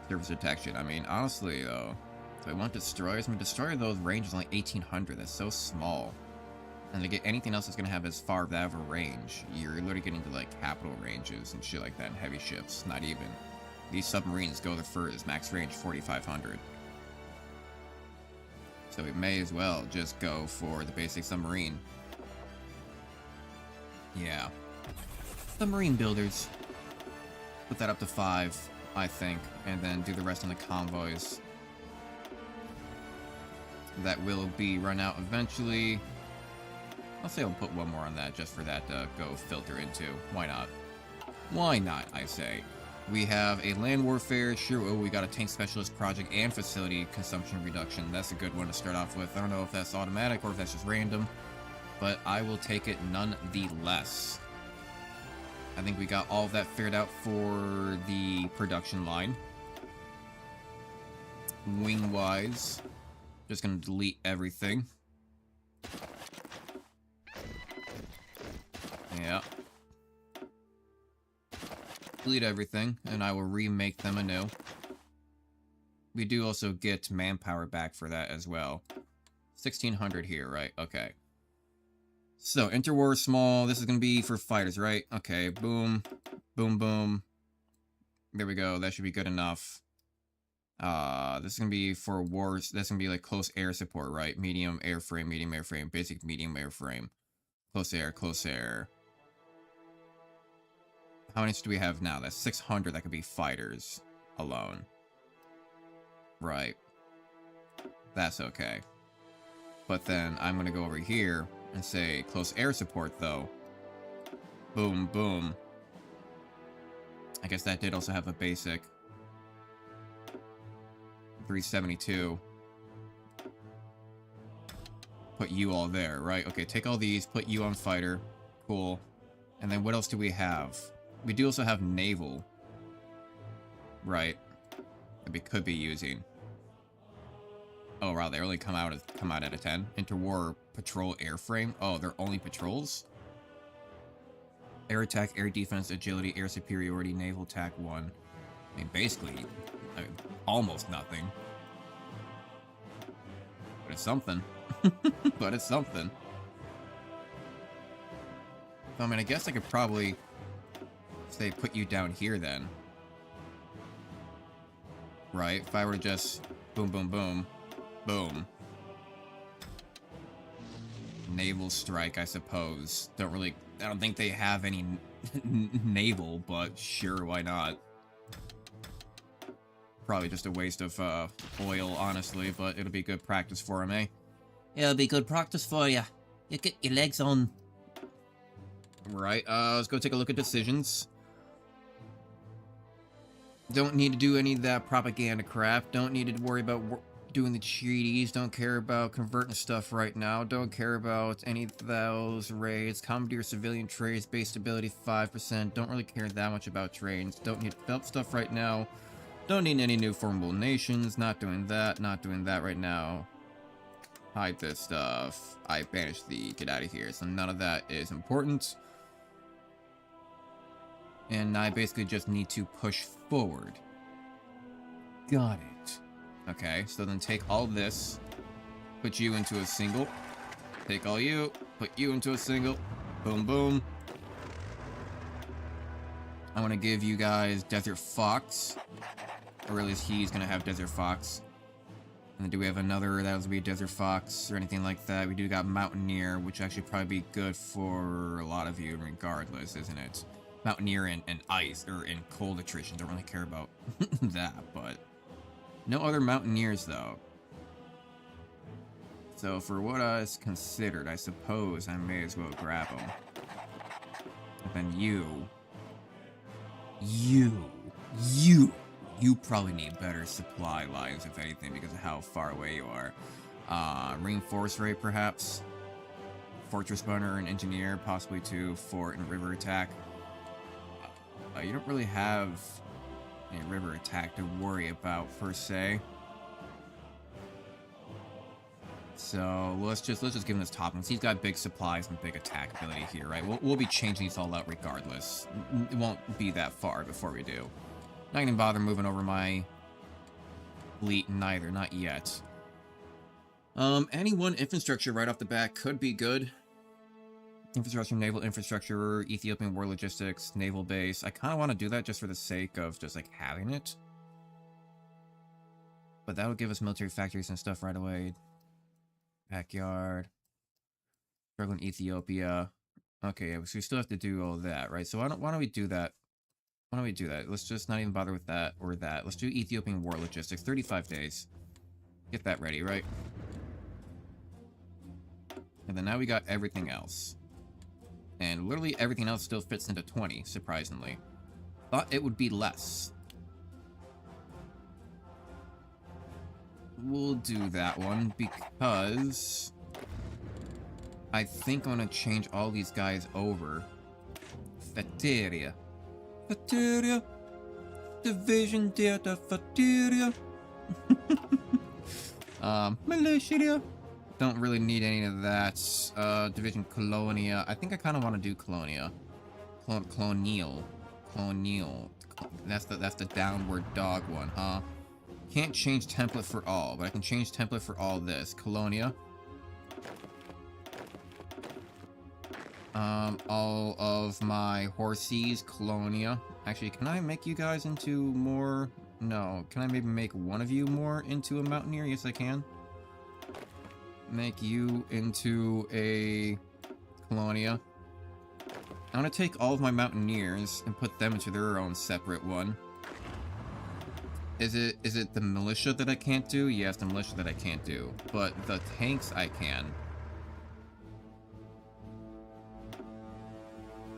Surface detection. I mean, honestly, though, if I want destroyers, I mean, destroyer, those ranges like 1,800. That's so small. And to get anything else that's going to have as far of that of a range, you're literally getting to, like, capital ranges and shit like that, and heavy ships. Not even. These submarines go the furthest, max range 4,500. So we may as well just go for the basic submarine. Yeah. Submarine builders. Put that up to 5, I think, and then do the rest on the convoys. That will be run out eventually. I'll say I'll put 1 more on that just for that to go filter into. Why not? Why not, I say. We have a land warfare, sure, oh, we got a tank specialist project and facility consumption reduction. That's a good one to start off with. I don't know if that's automatic or if that's just random, but I will take it nonetheless. I think we got all of that figured out for the production line. Wing-wise, just gonna delete everything. Yeah. Delete everything, and I will remake them anew. We do also get manpower back for that as well. 1,600 here, right? Okay. So, interwar small. This is going to be for fighters, right? Okay, boom. Boom, boom. There we go. That should be good enough. This is going to be for wars. That's going to be like close air support, right? Medium airframe, basic medium airframe. Close air, close air. How many do we have now? That's 600. That could be fighters alone. Right. That's okay. But then I'm going to go over here and say close air support, though. Boom, boom. I guess that did also have a basic. 372. Put you all there, right? Okay, take all these, put you on fighter. Cool. And then what else do we have? We do also have naval. Right. That we could be using. Oh, wow, they only come out at a 10. Interwar patrol airframe. Oh, they're only patrols? Air attack, air defense, agility, air superiority, naval attack 1. I mean, basically, almost nothing. But it's something. But it's something. I mean, I guess I could probably say put you down here then. Right? If I were to just boom, boom, boom, boom. Naval strike, I suppose. I don't think they have any naval, but sure, why not? probably just a waste of oil, honestly, but it'll be good practice for him, eh? It'll be good practice for you. You get your legs on. Right, let's go take a look at decisions. Don't need to do any of that propaganda crap. Don't need to worry about doing the treaties. Don't care about converting stuff right now. Don't care about any of those raids. Commandeer civilian trades, base stability 5%. Don't really care that much about trades. Don't need to develop stuff right now. Don't need any new formable nations. Not doing that. Not doing that right now. Hide this stuff. I banished the get out of here. So none of that is important. And I basically just need to push forward. Got it. Okay, so then take all this, put you into a single, take all you, put you into a single, boom, boom. I want to give you guys Desert Fox, or at least he's going to have Desert Fox. And then do we have another that would be Desert Fox or anything like that? We do got Mountaineer, which actually probably be good for a lot of you regardless, isn't it? Mountaineer and ice, or in cold attrition, don't really care about that, but no other Mountaineers though. So for what I considered, I suppose I may as well grab them. And then you probably need better supply lines, if anything, because of how far away you are. Reinforce rate, perhaps. Fortress Gunner and Engineer, possibly too. Fort and River Attack. You don't really have a river attack to worry about per se. So let's just give him his toppings. He's got big supplies and big attack ability here, right? We'll be changing these all out regardless. It won't be that far before we do. Not gonna bother moving over my fleet neither, not yet. Any one infrastructure right off the bat could be good. Infrastructure, naval infrastructure, Ethiopian war logistics, naval base. I kind of want to do that just for the sake of just, like, having it. But that would give us military factories and stuff right away. Backyard. Struggling Ethiopia. Okay, so we still have to do all that, right? So why don't we do that? Why don't we do that? Let's just not even bother with that or that. Let's do Ethiopian war logistics. 35 days. Get that ready, right? And then now we got everything else. And literally everything else still fits into 20, surprisingly. Thought it would be less. We'll do that one because I think I'm gonna change all these guys over. Fateria. Fateria. Division Data Fateria. Militia. Don't really need any of that. Division Colonia. I think I kind of want to do Colonia. Colonial. That's the downward dog one, huh? Can't change template for all, but I can change template for all this. Colonia. All of my horses, Colonia. Actually, can I make you guys into more? No. Can I maybe make one of you more into a Mountaineer? Yes, I can. Make you into a Colonia. I'm gonna take all of my Mountaineers and put them into their own separate one. Is it the militia that I can't do? Yes, the militia that I can't do. But the tanks I can.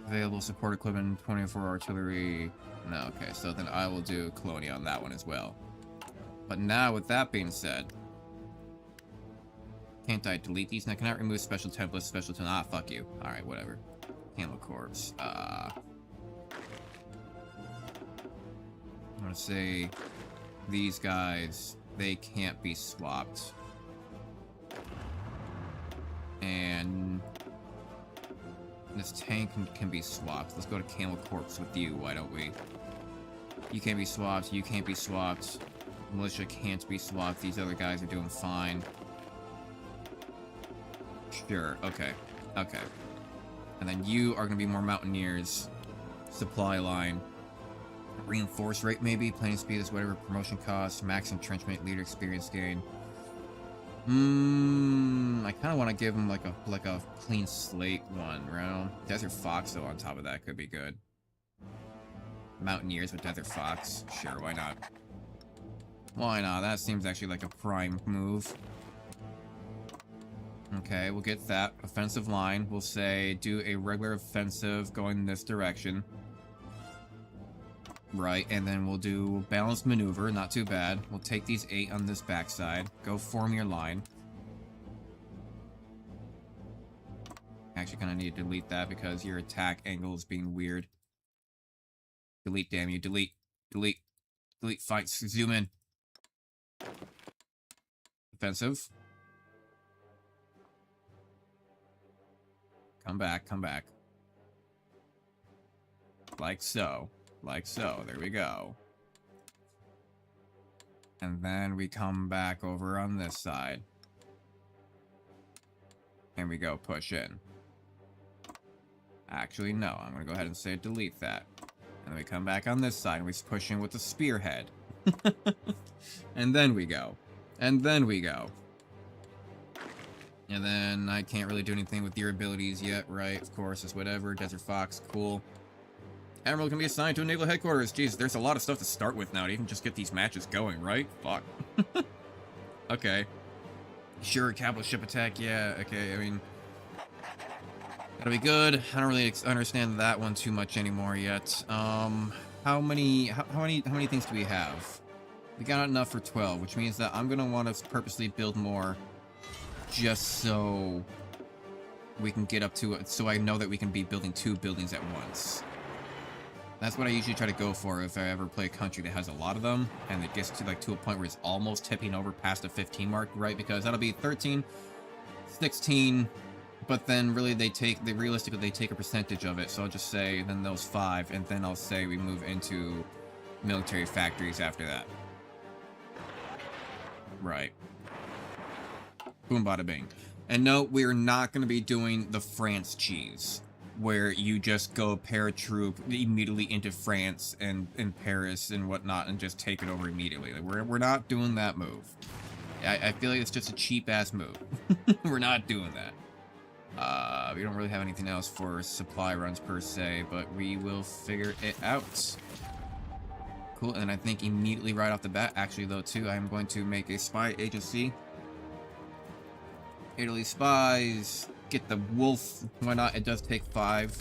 Available support equipment, 24 artillery. No, okay, so then I will do Colonia on that one as well. But now, with that being said, can't I delete these? Now, I cannot remove special templates, ah, fuck you. Alright, whatever. Camel Corps. I'm gonna say these guys, they can't be swapped. And this tank can be swapped. Let's go to Camel Corps with you, why don't we? You can't be swapped, you can't be swapped. Militia can't be swapped, these other guys are doing fine. Sure, okay. Okay. And then you are gonna be more Mountaineers. Supply line. Reinforce rate, maybe. Planning speed is whatever. Promotion cost. Max entrenchment. Leader experience gain. I kind of want to give him like a clean slate one, right? Desert Fox, though, on top of that could be good. Mountaineers with Desert Fox. Sure, why not? Why not? That seems actually like a prime move. Okay, we'll get that. Offensive line. We'll say do a regular offensive going this direction. Right, and then we'll do balanced maneuver. Not too bad. We'll take these 8 on this backside. Go form your line. Actually, kind of need to delete that because your attack angle is being weird. Delete, damn you. Delete. Delete. Delete. Fight. Zoom in. Offensive. Come back. Come back. Like so. Like so. There we go. And then we come back over on this side. And we go push in. Actually, no. I'm going to go ahead and say delete that. And then we come back on this side and we push in with the spearhead. And then we go. And then we go. And then I can't really do anything with your abilities yet, right? Of course, it's whatever. Desert Fox, cool. Admiral can be assigned to a naval headquarters. Jeez, there's a lot of stuff to start with now to even just get these matches going, right? Fuck. Okay. Sure, capital ship attack, yeah, okay, I mean... That'll be good. I don't really understand that one too much anymore yet. How many things do we have? We got enough for 12, which means that I'm gonna want to purposely build more just so we can get up to it, so I know that we can be building 2 buildings at once. That's what I usually try to go for if I ever play a country that has a lot of them, and it gets to like to a point where it's almost tipping over past the 15 mark, right? Because that'll be 13, 16, but then really realistically they take a percentage of it, so I'll just say then those 5, and then I'll say we move into military factories after that. Right. Boom bada bing. And no, we're not going to be doing the France cheese, where you just go paratroop immediately into France and Paris and whatnot and just take it over immediately. Like, we're not doing that move. I feel like it's just a cheap-ass move. We're not doing that. We don't really have anything else for supply runs per se, but we will figure it out. Cool, and I think immediately right off the bat, actually though too, I'm going to make a spy agency. Italy spies, get the wolf, why not? It does take 5,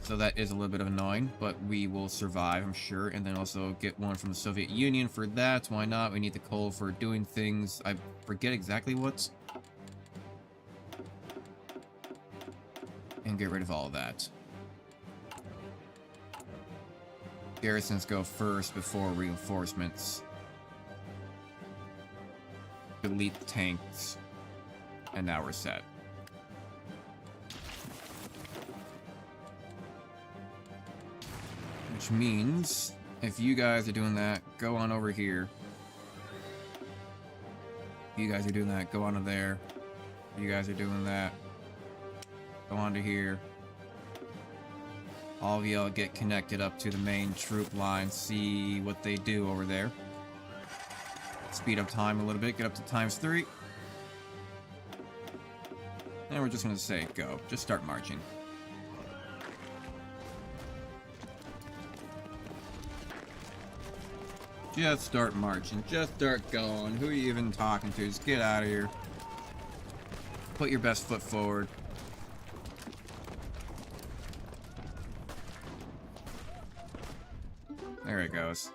so that is a little bit of annoying, but we will survive, I'm sure. And then also get one from the Soviet Union for that, why not? We need the coal for doing things, I forget exactly what. And get rid of all of that. Garrisons go first before reinforcements. Delete the tanks. And now we're set. Which means, if you guys are doing that, go on over here. If you guys are doing that, go on to there. If you guys are doing that, go on to here. All of y'all get connected up to the main troop line, see what they do over there. Speed up time a little bit, get up to ×3. And we're just gonna say go. Just start marching. Just start marching. Just start going. Who are you even talking to? Just get out of here. Put your best foot forward. There it goes.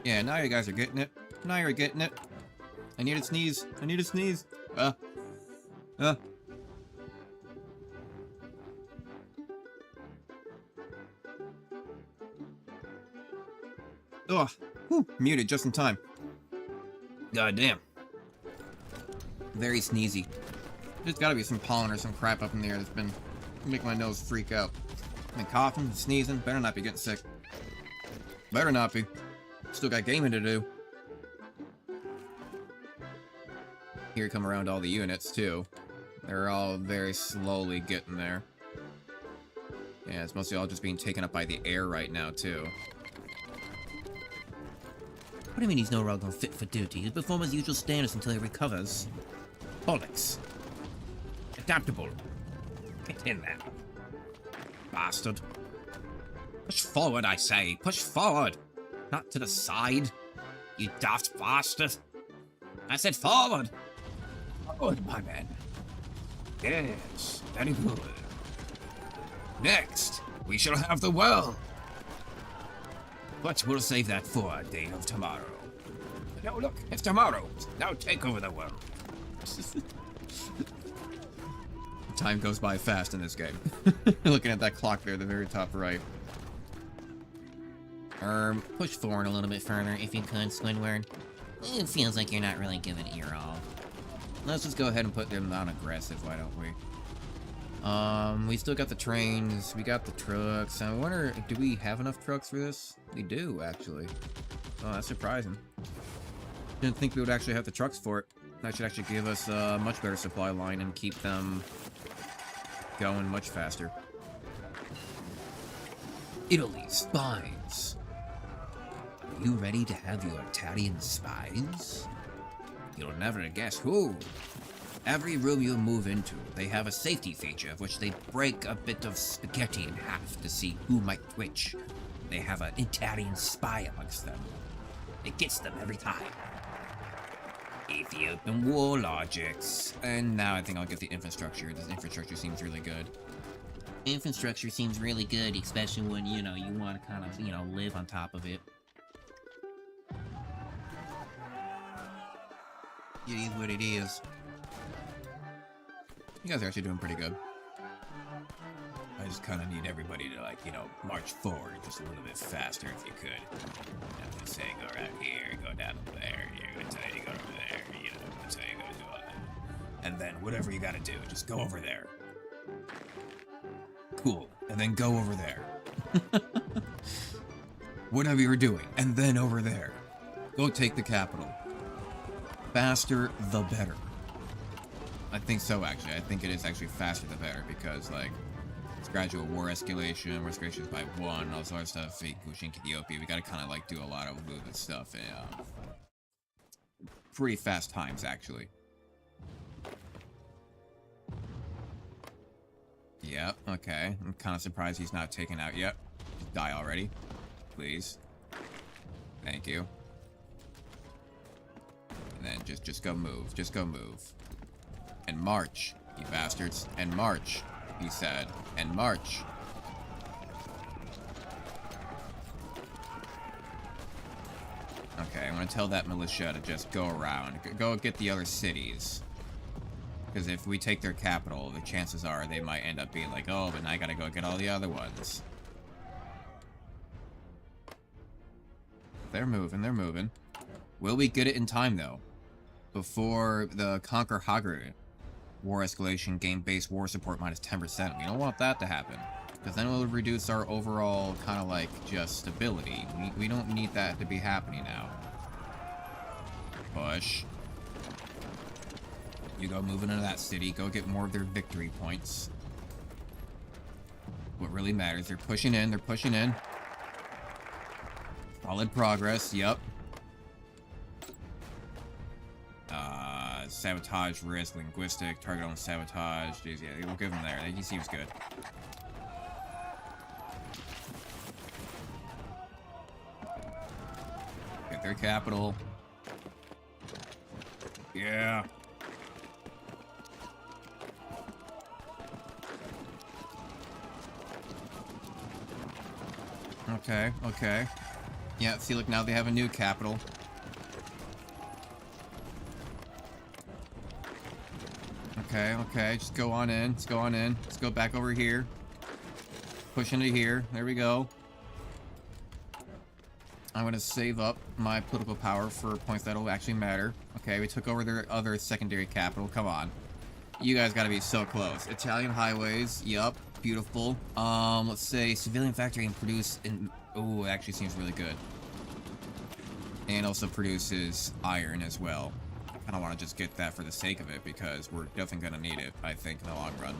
Yeah, now you guys are getting it. Now you're getting it. I need a sneeze. I need a sneeze. Oh. Whew, muted just in time. God damn. Very sneezy. There's gotta be some pollen or some crap up in the air that's been making my nose freak out. I've been coughing, sneezing. Better not be getting sick. Better not be. Still got gaming to do. Here come around all the units, too. They're all very slowly getting there. Yeah, it's mostly all just being taken up by the air right now, too. What do you mean he's no longer fit for duty? He'll perform his usual standards until he recovers. Bollocks. Adaptable. Get in there. Bastard. Push forward, I say. Push forward. Not to the side. You daft bastard. I said forward. Forward, my man. Yes, very good. Next, we shall have the well. But we'll save that for a day of tomorrow. No, look, it's tomorrow. Now take over the world. Time goes by fast in this game. Looking at that clock there at the very top right. Push forward a little bit further if you could, Squidward. It feels like you're not really giving it your all. Let's just go ahead and put them on aggressive, why don't we? We still got the trains, we got the trucks. I wonder, do we have enough trucks for this? We do, actually. Oh, that's surprising. Didn't think we would actually have the trucks for it. That should actually give us a much better supply line and keep them going much faster. Italy spies. Are you ready to have your Italian spies? You'll never guess who. Every room you move into, they have a safety feature of which they break a bit of spaghetti in half to see who might twitch. They have an Italian spy amongst them. It gets them every time. Ethiopian war logics. And now I think I'll get the infrastructure. This infrastructure seems really good. Infrastructure seems really good, especially when, you know, you want to kind of, you know, live on top of it. It is what it is. You guys are actually doing pretty good. I just kind of need everybody to, like, you know, march forward just a little bit faster if you could. I'm gonna say go around here, go down there, you're gonna tell you to go over there, you know, I'm gonna tell you to go do all that. And then whatever you gotta do, just go over there. Cool. And then go over there. Whatever you're doing, and then over there. Go take the capital. Faster, the better. I think so, actually. I think it is actually faster the better, because, like, it's gradual war escalation is by 1, all this other stuff, fake pushing Ethiopia. We gotta kind of, like, do a lot of movement stuff in, pretty fast times, actually. Yep, okay. I'm kind of surprised he's not taken out yet. Just die already. Please. Thank you. And then just go move. Just go move. And march, you bastards. And march, he said. And march. Okay, I'm gonna tell that militia to just go around. Go get the other cities. Because if we take their capital, the chances are they might end up being like, oh, but now I gotta go get all the other ones. They're moving, they're moving. Will we get it in time, though? Before the Conquer Hagrid war escalation gain base war support minus 10%. We don't want that to happen. Because then it will reduce our overall kind of like just stability. We don't need that to be happening now. Push. You go moving into that city. Go get more of their victory points. What really matters. They're pushing in. They're pushing in. Solid progress. Yep. Sabotage, risk, linguistic, target on sabotage. Jeez, yeah, we'll give him there. He seems good. Get their capital. Yeah. Okay, okay. Yeah, see, look, now they have a new capital. Okay, okay, just go on in. Let's go on in. Let's go back over here. Push into here. There we go. I'm gonna save up my political power for points that'll actually matter. Okay, we took over their other secondary capital. Come on. You guys gotta be so close. Italian highways. Yup. Beautiful. Let's say civilian factory and produce in... Oh, it actually seems really good. And also produces iron as well. I don't want to just get that for the sake of it, because we're definitely going to need it, I think, in the long run.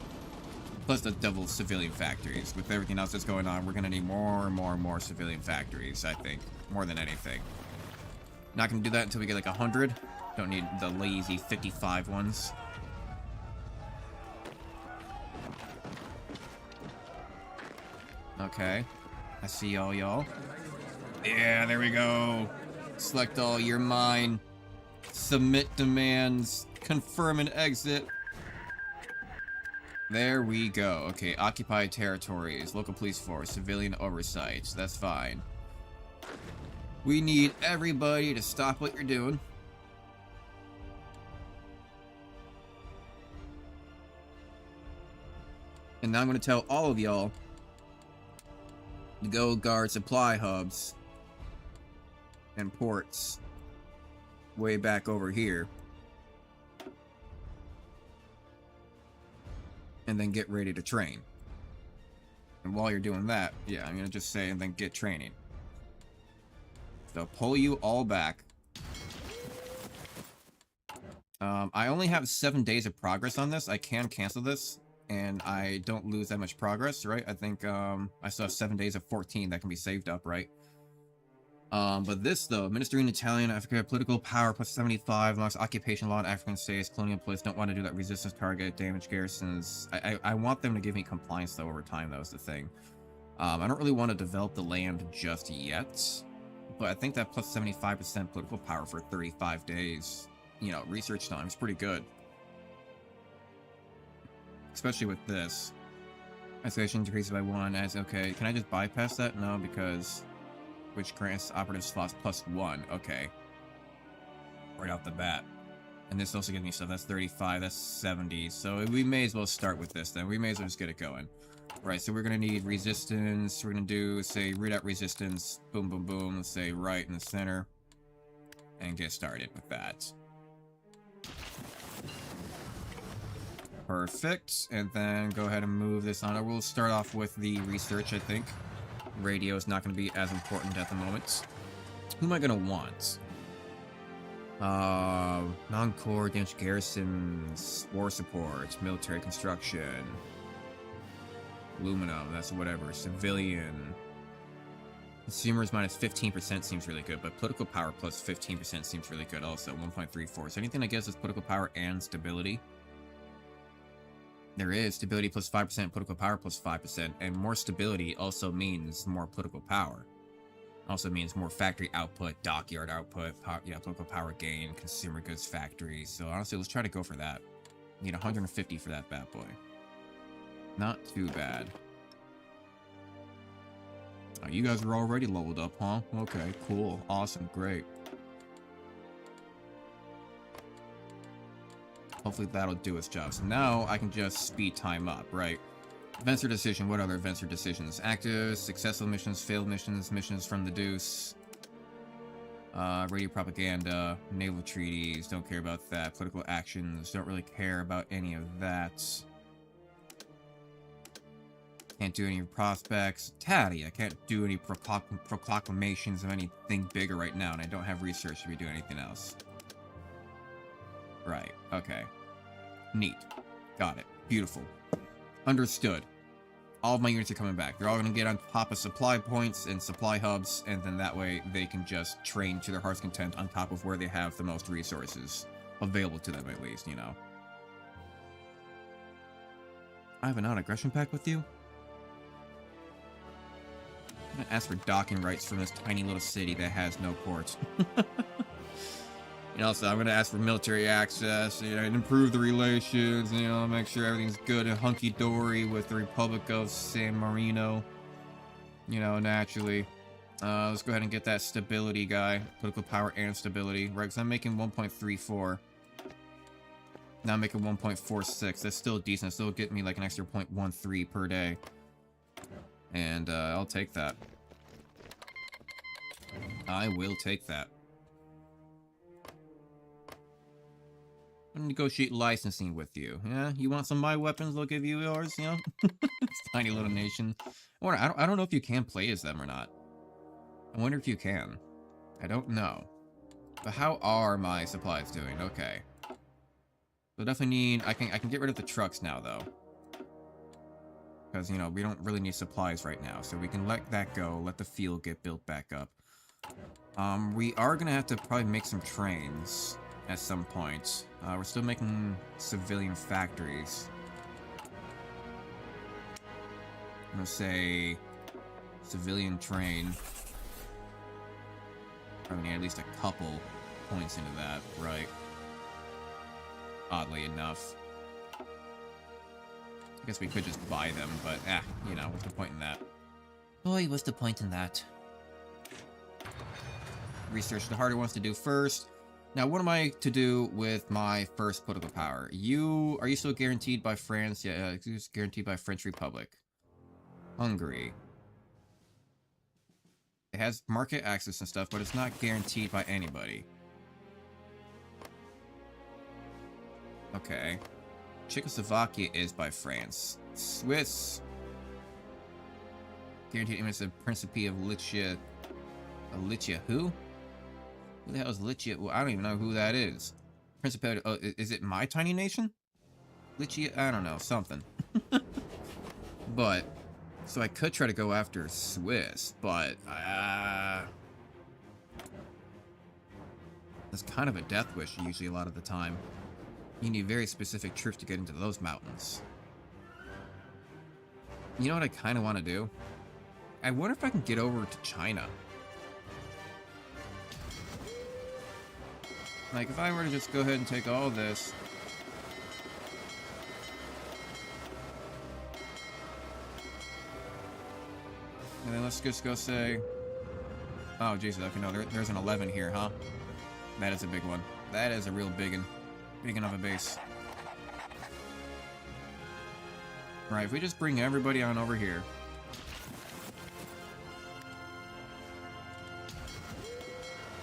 Plus the double civilian factories. With everything else that's going on, we're going to need more and more and more civilian factories, I think. More than anything. Not going to do that until we get like 100. Don't need the lazy 55 ones. Okay. I see all y'all. Yeah, there we go. Select all, you're mine. Submit demands. Confirm and exit. There we go. Okay, occupied territories, local police force, civilian oversight. That's fine. We need everybody to stop what you're doing. And now I'm going to tell all of y'all to go guard supply hubs and ports way back over here. And then get ready to train. And while you're doing that, yeah, I'm going to just say, and then get training. So pull you all back. I only have 7 days of progress on this. I can cancel this, and I don't lose that much progress, right? I think I still have 7 days of 14 that can be saved up, right? But this, though, administering Italian, Africa, political power plus 75, unlocks occupation law in African states, colonial police don't want to do that, resistance target, damage garrisons. I want them to give me compliance, though, over time, though, is the thing. I don't really want to develop the land just yet, but I think that plus 75% political power for 35 days, you know, research time is pretty good. Especially with this. Isolation decreases by 1 as, okay, can I just bypass that? No, because... which grants operative slots plus 1. Okay. Right off the bat. And this also gives me stuff. That's 35. That's 70. So we may as well start with this then. We may as well just get it going. Right, so we're going to need resistance. We're going to do, say, read out resistance. Boom, boom, boom. Let's say right in the center. And get started with that. Perfect. And then go ahead and move this on. We'll start off with the research, I think. Radio is not going to be as important at the moment. Who am I going to want? Non-core, damage garrisons, war support, military construction, aluminum, that's whatever, civilian. Consumers minus 15% seems really good, but political power plus 15% seems really good also, 1.34. So anything that gives us political power and stability? There is stability plus 5%, political power plus 5%, and more stability also means more political power. Also means more factory output, dockyard output, political power gain, consumer goods factories. So honestly, let's try to go for that. Need 150 for that bad boy. Not too bad. Oh, you guys are already leveled up, huh? Okay, cool, awesome, great. Hopefully that'll do its job. So now I can just speed time up, right? Events or decision. What other events or decisions? Active, successful missions, failed missions, missions from the deuce. Radio propaganda, naval treaties, don't care about that. Political actions, don't really care about any of that. Can't do any prospects. Tatty, I can't do any proclamations of anything bigger right now, and I don't have research to be doing anything else. Right, okay. Neat. Got it. Beautiful. Understood. All of my units are coming back. They're all going to get on top of supply points and supply hubs, and then that way they can just train to their heart's content on top of where they have the most resources available to them, at least, you know. I have a non-aggression pact with you? I'm going to ask for docking rights from this tiny little city that has no ports. And also, I'm going to ask for military access, you know, and improve the relations, you know, make sure everything's good and hunky-dory with the Republic of San Marino. You know, naturally. Let's go ahead and get that stability guy. Political power and stability, right? Because I'm making 1.34. Now I'm making 1.46. That's still decent. Still get me like an extra 0.13 per day. And I'll take that. I will take that. Negotiate licensing with you. Yeah, you want some of my weapons? They'll give you yours. You know, it's a tiny little nation. I don't know if you can play as them or not. I wonder if you can. I don't know. But how are my supplies doing? Okay. So definitely need. I can get rid of the trucks now though, because you know we don't really need supplies right now, so we can let that go. Let the field get built back up. We are gonna have to probably make some trains at some point. We're still making civilian factories. I'm gonna say Civilian train. Probably need at least a couple points into that, right? Oddly enough. I guess we could just buy them, but you know, what's the point in that? Boy, what's the point in that? Research the harder ones to do first. Now, what am I to do with my first political power? Are you still guaranteed by France? Yeah, it's guaranteed by French Republic. Hungary. It has market access and stuff, but it's not guaranteed by anybody. Okay. Czechoslovakia is by France. Swiss. Guaranteed image of Principe of Lycia. Lycia who? Who the hell is Lycia? Well, I don't even know who that is. Principality. Oh, is it my tiny nation? Lycia? I don't know. Something. But, so I could try to go after Swiss, but, that's kind of a death wish usually a lot of the time. You need very specific troops to get into those mountains. You know what I kind of want to do? I wonder if I can get over to China. Like, if I were to just go ahead and take all this... And then let's just go say... Oh, Jesus, okay, no, there's an 11 here, huh? That is a big one. That is a real big one. Big enough a base. Right, if we just bring everybody on over here.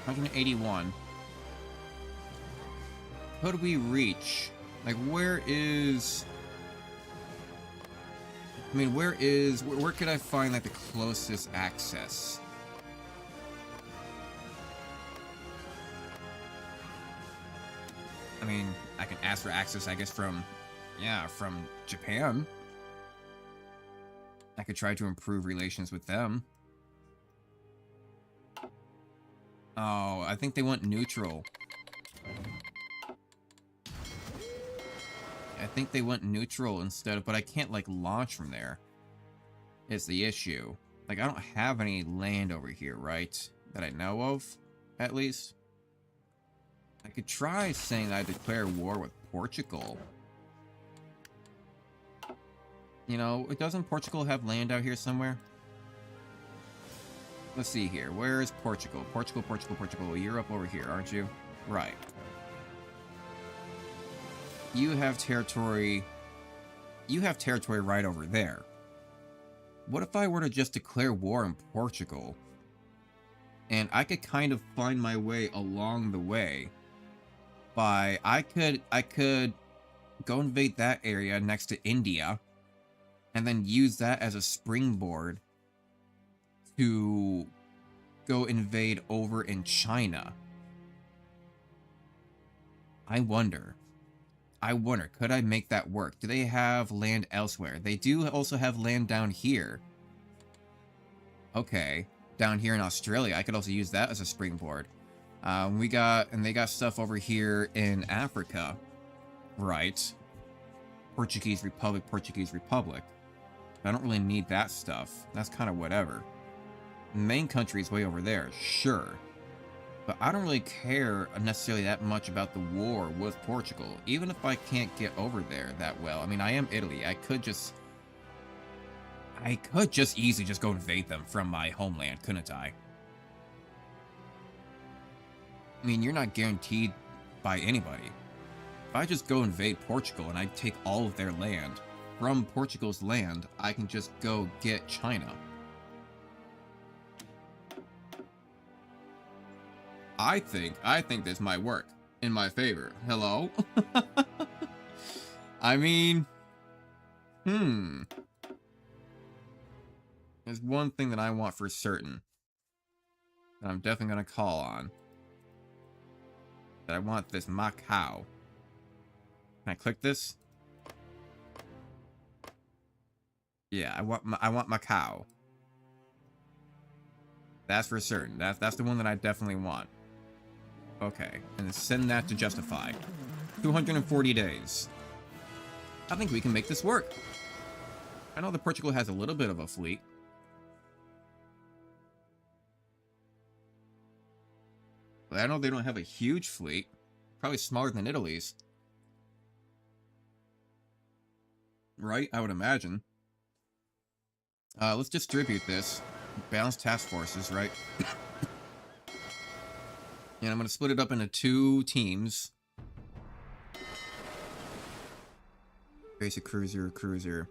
$181. Could we reach? Like, where is... I mean, where could I find, like, the closest access? I mean, I can ask for access, I guess, from Japan. I could try to improve relations with them. Oh, I think they want neutral. I think they went neutral instead of, but I can't, like, launch from there. It's the issue. Like, I don't have any land over here, right? That I know of, at least. I could try saying that I declare war with Portugal. You know, doesn't Portugal have land out here somewhere? Let's see here. Where is Portugal? Portugal. You're up over here, aren't you? Right. You have territory... You have territory right over there. What if I were to just declare war on Portugal? And I could kind of find my way along the way. By... I could go invade that area next to India. And then use that as a springboard to go invade over in China. I wonder, could I make that work? Do they have land elsewhere? They do also have land down here. Okay, down here in Australia. I could also use that as a springboard. They got stuff over here in Africa. Right. Portuguese Republic. I don't really need that stuff. That's kind of whatever. The main country is way over there, sure. But I don't really care necessarily that much about the war with Portugal, even if I can't get over there that well. I mean, I am Italy. I could just easily just go invade them from my homeland, couldn't I? I mean, you're not guaranteed by anybody. If I just go invade Portugal and I take all of their land, from Portugal's land, I can just go get China. I think this might work in my favor. Hello? I mean, there's one thing that I want for certain that I'm definitely going to call on. That I want this Macau. Can I click this? Yeah, I want Macau. That's for certain. That's the one that I definitely want. Okay, and then send that to justify. 240 days. I think we can make this work. I know that Portugal has a little bit of a fleet. But I know they don't have a huge fleet. Probably smaller than Italy's. Right? I would imagine. Let's distribute this. Balance task forces, right? And I'm going to split it up into 2 teams. Basic cruiser, cruiser.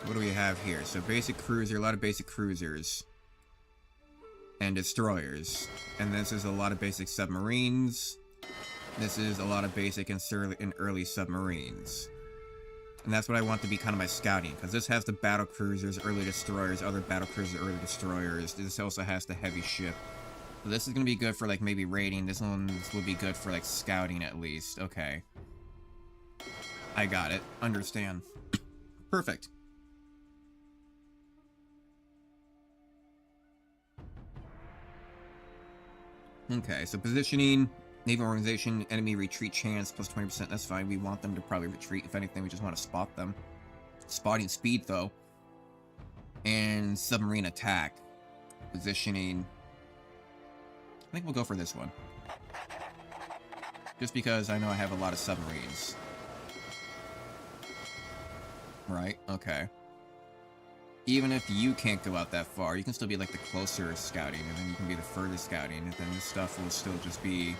What do we have here? So basic cruiser, a lot of basic cruisers. And destroyers. And this is a lot of basic submarines. This is a lot of basic and early submarines. And that's what I want to be kind of my scouting, because this has the battle cruisers, early destroyers, other battle cruisers, early destroyers. This also has the heavy ship. So this is going to be good for, like, maybe raiding. This one will be good for, like, scouting at least. Okay. I got it. Understand. Perfect. Okay, so positioning, naval organization, enemy retreat chance, plus 20%, that's fine. We want them to probably retreat. If anything, we just want to spot them. Spotting speed, though. And submarine attack. Positioning. I think we'll go for this one. Just because I know I have a lot of submarines. Right, okay. Even if you can't go out that far, you can still be like the closer scouting, and then you can be the further scouting, and then this stuff will still just be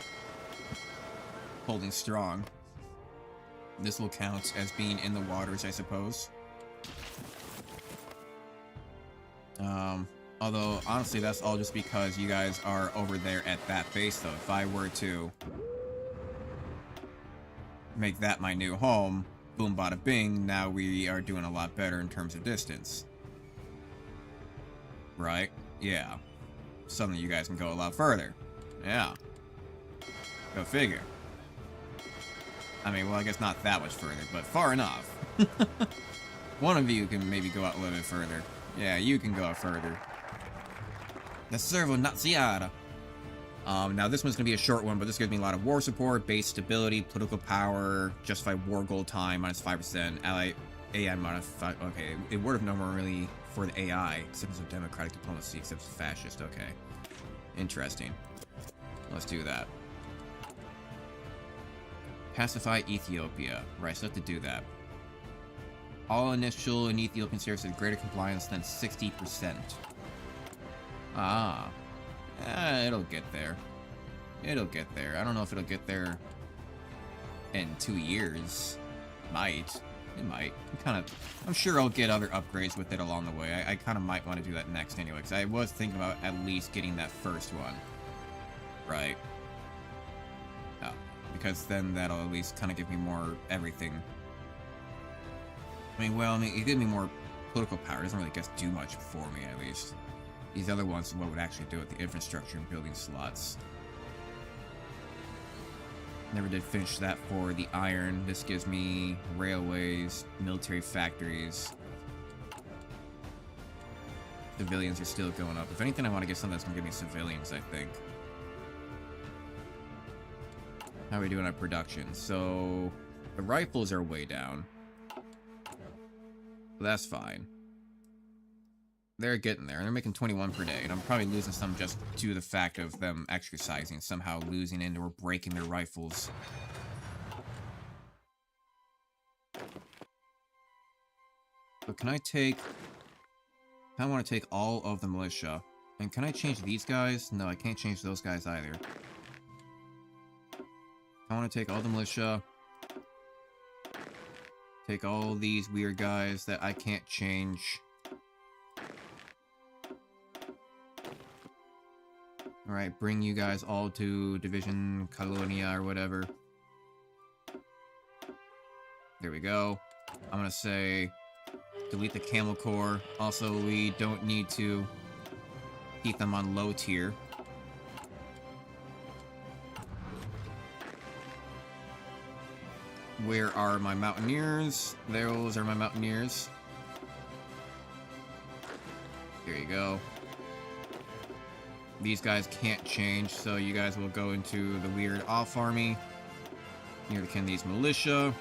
holding strong. This will count as being in the waters, I suppose. Although, honestly, that's all just because you guys are over there at that base, though. If I were to make that my new home, boom bada bing, now we are doing a lot better in terms of distance. Right? Yeah. Suddenly you guys can go a lot further. Yeah. Go figure. I mean, well, I guess not that much further, but far enough. One of you can maybe go out a little bit further. Yeah, you can go out further. The Servo Naziata. Now this one's gonna be a short one, but this gives me a lot of war support, base stability, political power, justified war goal time, minus 5%, ally AI minus 5. Okay, a word of no more really for the AI, except of democratic diplomacy, except it's fascist. Okay, interesting. Let's do that. Pacify Ethiopia. Right, so I have to do that. All initial in Ethiopian service have greater compliance than 60%. Ah. It'll get there. It'll get there. I don't know if it'll get there in 2 years. Might. It might. I'm sure I'll get other upgrades with it along the way. I kind of might want to do that next anyway, because I was thinking about at least getting that first one. Right. Because then that'll at least kind of give me more everything. I mean, it gives me more political power. It doesn't really do much for me, at least. These other ones are what would actually do it, the infrastructure and building slots. Never did finish that for the iron. This gives me railways, military factories. Civilians are still going up. If anything, I want to get something that's going to give me civilians, I think. How are we doing on production? So, the rifles are way down. That's fine. They're getting there. They're making 21 per day, and I'm probably losing some just due to the fact of them exercising, somehow losing into or breaking their rifles. But can I take... I want to take all of the militia. And can I change these guys? No, I can't change those guys either. I want to take all the militia. Take all these weird guys that I can't change. Alright, bring you guys all to Division Colonia or whatever. There we go. I'm gonna say delete the Camel Corps. Also, we don't need to keep them on low tier. Where are my Mountaineers? Those are my Mountaineers. There you go. These guys can't change, so you guys will go into the weird off army. Near the Kennedy's militia.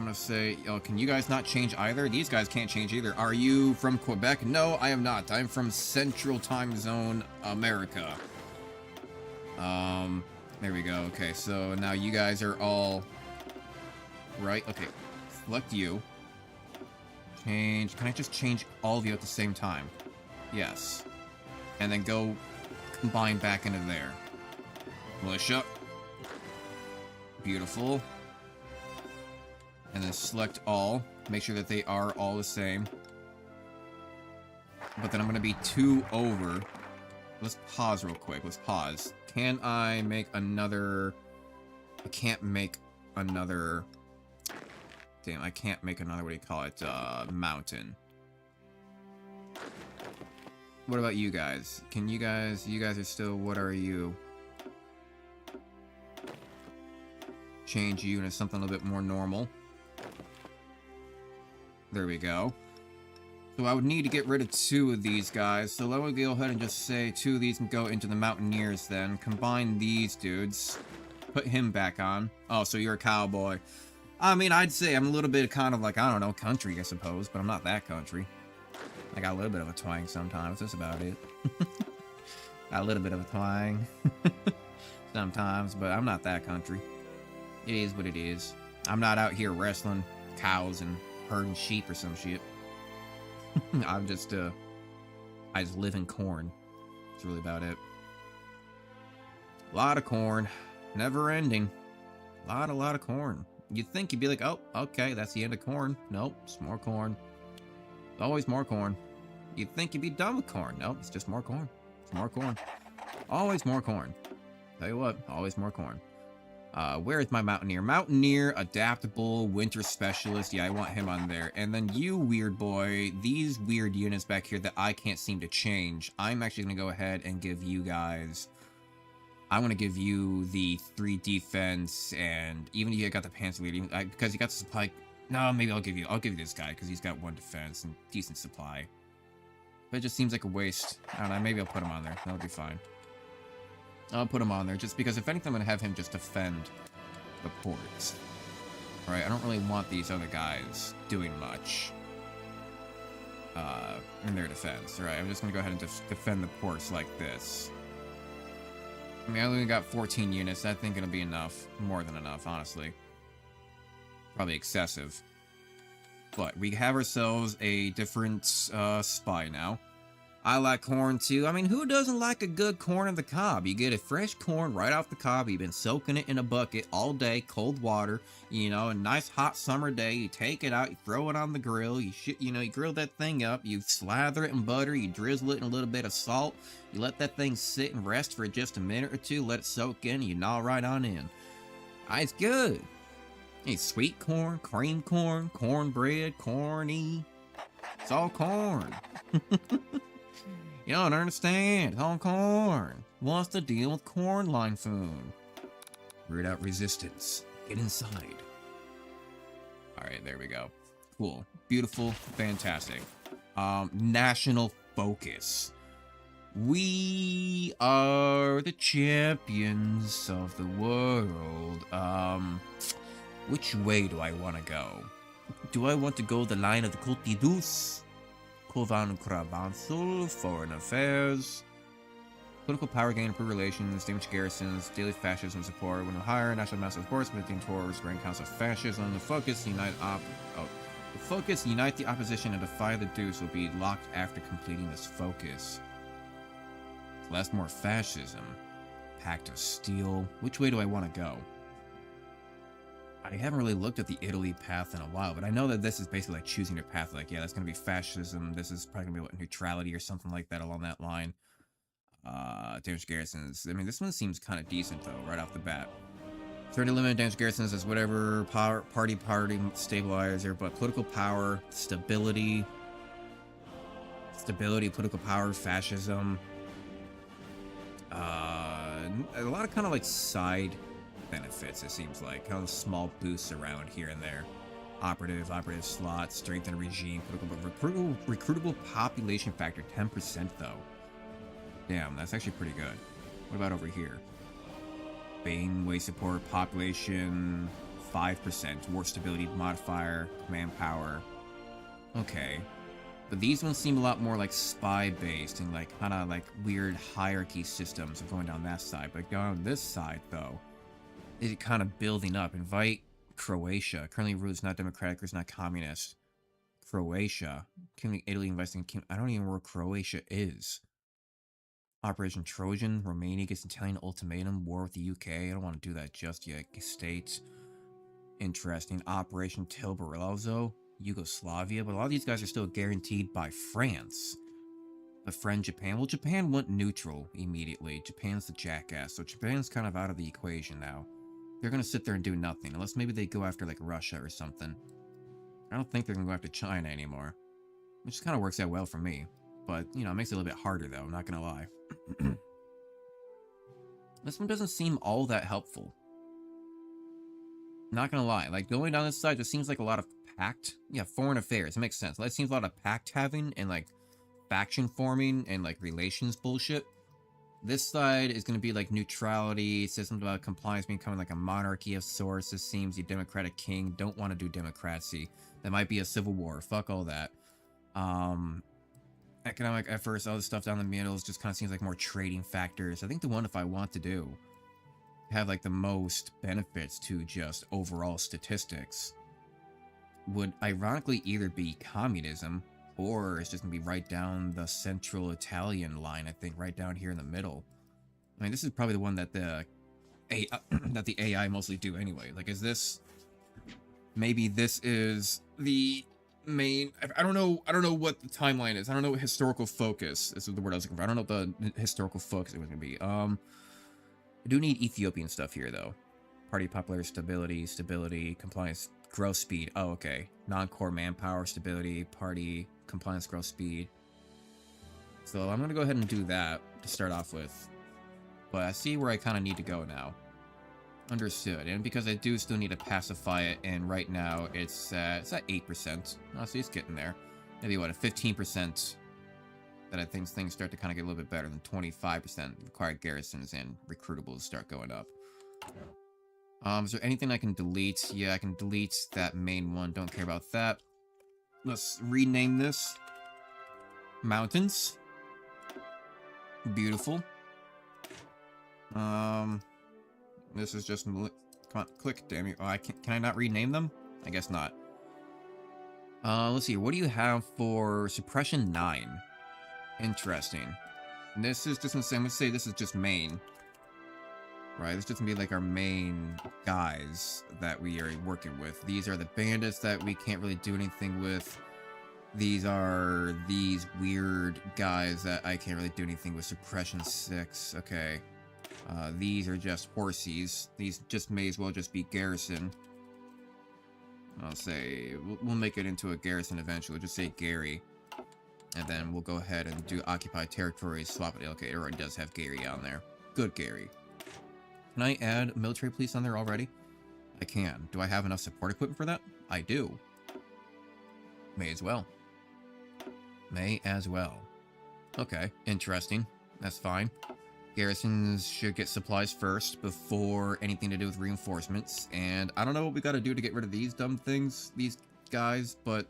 I'm gonna say, oh, can you guys not change either? These guys can't change either. Are you from Quebec? No, I am not. I'm from Central Time Zone, America. There we go. Okay, so now you guys are all... Right? Okay. Select you. Change. Can I just change all of you at the same time? Yes. And then go combine back into there. Militia. Beautiful. And then select all. Make sure that they are all the same. But then I'm going to be 2 over. Let's pause real quick. Let's pause. Can I make another... I can't make another... Damn, I can't make another, what do you call it, mountain. What about you guys? Can you guys are still, what are you? Change you into something a little bit more normal. There we go. So I would need to get rid of 2 of these guys. So let me go ahead and just say 2 of these can go into the Mountaineers then. Combine these dudes. Put him back on. Oh, so you're a cowboy. I mean, I'd say I'm a little bit kind of like, I don't know, country, I suppose. But I'm not that country. I got a little bit of a twang sometimes. That's about it. Got a little bit of a twang. Sometimes, but I'm not that country. It is what it is. I'm not out here wrestling cows and herding sheep or some shit. I'm just, I just live in corn. That's really about it. A lot of corn. Never ending. A lot of corn. You'd think you'd be like, oh, okay, that's the end of corn. Nope, it's more corn. Always more corn. You'd think you'd be done with corn. Nope, it's just more corn. It's more corn. Always more corn. Tell you what, always more corn. Where is my Mountaineer? Mountaineer, Adaptable, Winter Specialist. Yeah, I want him on there. And then you, weird boy, these weird units back here that I can't seem to change. I'm actually going to go ahead and give you guys... I want to give you the 3 defense, and even if you got the Panzer leader, because you got the supply... No, maybe I'll give you this guy, because he's got 1 defense and decent supply. But it just seems like a waste. I don't know, maybe I'll put him on there. That'll be fine. I'll put him on there, just because if anything, I'm going to have him just defend the ports. Alright, I don't really want these other guys doing much in their defense. Alright, I'm just going to go ahead and defend the ports like this. I mean, I only got 14 units. I think it'll be enough. More than enough, honestly. Probably excessive. But we have ourselves a different spy now. I like corn too. I mean, who doesn't like a good corn on the cob? You get a fresh corn right off the cob. You've been soaking it in a bucket all day, cold water. You know, a nice hot summer day. You take it out, you throw it on the grill. You grill that thing up. You slather it in butter. You drizzle it in a little bit of salt. You let that thing sit and rest for just a minute or 2. Let it soak in. You gnaw right on in. It's good. It's sweet corn, cream corn, cornbread, corny. It's all corn. You don't understand. It's all corn. What's the deal with corn line food? Root out resistance. Get inside. Alright, there we go. Cool. Beautiful. Fantastic. National focus. We are the champions of the world. Which way do I want to go? Do I want to go the line of the Côte d'Ivoire? Covan Cravansul, Foreign Affairs, political power gain, improved relations, damage garrisons, daily fascism support, when higher, national master supports, maintain towards Grand Council of Fascism. The focus, unite the opposition and defy the deuce will be locked after completing this focus. So that's more fascism. Pact of Steel. Which way do I want to go? I haven't really looked at the Italy path in a while, but I know that this is basically like choosing your path. Like, yeah, that's going to be fascism. This is probably going to be what, neutrality or something like that along that line. Damage garrisons. I mean, this one seems kind of decent, though, right off the bat. 30 limited damage garrisons is whatever party stabilizer, but political power, stability, political power, fascism. A lot of kind of like side benefits, it seems like. Kind of small boosts around here and there. Operative slots, strengthen regime, recruitable population factor, 10% though. Damn, that's actually pretty good. What about over here? Bane, way support, population 5%. War stability modifier, command power. Okay. But these ones seem a lot more like spy-based and like kind of like weird hierarchy systems of going down that side. But going on this side, though, is kind of building up. Invite Croatia. Currently rules not democratic, is not communist. Croatia. Italy investing. I don't even know where Croatia is. Operation Trojan. Romania gets Italian ultimatum. War with the UK. I don't want to do that just yet. States. Interesting. Operation Tilbarozo. Yugoslavia, but a lot of these guys are still guaranteed by France. But friend Japan, well, Japan went neutral immediately. Japan's the jackass, so Japan's kind of out of the equation now. They're gonna sit there and do nothing, unless maybe they go after like Russia or something. I don't think they're gonna go after China anymore, which kind of works out well for me. But you know, it makes it a little bit harder though. I'm not gonna lie. This one doesn't seem all that helpful. Not gonna lie, like going down this side just seems like a lot of pact. Yeah, foreign affairs. It makes sense. That seems a lot of pact having and like faction forming and like relations bullshit. This side is gonna be like neutrality. It says something about compliance becoming like a monarchy of sorts. This seems the democratic king don't want to do democracy. That might be a civil war. Fuck all that. Economic efforts, all this stuff down the middle just kind of seems like more trading factors. I think the one if I want to do have like the most benefits to just overall statistics would ironically either be communism or it's just gonna be right down the central Italian line. I think right down here in the middle. I mean, this is probably the one that the AI mostly do anyway. Like, is this maybe this is the main? I don't know what the timeline is. I don't know what historical focus. This is the word I was looking for. I don't know what the historical focus it was gonna be. I do need Ethiopian stuff here though. Party popular stability, compliance. Growth speed. Oh, okay. Non-core manpower, stability, party, compliance, growth speed. So I'm going to go ahead and do that to start off with. But I see where I kind of need to go now. Understood. And because I do still need to pacify it, and right now it's at 8%. Oh, so it's getting there. Maybe, what, a 15% that I think things start to kind of get a little bit better than 25% required garrisons and recruitables start going up. Is there anything I can delete? Yeah, I can delete that main one. Don't care about that. Let's rename this. Mountains. Beautiful. This is just... Come on, click, damn you. Oh, can I not rename them? I guess not. Let's see. What do you have for Suppression 9? Interesting. And this is just... I'm gonna say this is just main. Right, this is just gonna be like our main guys that we are working with. These are the bandits that we can't really do anything with. These are these weird guys that I can't really do anything with. Suppression 6, okay. These are just horsies. These just may as well just be garrison. I'll say, we'll make it into a garrison eventually. We'll just say Gary. And then we'll go ahead and do occupied territories, swap it. Okay, it already does have Gary on there. Good Gary. Can I add military police on there already? I can. Do I have enough support equipment for that? I do. May as well. May as well. Okay, interesting. That's fine. Garrisons should get supplies first before anything to do with reinforcements. And I don't know what we gotta do to get rid of these dumb things, these guys, but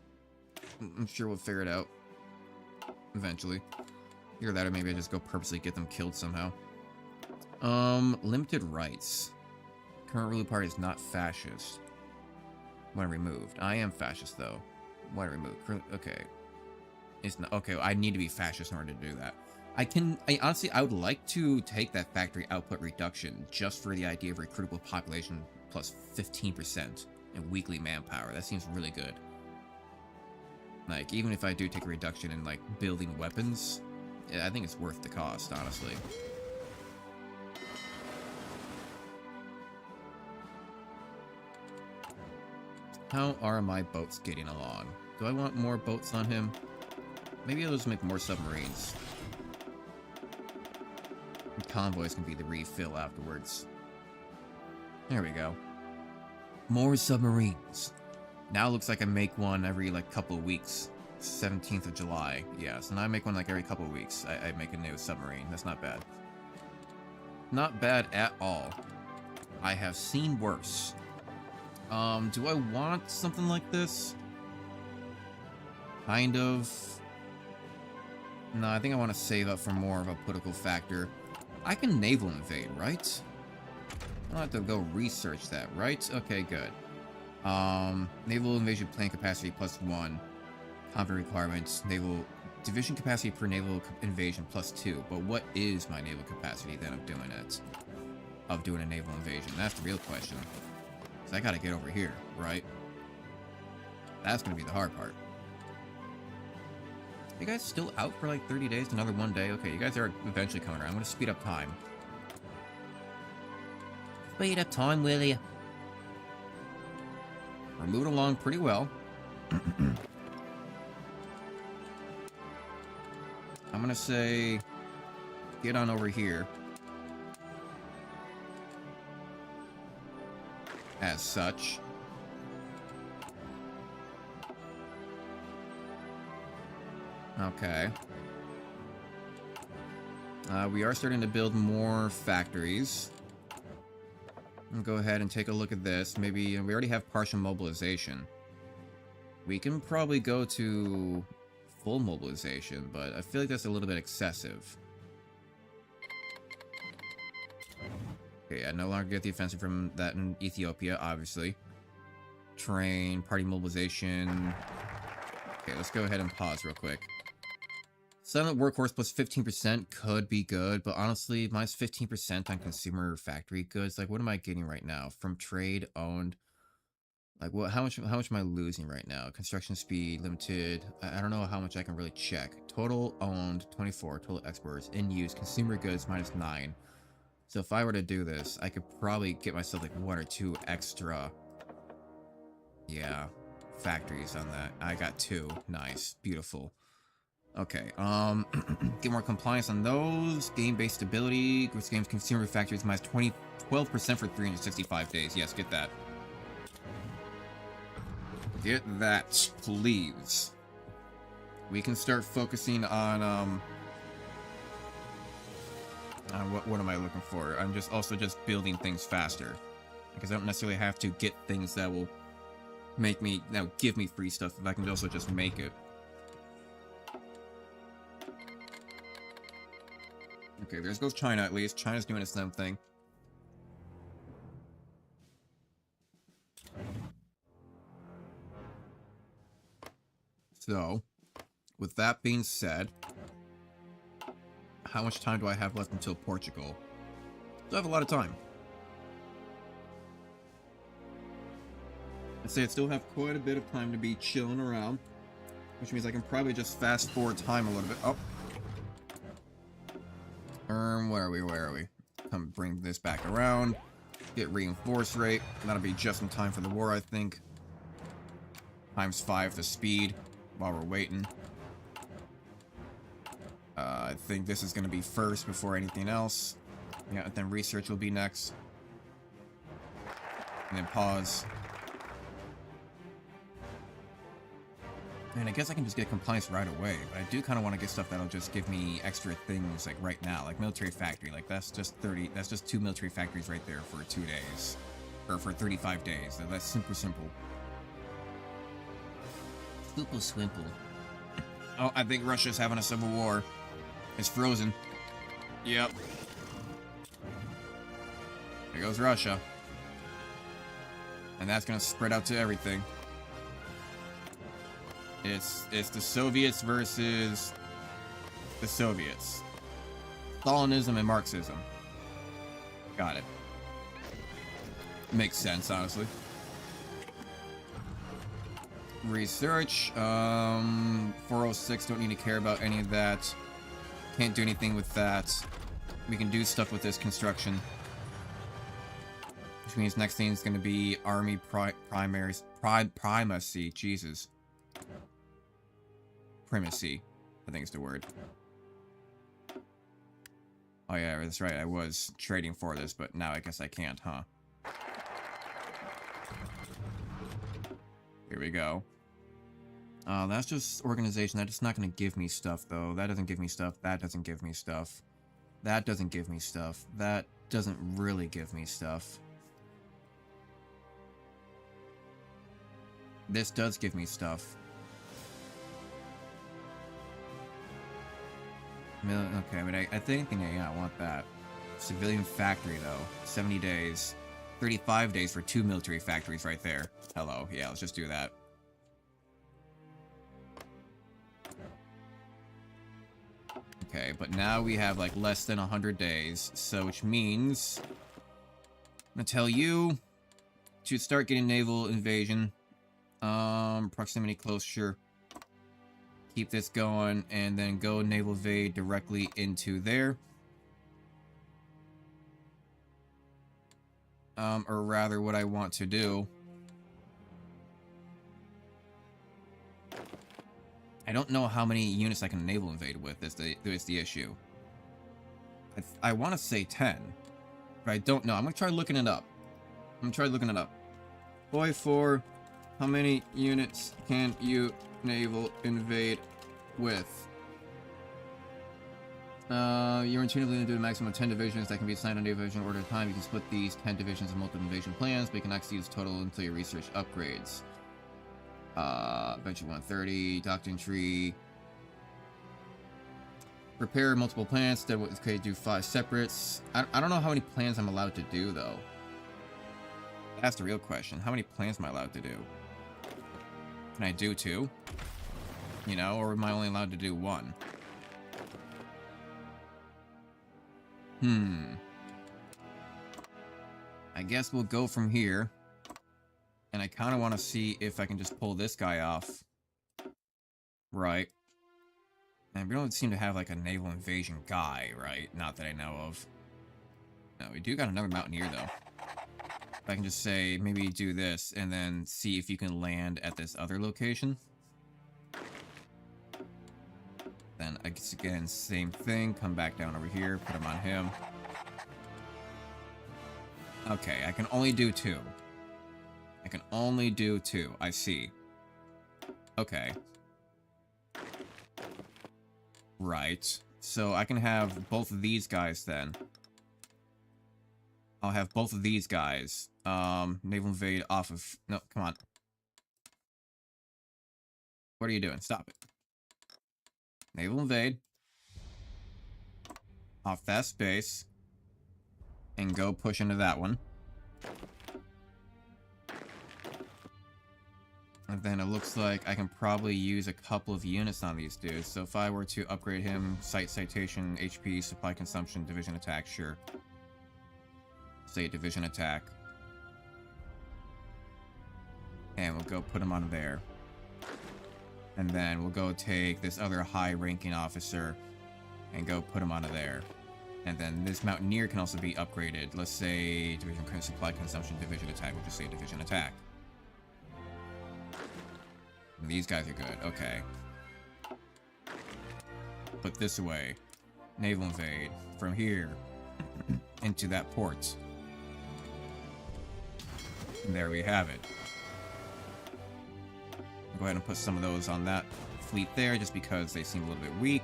I'm sure we'll figure it out eventually. Either that or maybe I just go purposely get them killed somehow. Limited rights. Current ruling party is not fascist. When removed. I am fascist though. When removed. Okay. It's not okay. I need to be fascist in order to do that. I honestly would like to take that factory output reduction just for the idea of recruitable population plus 15% in weekly manpower. That seems really good. Like, even if I do take a reduction in like building weapons, yeah, I think it's worth the cost, honestly. How are my boats getting along? Do I want more boats on him? Maybe I'll just make more submarines. And convoys can be the refill afterwards. There we go. More submarines. Now it looks like I make one every like couple of weeks. 17th of July. Yeah, so now I make one like every couple of weeks. I make a new submarine. That's not bad. Not bad at all. I have seen worse. Do I want something like this? Kind of. No, I think I want to save up for more of a political factor. I can naval invade, right? I don't have to go research that, right? Okay, good. Naval invasion plan capacity +1. Combat requirements, naval division capacity per naval invasion +2. But what is my naval capacity then of doing it? Of doing a naval invasion? That's the real question. So I gotta get over here, right? That's gonna be the hard part. You guys still out for like 30 days? Another 1 day? Okay, you guys are eventually coming around. I'm gonna speed up time. Speed up time, will ya? We're moving along pretty well. I'm gonna say, get on over here. As such. Okay. We are starting to build more factories. I'll go ahead and take a look at this. Maybe we already have partial mobilization. We can probably go to full mobilization, but I feel like that's a little bit excessive. Okay, I no longer get the offensive from that in Ethiopia, obviously. Train, party mobilization. Okay, let's go ahead and pause real quick. Silent workhorse plus 15% could be good, but honestly, minus 15% on consumer factory goods, like what am I getting right now? From trade owned, like what? How much am I losing right now? Construction speed limited. I don't know how much I can really check. Total owned 24, total exports in use consumer goods minus 9. So if I were to do this, I could probably get myself like 1 or 2 extra. Yeah, factories on that. I got 2. Nice, beautiful. Okay, get more compliance on those. Game-based stability. This game's consumer factories minus 12% for 365 days. Yes, get that. Get that, please. We can start focusing on what am I looking for? I'm just building things faster. Because I don't necessarily have to get things that will make me, give me free stuff, if I can also just make it. Okay, there goes China at least. China's doing its own thing. So, with that being said, how much time do I have left until Portugal? So I have a lot of time. I'd say I still have quite a bit of time to be chilling around, which means I can probably just fast forward time a little bit. Oh. Where are we? Come bring this back around. Get reinforced rate. That'll be just in time for the war, I think. Times 5 the speed while we're waiting. I think this is going to be first before anything else. Yeah, then research will be next. And then pause. And I guess I can just get compliance right away, but I do kind of want to get stuff that'll just give me extra things, like right now, like military factory. Like that's just 2 military factories right there for 2 days, or for 35 days. That's super simple. Swimple swimple. Oh, I think Russia's having a civil war. It's frozen. Yep. There goes Russia. And that's gonna spread out to everything. It's the Soviets versus the Soviets. Stalinism and Marxism. Got it. Makes sense, honestly. Research. 406, don't need to care about any of that. Can't do anything with that. We can do stuff with this construction. Which means next thing is going to be Army primacy. Jesus. Primacy, I think is the word. Oh yeah, that's right, I was trading for this, but now I guess I can't, huh? Here we go. That's just organization. That's not going to give me stuff, though. That doesn't give me stuff. That doesn't give me stuff. That doesn't give me stuff. That doesn't really give me stuff. This does give me stuff. Okay, but I think I want that. Civilian factory, though. 70 days. 35 days for 2 military factories right there. Hello. Yeah, let's just do that. Okay, but now we have, like, less than 100 days. So, which means... I'm gonna tell you to start getting naval invasion. Proximity close, sure. Keep this going, and then go naval invade directly into there. Or rather, what I want to do... I don't know how many units I can naval invade with, is the issue. I want to say 10, but I don't know. I'm going to try looking it up. Boy 4, how many units can you naval invade with? You're intuitively going to do a maximum of 10 divisions that can be assigned on naval division order of time. You can split these 10 divisions in multiple invasion plans, but you can actually use total until your research upgrades. Venture 130, Doctrine Tree. Prepare multiple plans that could do 5 separates. I don't know how many plans I'm allowed to do, though. That's the real question. How many plans am I allowed to do? Can I do 2? You know, or am I only allowed to do 1? I guess we'll go from here. And I kind of want to see if I can just pull this guy off. Right. And we don't seem to have, like, a naval invasion guy, right? Not that I know of. No, we do got another mountaineer, though. If I can just say, maybe do this, and then see if you can land at this other location. Then, I guess, again, same thing. Come back down over here, put him on him. Okay, I can only do 2. I can only do 2. I see. Okay. Right. So I can have both of these guys then. I'll have both of these guys. Naval invade off of... No, come on. What are you doing? Stop it. Naval invade. Off that space. And go push into that one. And then it looks like I can probably use a couple of units on these dudes. So if I were to upgrade him, citation, HP, supply consumption, division attack, sure. Say division attack. And we'll go put him on there. And then we'll go take this other high-ranking officer and go put him onto there. And then this mountaineer can also be upgraded. Let's say division supply consumption, division attack. We'll just say division attack. These guys are good. Okay. Put this away. Naval invade. From here. Into that port. And there we have it. I'll go ahead and put some of those on that fleet there, just because they seem a little bit weak.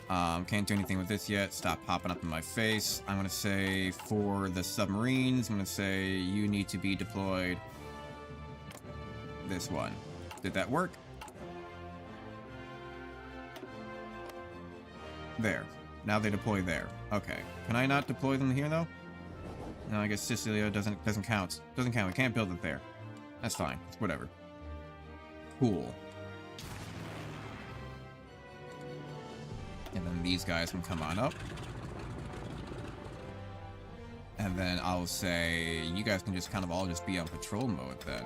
Can't do anything with this yet. Stop popping up in my face. I'm going to say for the submarines, I'm going to say you need to be deployed. This one. Did that work? There. Now they deploy there. Okay. Can I not deploy them here, though? No, I guess Sicilia doesn't count. Doesn't count. We can't build it there. That's fine. It's whatever. Cool. And then these guys can come on up. And then I'll say you guys can just kind of all just be on patrol mode then.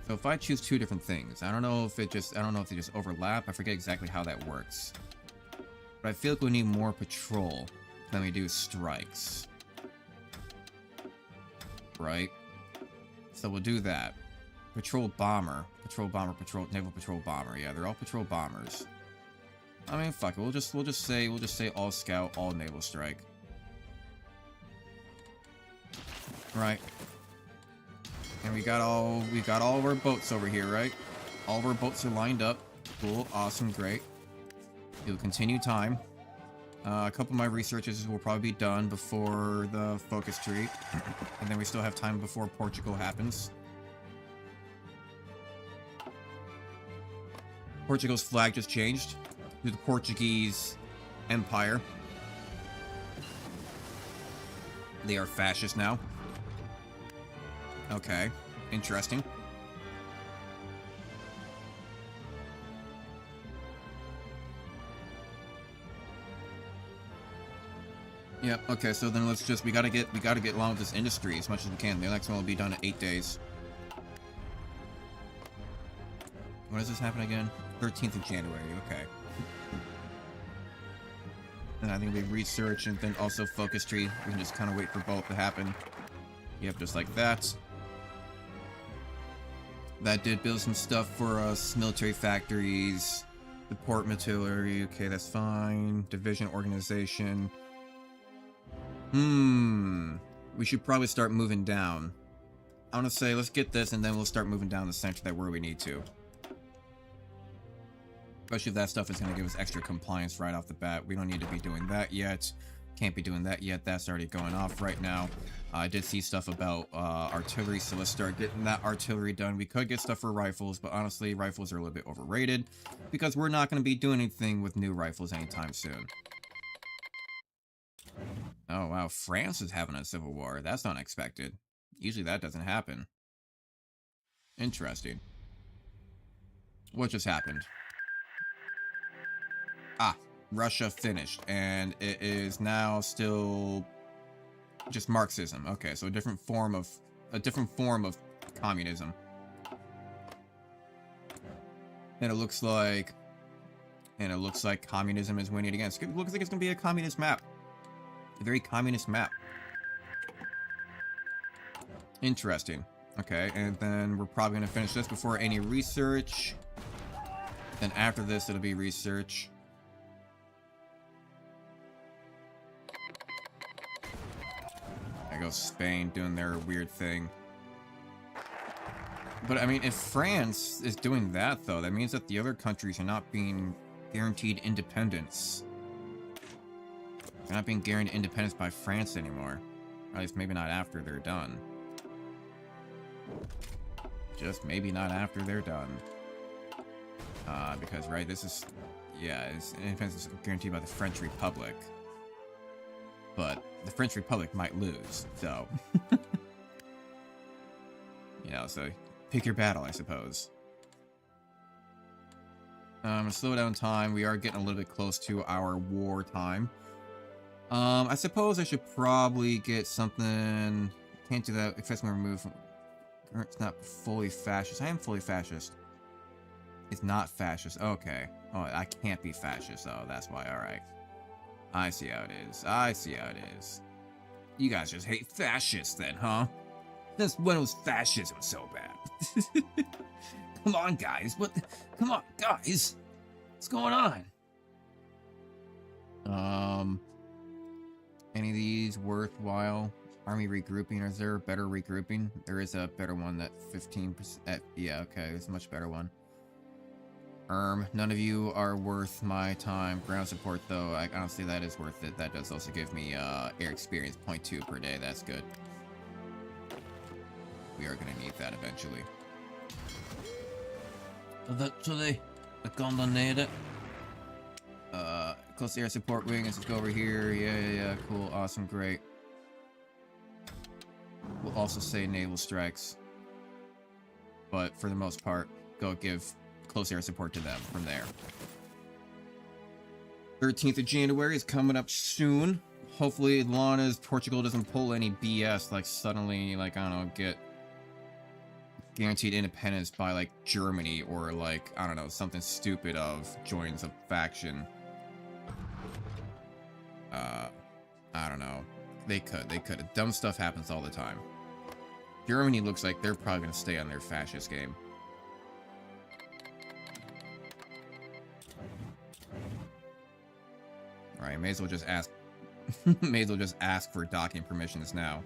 So if I choose 2 different things, I don't know if they just overlap. I forget exactly how that works. But I feel like we need more patrol than we do strikes. Right? So we'll do that. Patrol bomber, naval patrol bomber. Yeah, they're all patrol bombers. I mean, fuck it. We'll just say all scout, all naval strike. Right. And we got all of our boats over here, right? All of our boats are lined up. Cool, awesome, great. You'll continue time. A couple of my researches will probably be done before the focus tree. And then we still have time before Portugal happens. Portugal's flag just changed to the Portuguese Empire. They are fascist now. Okay, interesting. Yep, okay, so then let's just we gotta get along with this industry as much as we can. The next one will be done in 8 days. When does this happen again? 13th of January, okay. And I think it'll be research and then also focus tree. We can just kind of wait for both to happen. Yep, just like that. That did build some stuff for us. Military factories. The port artillery. Okay, that's fine. Division organization. We should probably start moving down. I want to say, let's get this and then we'll start moving down the center that where we need to. Especially if that stuff is going to give us extra compliance right off the bat. We don't need to be doing that yet. Can't be doing that yet. That's already going off right now. I did see stuff about artillery, so let's start getting that artillery done. We could get stuff for rifles, but honestly, rifles are a little bit overrated because we're not going to be doing anything with new rifles anytime soon. Oh, wow. France is having a civil war. That's unexpected. Usually that doesn't happen. Interesting. What just happened? Ah, Russia finished, and it is now still just Marxism. Okay, so a different form of communism. And it looks like communism is winning again. It looks like it's gonna be a communist map. A very communist map. Interesting. Okay, and then we're probably gonna finish this before any research. Then after this, it'll be research. There goes Spain doing their weird thing. But I mean, if France is doing that, though, that means that the other countries are not being guaranteed independence. They're not being guaranteed independence by France anymore. At least maybe not after they're done. Just maybe not after they're done. Because, right, this is... Yeah, independence is guaranteed by the French Republic. But the French Republic might lose, so... You know, so pick your battle, I suppose. Slow down time. We are getting a little bit close to our war time. I suppose I should probably get something... Can't do that. If that's going to remove... It's not fully fascist. I am fully fascist. It's not fascist. Okay. Oh, I can't be fascist. Oh, that's why. Alright. I see how it is. I see how it is. You guys just hate fascists then, huh? Since when was fascism so bad? Come on, guys. What? Come on, guys. What's going on? Any of these worthwhile? Army regrouping. Is there a better regrouping? There is a better one that 15%. Yeah, okay. There's a much better one. None of you are worth my time. Ground support, though, honestly, that is worth it. That does also give me air experience 0.2 per day. That's good. We are going to need that eventually. Eventually, we're gonna need it. Close air support wing. Let's go over here. Yeah. Cool. Awesome. Great. We'll also say naval strikes. But for the most part, go give close air support to them from there. 13th of January is coming up soon. Hopefully, as long as Portugal doesn't pull any BS, like suddenly, like, I don't know, get guaranteed independence by, like, Germany or, like, I don't know, something stupid of joins a faction. I don't know. They could. Dumb stuff happens all the time. Germany looks like they're probably going to stay on their fascist game. Alright, may as well just ask may as well just ask for docking permissions now.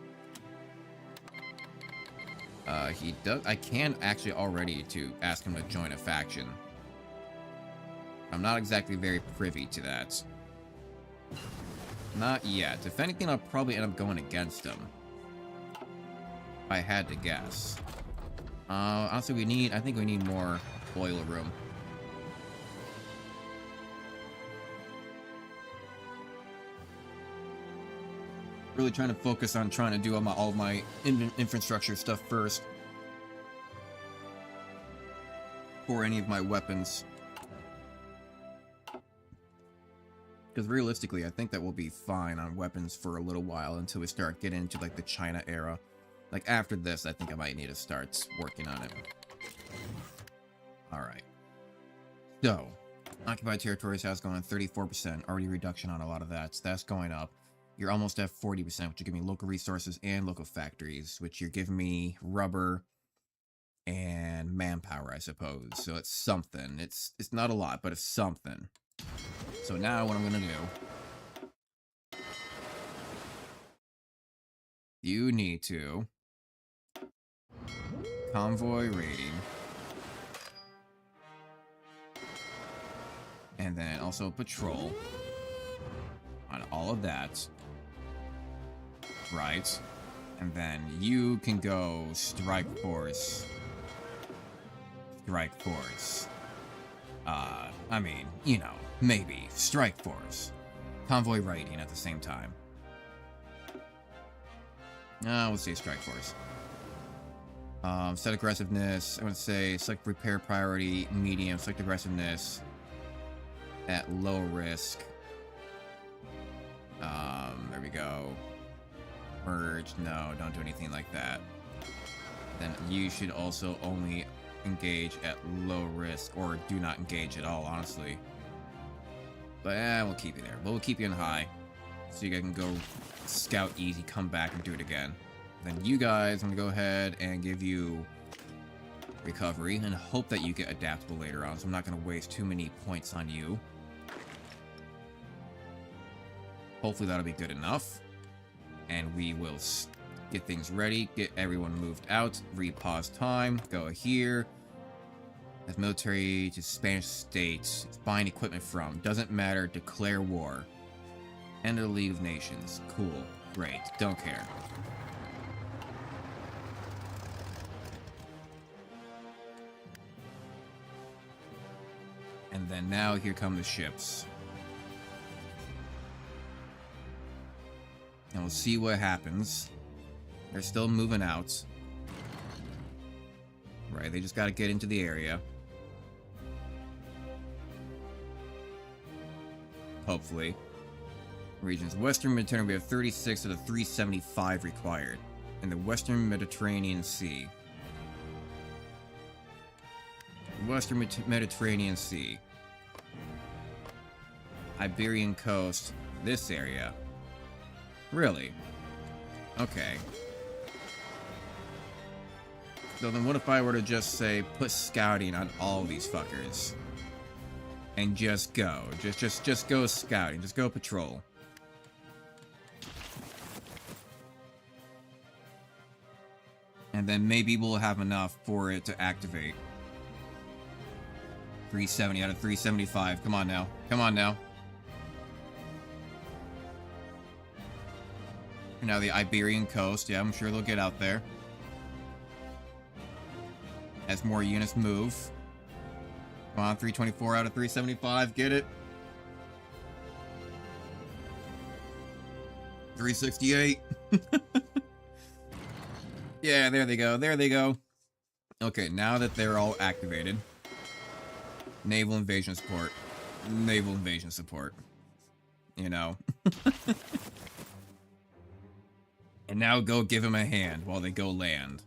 He does. I can actually already to ask him to join a faction. I'm not exactly very privy to that. Not yet. If anything, I'll probably end up going against him. If I had to guess. Honestly, I think we need more boiler room. Really trying to focus on trying to do all of my infrastructure stuff first. For any of my weapons. Because realistically, I think that we'll be fine on weapons for a little while until we start getting into like the China era. Like after this, I think I might need to start working on it. Alright. So, occupied territories has gone 34%. Already reduction on a lot of that. So that's going up. You're almost at 40%, which will give me local resources and local factories, which you're giving me rubber and manpower, I suppose. So it's something. It's not a lot, but it's something. So now what I'm gonna do, you need to convoy rating, and then also patrol on all of that, right? And then you can go strike force. Strike force. I mean, you know, maybe strike force. Convoy rating at the same time. We'll say strike force. Set aggressiveness. I would say select repair priority, medium. Select aggressiveness at low risk. There we go. Merge. No, don't do anything like that. Then you should also only engage at low risk, or do not engage at all, honestly. But we'll keep you there. But we'll keep you in high, so you guys can go scout easy, come back and do it again. Then you guys, I'm gonna go ahead and give you recovery and hope that you get adaptable later on, so I'm not gonna waste too many points on you. Hopefully that'll be good enough, and we will get things ready, get everyone moved out, repause time, go here. As military to Spanish states, buying equipment from, doesn't matter, declare war. Enter the League of Nations, cool, great, don't care. And then now here come the ships. And we'll see what happens. They're still moving out. Right, they just gotta get into the area. Hopefully. Regions. Western Mediterranean, we have 36 of the 375 required. In the Western Mediterranean Sea. Western Mediterranean Sea. Iberian coast. This area. Really? Okay. So then what if I were to just say, put scouting on all these fuckers? And just go. Just go scouting. Just go patrol. And then maybe we'll have enough for it to activate. 370 out of 375. Come on now. Come on now. Now the Iberian coast. Yeah, I'm sure they'll get out there. As more units move. Come on, 324 out of 375. Get it. 368. Yeah, there they go. There they go. Okay, now that they're all activated. Naval invasion support. Naval invasion support. You know. And now go give him a hand while they go land.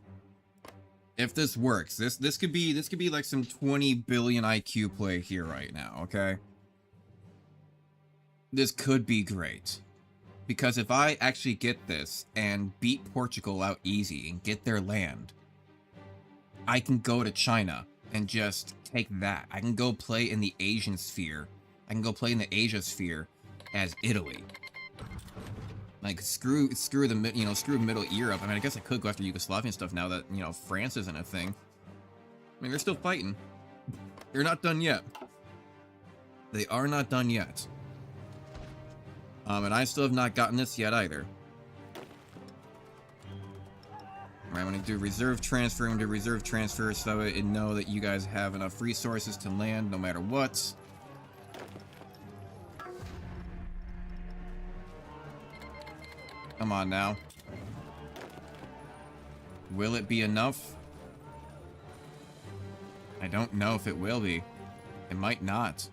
If this works, this could be like some 20 billion IQ play here right now, okay? This could be great. Because if I actually get this and beat Portugal out easy and get their land, I can go to China and just take that. I can go play in the Asian sphere. I can go play in the Asia sphere as Italy. Like, screw the, you know, screw Middle Europe. I mean, I guess I could go after Yugoslavian stuff now that, you know, France isn't a thing. I mean, they're still fighting. They're not done yet. They are not done yet. And I still have not gotten this yet either. Alright, I'm gonna do reserve transfer. I'm gonna do reserve transfer so it know that you guys have enough resources to land no matter what. Come on now. Will it be enough? I don't know if it will be. It might not.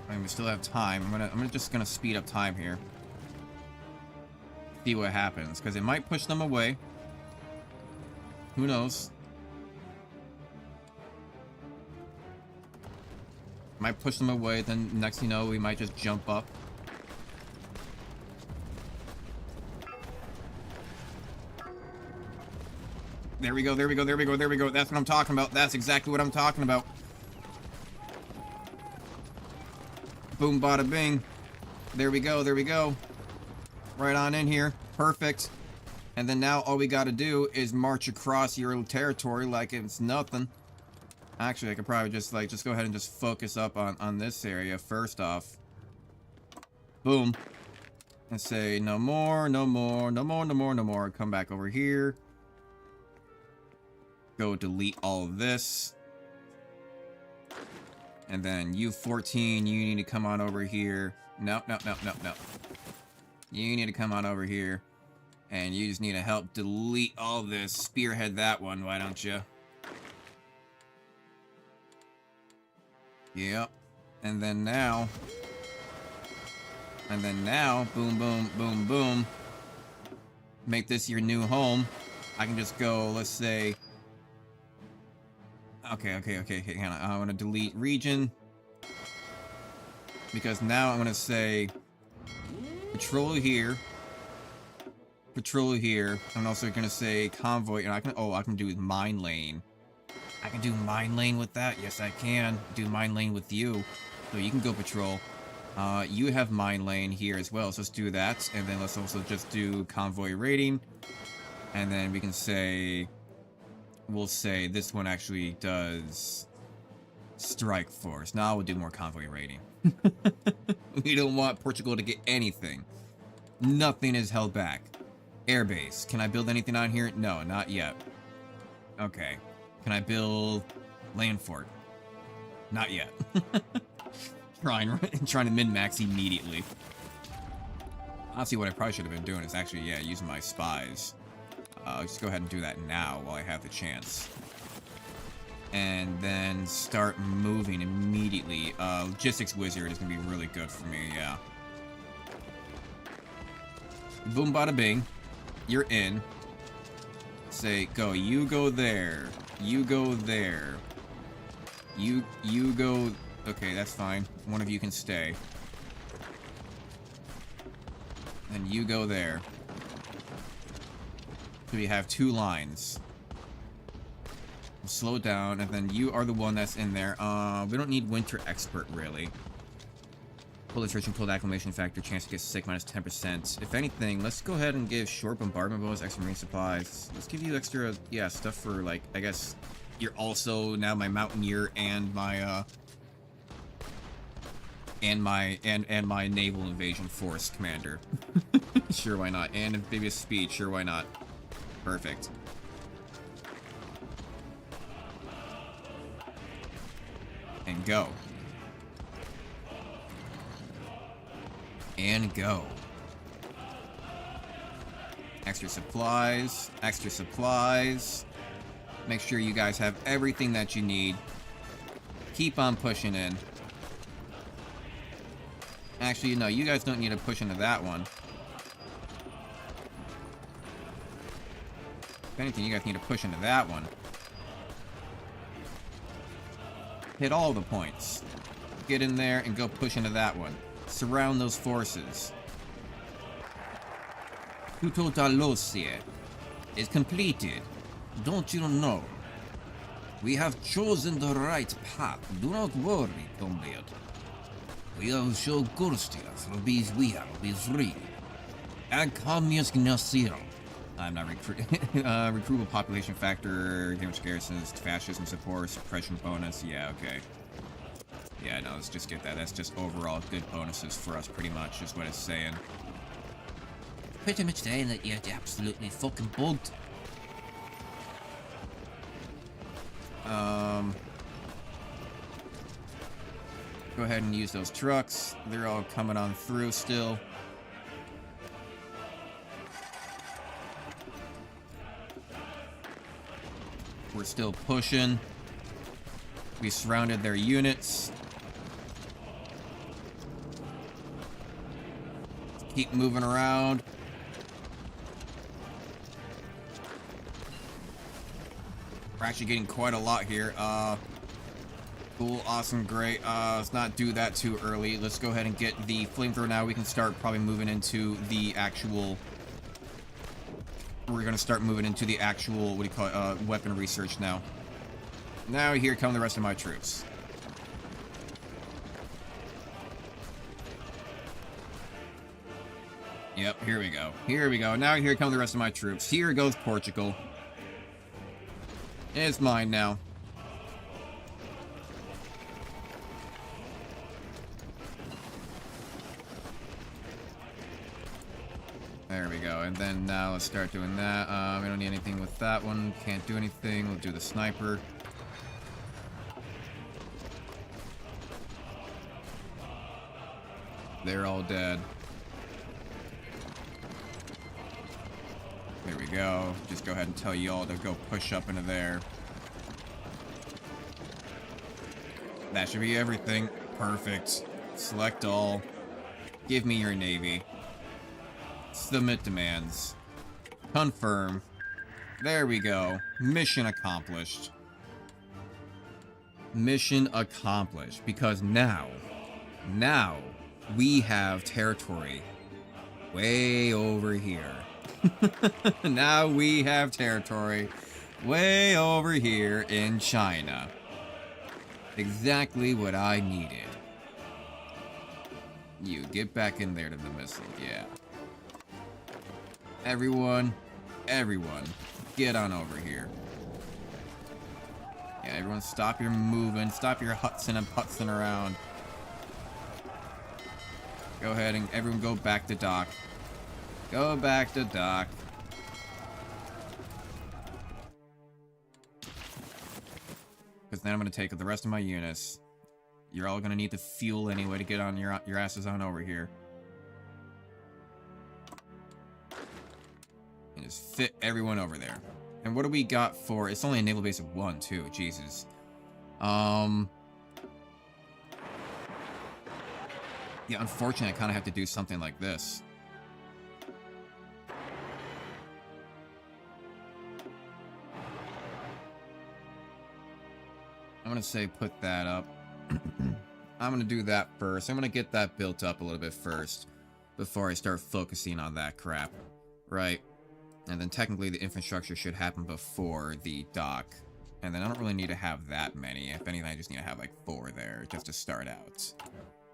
I mean, we still have time. I'm just gonna speed up time here. See what happens, because it might push them away. Who knows? Might push them away, then next thing you know, we might just jump up. There we go, there we go, there we go, there we go. That's what I'm talking about. That's exactly what I'm talking about. Boom, bada, bing. There we go, there we go. Right on in here. Perfect. And then now all we gotta do is march across your territory like it's nothing. Actually, I could probably just go ahead and just focus up on this area first off. Boom. And say no more, no more, no more, no more, no more. Come back over here. Go delete all of this. And then you 14, you need to come on over here. No, no, no, no, no. You need to come on over here. And you just need to help delete all this. Spearhead that one, why don't you? Yep. And then now, boom, boom, boom, boom. Make this your new home. I can just go, let's say... Okay, hang on. I want to delete region. Because now I'm going to say... Patrol here. Patrol here. I'm also going to say convoy. And I can do mine lane. I can do mine lane with that. Yes, I can. Do mine lane with you. So you can go patrol. You have mine lane here as well. So let's do that. And then let's also just do convoy rating. And then we can say... We'll say this one actually does... Strike Force. Now we'll do more convoy rating. We don't want Portugal to get anything. Nothing is held back. Airbase. Can I build anything on here? No, not yet. Okay. Can I build land fort? Not yet. trying to min-max immediately. Honestly, what I probably should have been doing is actually, yeah, using my spies. Just go ahead and do that now while I have the chance. And then start moving immediately. Logistics Wizard is going to be really good for me, yeah. Boom, bada, bing. You're in. Say, go. You go there. You go there. You go... Okay, that's fine. One of you can stay. And you go there. So we have 2 lines. We'll slow it down, and then you are the one that's in there. We don't need Winter Expert, really. Pull attrition, pulled acclimation factor, chance to get sick, minus 10%. If anything, let's go ahead and give short bombardment bows, extra marine supplies. Let's give you extra, yeah, stuff for, like, I guess you're also now my mountaineer and my, and my naval invasion force commander. Sure, why not? And amphibious speed, sure, why not? Perfect. And go. And go. Extra supplies. Extra supplies. Make sure you guys have everything that you need. Keep on pushing in. Actually, no, you guys don't need to push into that one. If anything, you guys need to push into that one. Hit all the points. Get in there and go push into that one. Surround those forces. Tutto Dalosie is completed. Don't you know? We have chosen the right path. Do not worry, comrade. We will show Gurstia through these we will be free. And communist Gnasiro. I'm not recruitable population factor, damage garrisons, fascism support, suppression bonus. Yeah, okay. Yeah, no, let's just get that. That's just overall good bonuses for us, pretty much, is what it's saying. Pretty much saying that you're absolutely fucking bugged. Go ahead and use those trucks. They're all coming on through still. We're still pushing. We surrounded their units. Keep moving around. We're actually getting quite a lot here. Cool, awesome, great. Let's not do that too early. Let's go ahead and get the flamethrower now. We can start probably moving into the actual... We're going to start moving into the actual, what do you call it, weapon research now. Now here come the rest of my troops. Yep, here we go. Here we go. Now here come the rest of my troops. Here goes Portugal. It's mine now. There we go. And then now let's start doing that. We don't need anything with that one. Can't do anything. We'll do the sniper. They're all dead. There we go. Just go ahead and tell y'all to go push up into there. That should be everything. Perfect. Select all. Give me your navy. Submit demands. Confirm. There we go. Mission accomplished. Mission accomplished. Because now we have territory way over here. Now we have territory way over here in China. Exactly what I needed. You get back in there to the missile, yeah. Everyone, get on over here. Yeah, everyone stop your moving, stop your hutzing and putzing around. Go ahead and everyone go back to dock. Go back to dock. Because then I'm going to take the rest of my units. You're all going to need the fuel anyway to get on your asses on over here. And just fit everyone over there. And what do we got for... It's only a naval base of 1, too. Jesus. Yeah, unfortunately, I kind of have to do something like this. I'm going to say put that up. I'm going to do that first. I'm going to get that built up a little bit first before I start focusing on that crap. Right? And then technically the infrastructure should happen before the dock. And then I don't really need to have that many. If anything, I just need to have like 4 there just to start out.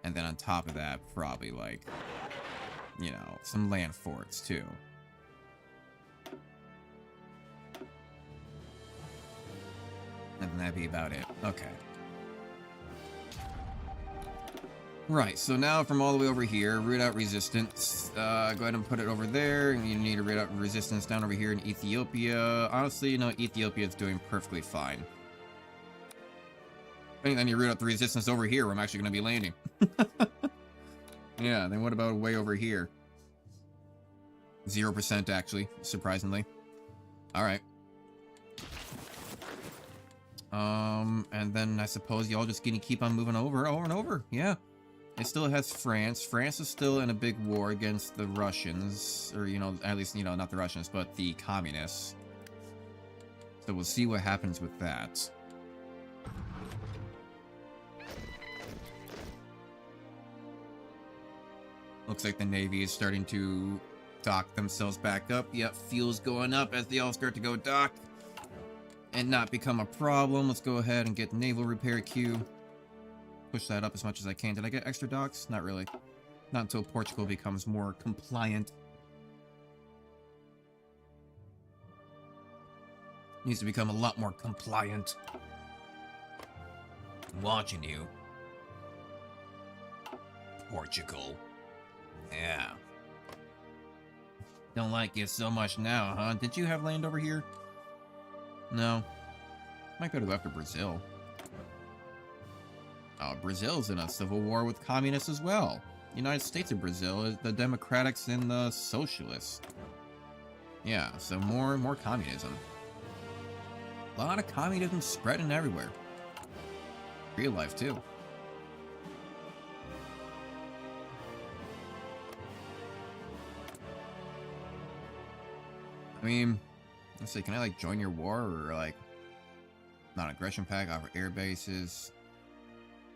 And then on top of that, probably like, you know, some land forts too. And then that'd be about it. Okay. Right, so now from all the way over here, root out resistance. Go ahead and put it over there. And you need to root out resistance down over here in Ethiopia. Honestly, you know, Ethiopia is doing perfectly fine. And then you root out the resistance over here where I'm actually going to be landing. Yeah, then what about way over here? 0% actually, surprisingly. Alright. And then I suppose y'all just gonna keep on moving over and over. Yeah. It still has France. France is still in a big war against the Russians. Or, you know, at least, you know, not the Russians, but the communists. So we'll see what happens with that. Looks like the Navy is starting to dock themselves back up. Yep, fuel's going up as they all start to go dock. And not become a problem. Let's go ahead and get the naval repair queue. Push that up as much as I can. Did I get extra docks? Not really. Not until Portugal becomes more compliant. Needs to become a lot more compliant. I'm watching you. Portugal. Yeah. Don't like it so much now, huh? Did you have land over here? No. Might go to go after Brazil. Oh, Brazil's in a civil war with communists as well. United States and Brazil is the Democrats and the Socialists. Yeah, so more communism. A lot of communism spreading everywhere. Real life, too. I mean, let's see, can I, like, join your war, or, like, non-aggression pact, offer air bases,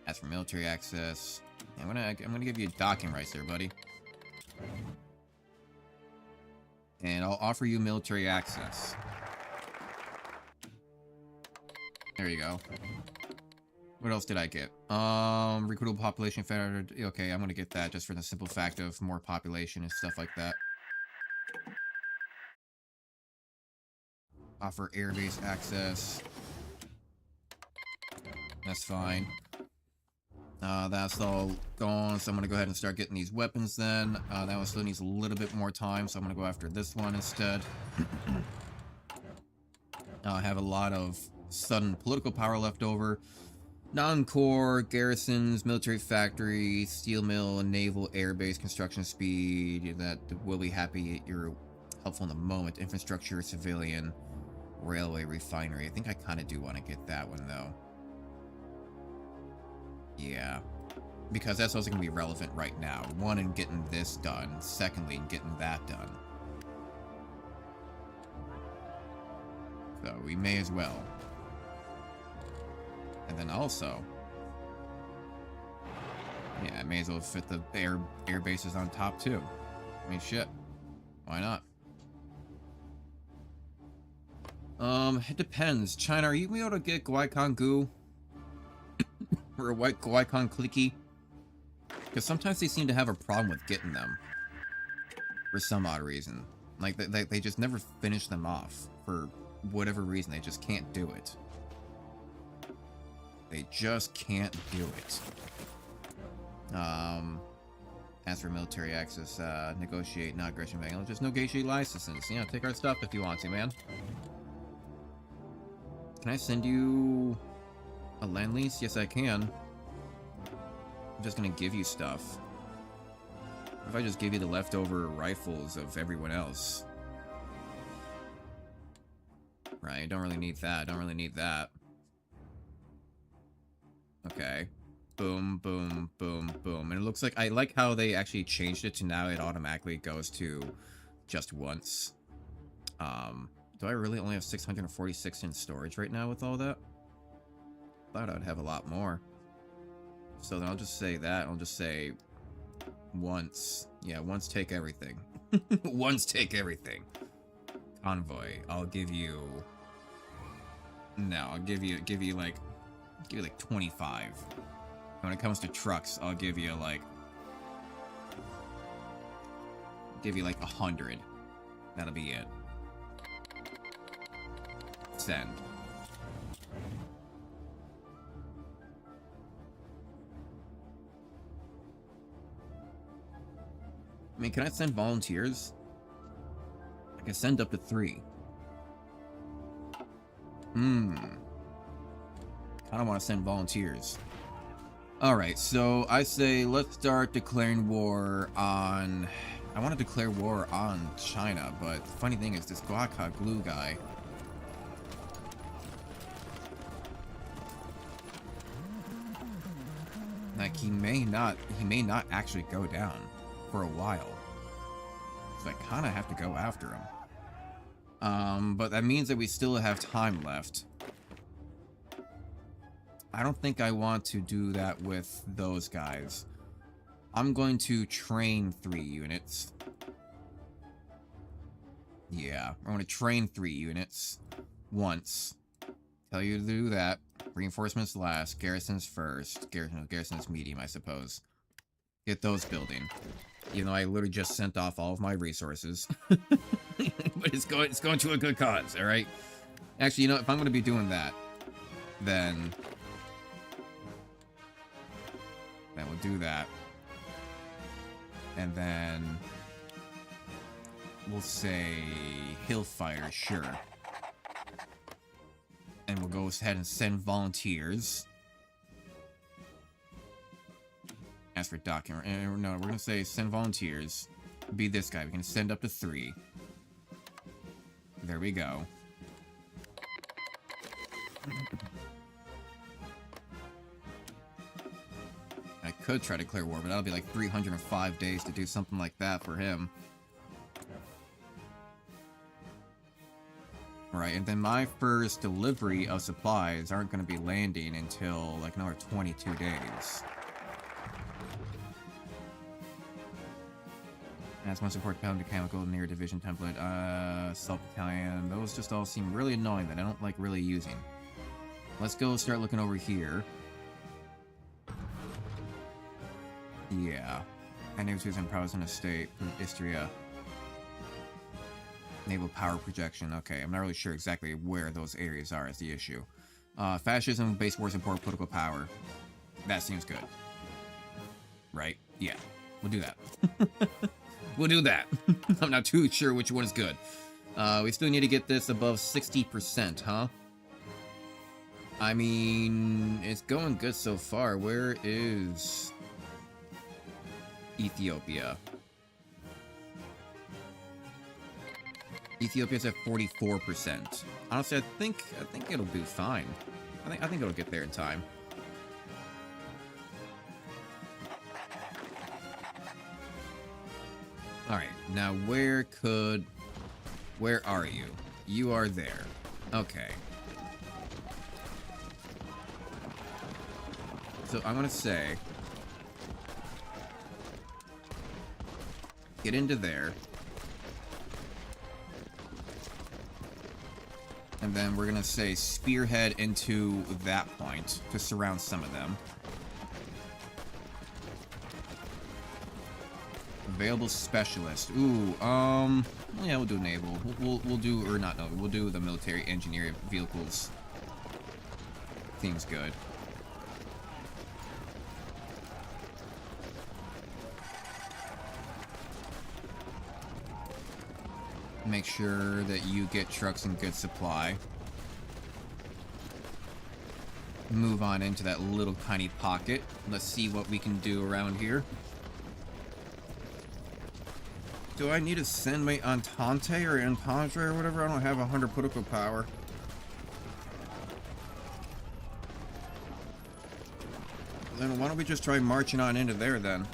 ask for military access. I'm gonna give you docking rights there, buddy. And I'll offer you military access. There you go. What else did I get? Recruitable population factor. Okay, I'm gonna get that just for the simple fact of more population and stuff like that. Offer airbase access. That's fine. That's all gone, so I'm gonna go ahead and start getting these weapons then. That one still needs a little bit more time, so I'm gonna go after this one instead. I have a lot of sudden political power left over. Non-core, garrisons, military factory, steel mill, naval airbase construction speed. That will be happy. You're helpful in the moment. Infrastructure, civilian, railway, refinery. I think I kind of do want to get that one though. Yeah, because that's also going to be relevant right now. One, in getting this done. Secondly, in getting that done. So we may as well. And then also, yeah, I may as well fit the air bases on top too. I mean, shit, why not? It depends. China, are you able to get Guaycon Gu? Or a white Guaycon clicky? Because sometimes they seem to have a problem with getting them. For some odd reason. Like, they just never finish them off. For whatever reason, they just can't do it. They just can't do it. As for military access, negotiate non-aggression manual. Just negotiate licenses. You know, take our stuff if you want to, man. Can I send you a land lease? Yes, I can. I'm just gonna give you stuff. What if I just give you the leftover rifles of everyone else? Right, don't really need that. Don't really need that. Okay. Boom, boom, boom, boom. And it looks like, I like how they actually changed it to now it automatically goes to just once. Do I really only have 646 in storage right now with all that? Thought I'd have a lot more. So then I'll just say that. I'll just say once. Yeah, once take everything. Once take everything. Convoy. I'll give you. No, I'll give you like 25. When it comes to trucks, I'll give you like 100. That'll be it. Send. I mean, can I send volunteers? I can send up to 3. Kinda want to send volunteers. Alright, so I say let's start declaring war on... I want to declare war on China, but the funny thing is this Guaca glue guy... Like, he may not actually go down for a while. So I kind of have to go after him. But that means that we still have time left. I don't think I want to do that with those guys. I'm going to train 3 units. Yeah, I'm going to train 3 units. Once. Tell you to do that. Reinforcements last. Garrisons first. Garrisons medium, I suppose. Get those building. Even though I literally just sent off all of my resources. But it's going to a good cause, alright? Actually, you know, if I'm going to be doing that, then we'll do that. And then we'll say Hillfire, sure. And we'll go ahead and send volunteers. As for document, no, we're gonna say send volunteers. Be this guy. We can send up to 3. There we go. I could try to clear war, but that'll be like 305 days to do something like that for him. Right, and then my first delivery of supplies aren't going to be landing until like another 22 days. That's one support pound mechanical near division template, sub-battalion. Those just all seem really annoying that I don't like really using. Let's go start looking over here. Yeah. I never choose prowess in a state. Istria. Naval power projection. Okay, I'm not really sure exactly where those areas are is the issue. Fascism, base war support, political power. That seems good. Right? Yeah. We'll do that. We'll do that. I'm not too sure which one is good. We still need to get this above 60%, huh? I mean, it's going good so far. Where is Ethiopia? Ethiopia's at 44%. Honestly, I think it'll do fine. I think it'll get there in time. Alright, now where are you? You are there. Okay. So I'm gonna say, get into there. And then we're gonna say spearhead into that point to surround some of them. Available specialist. Ooh, yeah, we'll do naval. We'll do, or not naval, we'll do the military engineering vehicles. Seems good. Make sure that you get trucks and good supply. Move on into that little tiny pocket. Let's see what we can do around here. Do I need to send my Entente or Entendre or whatever? I don't have 100 political power. Then why don't we just try marching on into there then?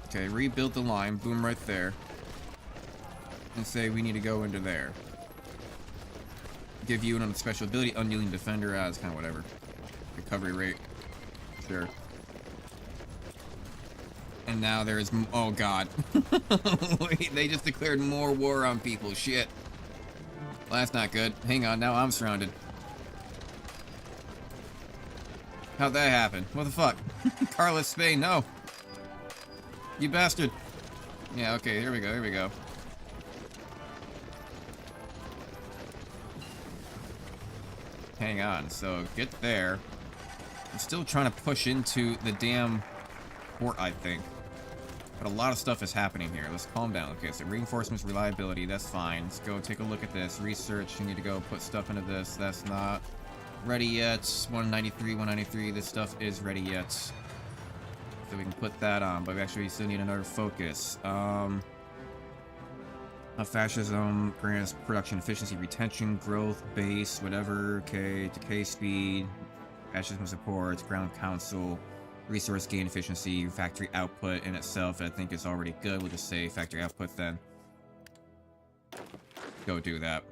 Okay, rebuild the line, boom right there. And say we need to go into there. Give you another special ability, unyielding defender, it's kind of whatever. Recovery rate. Sure. And now there's, oh god. Wait, they just declared more war on people, shit. Well, that's not good. Hang on, now I'm surrounded. How'd that happen? What the fuck? Carlos Spain, no. You bastard. Yeah, okay, here we go, here we go. Hang on, so get there. I'm still trying to push into the damn port, I think. But a lot of stuff is happening here. Let's calm down. Okay, so reinforcements, reliability, that's fine. Let's go take a look at this. Research, you need to go put stuff into this. That's not ready yet. 193, 193, this stuff is ready yet. So we can put that on, but we actually still need another focus. Fascism, grants production efficiency, retention, growth, base, whatever. Okay, decay speed, fascism supports, ground council, resource gain efficiency, factory output in itself, I think is already good. We'll just say factory output then. Go do that.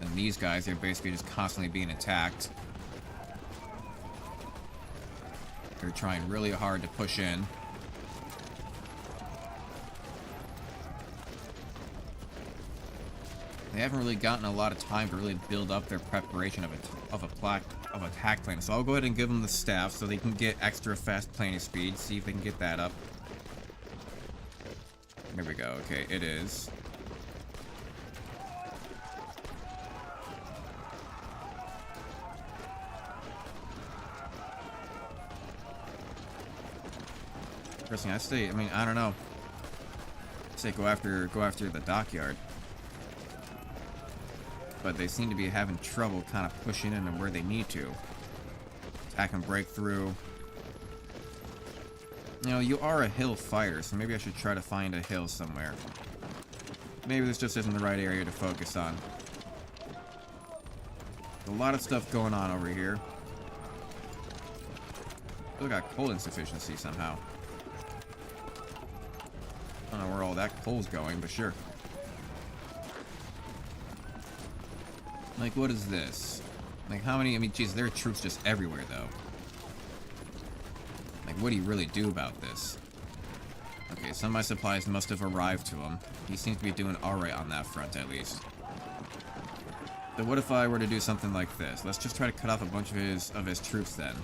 And these guys are basically just constantly being attacked. They're trying really hard to push in. They haven't really gotten a lot of time to really build up their preparation of attack plan. So I'll go ahead and give them the staff so they can get extra fast planning speed. See if they can get that up. There we go. Okay, it is. Personally, I say, I mean, I don't know. I say go after the dockyard. But they seem to be having trouble kind of pushing in where they need to. Attack and break through. You know, you are a hill fighter, so maybe I should try to find a hill somewhere. Maybe this just isn't the right area to focus on. A lot of stuff going on over here. Still got coal insufficiency somehow. I don't know where all that coal's going, but sure. Like, what is this? Like, how many? I mean, geez, there are troops just everywhere, though. Like, what do you really do about this? Okay, some of my supplies must have arrived to him. He seems to be doing alright on that front, at least. So what if I were to do something like this? Let's just try to cut off a bunch of his troops, then.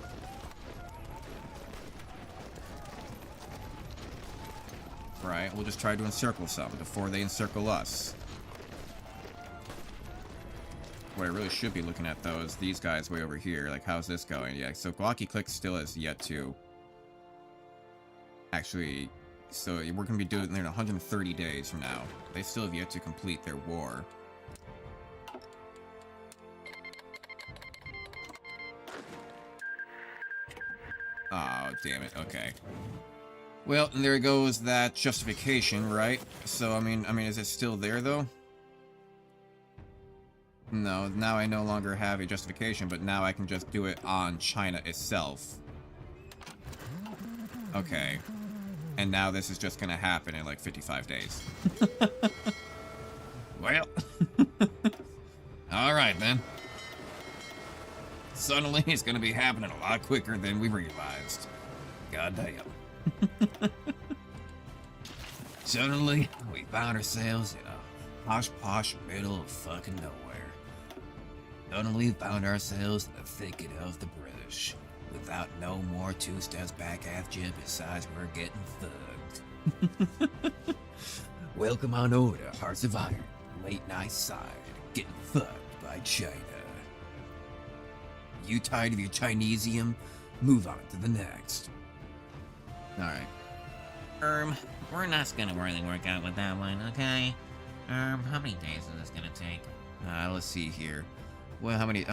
Right, we'll just try to encircle some before they encircle us. What I really should be looking at, though, is these guys way over here. Like, how's this going? Yeah, so Glocky Click still has yet to... Actually, so we're going to be doing it in 130 days from now. They still have yet to complete their war. Oh, damn it. Okay. Well, and there goes that justification, right? So, I mean, is it still there, though? No, now I no longer have a justification, but now I can just do it on China itself. Okay. And now this is just gonna happen in like 55 days. Well. Alright then. Suddenly it's gonna be happening a lot quicker than we realized. Goddamn. Suddenly, we found ourselves in a posh middle of fucking nowhere. Suddenly found ourselves in the thicket of the British, without no more two steps back after you, besides we're getting fucked. Welcome on over to Hearts of Iron, late night side, getting fucked by China. You tired of your Chinesium? Move on to the next. Alright. We're not gonna really work out with that one, okay? How many days is this gonna take? Let's see here. Well, how much do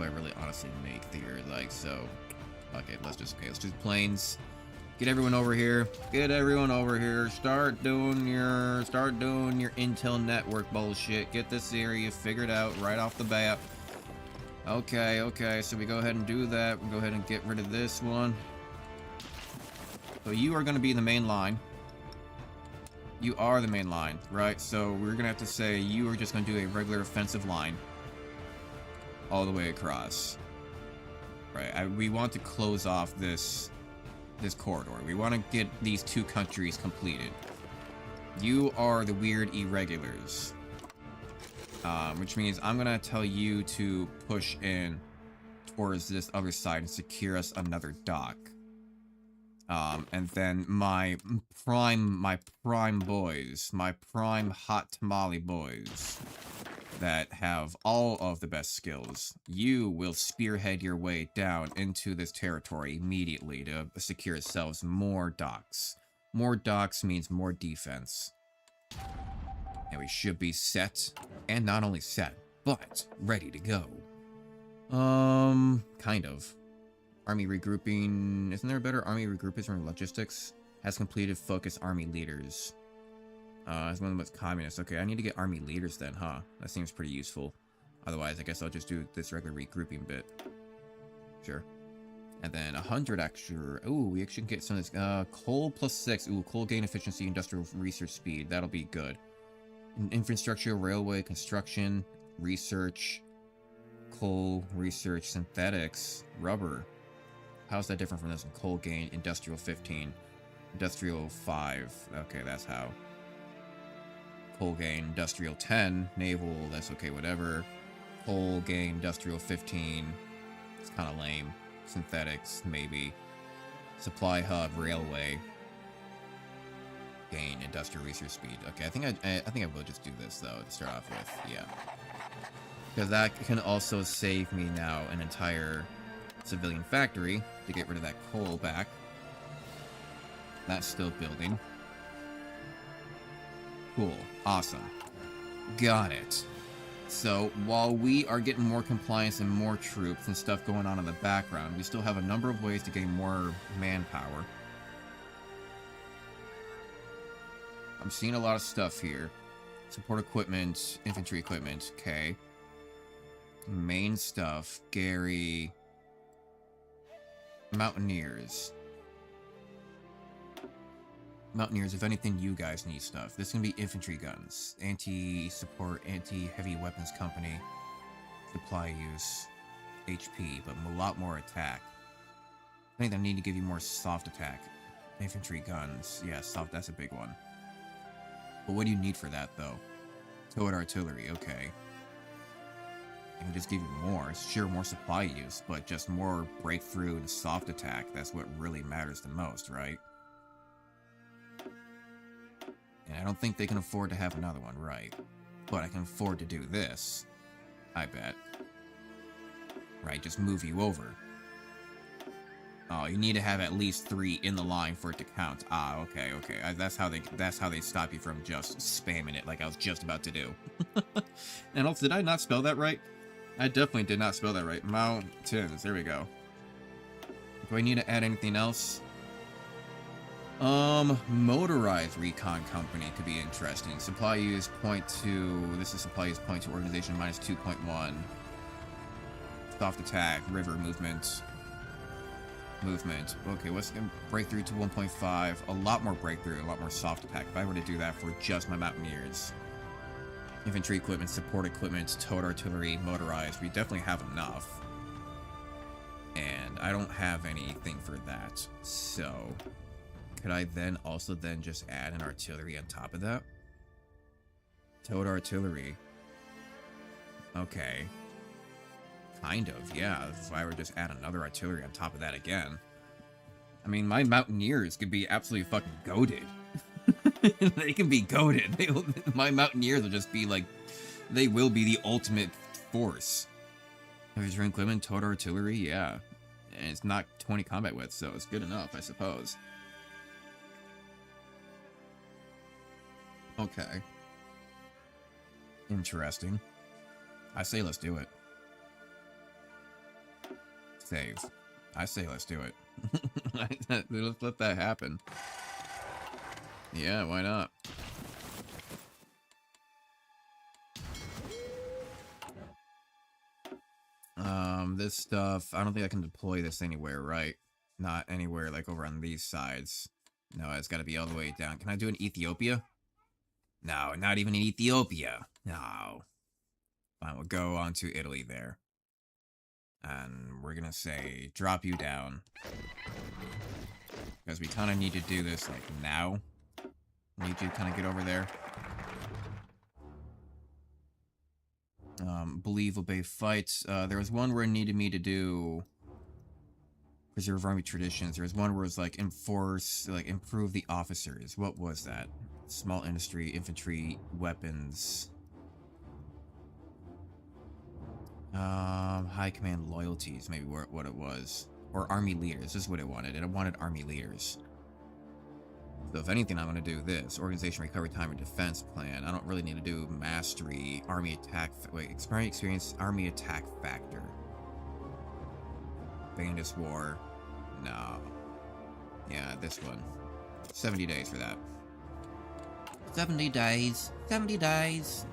I really honestly make here? Like, so, okay, let's just planes. Get everyone over here. Get everyone over here. Start doing your Intel network bullshit. Get this area figured out right off the bat. Okay, so we go ahead and do that. We go ahead and get rid of this one. So you are going to be the main line. You are the main line, right? So we're going to have to say you are just going to do a regular offensive line all the way across. Right, we want to close off this corridor. We want to get these two countries completed. You are the weird irregulars. Which means I'm going to tell you to push in towards this other side and secure us another dock. And then my prime boys, my prime hot tamale boys that have all of the best skills, you will spearhead your way down into this territory immediately to secure yourselves more docks. More docks means more defense. And we should be set, and not only set, but ready to go. Kind of. Army regrouping. Isn't there a better army regrouping from logistics? Has completed focus army leaders. As one with communists. Okay, I need to get army leaders then, huh? That seems pretty useful. Otherwise, I guess I'll just do this regular regrouping bit. Sure. And then 100 extra. Ooh, we actually get some of this. Coal plus 6. Ooh, coal gain efficiency, industrial research speed. That'll be good. Infrastructure, railway, construction, research, coal, research, synthetics, rubber. How's that different from this one? Coal gain, industrial 15, industrial 5. Okay, that's how. Coal gain, industrial 10, naval, that's okay, whatever. Coal gain, industrial 15. It's kind of lame. Synthetics, maybe. Supply hub, railway. Gain industrial research speed. Okay, I think I will just do this though to start off with. Yeah, because that can also save me now an entire civilian factory to get rid of that coal back. That's still building. Cool. Awesome. Got it. So, while we are getting more compliance and more troops and stuff going on in the background, we still have a number of ways to gain more manpower. I'm seeing a lot of stuff here. Support equipment, infantry equipment, okay. Main stuff, Gary. Mountaineers. Mountaineers, if anything, you guys need stuff. This is gonna be infantry guns. Anti-support, anti-heavy weapons company. Supply use. HP, but a lot more attack. I think I need to give you more soft attack. Infantry guns. Yeah, soft, that's a big one. But what do you need for that, though? Towed artillery, okay. I can just give you more. Sure, more supply use, but just more breakthrough and soft attack. That's what really matters the most, right? And I don't think they can afford to have another one, right? But I can afford to do this. I bet. Right, just move you over. Oh, you need to have at least 3 in the line for it to count. Ah, okay. That's how they stop you from just spamming it like I was just about to do. And also, did I not spell that right? I definitely did not spell that right. Mountains. There we go. Do I need to add anything else? Motorized recon company could be interesting. Supply use 0.2. This is supply use 0.2. Organization minus 2.1. Soft attack. River movement. Okay, what's gonna breakthrough to 1.5? A lot more breakthrough, a lot more soft attack. If I were to do that for just my Mountaineers. Infantry equipment, support equipment, towed artillery, motorized. We definitely have enough. And I don't have anything for that. So, could I then also just add an artillery on top of that? Towed artillery. Okay. Kind of, yeah. If I were to just add another artillery on top of that again. I mean, my Mountaineers could be absolutely fucking goated. They can be goated. My Mountaineers will just be like... They will be the ultimate force. Infantry equipment, towed artillery, yeah. And it's not 20 combat width, so it's good enough, I suppose. Okay. Interesting. I say let's do it. Save. I say let's do it. Let's let that happen. Yeah, why not? This stuff, I don't think I can deploy this anywhere, right? Not anywhere like over on these sides. No, it's gotta be all the way down. Can I do an Ethiopia? No, not even in Ethiopia. No. Fine, we'll go on to Italy there. And we're gonna say, drop you down. Because we kind of need to do this, like, now. Need you to kind of get over there. Believe, obey, fight. There was one where it needed me to do... Preserve army traditions. There was one where it was, like, enforce, like, improve the officers. What was that? Small industry, infantry, weapons... high command loyalties, maybe what it was. Or army leaders, this is what it wanted. It wanted army leaders. So if anything, I'm going to do this. Organization, recovery time, and defense plan. I don't really need to do mastery, army attack, experience, army attack factor. Bandits war. No. Yeah, this one. 70 days for that. 70 days. 70 days.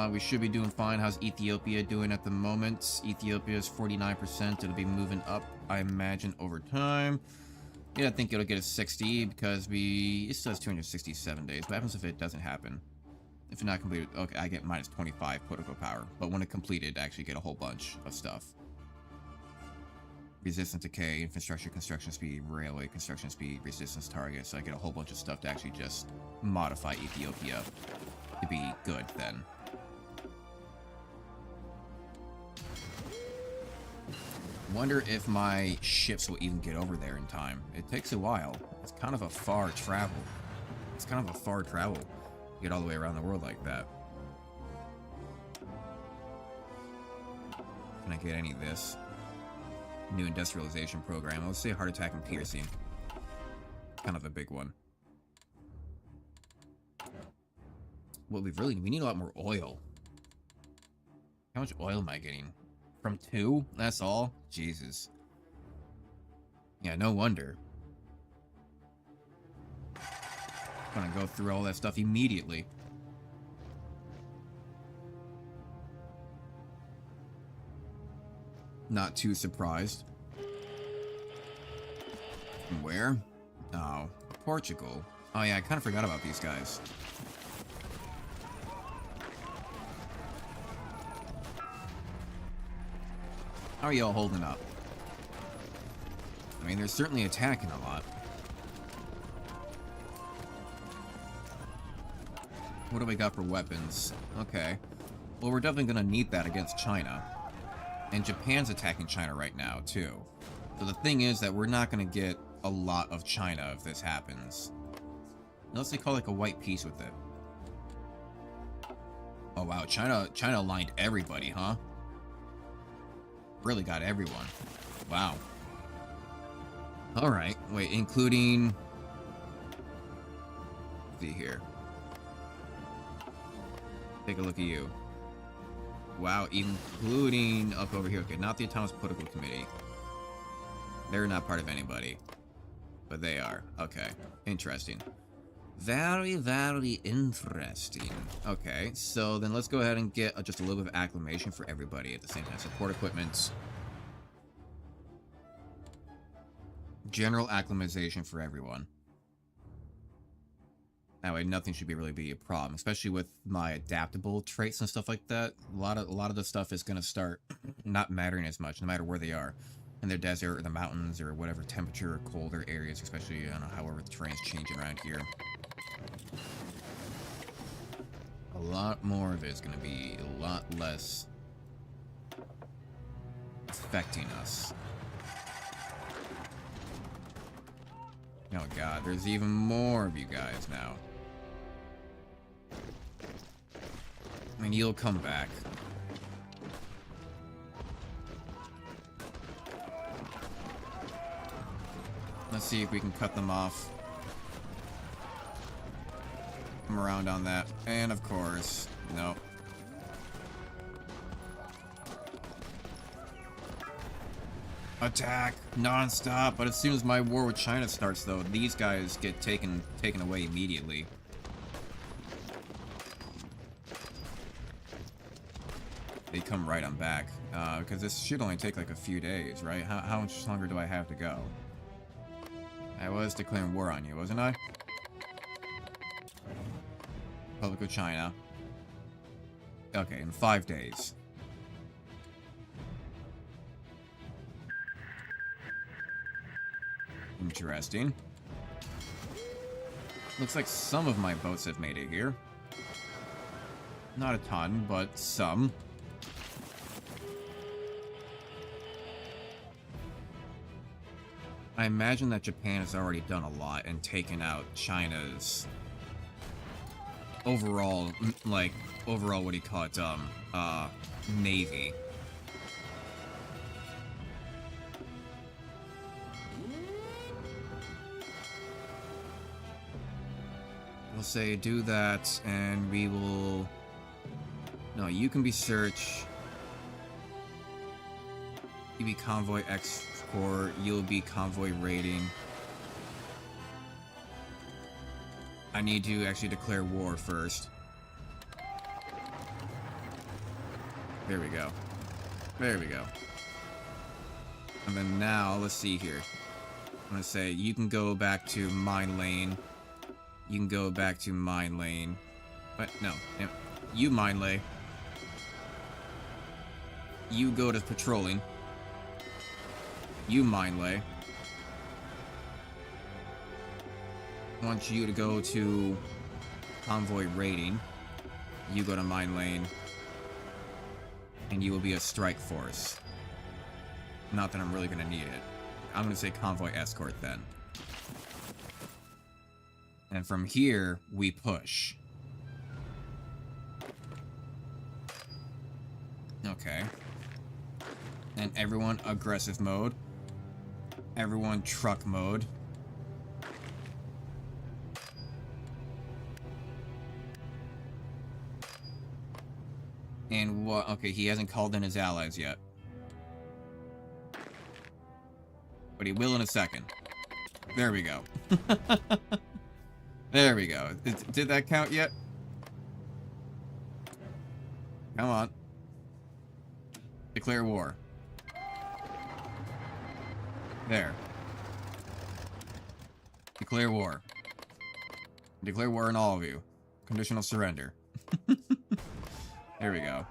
We should be doing fine. How's Ethiopia doing at the moment? Ethiopia is 49%. It'll be moving up, I imagine, over time. Yeah, I think it'll get a 60 because it still has 267 days. What happens if it doesn't happen? If it's not completed, okay, I get minus 25 political power. But when it completed, I actually get a whole bunch of stuff. Resistance decay, infrastructure construction speed, railway construction speed, resistance target. So I get a whole bunch of stuff to actually just modify Ethiopia to be good then. Wonder if my ships will even get over there in time. It takes a while. It's kind of a far travel. To get all the way around the world like that. Can I get any of this? New industrialization program. Let's say heart attack and piercing. kind of the big one. What we need a lot more oil. How much oil am I getting? From 2? That's all? Jesus. Yeah, no wonder. Gonna go through all that stuff immediately. Not too surprised. Where? Oh, Portugal. Oh yeah, I kind of forgot about these guys. How are y'all holding up? I mean, they're certainly attacking a lot. What do we got for weapons? Okay. Well, we're definitely gonna need that against China. And Japan's attacking China right now, too. So the thing is that we're not gonna get a lot of China if this happens. Unless they call like a white peace with it. Oh wow, China aligned everybody, huh? Really got everyone. Wow. Alright, wait, including... Let's see here. Take a look at you. Wow, including up over here. Okay, not the Autonomous Political Committee. They're not part of anybody. But they are. Okay, interesting. Very, very interesting. Okay, so then let's go ahead and get just a little bit of acclimation for everybody at the same time. Support equipment. General acclimatization for everyone. That way nothing should really be a problem, especially with my adaptable traits and stuff like that. A lot of the stuff is going to start not mattering as much, no matter where they are. In their desert or the mountains or whatever temperature or colder areas, especially, I don't know, however the terrain's changing around here. A lot more of it is going to be a lot less affecting us. Oh god, there's even more of you guys now. I mean, you'll come back. Let's see if we can cut them off. Come around on that. And of course, no. Attack non-stop. But as soon as my war with China starts, though, these guys get taken away immediately. They come right on back. Because this should only take like a few days, right? How much longer do I have to go? I was declaring war on you, wasn't I? Republic of China. Okay, in 5 days. Interesting. Looks like some of my boats have made it here. Not a ton, but some. I imagine that Japan has already done a lot and taken out China's overall, what do you call it, navy. We'll say do that, and we will... No, you can be search. You be convoy escort. You'll be convoy raiding. I need to actually declare war first. There we go. There we go. And then now, let's see here. I'm gonna say you can go back to mine lane. You can go back to mine lane. But no, you mine lay. You go to patrolling. You mine lay. I want you to go to convoy raiding. You go to mine lane. And you will be a strike force. Not that I'm really going to need it. I'm going to say convoy escort then. And from here, we push. Okay. And everyone aggressive mode. Everyone truck mode. What? Okay, he hasn't called in his allies yet. But he will in a second. There we go. There we go. Did that count yet? Come on. Declare war. There. Declare war. Declare war on all of you. Conditional surrender. There we go.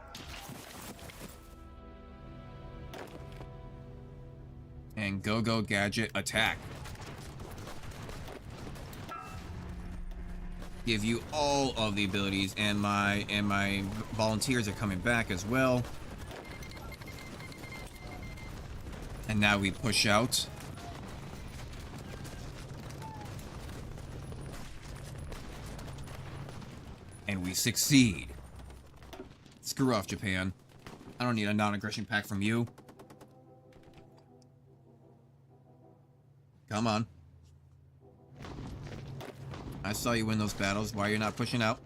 And go gadget attack. Give you all of the abilities, and my volunteers are coming back as well. And now we push out. And we succeed. Screw off, Japan. I don't need a non-aggression pact from you. Come on. I saw you win those battles. Why are you not pushing out?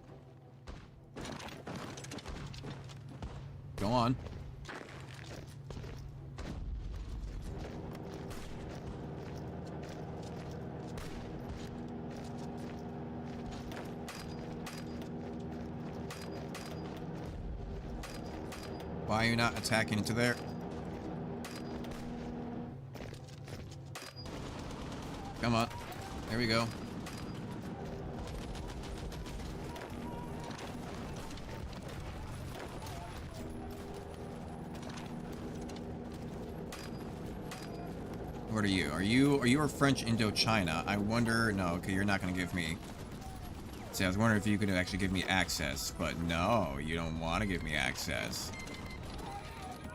Go on. Why are you not attacking into there? Come on. There we go. What are you? Are you a French Indochina? I wonder. No, okay, you're not gonna give me. See, I was wondering if you could actually give me access, but no, you don't want to give me access.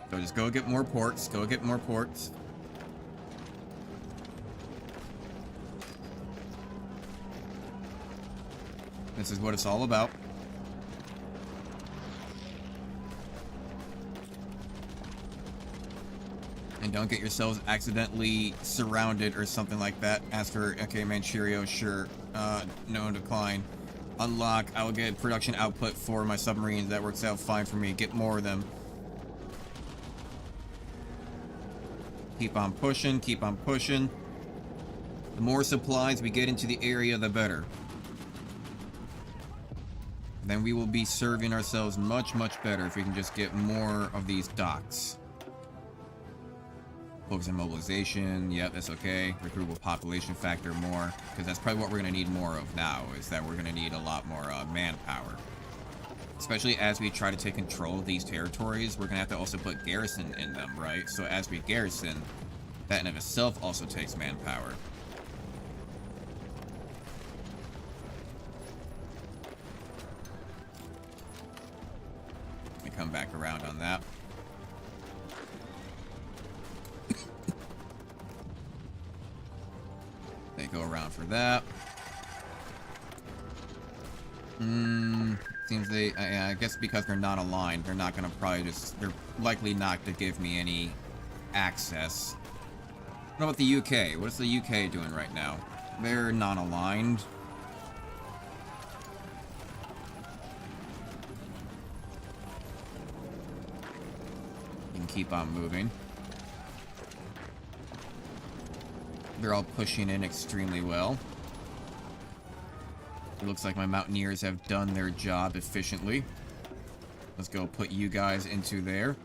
So just go get more ports. Go get more ports. This is what it's all about. And don't get yourselves accidentally surrounded or something like that. As for, okay, Manchurio, sure. No decline. Unlock. I will get production output for my submarines. That works out fine for me. Get more of them. Keep on pushing. Keep on pushing. The more supplies we get into the area, the better. Then we will be serving ourselves much, much better if we can just get more of these docks. Focus on mobilization. Yep, that's okay. Recruitable population factor more. Because that's probably what we're going to need more of now. Is that we're going to need a lot more manpower. Especially as we try to take control of these territories. We're going to have to also put garrison in them, right? So as we garrison, that in of itself also takes manpower. Let me come back around on that. They go around for that. Seems they, I guess because they're not aligned, they're not gonna probably just, they're likely not to give me any access. What about the UK? What's the UK doing right now? They're not aligned. You can keep on moving. They're all pushing in extremely well. It looks like my Mountaineers have done their job efficiently. Let's go put you guys into there.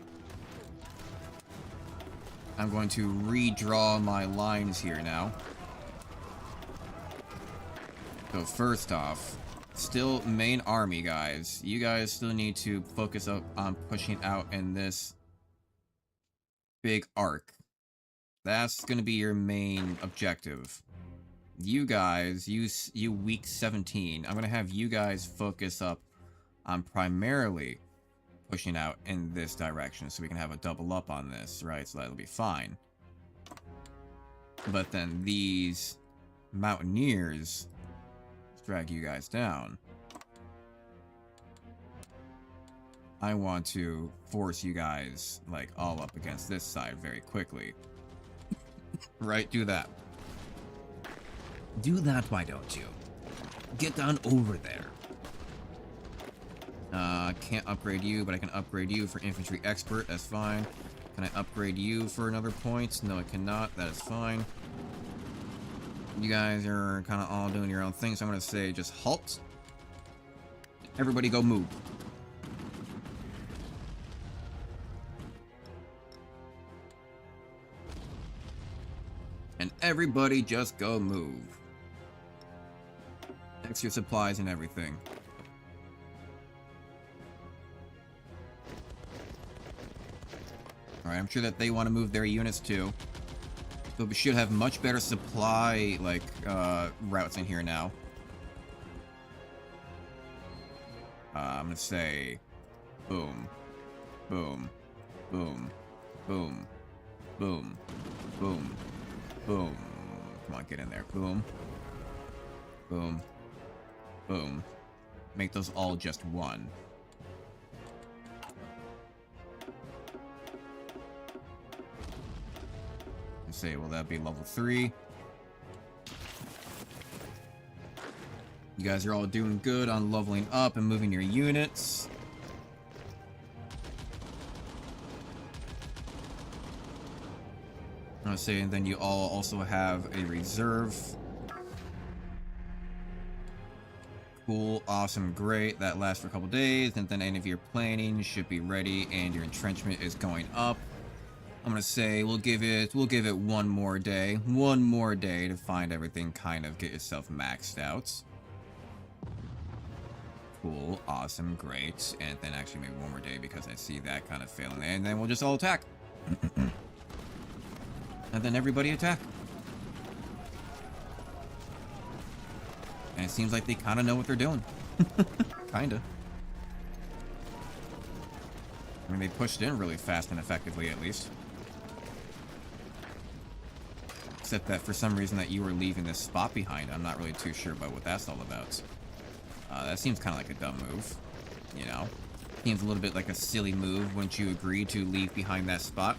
I'm going to redraw my lines here now. So first off, still main army, guys. You guys still need to focus up on pushing out in this big arc. That's going to be your main objective. You guys, you weak 17, I'm going to have you guys focus up on primarily pushing out in this direction so we can have a double up on this, right? So that'll be fine. But then these Mountaineers, let's drag you guys down. I want to force you guys, like, all up against this side very quickly. Right, do that. Do that, why don't you? Get on over there. Can't upgrade you, but I can upgrade you for infantry expert. That's fine. Can I upgrade you for another point? No, I cannot. That is fine. You guys are kind of all doing your own thing, so I'm going to say just halt. Everybody go move. And everybody just go move. Extra supplies and everything. Alright, I'm sure that they want to move their units too. So we should have much better supply, like, routes in here now. I'm gonna say... Boom. Boom. Boom. Boom. Boom. Boom. Boom. Come on, get in there. Boom. Boom. Boom. Make those all just one. Say, will that be level 3? You guys are all doing good on leveling up and moving your units. I was saying, then you all also have a reserve. Cool, awesome, great. That lasts for a couple days, and then any of your planning should be ready, and your entrenchment is going up. I'm gonna say we'll give it one more day to find everything, kind of get yourself maxed out. Cool, awesome, great, and then actually maybe one more day because I see that kind of failing, and then we'll just all attack. And then everybody attack. And it seems like they kind of know what they're doing. Kinda. I mean, they pushed in really fast and effectively, at least. Except that for some reason that you were leaving this spot behind. I'm not really too sure about what that's all about. That seems kind of like a dumb move, you know? Seems a little bit like a silly move. Wouldn't you agree to leave behind that spot?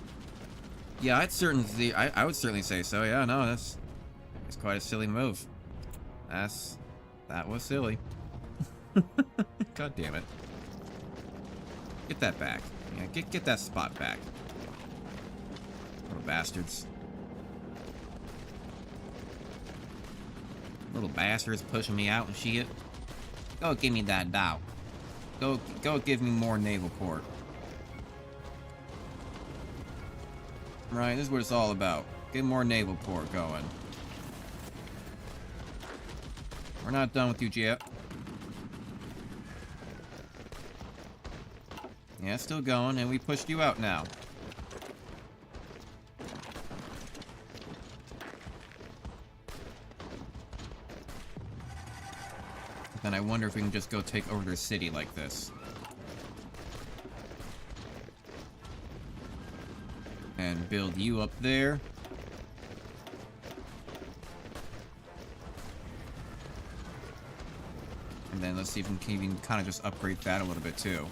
Yeah, I would certainly say so. Yeah, no, that's quite a silly move. That was silly. God damn it. Get that back. Yeah, get that spot back. Little bastards. Little bastards pushing me out and shit. Go give me that dow. Go give me more naval port. Right, this is what it's all about. Get more naval port going. We're not done with you yet. Yeah, it's still going, and we pushed you out now. Then I wonder if we can just go take over their city like this. And build you up there. And then let's see if we can even kind of just upgrade that a little bit too.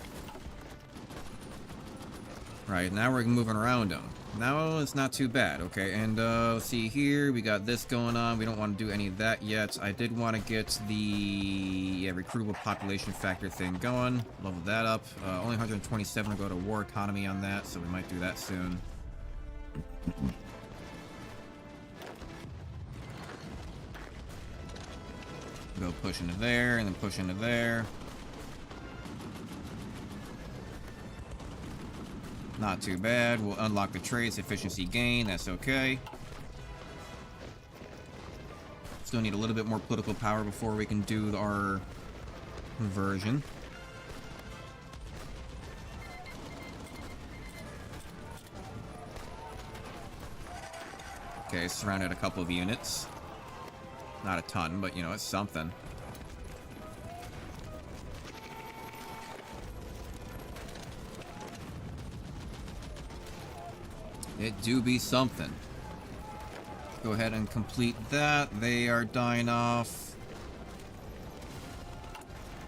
Right, now we're moving around them. Now it's not too bad, okay? And let's see here, we got this going on. We don't want to do any of that yet. I did want to get the recruitable population factor thing going. Level that up. Only 127 to go to war economy on that, so we might do that soon. Go push into there, and then push into there. Not too bad. We'll unlock the trades efficiency gain. That's okay. Still need a little bit more political power before we can do our conversion. Okay, surrounded a couple of units. Not a ton, but you know, it's something. It do be something. Go ahead and complete that. They are dying off.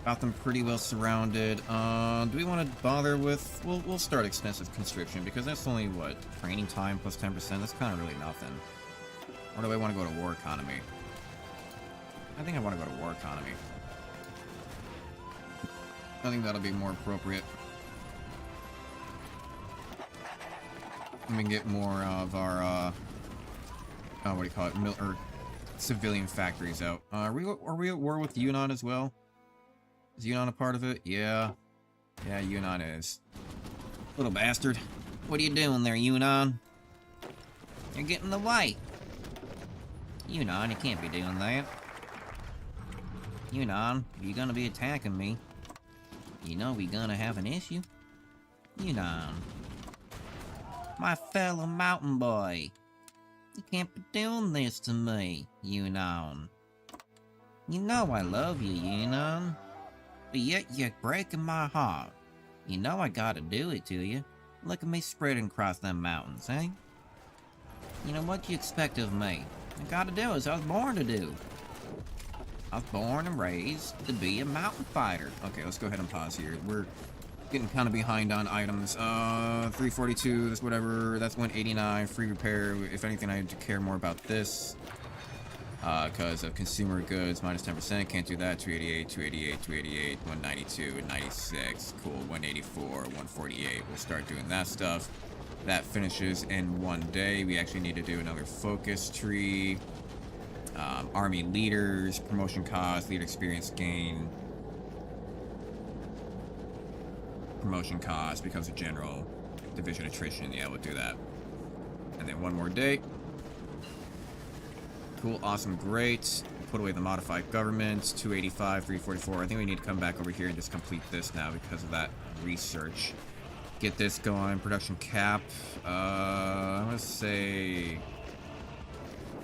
Got them pretty well surrounded. Do we want to bother with... We'll start extensive conscription, because that's only, what, training time plus 10%? That's kind of really nothing. Or do I want to go to war economy? I think I want to go to war economy. I think that'll be more appropriate. And we can get more of our, what do you call it, or civilian factories out. Are we at war with Yunnan as well? Is Yunnan a part of it? Yeah. Yeah, Yunnan is. Little bastard. What are you doing there, Yunnan? You're getting the white. Yunnan, you can't be doing that. Yunnan, if you're gonna be attacking me, you know we're gonna have an issue. Yunnan. My fellow mountain boy. You can't be doing this to me, Yunnan. You know I love you, Yunnan. But yet you're breaking my heart. You know I gotta do it to you. Look at me spreading across them mountains, eh? You know what you expect of me? I gotta do as I was born to do. I was born and raised to be a mountain fighter. Okay, let's go ahead and pause here. We're getting kind of behind on items. 342, that's whatever. That's 189, free repair. If anything, I have to care more about this. Because of consumer goods, minus 10%. Can't do that. 288, 288, 288, 192, 96. Cool, 184, 148. We'll start doing that stuff. That finishes in one day. We actually need to do another focus tree. Army leaders, promotion cost, leader experience gain. Promotion cost becomes a general. Division attrition, yeah, we'll do that. And then one more day. Cool, awesome, great. Put away the modified government, 285, 344. I think we need to come back over here and just complete this now because of that research. Get this going. Production cap. I'm gonna say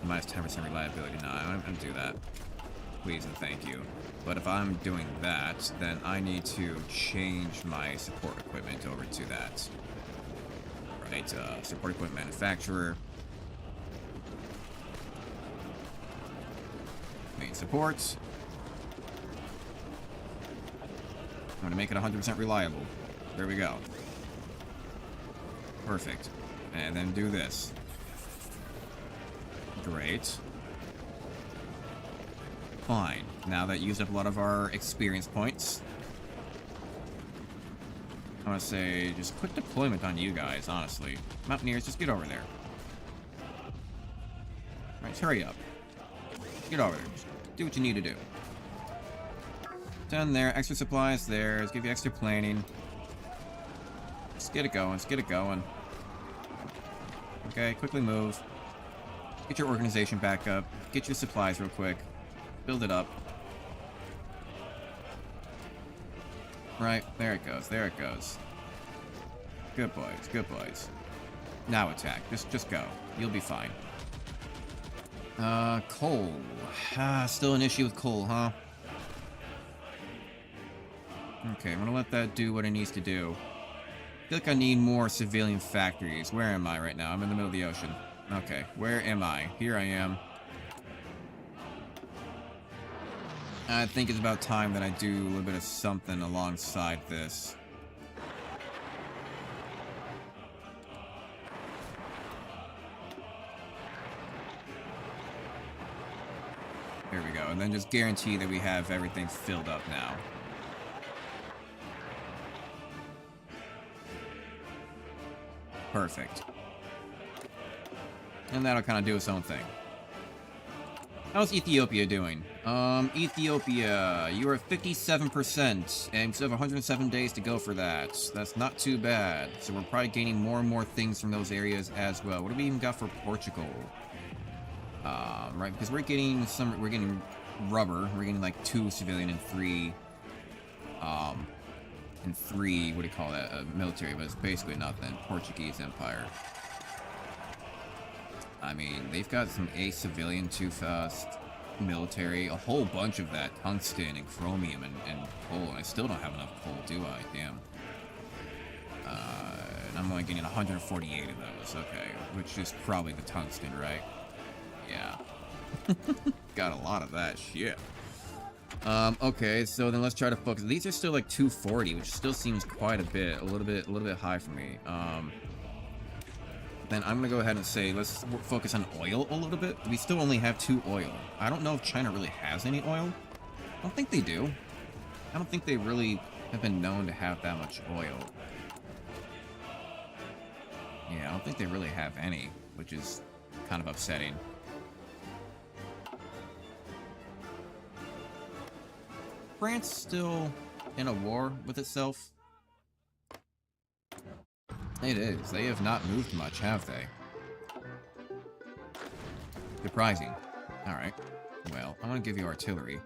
minus 10% reliability. No, I'm gonna do that. Please and thank you. But if I'm doing that, then I need to change my support equipment over to that. Right, support equipment manufacturer. Main support. I'm gonna make it 100% reliable. There we go. Perfect. And then do this. Great. Fine. Now that used up a lot of our experience points, I want to say just quick deployment on you guys, honestly. Mountaineers, just get over there. Alright, hurry up. Get over there. Just do what you need to do. Done there. Extra supplies there. Let's give you extra planning. Just get it going. Just get it going. Okay, quickly move. Get your organization back up. Get your supplies real quick. Build it up. Right, there it goes. There it goes. Good boys. Good boys. Now attack. Just go. You'll be fine. Coal. Still an issue with coal, huh? Okay, I'm gonna let that do what it needs to do. I feel like I need more civilian factories. Where am I right now? I'm in the middle of the ocean. Okay, where am I? Here I am. I think it's about time that I do a little bit of something alongside this. There we go, and then just guarantee that we have everything filled up now. Perfect. And that'll kind of do its own thing. How's Ethiopia doing? Ethiopia, you are at 57%, and we still have 107 days to go for that. That's not too bad. So we're probably gaining more and more things from those areas as well. What do we even got for Portugal? Right, because we're getting rubber. We're getting like 2 civilian and 3, what do you call that? Military, but it's basically nothing. Portuguese Empire. I mean, they've got some civilian, 2 fast military, a whole bunch of that tungsten and chromium and coal, and I still don't have enough coal, do I? Damn. And I'm only getting 148 of those, okay, which is probably the tungsten, right? Yeah. Got a lot of that shit. Okay, so then let's try to focus. These are still like 240, which still seems quite a bit, a little bit high for me. Then I'm gonna go ahead and say let's focus on oil a little bit. We still only have 2 oil. I don't know if China really has any oil. I don't think they do. I don't think they really have been known to have that much oil. Yeah, I don't think they really have any, which is kind of upsetting. France still in a war with itself? It is. They have not moved much, have they? Surprising. Alright. Well, I want to give you artillery.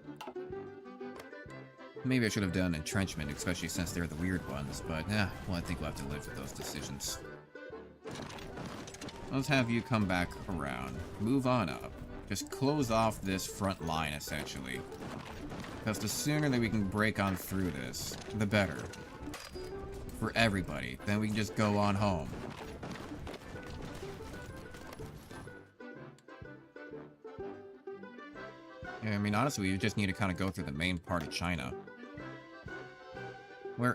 Maybe I should have done entrenchment, especially since they're the weird ones, but, well, I think we'll have to live with those decisions. Let's have you come back around. Move on up. Just close off this front line, essentially. Because the sooner that we can break on through this, the better. For everybody. Then we can just go on home. Yeah, I mean, honestly, we just need to kind of go through the main part of China.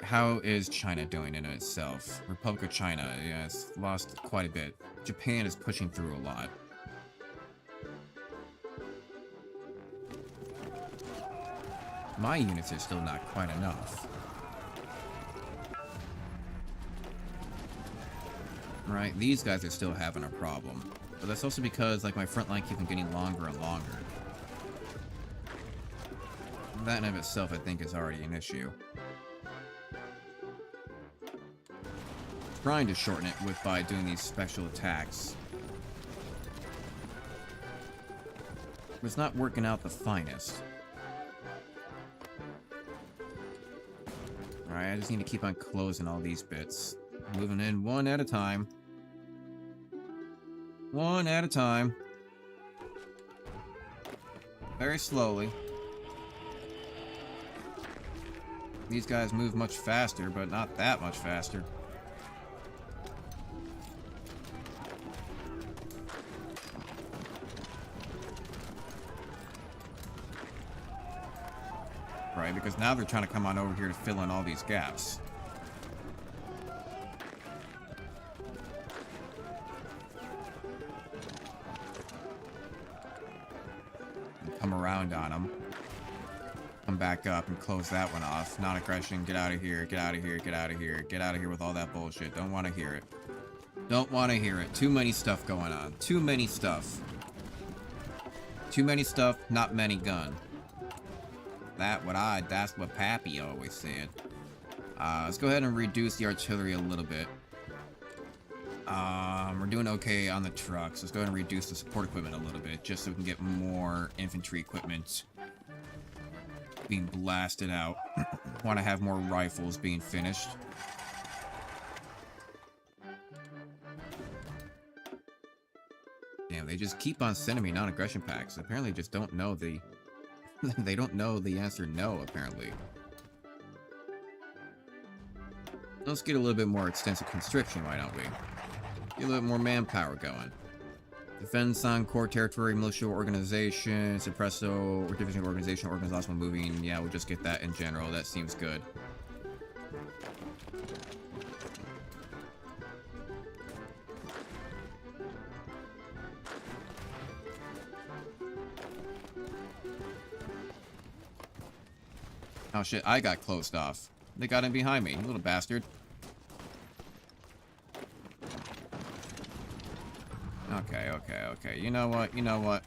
How is China doing in itself? Republic of China, yeah, it's lost quite a bit. Japan is pushing through a lot. My units are still not quite enough. Right, these guys are still having a problem. But that's also because, like, my front line keeps on getting longer and longer. That in of itself, I think, is already an issue. Trying to shorten it by doing these special attacks. But it's not working out the finest. Alright, I just need to keep on closing all these bits. Moving in one at a time. One at a time. Very slowly. These guys move much faster, but not that much faster. Right, because now they're trying to come on over here to fill in all these gaps. And come around on them. Come back up and close that one off. Non-aggression, get out of here, get out of here, get out of here, get out of here with all that bullshit. Don't want to hear it. Don't want to hear it. Too many stuff going on. Too many stuff. Too many stuff, not many gun. That's what Pappy always said. Let's go ahead and reduce the artillery a little bit. We're doing okay on the trucks. Let's go ahead and reduce the support equipment a little bit, just so we can get more infantry equipment being blasted out. Want to have more rifles being finished. Damn, they just keep on sending me non-aggression packs. Apparently just don't know the... they don't know the answer no, apparently. Let's get a little bit more extensive conscription, why don't we? Get a little bit more manpower going. Defense on core territory, militia organization, suppresso, or division organization, organizational moving. Yeah, we'll just get that in general. That seems good. Oh shit, I got closed off. They got in behind me, you little bastard. Okay. You know what?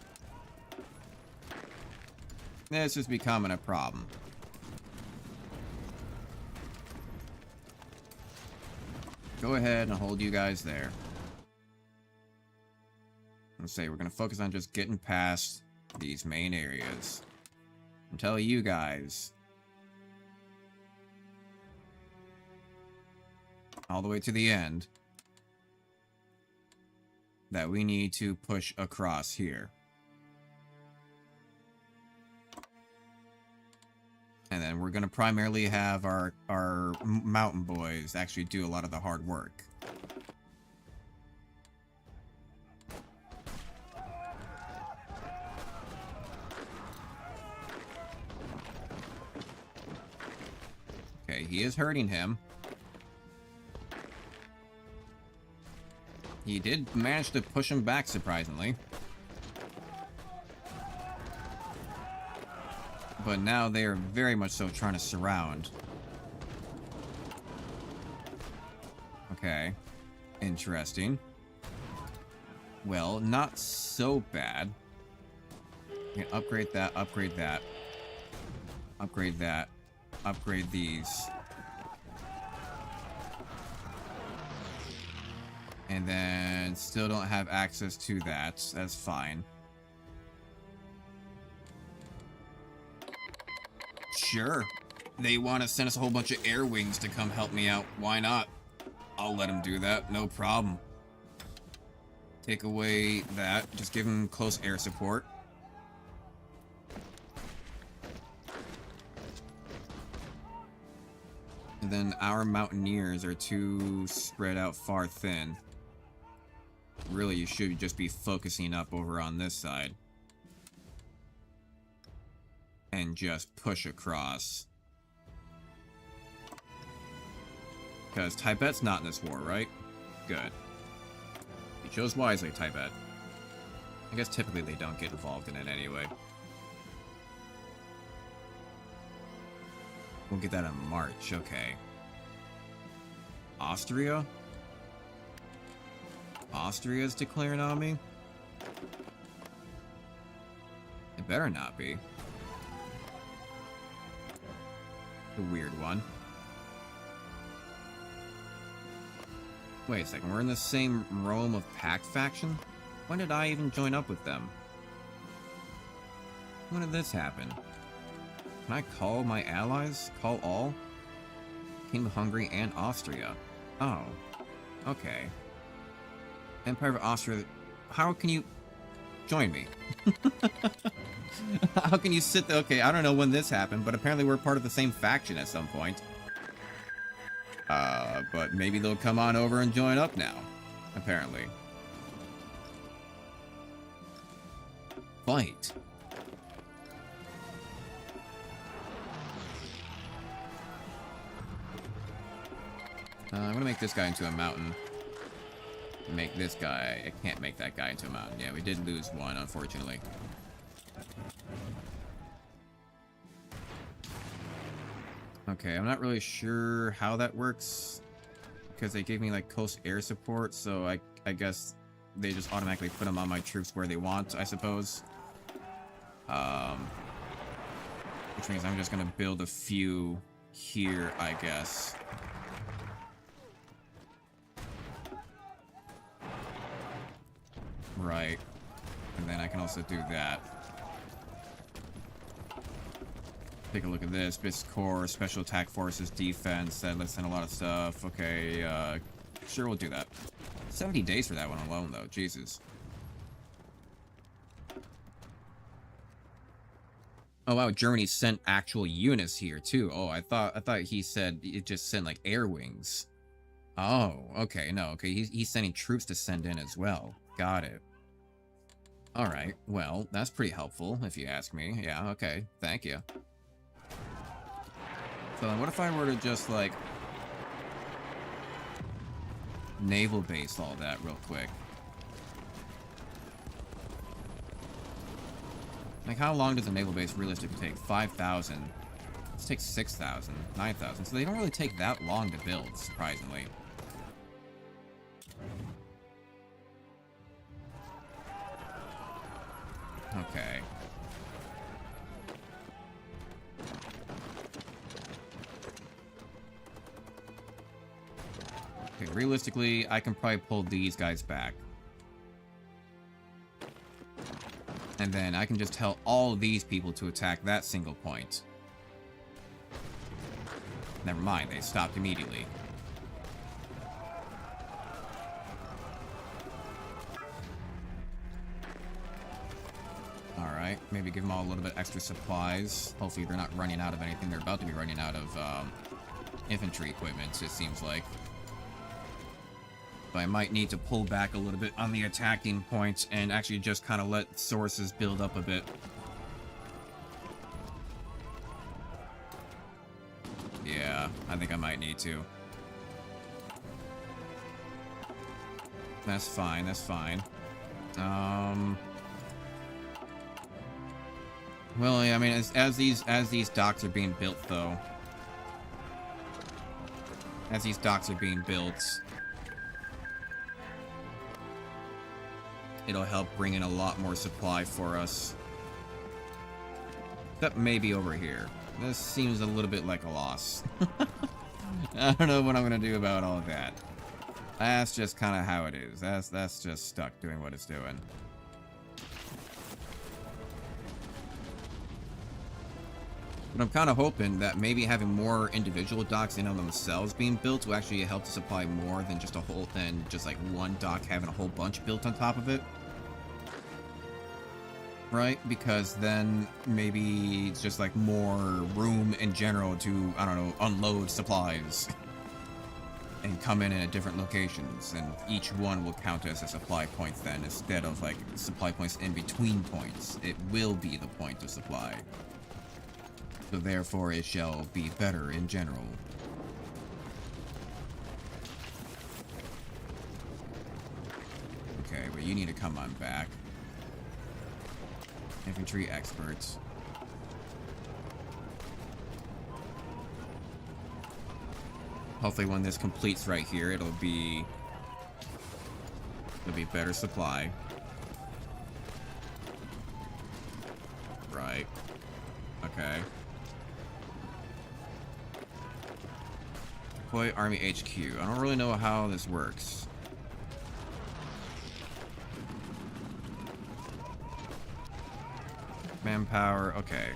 This is becoming a problem. Go ahead and hold you guys there. Let's say we're gonna focus on just getting past these main areas. And tell you guys all the way to the end that we need to push across here. And then we're going to primarily have our mountain boys actually do a lot of the hard work. Okay, he is hurting him. He did manage to push him back, surprisingly. But now they are very much so trying to surround. Okay. Interesting. Well, not so bad. We can upgrade that, upgrade that. Upgrade that. Upgrade these. And then still don't have access to that. That's fine. Sure. They want to send us a whole bunch of air wings to come help me out. Why not? I'll let them do that. No problem. Take away that. Just give them close air support. And then our mountaineers are too spread out far thin. Really, you should just be focusing up over on this side. And just push across. Because Tibet's not in this war, right? Good. You chose wisely, Tibet. I guess typically they don't get involved in it anyway. We'll get that in March, okay. Austria? Austria's declaring on me? It better not be. A weird one. Wait a second, we're in the same Rome of Pact faction? When did I even join up with them? When did this happen? Can I call my allies? Call all? King of Hungary and Austria. Oh. Okay. Empire of Austria... How can you... join me? How can you sit there? Okay, I don't know when this happened, but apparently we're part of the same faction at some point. But maybe they'll come on over and join up now. Apparently. Fight. I'm gonna make this guy into a mountain. Make this guy... I can't make that guy into a mountain. Yeah, we did lose one, unfortunately. Okay, I'm not really sure how that works. Because they gave me, like, coast air support, so I guess they just automatically put them on my troops where they want, I suppose. Which means I'm just gonna build a few here, I guess. Right. And then I can also do that. Take a look at this. BIS Corps, Special Attack Forces, Defense. That lets in a lot of stuff. Okay, sure, we'll do that. 70 days for that one alone, though. Jesus. Oh, wow, Germany sent actual units here, too. Oh, I thought he said it just sent, like, air wings. Oh, okay, no, okay. He's sending troops to send in as well. Got it. Alright, well, that's pretty helpful, if you ask me. Yeah, okay, thank you. So what if I were to just, like, naval base all that real quick? Like, how long does a naval base realistically take? 5,000. Let's take 6,000, 9,000. So they don't really take that long to build, surprisingly. Okay. Okay, realistically, I can probably pull these guys back. And then I can just tell all of these people to attack that single point. Never mind, they stopped immediately. Alright, maybe give them all a little bit extra supplies. Hopefully they're not running out of anything. They're about to be running out of infantry equipment, it seems like. But I might need to pull back a little bit on the attacking points and actually just kind of let sources build up a bit. Yeah, I think I might need to. That's fine, that's fine. Well, yeah, I mean, as these docks are being built, though. As these docks are being built, it'll help bring in a lot more supply for us. Except maybe over here. This seems a little bit like a loss. I don't know what I'm gonna do about all of that. That's just kind of how it is. That's just stuck doing what it's doing. But I'm kind of hoping that maybe having more individual docks in on themselves being built will actually help to supply more than just like one dock having a whole bunch built on top of it. Right? Because then maybe it's just like more room in general to, I don't know, unload supplies and come in at different locations, and each one will count as a supply point then, instead of like supply points in between points. It will be the point of supply. So therefore it shall be better in general. Okay, but you need to come on back. Infantry experts. Hopefully when this completes right here, it'll be better supply. Right. Okay. Deploy Army HQ. I don't really know how this works. Manpower, okay.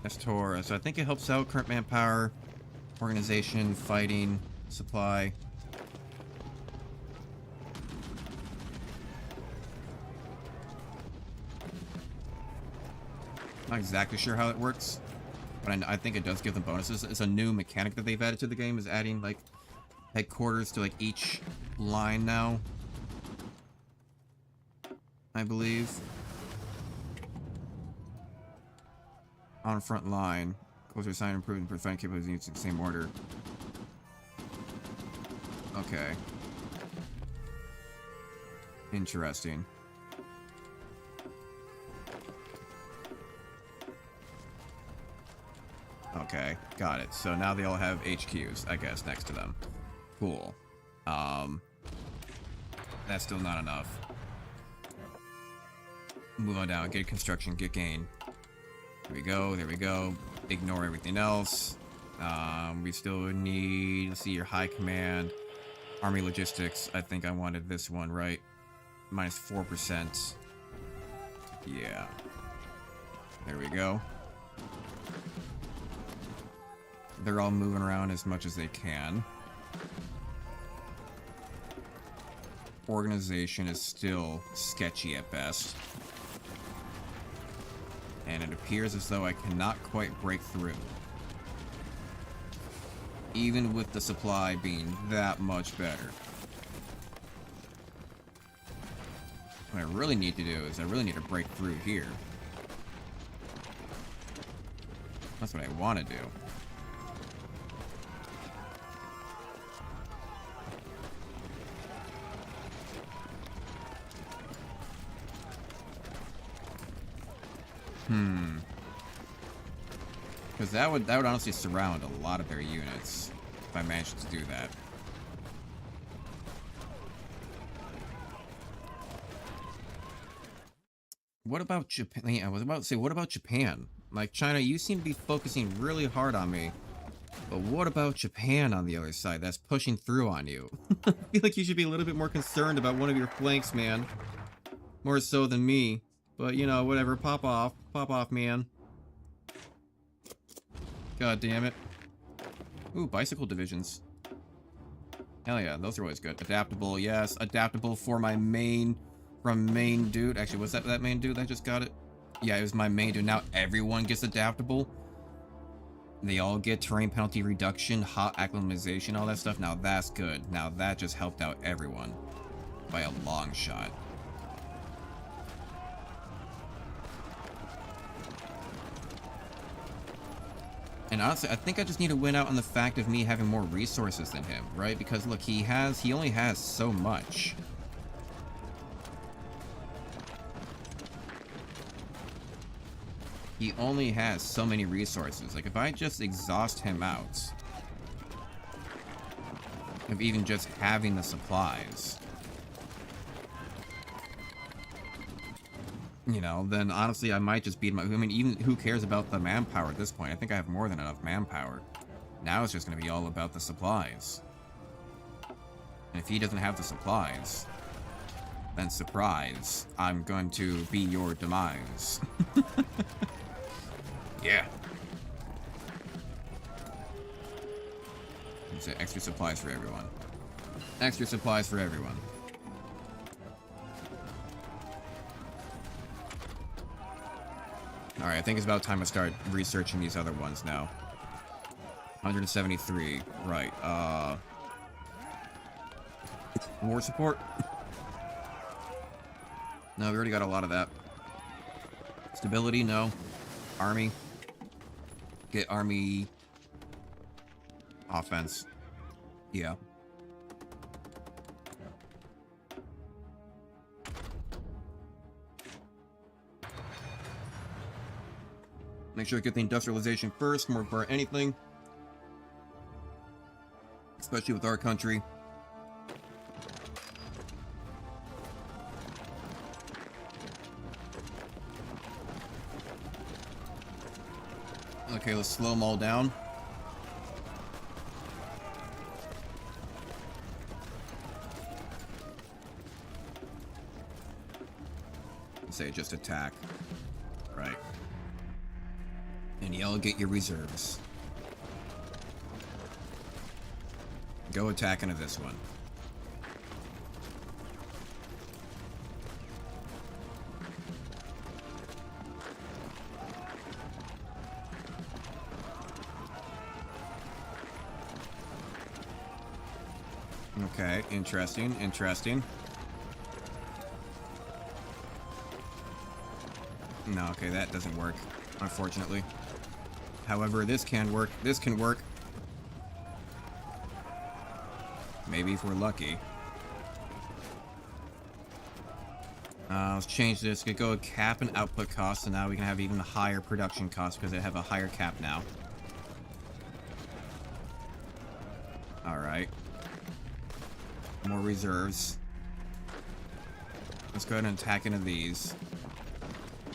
That's Tor. So I think it helps out current manpower, organization, fighting, supply. Not exactly sure how it works, but I think it does give them bonuses. It's a new mechanic that they've added to the game, is adding like headquarters to like each line now, I believe. On front line, closer sign improvement prevent capabilities in the same order. Okay. Interesting. Okay, got it. So now they all have HQs, I guess, next to them. Cool. That's still not enough. Move on down, get construction, get gain. There we go, there we go. Ignore everything else. We still need, let's see, your high command. Army logistics, I think I wanted this one, right? Minus 4%. Yeah. There we go. They're all moving around as much as they can. Organization is still sketchy at best. And it appears as though I cannot quite break through. Even with the supply being that much better. What I really need to do is I really need to break through here. That's what I want to do. Because that would honestly surround a lot of their units if I managed to do that. What about Japan? Yeah, I was about to say, what about Japan? Like, China, you seem to be focusing really hard on me. But what about Japan on the other side? That's pushing through on you. I feel like you should be a little bit more concerned about one of your flanks, man. More so than me. But, you know, whatever. Pop off. Pop off, man. God damn it. Ooh, bicycle divisions. Hell yeah, those are always good. Adaptable, yes. Adaptable for my main... From main dude. Actually, was that main dude that just got it? Yeah, it was my main dude. Now everyone gets adaptable. They all get terrain penalty reduction, hot acclimatization, all that stuff. Now that's good. Now that just helped out everyone. By a long shot. And honestly, I think I just need to win out on the fact of me having more resources than him, right? Because look, he only has so much. He only has so many resources. Like, if I just exhaust him out of even just having the supplies, you know, then honestly I might just beat him up. I mean, even who cares about the manpower at this point? I think I have more than enough manpower. Now it's just going to be all about the supplies. And if he doesn't have the supplies, then surprise, I'm going to be your demise. Yeah. Say extra supplies for everyone. Extra supplies for everyone. Alright, I think it's about time I start researching these other ones now. 173. Right, war support? No, we already got a lot of that. Stability? No. Army? Get army... offense. Yeah. Make sure to get the industrialization first, more for anything. Especially with our country. Okay, let's slow them all down. Say just attack. Right. And y'all get your reserves. Go attack into this one. Okay, interesting, interesting. No, okay, that doesn't work, unfortunately. However, this can work. This can work. Maybe if we're lucky. Let's change this. We could go cap and output costs, and now we can have even higher production costs because they have a higher cap now. Alright. More reserves. Let's go ahead and attack into these.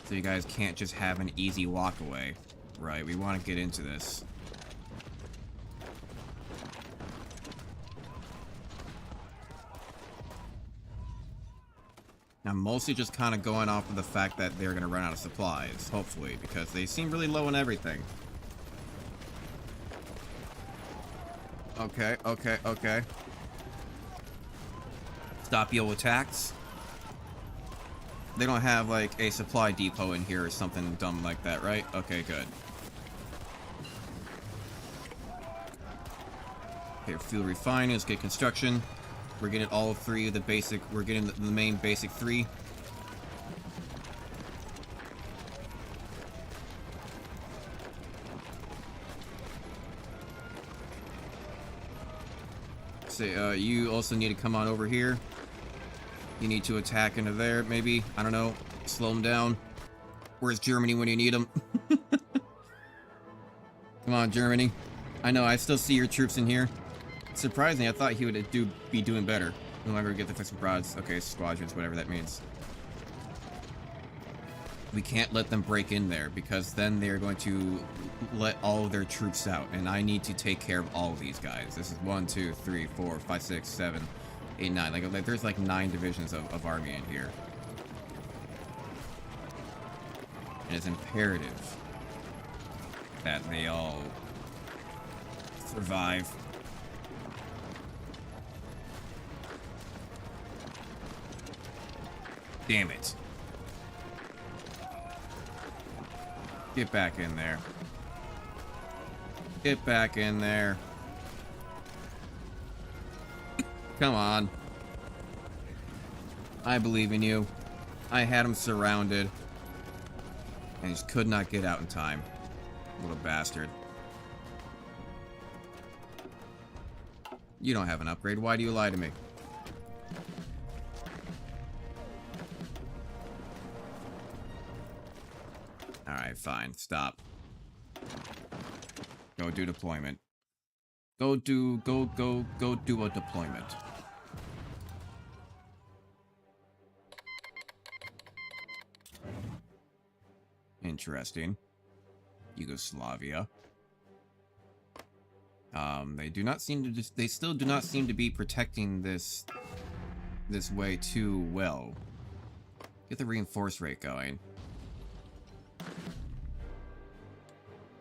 So you guys can't just have an easy walk away. Right, we want to get into this. I'm mostly just kind of going off of the fact that they're going to run out of supplies, hopefully, because they seem really low on everything. Okay, okay, okay. Stop your attacks. They don't have, like, a supply depot in here or something dumb like that, right? Okay, good. Okay, fuel refining, let's get construction. We're getting all three of the basic, we're getting the main basic three. Say, you also need to come on over here. You need to attack into there, maybe. I don't know. Slow them down. Where's Germany when you need them? Come on, Germany. I know, I still see your troops in here. Surprisingly, I thought he would be doing better. Whoever get the fixing prods. Okay, squadrons, whatever that means. We can't let them break in there, because then they're going to let all of their troops out. And I need to take care of all of these guys. This is 1, 2, 3, 4, 5, 6, 7, 8, 9. Like there's like 9 divisions of army in here. And it's imperative that they all survive. Damn it. Get back in there. Get back in there. Come on. I believe in you. I had him surrounded. And he just could not get out in time. Little bastard. You don't have an upgrade. Why do you lie to me? Alright, fine. Stop. Go do deployment. Go do a deployment. Interesting. Yugoslavia. They do not seem to they still do not seem to be protecting this way too well. Get the reinforce rate going.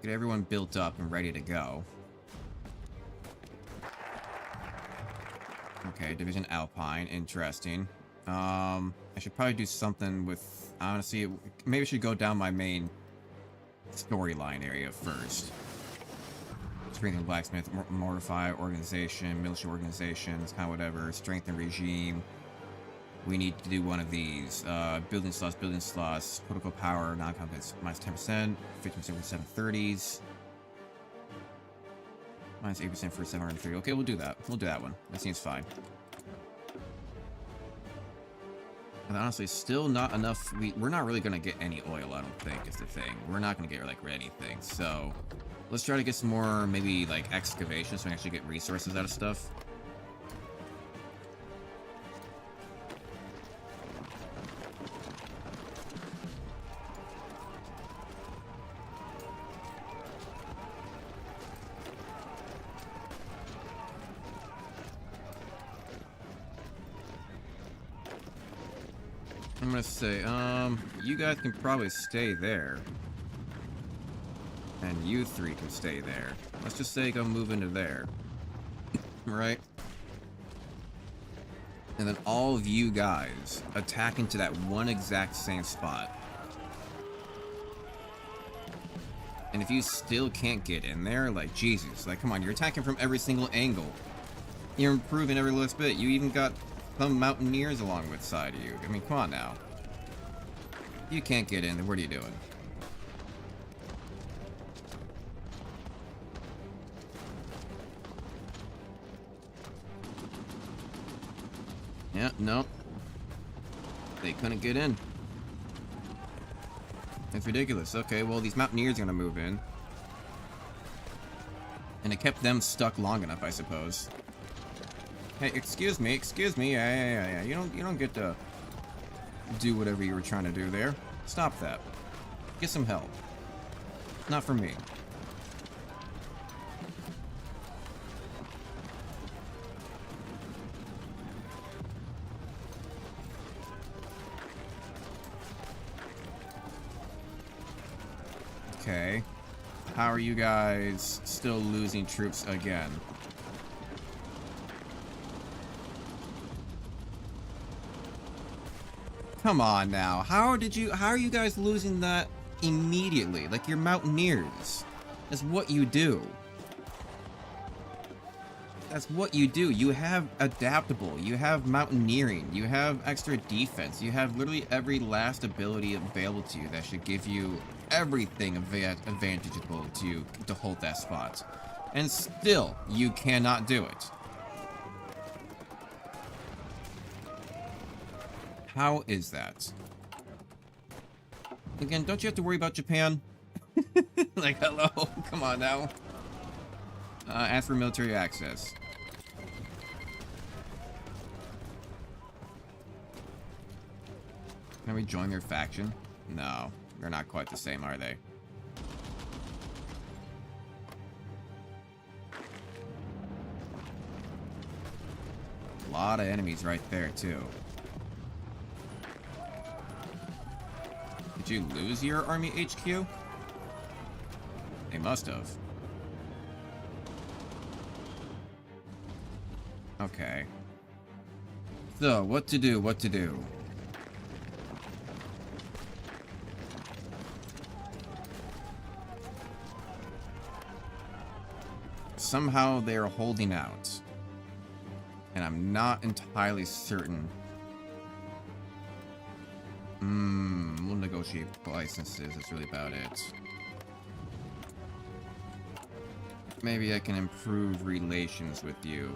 Get everyone built up and ready to go. Okay, Division Alpine, interesting. I should probably do something with, honestly, maybe I should go down my main storyline area first. Strengthen blacksmith, mortify organization, military organizations, kind of whatever. Strengthen regime. We need to do one of these. Building slots, political power, non-competence, minus 10%, 50% with 730s. Minus 8% for 730. Okay, we'll do that. We'll do that one. That seems fine. And honestly, still not enough. We're not really gonna get any oil, I don't think, is the thing. We're not gonna get, like, anything. So, let's try to get some more, maybe, like, excavation so we can actually get resources out of stuff. I'm gonna say, you guys can probably stay there. And you three can stay there. Let's just say go move into there. Right? And then all of you guys attack into that one exact same spot. And if you still can't get in there, like, Jesus, like, come on, you're attacking from every single angle. You're improving every little bit. You even got some mountaineers along with side of you. I mean, come on now. You can't get in, then what are you doing? Yeah, no. They couldn't get in. It's ridiculous. Okay, well, these mountaineers are gonna move in. And it kept them stuck long enough, I suppose. Hey, excuse me. Yeah. You don't get to do whatever you were trying to do there. Stop that. Get some help. Not for me. Okay. How are you guys still losing troops again? Come on now. How are you guys losing that immediately? Like, you're mountaineers. That's what you do. That's what you do. You have adaptable. You have mountaineering. You have extra defense. You have literally every last ability available to you that should give you everything advantageable to hold that spot. And still, you cannot do it. How is that? Again, don't you have to worry about Japan? Like, hello? Come on now. Ask for military access. Can we join their faction? No, they're not quite the same, are they? A lot of enemies right there, too. Did you lose your army HQ? They must have. Okay. So, what to do? Somehow they are holding out. And I'm not entirely certain. We'll negotiate licenses, that's really about it. Maybe I can improve relations with you.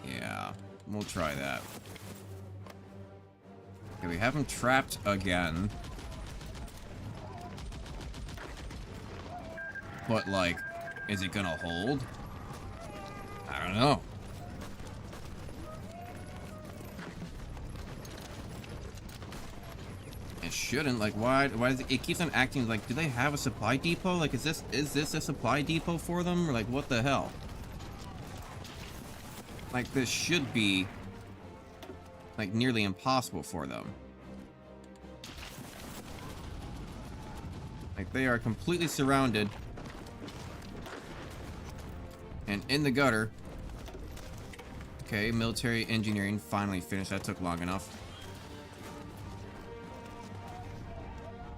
Yeah, we'll try that. Okay, we have him trapped again. But, like, is it gonna hold? I don't know. It shouldn't. Like, why does it keeps on acting like, do they have a supply depot? Like, is this a supply depot for them? Or like, what the hell? Like, this should be, like, nearly impossible for them. Like, they are completely surrounded. And in the gutter. Okay, military engineering finally finished. That took long enough.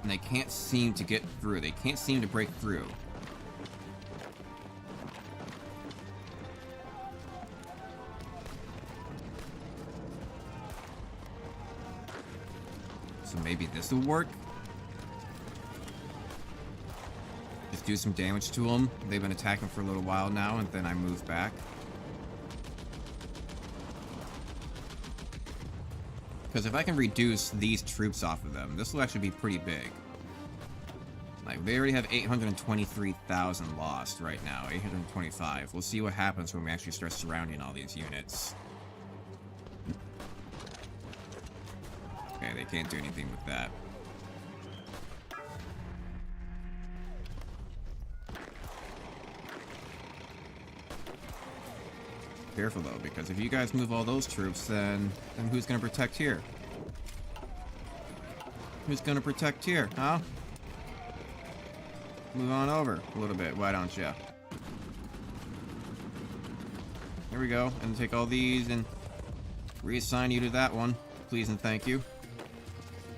And they can't seem to get through. They can't seem to break through. So maybe this will work? Just do some damage to them. They've been attacking for a little while now, and then I move back. Because if I can reduce these troops off of them, this will actually be pretty big. Like, they already have 823,000 lost right now. 825. We'll see what happens when we actually start surrounding all these units. Okay, they can't do anything with that. Careful though, because if you guys move all those troops, then who's gonna protect here? Who's gonna protect here, huh? Move on over a little bit, why don't you? Here we go, and take all these and reassign you to that one, please and thank you.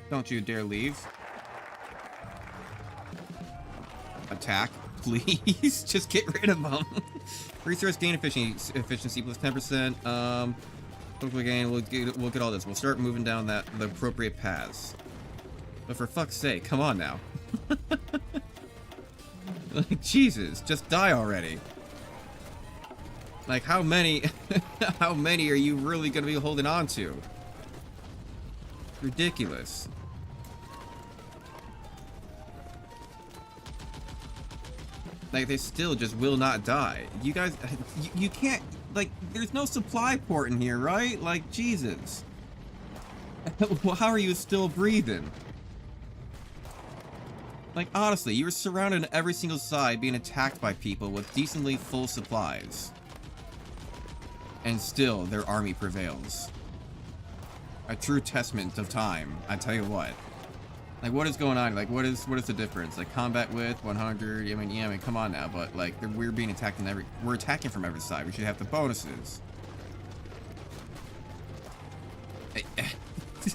Don't you dare leave. Attack, please. Just get rid of them. Resource gain efficiency plus 10%. Hopefully gain. We'll get all this. We'll start moving down the appropriate paths. But for fuck's sake, come on now. Like, Jesus, just die already. Like, how many how many are you really gonna be holding on to? Ridiculous. Like, they still just will not die. You guys, you can't, like, there's no supply port in here, right? Like, Jesus. Well, how are you still breathing? Like, honestly, you were surrounded on every single side being attacked by people with decently full supplies. And still, their army prevails. A true testament of time, I tell you what. Like, what is going on? Like, what is the difference? Like, combat width, 100, I mean, come on now, but, like, we're being attacked we're attacking from every side. We should have the bonuses.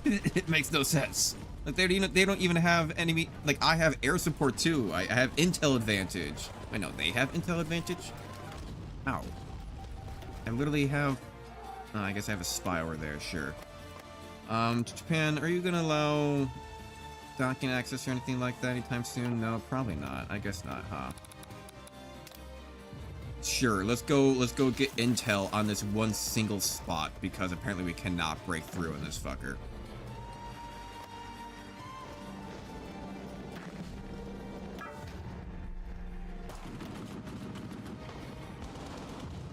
It makes no sense. Like, they don't even have enemy, like, I have air support too. I have intel advantage. I know, they have intel advantage? Ow. I literally have, I guess I have a spy over there, sure. Japan, are you gonna allow docking access or anything like that anytime soon? No, probably not. I guess not, huh? Sure, let's go get intel on this one single spot, because apparently we cannot break through in this fucker.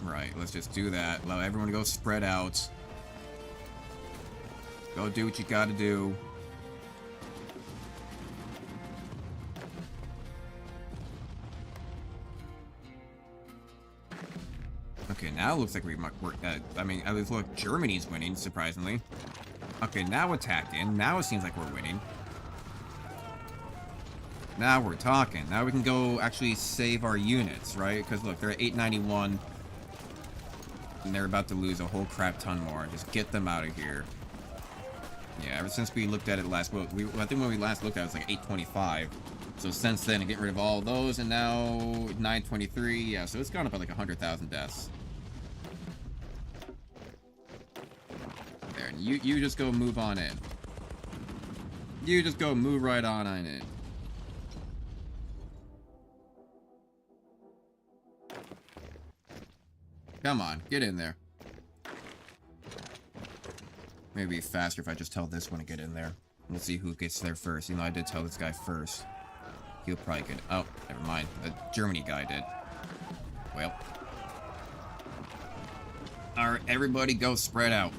Right, let's just do that. Allow everyone to go spread out. Go do what you gotta do. Okay, now it looks like we're I mean, at least look, Germany's winning, surprisingly. Okay, now attack in. Now it seems like we're winning. Now we're talking. Now we can go actually save our units, right? Because look, they're at 891. And they're about to lose a whole crap ton more. Just get them out of here. Yeah, ever since we looked at it last, well, I think when we last looked at it, it was like 825. So since then, I get rid of all of those, and now 923. Yeah, so it's gone up by like 100,000 deaths. There, and you just go move on in. You just go move right on in. Come on, get in there. Maybe it'd be faster if I just tell this one to get in there. We'll see who gets there first. You know, I did tell this guy first. He'll probably get... Oh, never mind. The Germany guy did. Well. Alright, everybody go spread out.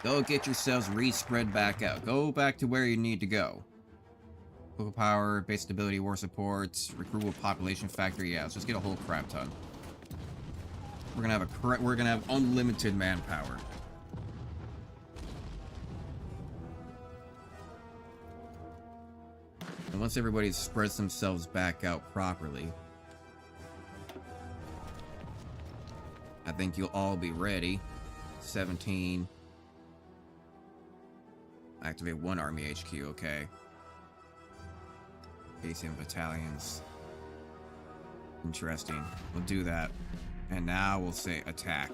Go get yourselves re-spread back out. Go back to where you need to go. Local power, base stability, war support, recruitable population factor. Yeah, let's just get a whole crap ton. We're gonna have unlimited manpower. And once everybody spreads themselves back out properly, I think you'll all be ready. 17. Activate 1 army HQ, okay. Base and battalions. Interesting. We'll do that. And now we'll say attack.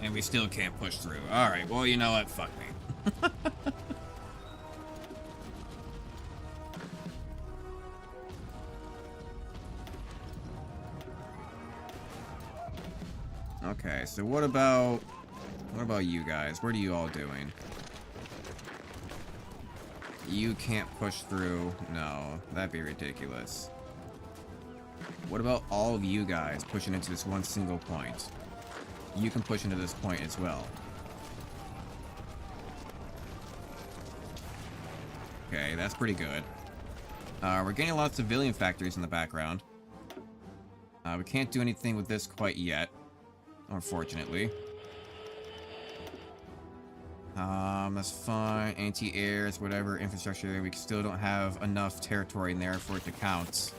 And we still can't push through. Alright, well, you know what? Fuck me. Okay, so what about you guys? What are you all doing? You can't push through. No, that'd be ridiculous. What about all of you guys pushing into this one single point? You can push into this point as well. Okay, that's pretty good. We're getting a lot of civilian factories in the background. We can't do anything with this quite yet, unfortunately. That's fine. Anti-airs, whatever, infrastructure. We still don't have enough territory in there for it to count.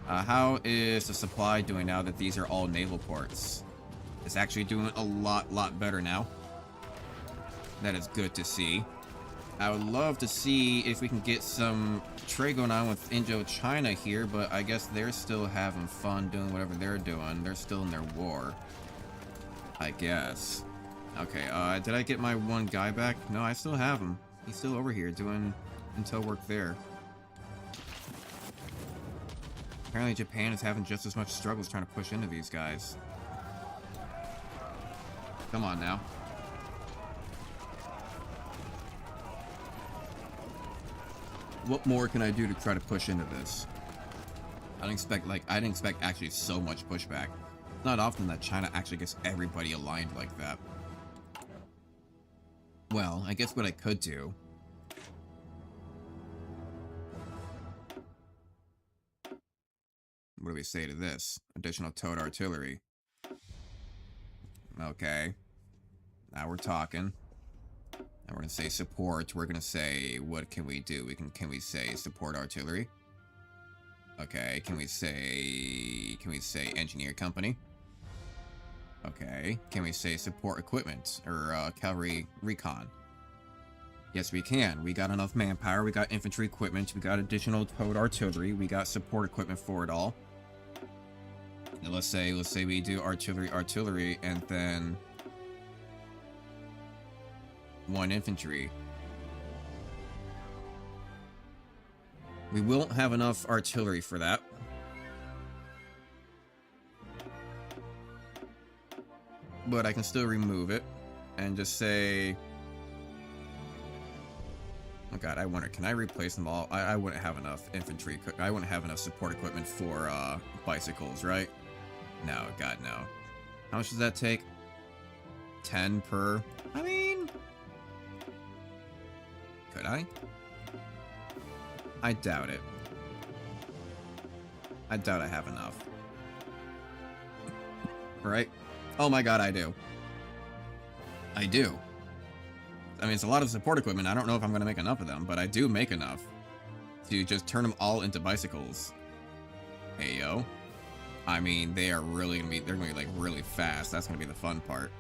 How is the supply doing now that these are all naval ports? It's actually doing a lot better now. That is good to see. I would love to see if we can get some trade going on with Indochina here, but I guess they're still having fun doing whatever they're doing. They're still in their war, I guess. Okay, did I get my one guy back? No, I still have him. He's still over here doing intel work there. Apparently Japan is having just as much struggles trying to push into these guys. Come on now. What more can I do to try to push into this? I didn't expect actually so much pushback. It's not often that China actually gets everybody aligned like that. Well, I guess what I could do... What do we say to this? Additional towed artillery. Okay. Now we're talking. And we're gonna say support. We're gonna say, what can we do? Can we say support artillery? Okay, can we say engineer company? Okay, can we say support equipment or cavalry recon? Yes, we can. We got enough manpower. We got infantry equipment. We got additional towed artillery. We got support equipment for it all. Now let's say we do artillery, and then 1 infantry. We won't have enough artillery for that. But I can still remove it and just say... Oh god, I wonder, can I replace them all? I wouldn't have enough infantry. I wouldn't have enough support equipment for bicycles, right? No, god, no. How much does that take? 10 per... I mean... Could I? I doubt it. I doubt I have enough. Right? Oh my god, I do. I do. I mean, it's a lot of support equipment. I don't know if I'm going to make enough of them, but I do make enough to just turn them all into bicycles. Hey, yo. I mean, they are really going to be, they're going to be, like, really fast. That's going to be the fun part.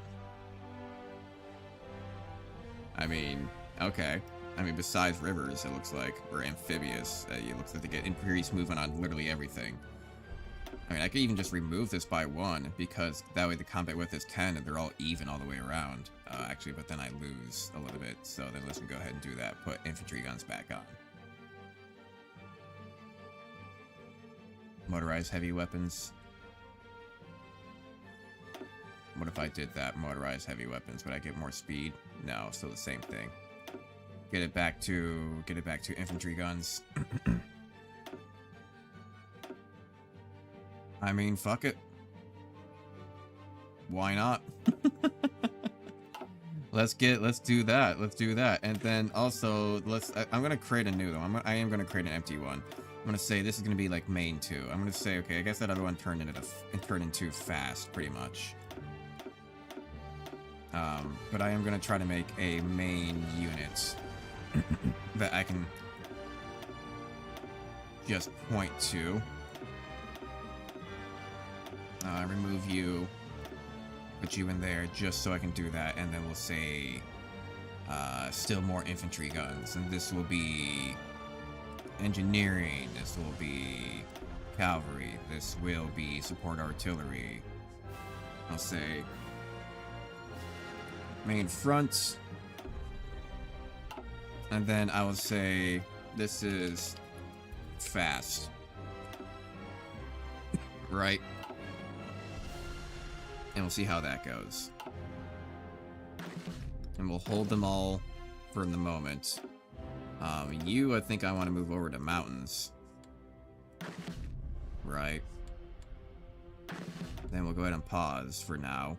I mean, okay. I mean, besides rivers, it looks like, or amphibious, it looks like they get increased movement on literally everything. I mean, I could even just remove this by 1, because that way the combat width is 10, and they're all even all the way around. Actually, but then I lose a little bit, so then let's go ahead and do that. Put infantry guns back on. Motorized heavy weapons. What if I did that? Motorized heavy weapons. Would I get more speed? No, still the same thing. Get it back to infantry guns. I mean, fuck it. why not? Let's do that. Let's do that. And then also, I'm gonna create a new one. I am gonna create an empty one. I'm gonna say this is gonna be like main 2. I'm gonna say, okay, I guess that other one turned into fast, pretty much. But I am gonna try to make a main unit that I can just point to. Remove you, put you in there just so I can do that, and then we'll say still more infantry guns, and this will be engineering, this will be cavalry, this will be support artillery. I'll say main front, and then I will say this is fast, right? And we'll see how that goes. And we'll hold them all for the moment. I think I want to move over to mountains. Right. Then we'll go ahead and pause for now.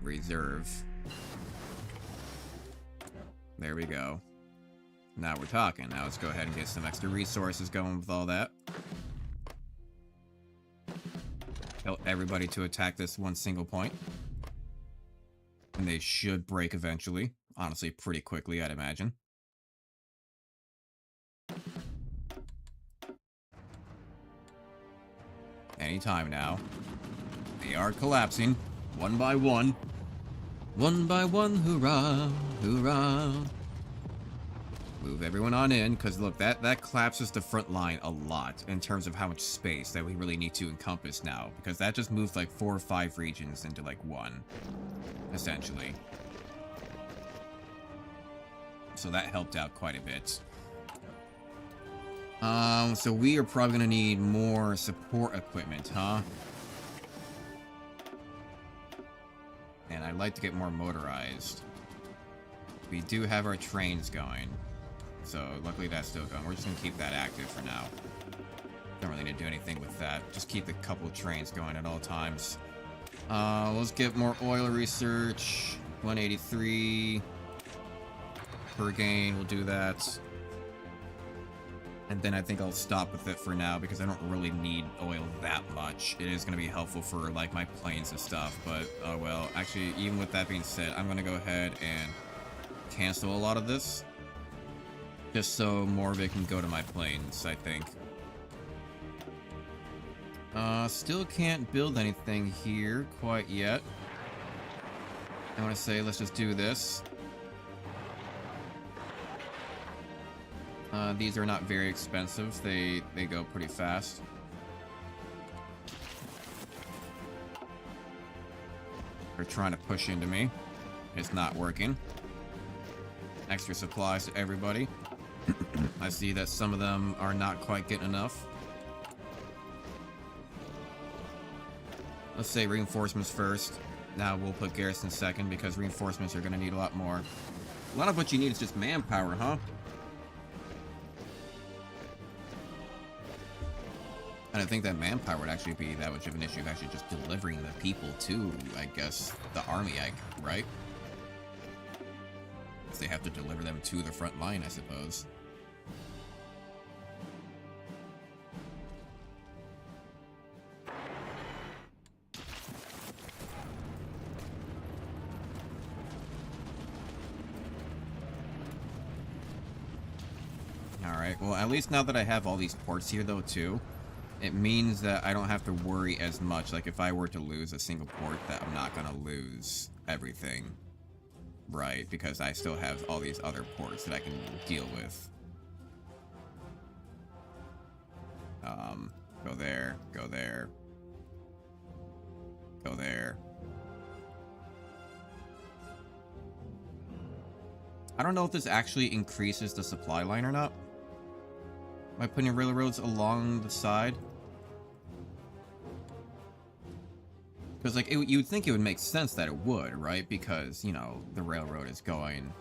Reserve. There we go. Now we're talking. Now let's go ahead and get some extra resources going with all that. Tell everybody to attack this one single point. And they should break eventually. Honestly, pretty quickly, I'd imagine. Anytime now. They are collapsing. One by one. One by one, hoorah, hoorah. Move everyone on in, because look, that collapses the front line a lot in terms of how much space that we really need to encompass now, because that just moves like 4 or 5 regions into like 1, essentially. So that helped out quite a bit. So we are probably gonna need more support equipment, huh? And I'd like to get more motorized. We do have our trains going. So, luckily that's still going. We're just going to keep that active for now. Don't really need to do anything with that. Just keep a couple of trains going at all times. Let's get more oil research. 183 per gain. We'll do that. And then I think I'll stop with it for now because I don't really need oil that much. It is going to be helpful for, like, my planes and stuff. But, oh well. Actually, even with that being said, I'm going to go ahead and cancel a lot of this. Just so more of it can go to my planes, I think. Still can't build anything here quite yet. I want to say, let's just do this. These are not very expensive. They go pretty fast. They're trying to push into me. It's not working. Extra supplies to everybody. I see that some of them are not quite getting enough. Let's say reinforcements first. Now we'll put garrison second because reinforcements are going to need a lot more. A lot of what you need is just manpower, huh? I don't think that manpower would actually be that much of an issue of actually just delivering the people to, I guess, the army, right? Because they have to deliver them to the front line, I suppose. Alright, well, at least now that I have all these ports here, though, too, it means that I don't have to worry as much. Like, if I were to lose a single port, that I'm not gonna lose everything. Right, because I still have all these other ports that I can deal with. Go there, go there. Go there. I don't know if this actually increases the supply line or not. Am I putting railroads along the side? Because, like, you'd think it would make sense that it would, right? Because, you know, the railroad is going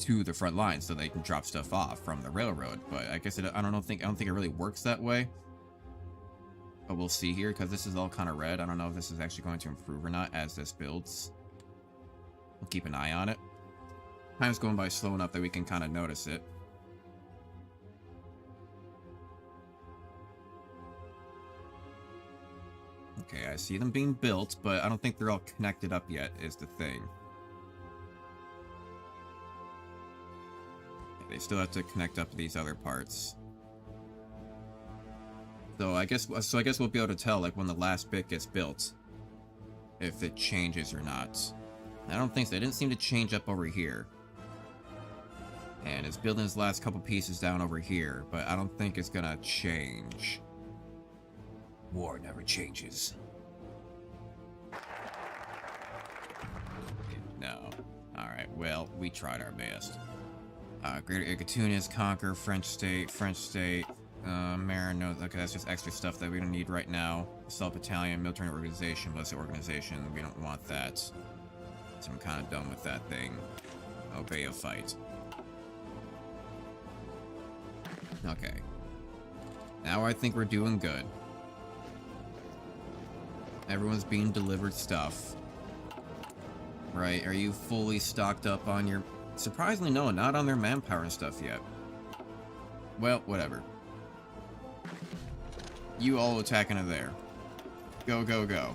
to the front line so they can drop stuff off from the railroad. But I guess I don't think it really works that way. But we'll see here, because this is all kind of red. I don't know if this is actually going to improve or not as this builds. We'll keep an eye on it. Time's going by slow enough that we can kind of notice it. Okay, I see them being built, but I don't think they're all connected up yet, is the thing. They still have to connect up to these other parts. So I guess we'll be able to tell, like, when the last bit gets built, if it changes or not. I don't think so. It didn't seem to change up over here. And it's building its last couple pieces down over here, but I don't think it's gonna change. War never changes. No. Alright, well, we tried our best. Greater Icatunis, Conquer, French State, Marin, no, okay, that's just extra stuff that we don't need right now. Assault Battalion, Military Organization, Ballistic Organization, we don't want that. So I'm kind of done with that thing. Obey a fight. Okay. Now I think we're doing good. Everyone's being delivered stuff. Right, are you fully stocked up on your... Surprisingly, no, not on their manpower and stuff yet. Well, whatever. You all attack into there. Go, go, go.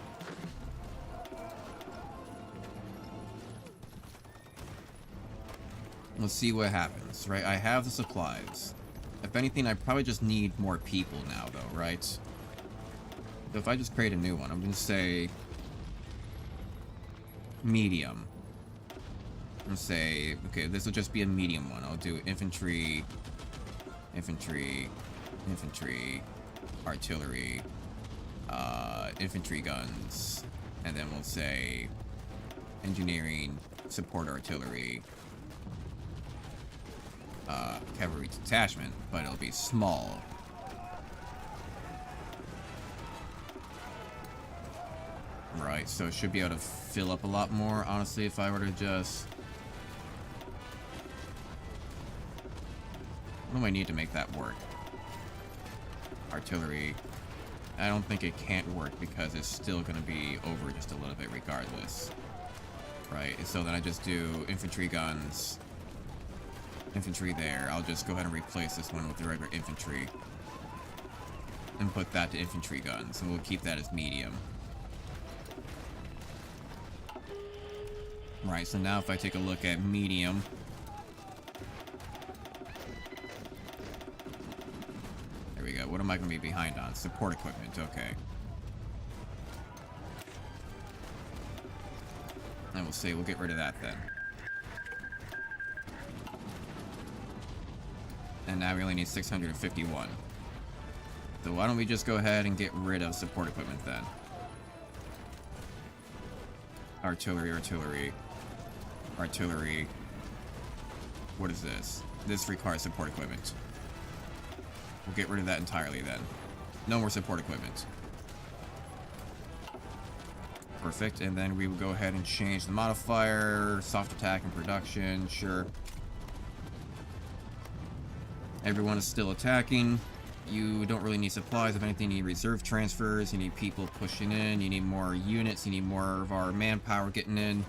Let's see what happens, right? I have the supplies. If anything, I probably just need more people now, though, right? So if I just create a new one, I'm gonna say... medium. And say, okay, this will just be a medium one. I'll do infantry, infantry, infantry, artillery, infantry guns, and then we'll say engineering, support artillery, cavalry detachment, but it'll be small. Right, so it should be able to fill up a lot more, honestly, if I were to just... What do I need to make that work? Artillery. I don't think it can't work because it's still going to be over just a little bit regardless. Right, so then I just do infantry guns. Infantry there. I'll just go ahead and replace this one with the regular infantry. And put that to infantry guns. And we'll keep that as medium. Right, so now if I take a look at medium... There we go. What am I going to be behind on? Support equipment, okay. And we'll say we'll get rid of that then. And now we only need 651. So why don't we just go ahead and get rid of support equipment then? Artillery, artillery. Artillery. What is this? This requires support equipment. We'll get rid of that entirely then. No more support equipment. Perfect, and then we will go ahead and change the modifier, soft attack and production, sure. Everyone is still attacking. You don't really need supplies. If anything, you need reserve transfers, you need people pushing in, you need more units, you need more of our manpower getting in.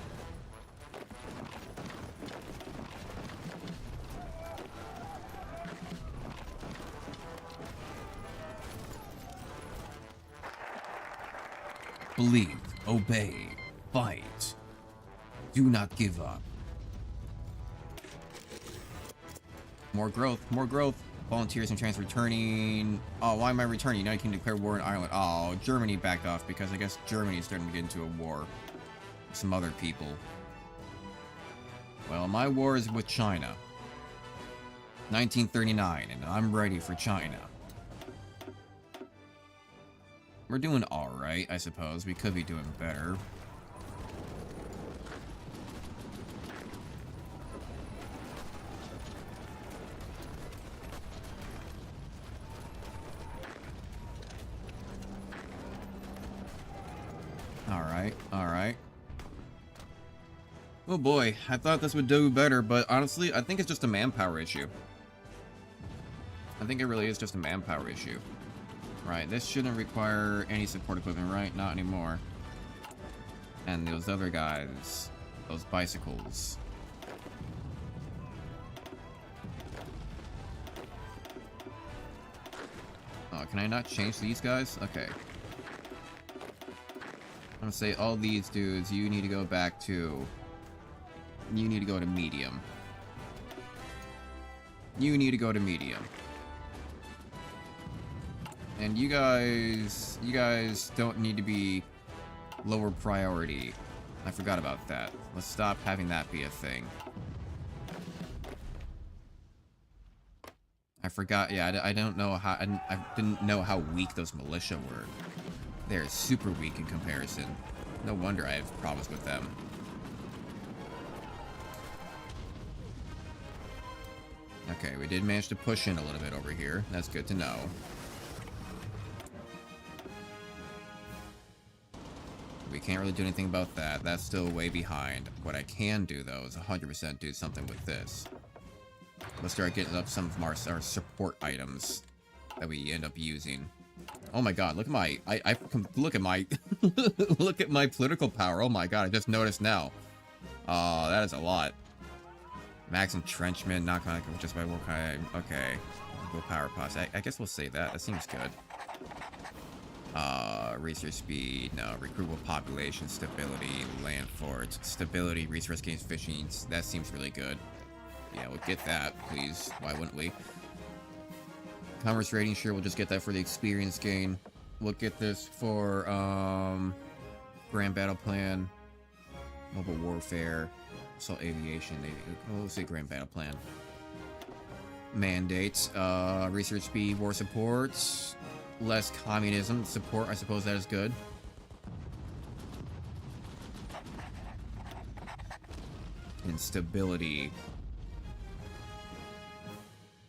Believe, obey, fight. Do not give up. More growth, more growth. Volunteers and trans returning. Oh, why am I returning? Now you can declare war in Ireland. Oh, Germany backed off because I guess Germany's starting to get into a war with some other people. Well, my war is with China. 1939, and I'm ready for China. We're doing alright, I suppose. We could be doing better. Alright, alright. Oh boy, I thought this would do better, but honestly, I think it's just a manpower issue. I think it really is just a manpower issue. Right, this shouldn't require any support equipment, right? Not anymore. And those other guys, those bicycles. Oh, can I not change these guys? Okay. I'm gonna say all these dudes, you need to go back to... You need to go to medium. You need to go to medium. And you guys don't need to be lower priority. I forgot about that. Let's stop having that be a thing. I forgot, yeah, I don't know how, I didn't know how weak those militia were. They're super weak in comparison. No wonder I have problems with them. Okay, we did manage to push in a little bit over here. That's good to know. We can't really do anything about that. That's still way behind. What I can do, though, is 100% do something with this. Let's start getting up some of our support items that we end up using. Oh my god, look at my... look at my... look at my political power. Oh my god, I just noticed now. That is a lot. Max entrenchment, not gonna just by what kind. Okay. Go power pots. I guess we'll say that. That seems good. Research speed, no. Recruitable population, stability, land forts, stability, resource gains, fishing. That seems really good. Yeah, we'll get that, please. Why wouldn't we? Commerce rating, sure, we'll just get that for the experience gain. We'll get this for, Grand Battle Plan, Mobile Warfare, Assault Aviation, we'll say Grand Battle Plan. Mandates, research speed, war supports, less communism support, I suppose that is good. Instability.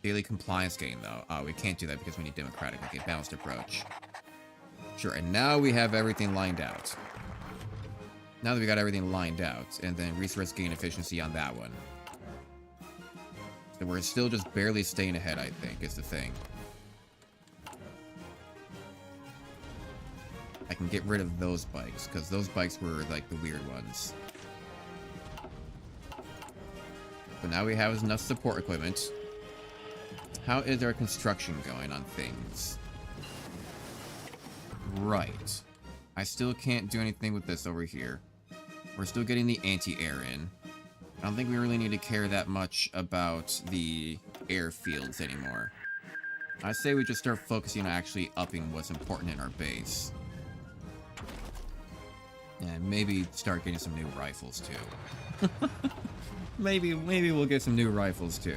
Daily compliance gain, though. Oh, we can't do that because we need democratic. Okay, balanced approach. Sure, and now we have everything lined out. Now that we got everything lined out, and then resource gain efficiency on that one. So we're still just barely staying ahead, I think, is the thing. I can get rid of those bikes, because those bikes were, like, the weird ones. But now we have enough support equipment. How is our construction going on things? Right. I still can't do anything with this over here. We're still getting the anti-air in. I don't think we really need to care that much about the airfields anymore. I say we just start focusing on actually upping what's important in our base. And maybe start getting some new rifles too. maybe we'll get some new rifles too.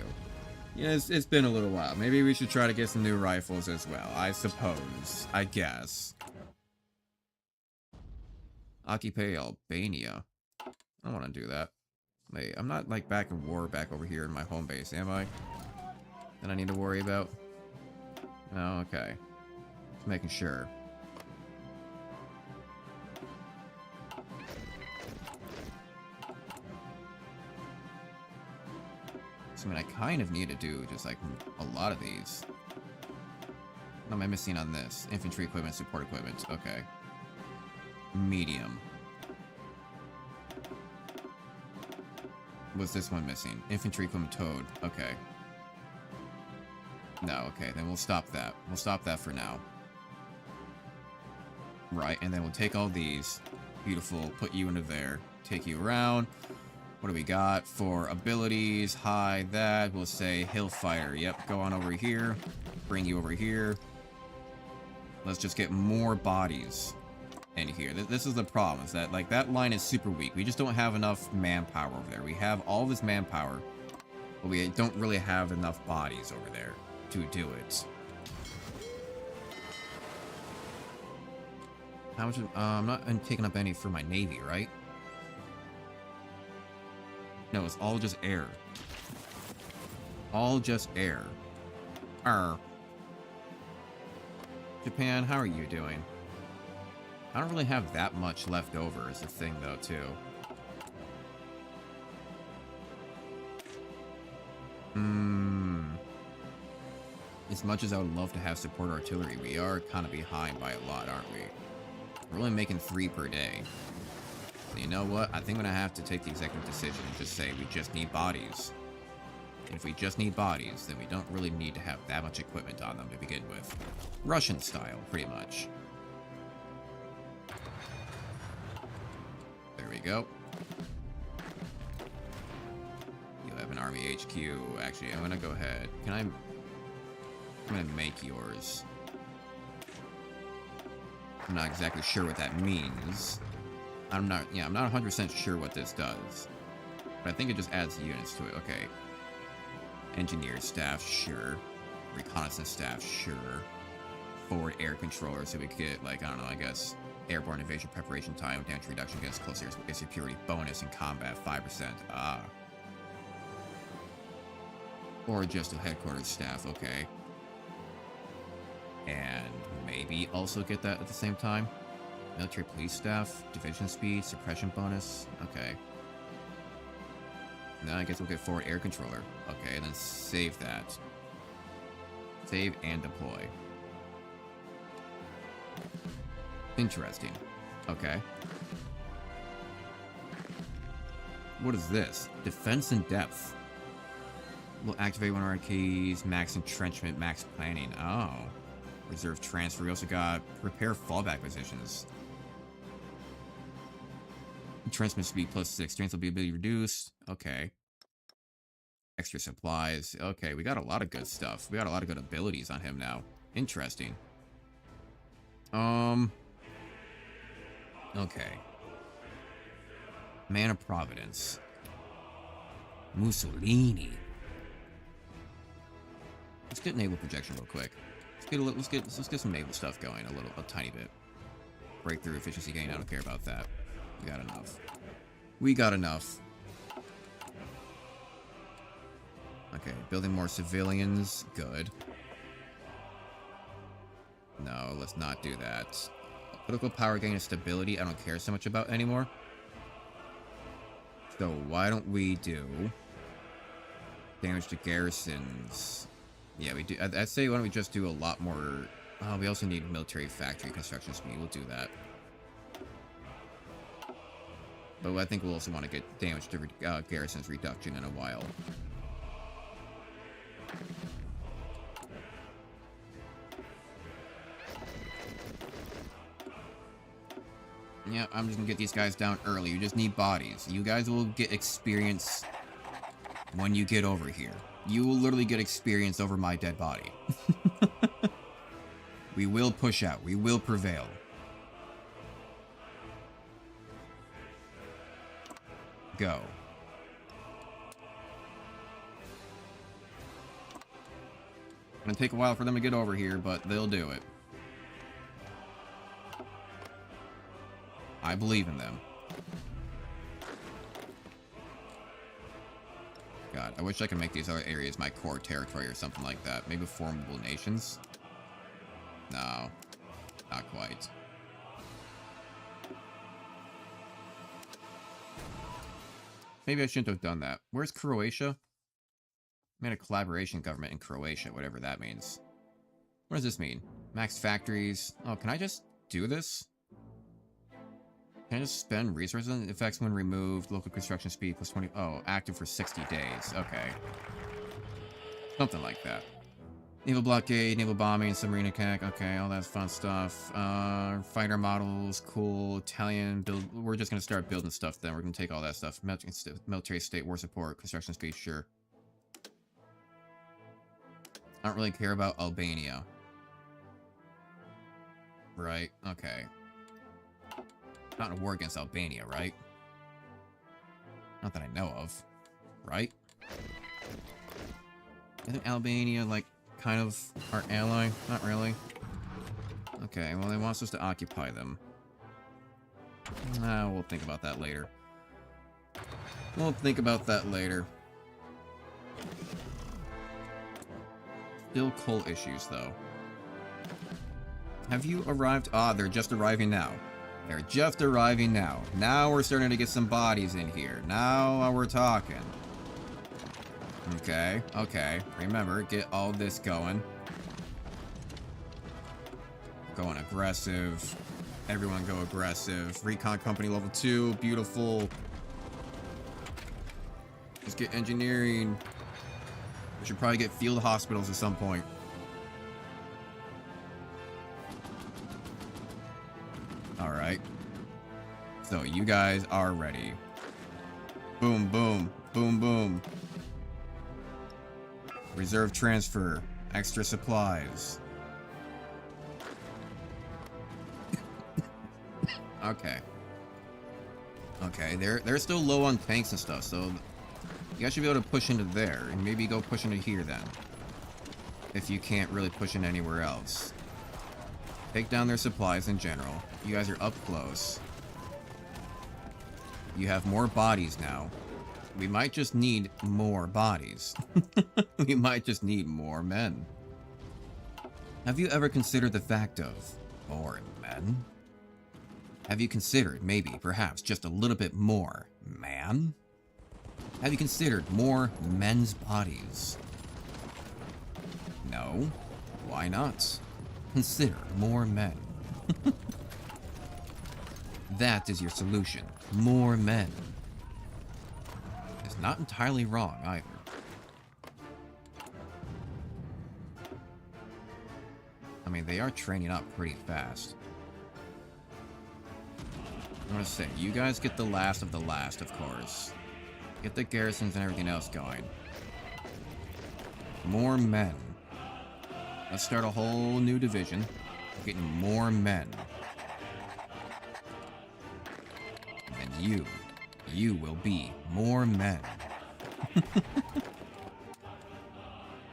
Yeah, it's been a little while. Maybe we should try to get some new rifles as well, I suppose. I guess. Occupy Albania. I don't want to do that. Wait, I'm not, like, back in war back over here in my home base, am I? That I need to worry about? Oh, okay. Just making sure. So, I mean, I kind of need to do just, like, a lot of these. What am I missing on this? Infantry equipment, support equipment. Okay. Medium. What's this one missing? Infantry equipment towed. Okay. No, okay, then we'll stop that. We'll stop that for now. Right, and then we'll take all these. Beautiful. Put you into there. Take you around. What do we got for abilities? Hide that. We'll say Hillfire. Yep, go on over here. Bring you over here. Let's just get more bodies in here. This is the problem, is that, like, that line is super weak. We just don't have enough manpower over there. We have all this manpower, but we don't really have enough bodies over there to do it. How much? I'm not taking up any for my navy, right? No, it's all just air. All just air. Japan, how are you doing? I don't really have that much left over is the thing, though, too. Is As much as I would love to have support artillery, we are kind of behind by a lot, aren't we? We're only making 3 per day. So you know what? I think I'm gonna have to take the executive decision and just say we just need bodies. And if we just need bodies, then we don't really need to have that much equipment on them to begin with. Russian style, pretty much. There we go. You have an army HQ. Actually, I'm gonna go ahead. I'm gonna make yours. I'm not exactly sure what that means. I'm not 100% sure what this does. But I think it just adds units to it. Okay. Engineer staff, sure. Reconnaissance staff, sure. Forward air controller, so we could get, like, I don't know, I guess, airborne invasion preparation time, damage reduction against close air superiority bonus in combat, 5%. Ah. Or just a headquarters staff, okay. And maybe also get that at the same time. Military police staff, division speed, suppression bonus, okay. Now I guess we'll get forward air controller. Okay, and then save that. Save and deploy. Interesting. Okay. What is this? Defense in depth. We'll activate one of our keys. Max entrenchment, max planning. Oh. Reserve transfer. We also got repair fallback positions. Entrenchment speed +6. Strength will be ability reduced. Okay. Extra supplies. Okay, we got a lot of good stuff. We got a lot of good abilities on him now. Interesting. Okay. Man of Providence. Mussolini. Let's get naval projection real quick. Let's get some naval stuff going a tiny bit. Breakthrough efficiency gain. I don't care about that. We got enough. We got enough. Okay, building more civilians. Good. No, let's not do that. Political power gain and stability, I don't care so much about anymore. So why don't we do damage to garrisons? Yeah, we do. I'd say why don't we just do a lot more. Oh, we also need military factory construction speed. We'll do that. But I think we'll also want to get damage to garrisons reduction in a while. Yeah, I'm just gonna get these guys down early. You just need bodies. You guys will get experience when you get over here. You will literally get experience over my dead body. We will push out. We will prevail. Go. It's gonna take a while for them to get over here, but they'll do it. I believe in them. God, I wish I could make these other areas my core territory or something like that. Maybe formidable nations? No. Not quite. Maybe I shouldn't have done that. Where's Croatia? I made a collaboration government in Croatia, whatever that means. What does this mean? Max factories. Oh, can I just do this? Can I just spend resources? Effects when removed. Local construction speed +20. Oh, active for 60 days. Okay. Something like that. Naval blockade, naval bombing, submarine attack. Okay, all that fun stuff. Fighter models, cool. Italian build. We're just gonna start building stuff then. We're gonna take all that stuff. Military state war support, construction speed, sure. I don't really care about Albania. Right, okay. Not in a war against Albania, right? Not that I know of. Right? I think Albania, like, kind of our ally? Not really. Okay, well, they want us to occupy them. We'll think about that later. We'll think about that later. Still coal issues, though. Have you arrived? Ah, they're just arriving now. They're just arriving now. Now we're starting to get some bodies in here. Now we're talking. Okay, okay. Remember, get all this going. Going aggressive. Everyone go aggressive. Recon company level 2. Beautiful. Let's get engineering. We should probably get field hospitals at some point. Alright. So you guys are ready. Boom, boom, boom, boom. Reserve transfer. Extra supplies. Okay. Okay, they're still low on tanks and stuff, so you guys should be able to push into there, and maybe go push into here then. If you can't really push in anywhere else. Take down their supplies in general. You guys are up close. You have more bodies now. We might just need more bodies. We might just need more men. Have you ever considered the fact of more men? Have you considered maybe, perhaps, just a little bit more man? Have you considered more men's bodies? No? Why not? Consider more men. That is your solution. More men. It's not entirely wrong, either. I mean, they are training up pretty fast. I'm gonna say, you guys get the last, of course. Get the garrisons and everything else going. More men. Let's start a whole new division. Getting more men. And then you will be more men.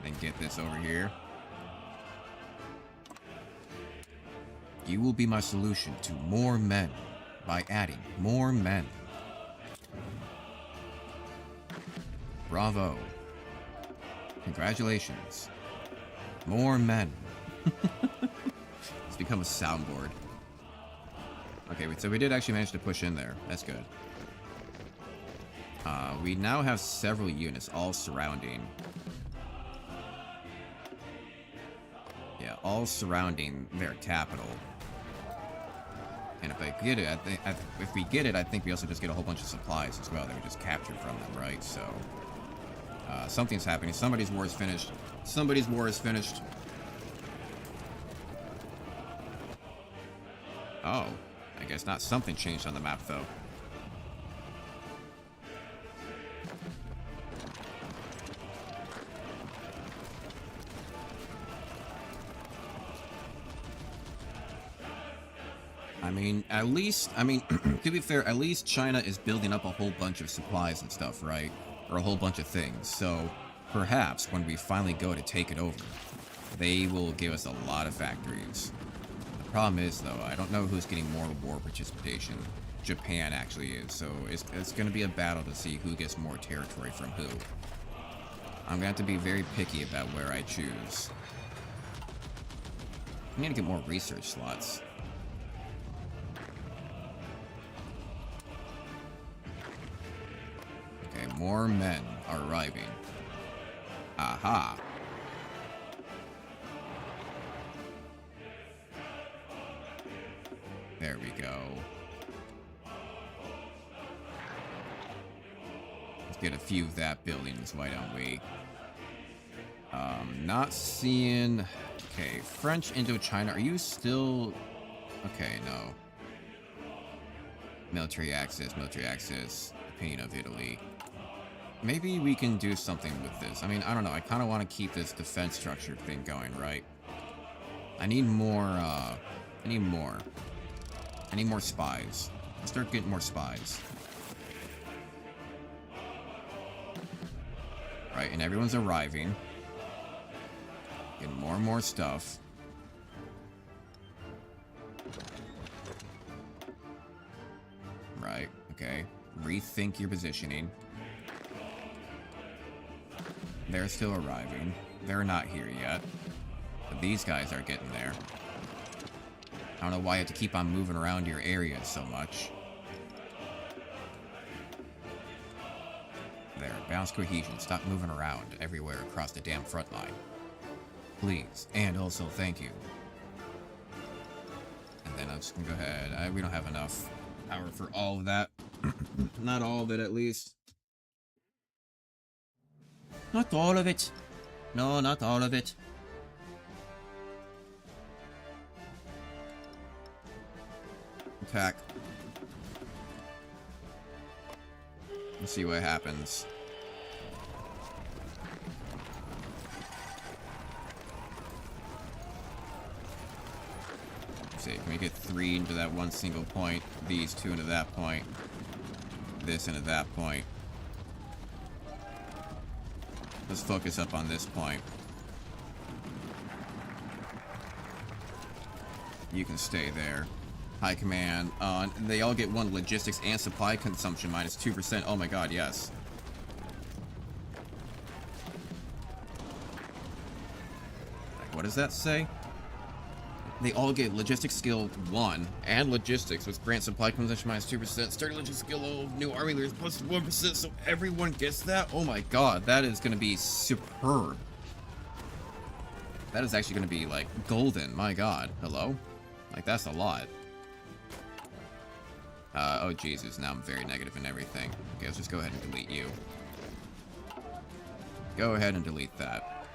Then get this over here. You will be my solution to more men by adding more men. Bravo. Congratulations. More men. It's become a soundboard. Okay, so we did actually manage to push in there. That's good. We now have several units all surrounding. Yeah, all surrounding their capital. And if I get it, if we get it, I think we also just get a whole bunch of supplies as well that we just captured from them, right? So, something's happening. Somebody's war is finished. Somebody's war is finished. Oh, I guess not. Something changed on the map, though. To be fair, at least China is building up a whole bunch of supplies and stuff, right? Or a whole bunch of things. So, perhaps when we finally go to take it over, they will give us a lot of factories. The problem is, though, I don't know who's getting more war participation. Japan actually is, so it's going to be a battle to see who gets more territory from who. I'm going to have to be very picky about where I choose. I need to get more research slots. Okay, more men are arriving. Aha. There we go. Let's get a few of that buildings, why don't we? Not seeing... Okay, French Indochina, are you still... Okay, no. Military access, opinion of Italy. Maybe we can do something with this. I mean, I don't know, I kind of want to keep this defense structure thing going, right? I need more, I need more spies. Let's start getting more spies. Right, and everyone's arriving. Getting more and more stuff. Right, okay. Rethink your positioning. They're still arriving. They're not here yet. But these guys are getting there. I don't know why you have to keep on moving around your area so much. There, balance cohesion. Stop moving around everywhere across the damn front line. Please, and also thank you. just gonna go ahead. We don't have enough power for all of that. Not all of it, at least. Not all of it. No, not all of it. Attack. Let's see what happens. Let's see, can we get 3 into that one single point? These 2 into that point. This into that point. Let's focus up on this point. You can stay there. High command. They all get 1 logistics and supply consumption minus 2%. Oh my god, yes. Like, what does that say? They all get logistics skill 1 and logistics with grant supply consumption minus 2%. Starting logistics skill of new army leaders plus 1%. So everyone gets that? Oh my god, that is going to be superb. That is actually going to be like golden. My god. Hello? Like, that's a lot. Oh Jesus, now I'm very negative in everything. Okay, let's just go ahead and delete you. Go ahead and delete that.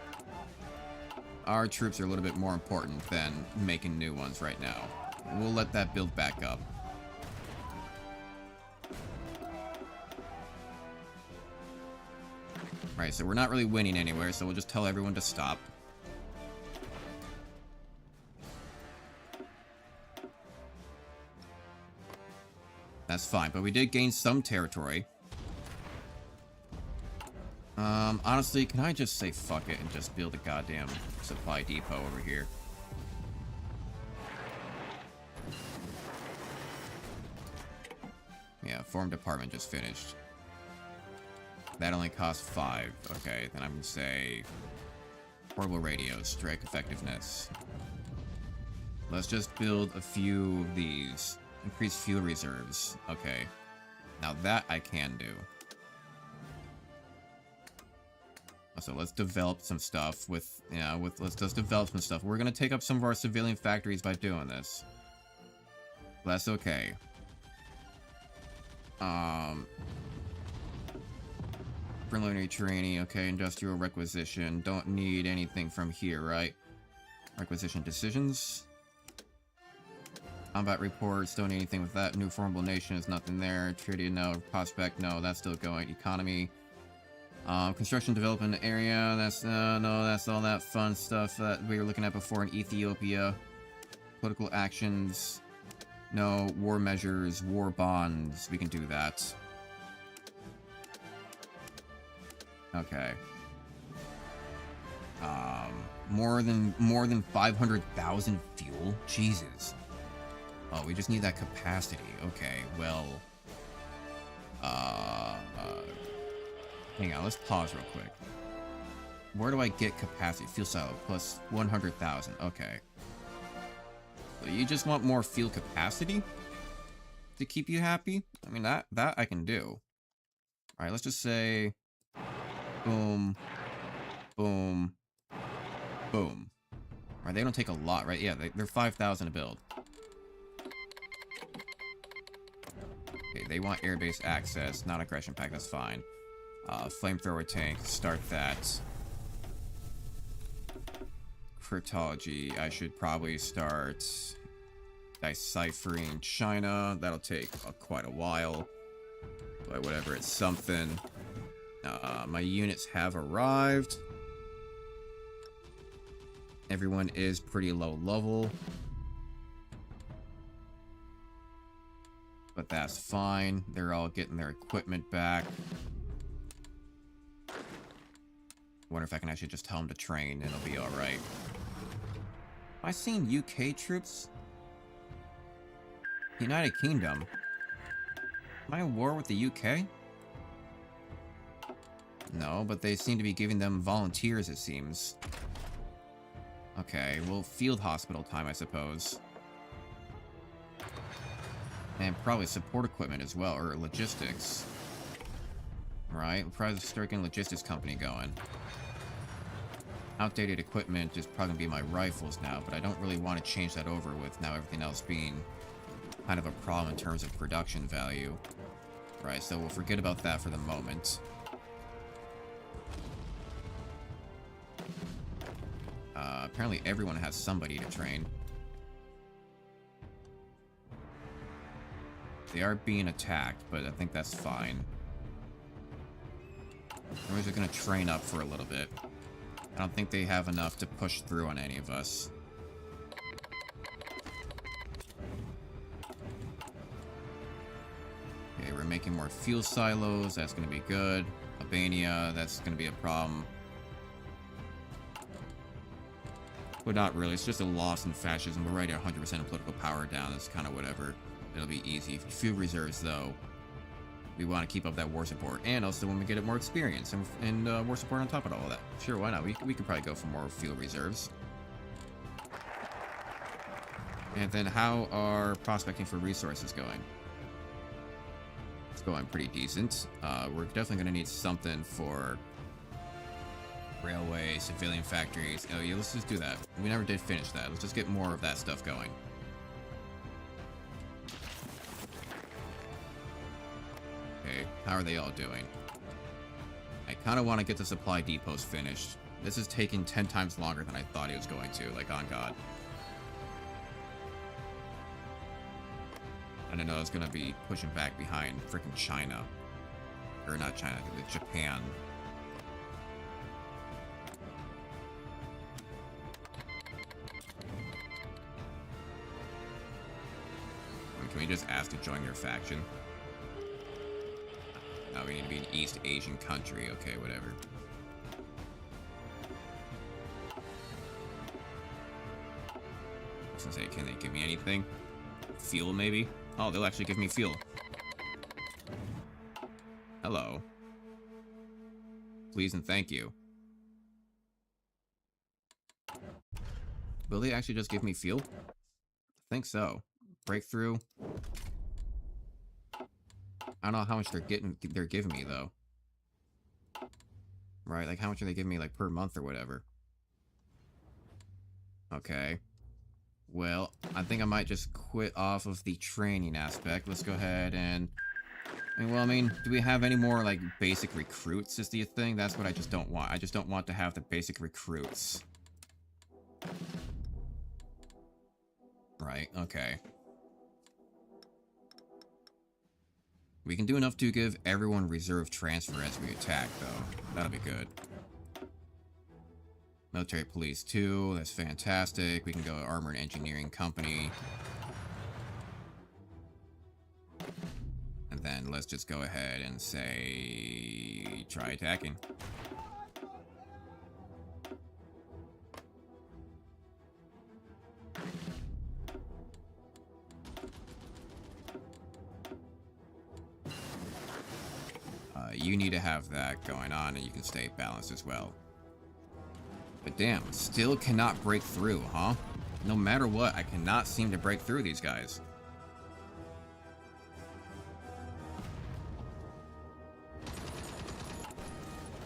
Our troops are a little bit more important than making new ones right now. We'll let that build back up. Right, so we're not really winning anywhere, so we'll just tell everyone to stop. That's fine, but we did gain some territory. Honestly, can I just say fuck it and just build a goddamn supply depot over here? Yeah, Foreign Department just finished. That only costs 5. Okay, then I'm gonna say portable radios, strike effectiveness. Let's just build a few of these. Increase fuel reserves. Okay. Now that I can do. So let's develop some stuff with, let's just develop some stuff. We're gonna take up some of our civilian factories by doing this. That's okay. Preliminary training, okay, industrial requisition. Don't need anything from here, right? Requisition decisions. Combat reports, don't need anything with that. New formable nation is nothing there. Treaty, no. Prospect, no. That's still going. Economy. Construction development area, that's, no, that's all that fun stuff that we were looking at before in Ethiopia. Political actions. No. War measures, war bonds. We can do that. Okay. More than 500,000 fuel? Jesus. Oh, we just need that capacity. Okay, well... hang on, let's pause real quick. Where do I get capacity? Fuel silo plus 100,000. Okay. So you just want more fuel capacity to keep you happy? I mean, that I can do. Alright, let's just say... boom. Boom. Boom. Alright, they don't take a lot, right? Yeah, they're 5,000 to build. Okay, they want airbase access, not aggression pack, that's fine. Flamethrower tank, start that. Cryptology, I should probably start deciphering China. That'll take quite a while. But whatever, it's something. My units have arrived. Everyone is pretty low level. But that's fine. They're all getting their equipment back. Wonder if I can actually just tell them to train and it'll be alright. Am I seeing UK troops? United Kingdom? Am I at war with the UK? No, but they seem to be giving them volunteers, it seems. Okay, well, field hospital time, I suppose. And probably support equipment as well, or logistics. Right, we'll probably start getting a logistics company going. outdated equipment is probably going to be my rifles now, but I don't really want to change that over with now everything else being kind of a problem in terms of production value. Right, so we'll forget about that for the moment. Apparently everyone has somebody to train. They are being attacked, but I think that's fine. We're just gonna train up for a little bit. I don't think they have enough to push through on any of us. Okay, we're making more fuel silos. That's gonna be good. Albania, that's gonna be a problem. But not really. It's just a loss in fascism. We're already 100% of political power down. It's kind of whatever. It'll be easy. Fuel reserves, though, we want to keep up that war support. And also when we get it more experience and war support on top of all that. Sure, why not? We could probably go for more fuel reserves. And then how are prospecting for resources going? It's going pretty decent. We're definitely going to need something for railway, civilian factories. Oh yeah, let's just do that. We never did finish that. Let's just get more of that stuff going. Okay, how are they all doing? I kind of want to get the supply depots finished. This is taking 10 times longer than I thought it was going to, like, on God. I didn't know I was going to be pushing back behind freaking China. Or not China, Japan. Can we just ask to join your faction? No, we need to be an East Asian country. Okay, whatever. I was gonna say, can they give me anything? Fuel, maybe? Oh, they'll actually give me fuel. Hello. Please and thank you. Will they actually just give me fuel? I think so. Breakthrough. I don't know how much they're giving me though. Right, like how much are they giving me like per month or whatever? Okay. Well, I think I might just quit off of the training aspect. Let's go ahead and I mean, do we have any more like basic recruits is the thing? That's what I just don't want. I just don't want to have the basic recruits. Right, okay. We can do enough to give everyone reserve transfer as we attack, though. That'll be good. Military police 2, that's fantastic. We can go armored engineering company. And then let's just go ahead and say, try attacking. You need to have that going on, and you can stay balanced as well. But damn, still cannot break through, huh? No matter what, I cannot seem to break through these guys.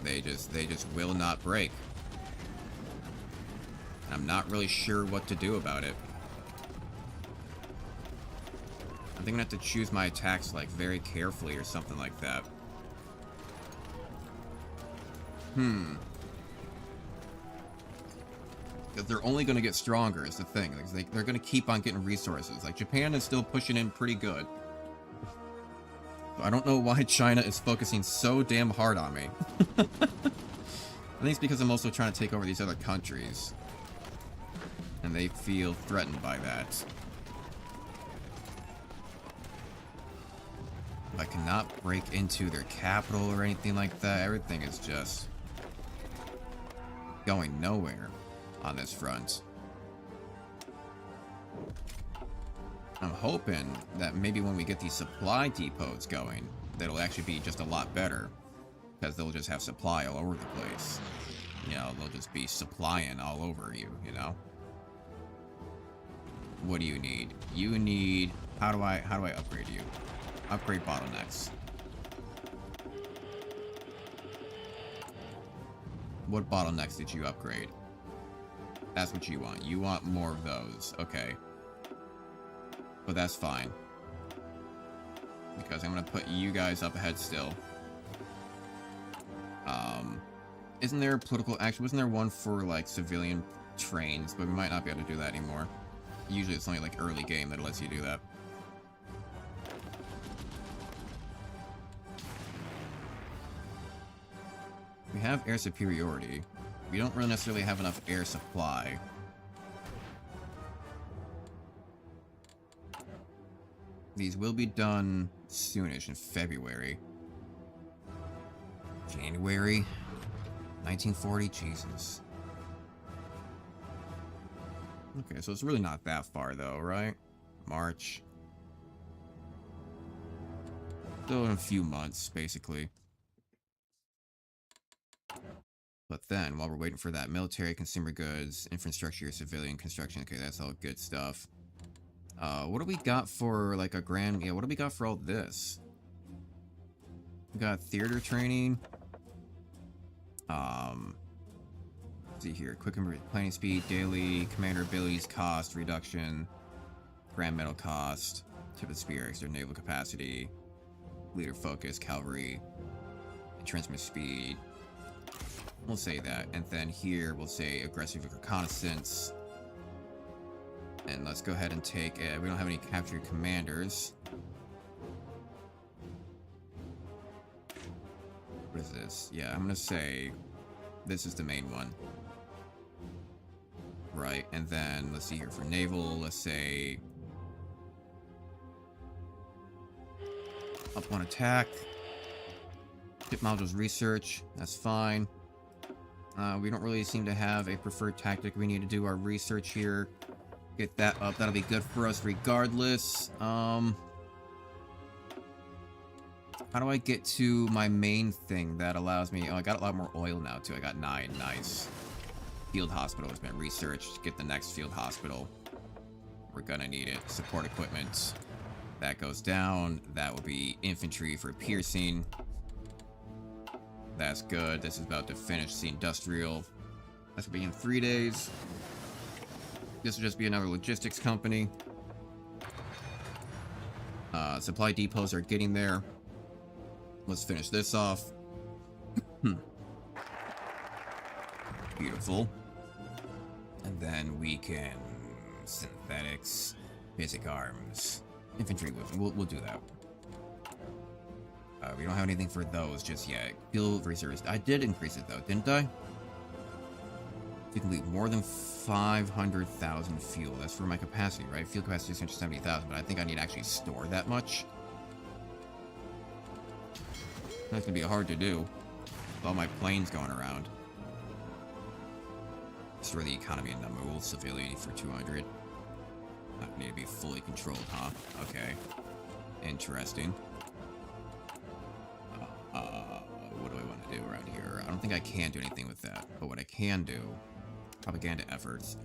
They just will not break. And I'm not really sure what to do about it. I think I have to choose my attacks like very carefully or something like that. Because they're only going to get stronger is the thing. Like, they're going to keep on getting resources. Like, Japan is still pushing in pretty good. So I don't know why China is focusing so damn hard on me. I think it's because I'm also trying to take over these other countries. And they feel threatened by that. I cannot break into their capital or anything like that. Everything is just going nowhere on this front. I'm hoping that maybe when we get these supply depots going, that'll actually be just a lot better. Because they'll just have supply all over the place. You know, they'll just be supplying all over you, you know? What do you need? You need... How do I upgrade you? Upgrade bottlenecks. What bottlenecks did you upgrade? That's what you want. You want more of those. Okay. But that's fine. Because I'm gonna put you guys up ahead still. Isn't there political action? Wasn't there one for, like, civilian trains? But we might not be able to do that anymore. Usually it's only, like, early game that lets you do that. We have air superiority. We don't really necessarily have enough air supply. These will be done soonish in February. January 1940, Jesus. Okay, so it's really not that far though, right? March. Still in a few months, basically. But then, while we're waiting for that, military, consumer goods, infrastructure, civilian construction, okay, that's all good stuff. What do we got for, like, a grand... Yeah, what do we got for all this? We got theater training. Let's see here. Quick planning speed, daily, commander abilities, cost, reduction, grand medal cost, tip of the spear, extra naval capacity, leader focus, cavalry, transmit speed. We'll say that. And then here we'll say aggressive reconnaissance. And let's go ahead and take it. We don't have any captured commanders. What is this? Yeah, I'm gonna say this is the main one. Right, and then let's see here for naval, let's say up one attack. Ship modules research, that's fine. We don't really seem to have a preferred tactic. We need to do our research here. Get that up. That'll be good for us regardless. How do I get to my main thing that allows me... Oh, I got a lot more oil now, too. I got 9. Nice. Field hospital has been researched. Get the next field hospital. We're gonna need it. Support equipment. That goes down. That will be infantry for piercing. That's good. This is about to finish the industrial. That's gonna be in 3 days. This will just be another logistics company. Supply depots are getting there. Let's finish this off. Beautiful. And then we can... Synthetics. Basic arms. Infantry weapon. We'll do that. We don't have anything for those just yet. Fuel reserves. I did increase it though, didn't I? You can leave more than 500,000 fuel. That's for my capacity, right? Fuel capacity is 670,000, but I think I need to actually store that much. That's gonna be hard to do with all my planes going around. Restore the economy in Namul. Civilian for 200. Not need to be fully controlled, huh? Okay. Interesting. What do I want to do around here? I don't think I can do anything with that. But what I can do... Propaganda efforts.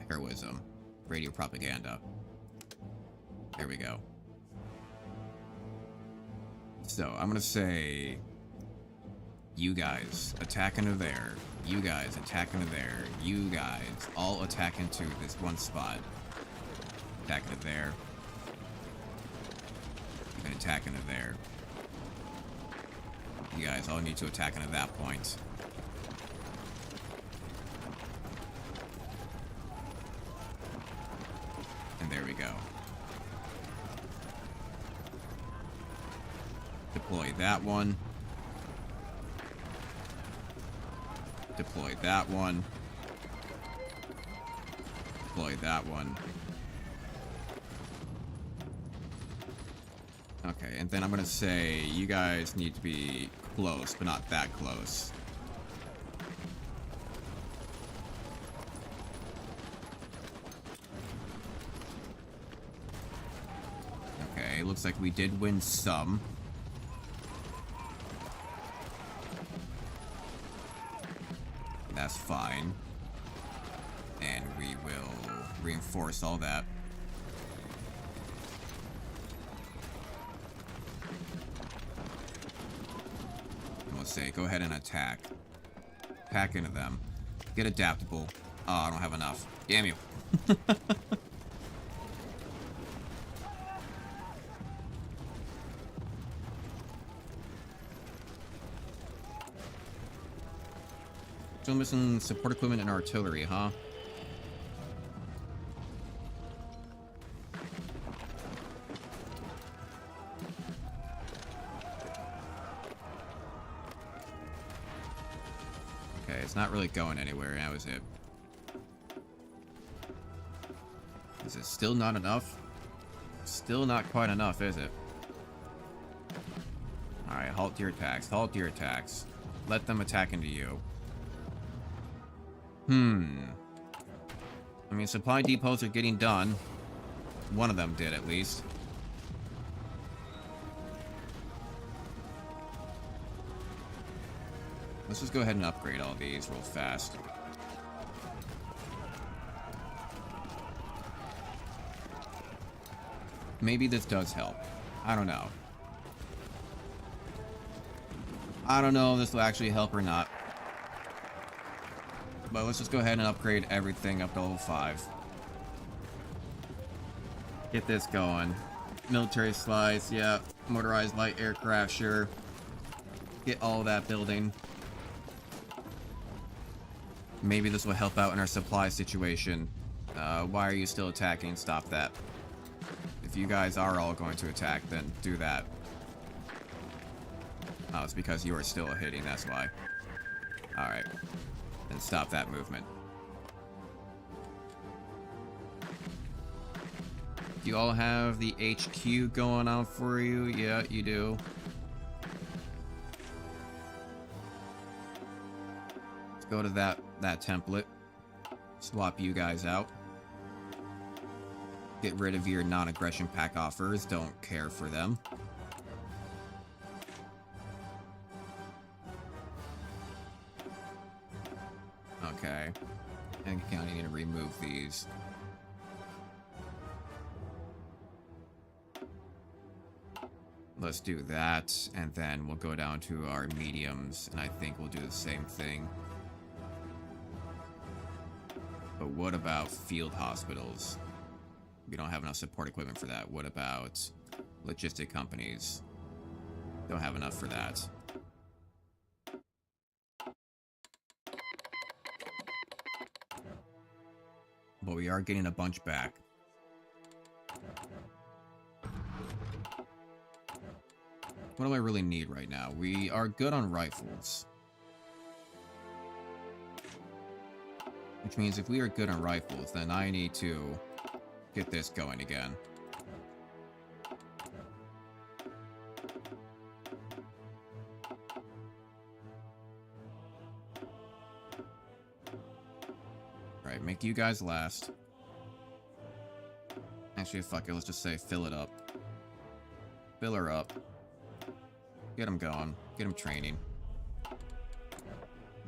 Heroism. Radio propaganda. There we go. So, I'm gonna say... You guys, attack into there. You guys, attack into there. You guys, all attack into this one spot. Attack into there. You can attack into there. You guys all need to attack into that point. And there we go. Deploy that one. Deploy that one. Deploy that one. Okay, and then I'm gonna say you guys need to be close, but not that close. Okay, looks like we did win some. That's fine. And we will reinforce all that. And we'll say, go ahead and attack. Pack into them. Get adaptable. Oh, I don't have enough. Damn you. Still missing support equipment and artillery, huh? Okay, it's not really going anywhere. That was it. Is it still not enough? Still not quite enough, is it? Alright, halt your attacks. Halt your attacks. Let them attack into you. I mean, supply depots are getting done. One of them did, at least. Let's just go ahead and upgrade all these real fast. Maybe this does help. I don't know. I don't know if this will actually help or not. But let's just go ahead and upgrade everything up to level 5. Get this going. Military slice, yeah. Motorized light aircraft, sure. Get all that building. Maybe this will help out in our supply situation. Why are you still attacking? Stop that. If you guys are all going to attack, then do that. Oh, it's because you are still hitting, that's why. Alright. Then stop that movement. Do you all have the HQ going on for you? Yeah, you do. Let's go to that template. Swap you guys out. Get rid of your non-aggression pack offers. Don't care for them. Okay. And I need to remove these. Let's do that, and then we'll go down to our mediums, and I think we'll do the same thing. But what about field hospitals? We don't have enough support equipment for that. What about logistic companies? Don't have enough for that. But we are getting a bunch back. What do I really need right now? We are good on rifles. Which means if we are good on rifles, then I need to get this going again. Alright, make you guys last. Actually, fuck it, let's just say fill it up. Fill her up. Get them going. Get them training.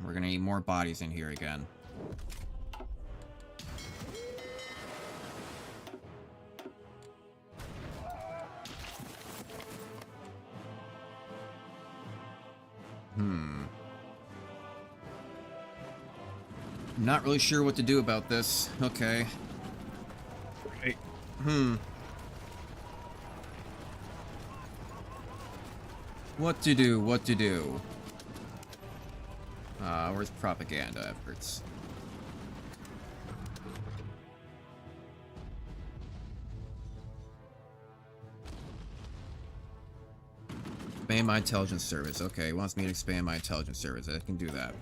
We're gonna need more bodies in here again. Not really sure what to do about this. Okay. Hey. What to do, what to do. Where's propaganda efforts? Expand my intelligence service. Okay, he wants me to expand my intelligence service. I can do that.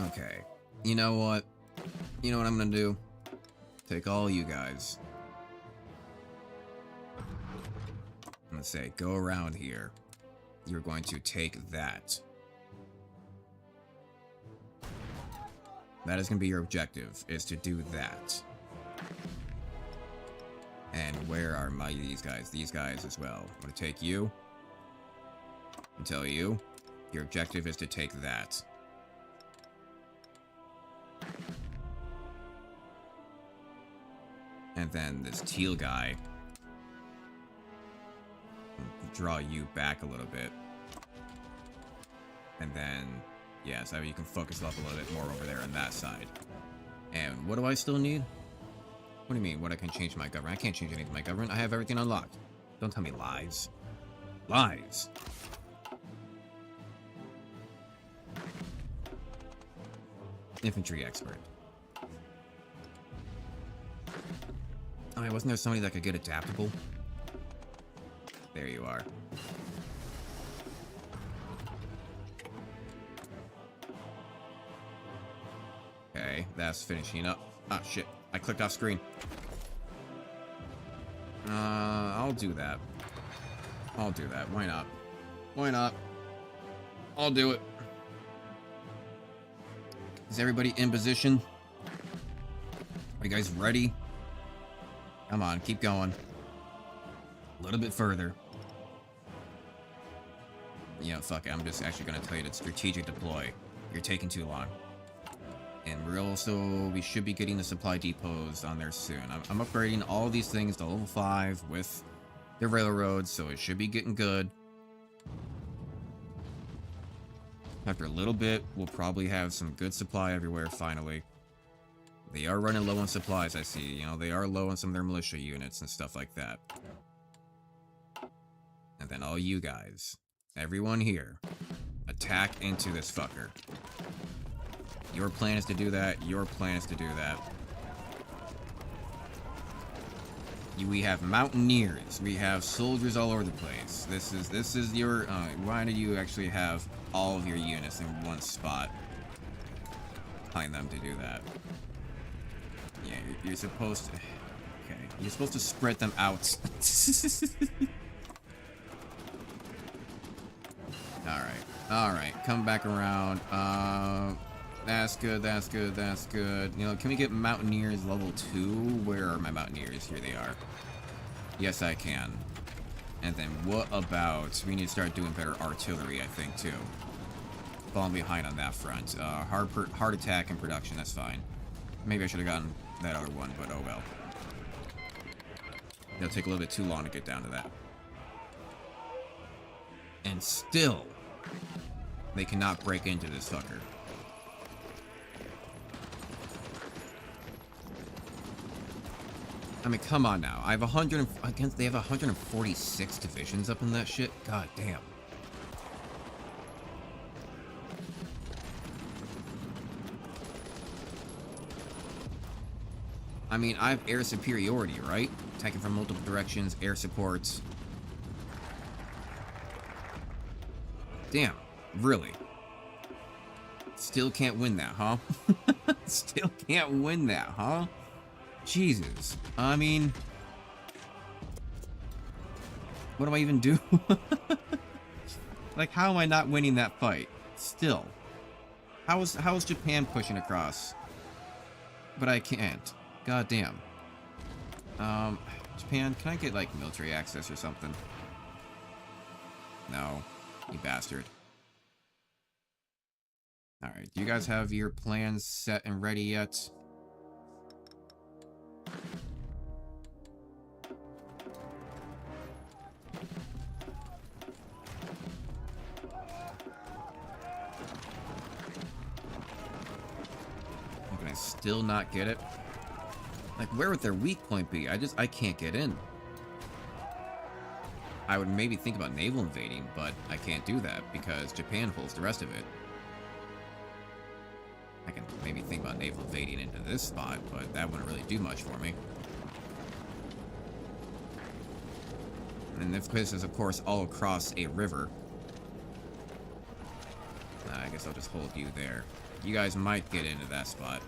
Okay. You know what? You know what I'm gonna do? Take all you guys. I'm gonna say, go around here. You're going to take that. That is gonna be your objective, is to do that. And where are these guys? These guys as well. I'm gonna take you. And tell you, your objective is to take that. And then this teal guy, draw you back a little bit. And then Yeah, so you can focus up a little bit more over there on that side. And what do I still need? What do you mean, what I can change my government? I can't change anything in my government. I have everything unlocked. Don't tell me lies. Lies! Infantry expert. Oh, yeah, wasn't there somebody that could get adaptable? There you are. Okay, that's finishing up. Ah, shit. I clicked off screen. I'll do that. I'll do that. Why not? Why not? I'll do it. Is everybody in position? Are you guys ready? Come on, keep going. A little bit further. Yeah, fuck it. I'm just actually going to tell you to strategic deploy. You're taking too long. And we should be getting the supply depots on there soon. I'm upgrading all these things to level 5 with the railroads, so it should be getting good. After a little bit, we'll probably have some good supply everywhere, finally. They are running low on supplies, I see. You know, they are low on some of their militia units and stuff like that. And then all you guys, everyone here, attack into this fucker. Your plan is to do that. Your plan is to do that. We have mountaineers. We have soldiers all over the place. This is your. Why do you actually have all of your units in one spot? Behind them to do that. Yeah, you're supposed to. Okay, you're supposed to spread them out. All right. Come back around. That's good, that's good, that's good. You know, can we get Mountaineers level 2? Where are my Mountaineers? Here they are. Yes, I can. And then what about... We need to start doing better artillery, I think, too. Falling behind on that front. Hard attack and production, that's fine. Maybe I should have gotten that other one, but oh well. It'll take a little bit too long to get down to that. And still, they cannot break into this fucker. I mean, come on now. I have 100 against. They have 146 divisions up in that shit. God damn. I mean, I have air superiority, right? Attacking from multiple directions, air supports. Damn, really? Still can't win that, huh? Still can't win that, huh? Jesus. I mean... What do I even do? Like, how am I not winning that fight? Still. How is Japan pushing across? But I can't. God damn. Japan, can I get, like, military access or something? No. You bastard. Alright, do you guys have your plans set and ready yet? Can I still not get it? Like, where would their weak point be? I can't get in. I would maybe think about naval invading, but I can't do that because Japan holds the rest of it. I can maybe think about naval invading into this spot, but that wouldn't really do much for me. And this is, of course, all across a river. I guess I'll just hold you there. You guys might get into that spot.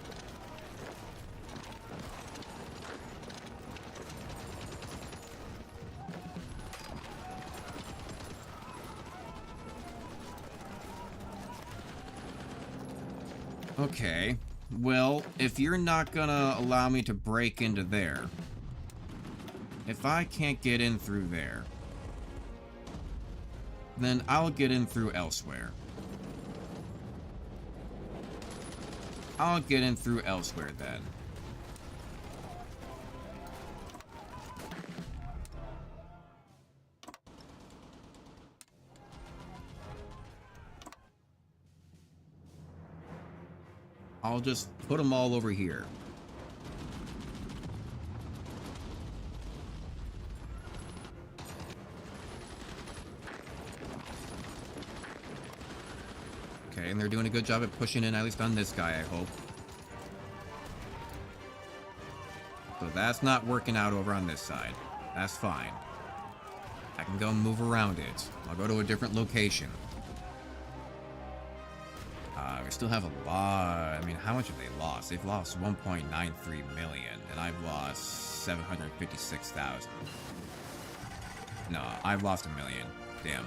Okay, well, if you're not gonna allow me to break into there, if I can't get in through there, then I'll get in through elsewhere. I'll get in through elsewhere then. I'll just put them all over here. Okay, and they're doing a good job at pushing in, at least on this guy, I hope. So that's not working out over on this side. That's fine. I can go move around it. I'll go to a different location. We still have a lot. I mean, how much have they lost? They've lost 1.93 million, and I've lost 756,000. No, I've lost a million. Damn.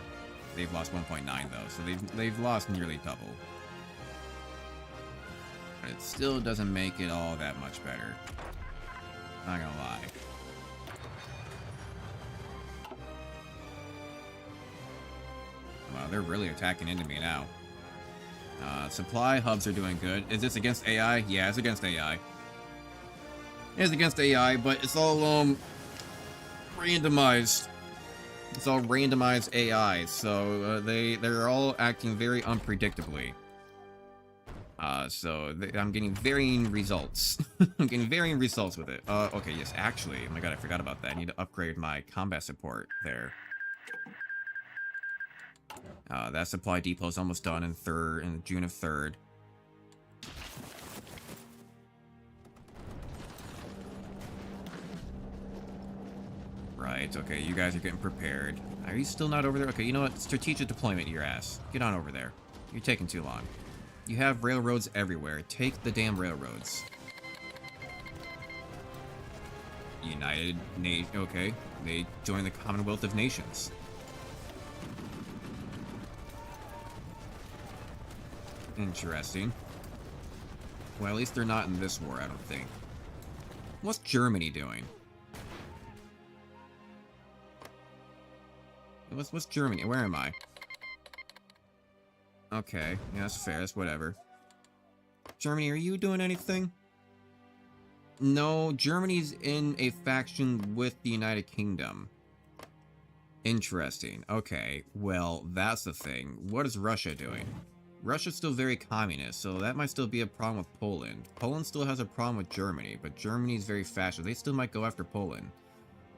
They've lost 1.9 though, so they've lost nearly double. But it still doesn't make it all that much better. Not gonna lie. Wow, they're really attacking into me now. Supply hubs are doing good. Is this against AI? Yeah, it's against AI. It's against AI, but it's all randomized. It's all randomized AI, so they're all acting very unpredictably. I'm getting varying results. I'm getting varying results with it. Okay, yes, actually, oh my god, I forgot about that. I need to upgrade my combat support there. That supply depot is almost done in June of 3rd. Right, okay, you guys are getting prepared. Are you still not over there? Okay, you know what? Strategic deployment, your ass. Get on over there. You're taking too long. You have railroads everywhere. Take the damn railroads. Okay, they joined the Commonwealth of Nations. Interesting. Well, at least they're not in this war, I don't think. What's Germany doing? What's Germany? Where am I? Okay, yeah, that's fair. That's whatever. Germany, are you doing anything? No, Germany's in a faction with the United Kingdom. Interesting. Okay, well, that's the thing. What is Russia doing? Russia's still very communist, so that might still be a problem with Poland. Poland still has a problem with Germany, but Germany's very fascist. They still might go after Poland.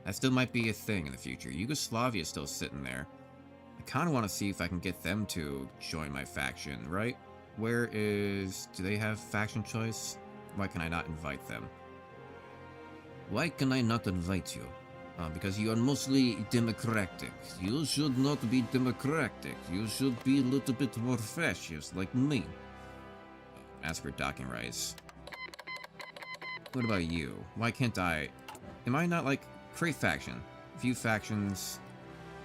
That still might be a thing in the future. Yugoslavia's still sitting there. I kind of want to see if I can get them to join my faction, right? Where is... Do they have faction choice? Why can I not invite them? Why can I not invite you? Because you are mostly democratic. You should not be democratic. You should be a little bit more fascist, like me. Ask for docking rights. What about you? Why can't I... Am I not, like... Create faction. Few factions...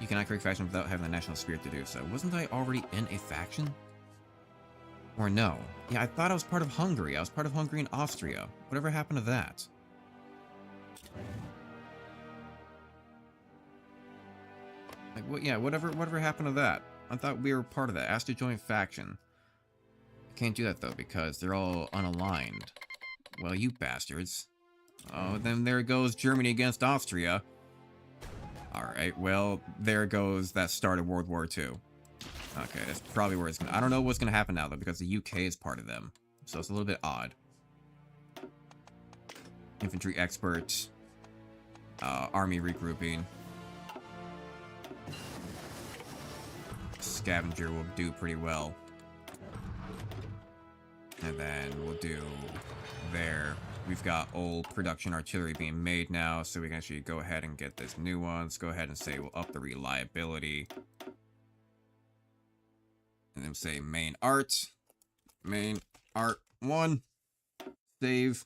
You cannot create faction without having the national spirit to do so. Wasn't I already in a faction? Or no? Yeah, I thought I was part of Hungary. I was part of Hungary and Austria. Whatever happened to that? Like, what? Yeah, whatever happened to that? I thought we were part of that. Asked to join faction. I can't do that, though, because they're all unaligned. Well, you bastards. Oh, then there goes Germany against Austria. Alright, well, there goes that start of World War II. Okay, that's probably where it's gonna... I don't know what's gonna happen now, though, because the UK is part of them. So it's a little bit odd. Infantry experts. Army regrouping. Scavenger will do pretty well. And then we'll do there. We've got old production artillery being made now, so we can actually go ahead and get this new one. Let's go ahead and say we'll up the reliability. And then say main art. Main art 1. Save.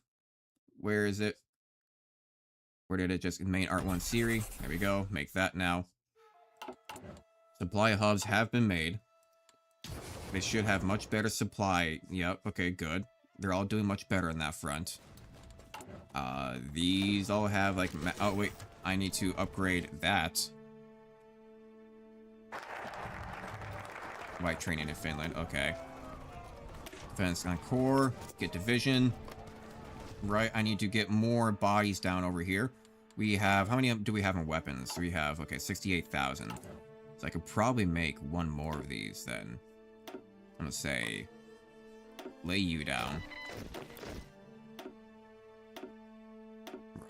Where is it? Where did it just... Main art 1 series. There we go. Make that now. Supply hubs have been made. They should have much better supply. Yep, okay, good. They're all doing much better on that front. These all have, like... Oh, wait. I need to upgrade that. White training in Finland. Okay. Defense on core. Get division. Right, I need to get more bodies down over here. We have... How many do we have in weapons? We have, okay, 68,000. So I could probably make one more of these, then. I'm gonna say... Lay you down.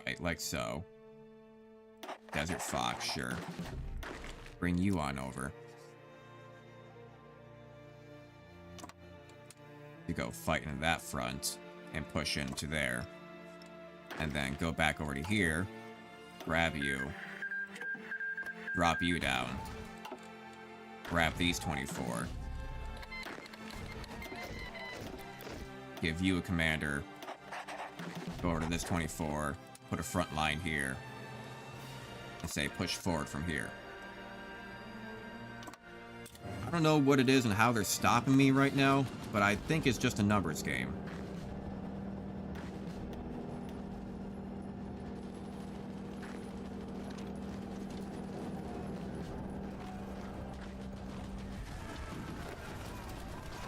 Right, like so. Desert Fox, sure. Bring you on over. You go fight into that front and push into there. And then go back over to here. Grab you. Drop you down. Grab these 24. Give you a commander. Go over to this 24. Put a front line here. And say push forward from here. I don't know what it is and how they're stopping me right now, but I think it's just a numbers game.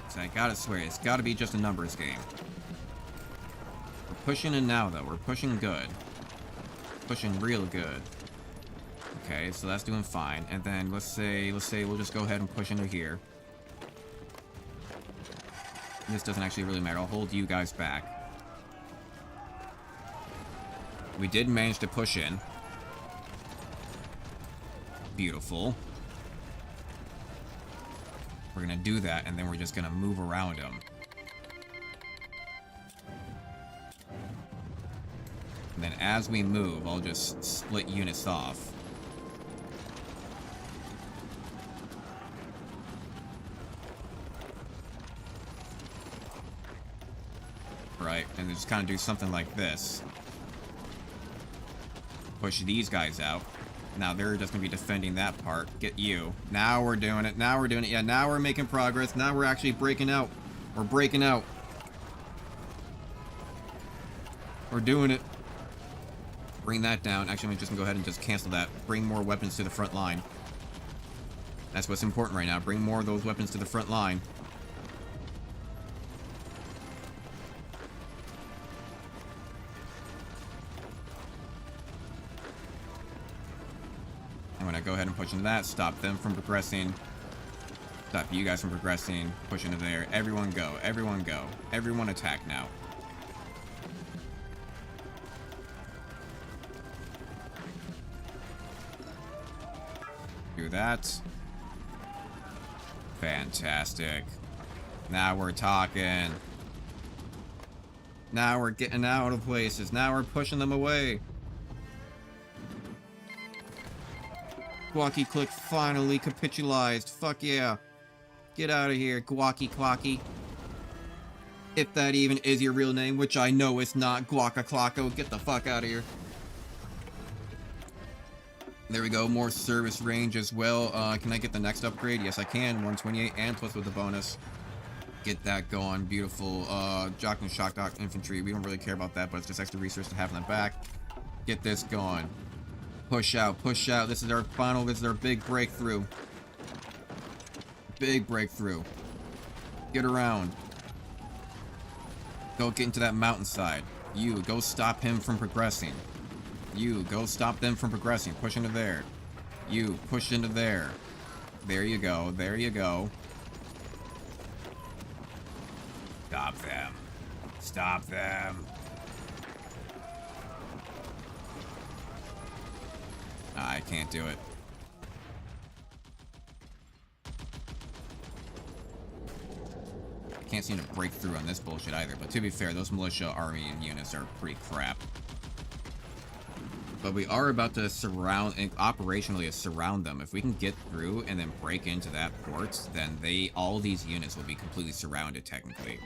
So I gotta swear, it's gotta be just a numbers game. We're pushing in now, though. We're pushing good. Pushing real good. Okay, so that's doing fine. And then let's say we'll just go ahead and push into here. This doesn't actually really matter. I'll hold you guys back. We did manage to push in. Beautiful. We're gonna do that, and then we're just gonna move around them. And then as we move, I'll just split units off. Right, and then just kind of do something like this. Push these guys out. Now they're just gonna be defending that part. Get you. Now we're doing it. Now we're doing it. Yeah, now we're making progress. Now we're actually breaking out. We're breaking out. We're doing it. Bring that down. Actually, I'm just gonna go ahead and just cancel that. Bring more weapons to the front line. That's what's important right now. Bring more of those weapons to the front line. I'm gonna go ahead and push into that. Stop them from progressing. Stop you guys from progressing. Push into there. Everyone go. Everyone go. Everyone attack now. Do that. Fantastic. Now we're talking. Now we're getting out of places. Now we're pushing them away. Guacky Click finally capitulated. Fuck yeah. Get out of here, Guacky Clocky. If that even is your real name, which I know it's not, Guaca Clocko. Get the fuck out of here. There we go, more service range as well. Can I get the next upgrade? Yes, I can. 128 and plus with the bonus. Get that going. Beautiful. Jock and Shock Dock Infantry. We don't really care about that, but it's just extra resource to have in the back. Get this going. Push out, push out. This is our final, this is our big breakthrough. Big breakthrough. Get around. Go get into that mountainside. You, go stop him from progressing. You, go stop them from progressing. Push into there. You, push into there. There you go, there you go. Stop them. Stop them. I can't do it. I can't seem to break through on this bullshit either, but to be fair, those militia army units are pretty crap. But we are about to surround, and operationally surround them. If we can get through and then break into that port, then all these units will be completely surrounded technically.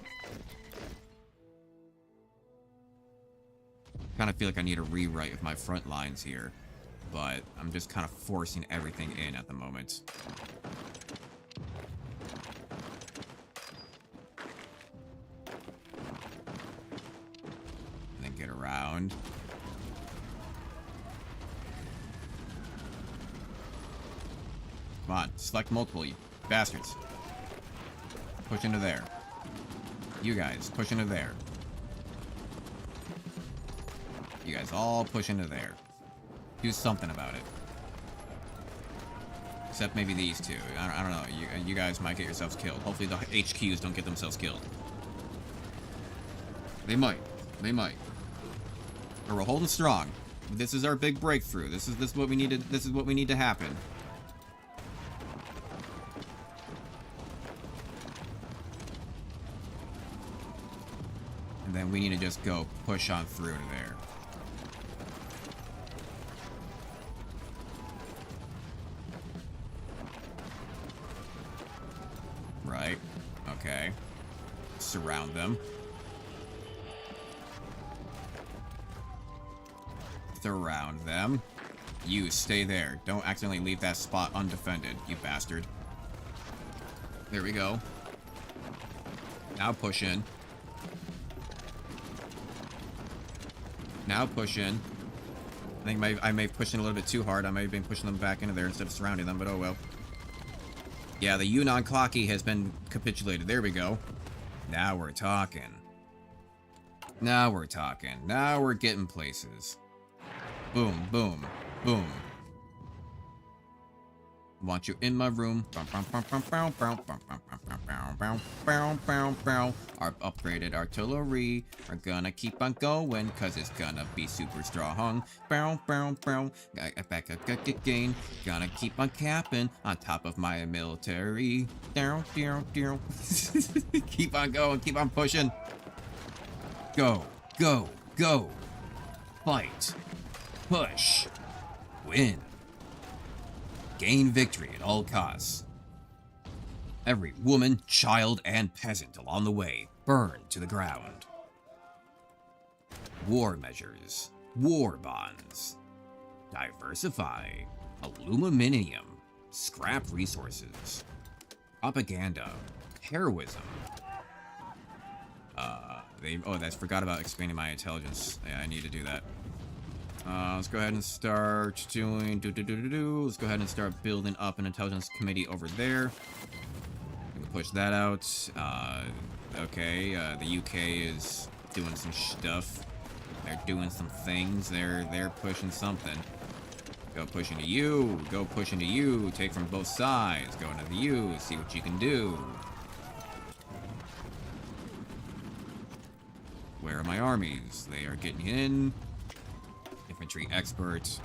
Kind of feel like I need a rewrite of my front lines here. But I'm just kind of forcing everything in at the moment. And then get around. Come on, select multiple, you bastards. Push into there. You guys, push into there. You guys all push into there. Do something about it. Except maybe these two. I don't know. You guys might get yourselves killed. Hopefully the HQs don't get themselves killed. They might. They might. But we're holding strong. This is our big breakthrough. This is what we need to. This is what we need to happen. And then we need to just go push on through to there. Right. Okay. Surround them. Surround them. You stay there. Don't accidentally leave that spot undefended, you bastard. There we go. Now push in. Now push in. I think I may have pushed in a little bit too hard. I may have been pushing them back into there instead of surrounding them, but oh well. Yeah, the Yunnan Clocky has been capitulated. There we go. Now we're talking. Now we're talking. Now we're getting places. Boom, boom, boom. Want you in my room. Our upgraded artillery are gonna keep on going, cause it's gonna be super strong. Back again. Gonna keep on capping on top of my military. Keep on going, keep on pushing. Go, go, go. Fight. Push. Win. Gain victory at all costs. Every woman, child, and peasant along the way burned to the ground. War measures. War bonds. Diversify. Aluminum. Scrap resources. Propaganda. Heroism. Oh, I forgot about expanding my intelligence. Yeah, I need to do that. Let's go ahead and start doing Let's go ahead and start building up an intelligence committee over there. We can push that out. Okay, the UK is doing some stuff. They're doing some things. They're pushing something. Go push into you. Go push into you. Take from both sides. Go into the U. See what you can do. Where are my armies? They are getting in. Infantry expert.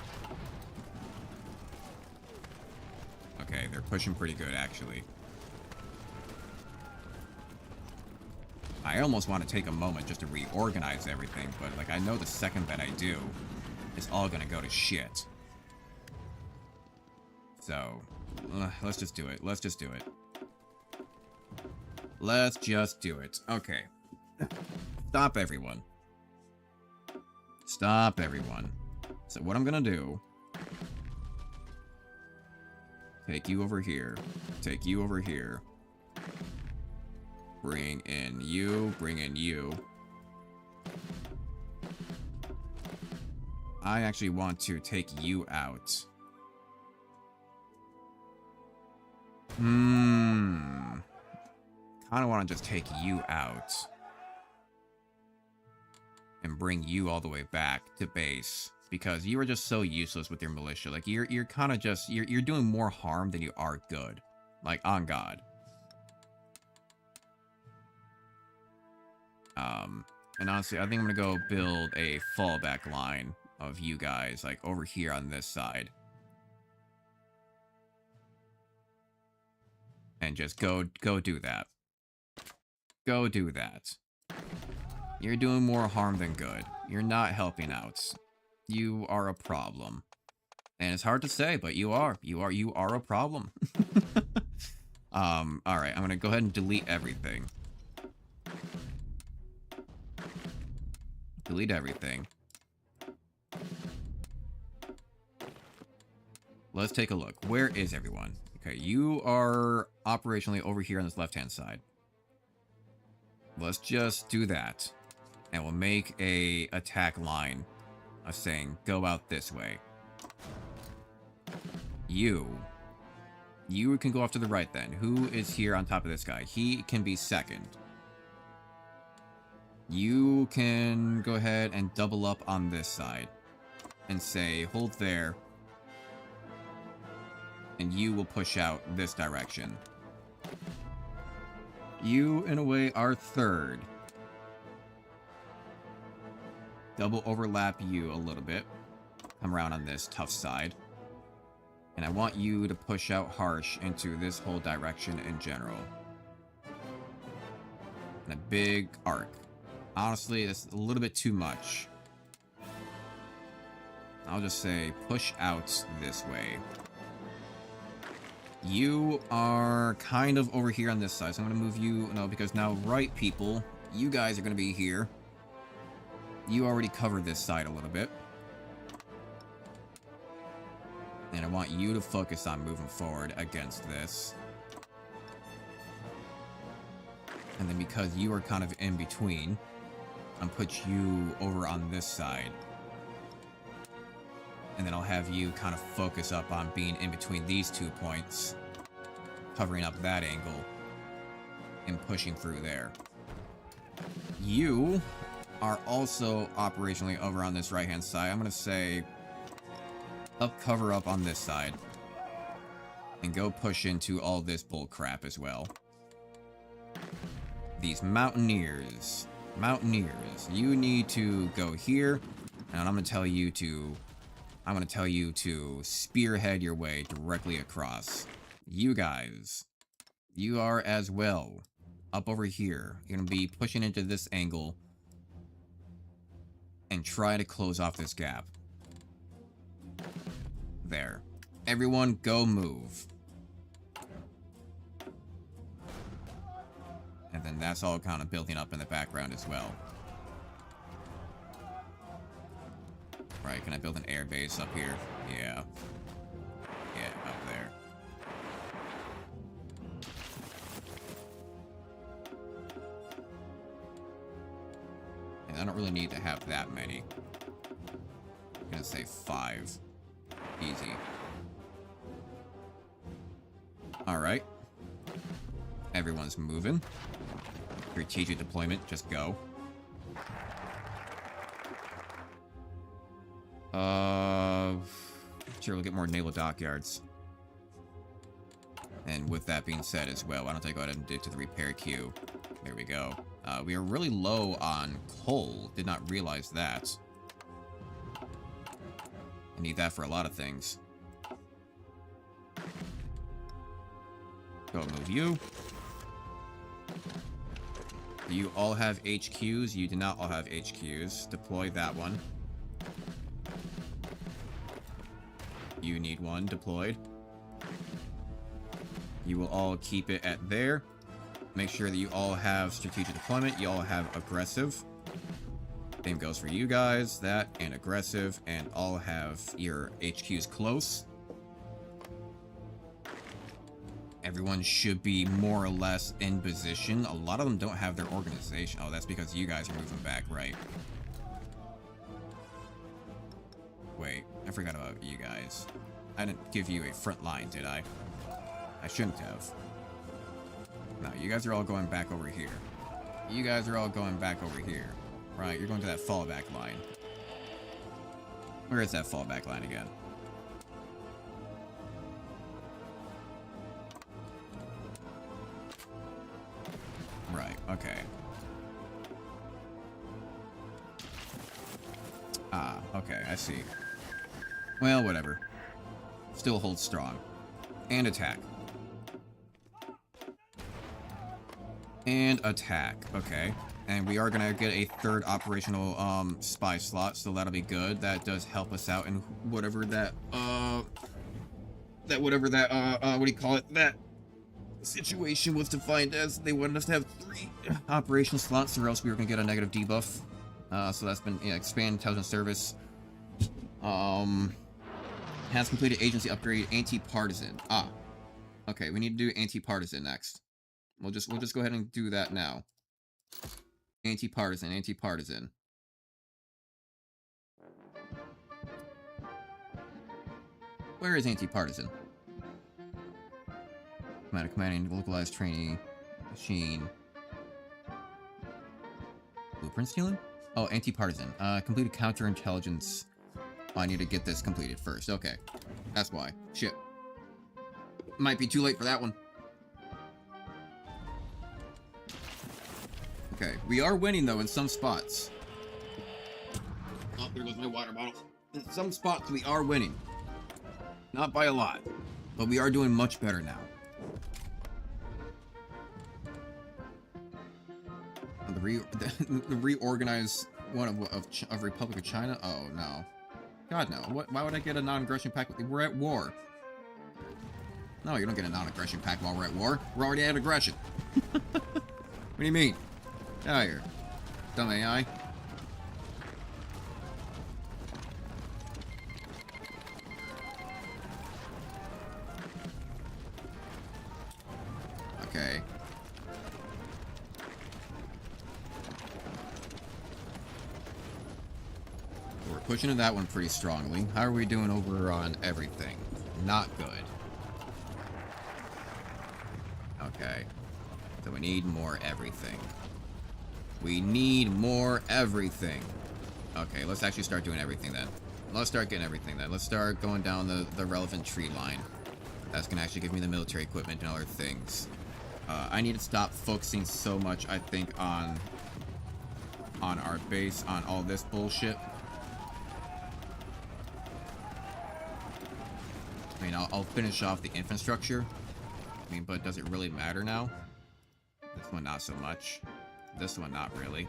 Okay, they're pushing pretty good, actually. I almost want to take a moment just to reorganize everything, but, like, I know the second that I do, it's all gonna go to shit. So, let's just do it. Let's just do it. Let's just do it. Okay. Stop, everyone. Stop, everyone. So what I'm gonna do... Take you over here. Take you over here. Bring in you. Bring in you. I actually want to take you out. Kinda want to just take you out. And bring you all the way back to base. Because you are just so useless with your militia. Like, you're kind of just... You're doing more harm than you are good. Like, on God. And honestly, I think I'm gonna go build a fallback line of you guys, like, over here on this side. And just go do that. Go do that. You're doing more harm than good. You're not helping out. You are a problem. And it's hard to say, but you are. You are a problem. Alright, I'm gonna go ahead and delete everything. Delete everything. Let's take a look. Where is everyone? Okay, you are operationally over here on this left-hand side. Let's just do that. And we'll make a attack line of saying, go out this way. You can go off to the right then. Who is here on top of this guy? He can be second. You can go ahead and double up on this side. And say, hold there. And you will push out this direction. You, in a way, are third. double overlap you a little bit. Come around on this tough side. And I want you to push out Harsh into this whole direction in general. And a big arc. Honestly, that's a little bit too much. I'll just say push out this way. You are kind of over here on this side, so I'm going to move you, no, because now right people, you guys are going to be here. You already covered this side a little bit. And I want you to focus on moving forward against this. And then because you are kind of in between, I'll put you over on this side. And then I'll have you kind of focus up on being in between these 2 points, covering up that angle, and pushing through there. You are also operationally over on this right-hand side. I'm going to say cover up on this side, and go push into all this bull crap as well. These mountaineers, you need to go here, and I'm going to tell you to spearhead your way directly across. You guys, you are as well up over here. You're going to be pushing into this angle and try to close off this gap. There. Everyone go move. And then that's all kind of building up in the background as well. Right, can I build an air base up here? Yeah. Yeah, up there. And I don't really need to have that many. I'm gonna say 5. Easy. Alright. Everyone's moving. Strategic deployment, just go. Sure, we'll get more naval dockyards. And with that being said as well, why don't I go ahead and do to the repair queue? There we go. We are really low on coal. Did not realize that. I need that for a lot of things. Go move you. Do you all have HQs? You do not all have HQs. Deploy that one. You need one deployed. You will all keep it at there. Make sure that you all have strategic deployment. You all have aggressive. Same goes for you guys. That and aggressive. And all have your HQs close. Everyone should be more or less in position. A lot of them don't have their organization. Oh, that's because you guys are moving back, right? Wait, I forgot about you guys. I didn't give you a front line, did I? I shouldn't have. No, you guys are all going back over here. You guys are all going back over here. Right, you're going to that fallback line. Where is that fallback line again? Right, okay. Ah, okay, I see. Well, whatever. Still hold strong. And attack. And attack, okay. And we are gonna get a third operational spy slot, so that'll be good. That does help us out in whatever that what do you call it? That situation was defined as. They wanted us to have 3 operational slots, or else we were gonna get a negative debuff. So that's been, yeah, expand intelligence service. Has completed agency upgrade, anti-partisan. Ah, okay, we need to do anti-partisan next. We'll just go ahead and do that now. Anti-partisan, anti-partisan. Where is anti-partisan? Commanding localized training machine. Blueprint stealing? Oh, anti-partisan. Completed counterintelligence. Oh, I need to get this completed first. Okay. That's why. Shit. Might be too late for that one. Okay. We are winning, though, in some spots. Oh, there goes my water bottle. In some spots, we are winning. Not by a lot, but we are doing much better now. The reorganized one of Republic of China? Oh, no. God, no. Why would I get a non-aggression pack? We're at war. No, you don't get a non-aggression pack while we're at war. We're already at aggression. What do you mean? Get out of here. Dumb AI. Okay. We're pushing to that one pretty strongly. How are we doing over on everything? Not good. Okay. So we need more everything. We need more everything. Okay, let's actually start doing everything then. Let's start getting everything then. Let's start going down the relevant tree line. That's gonna actually give me the military equipment and other things. I need to stop focusing so much, I think, on our base, on all this bullshit. I mean, I'll finish off the infrastructure. I mean, but does it really matter now? This one, not so much. This one, not really.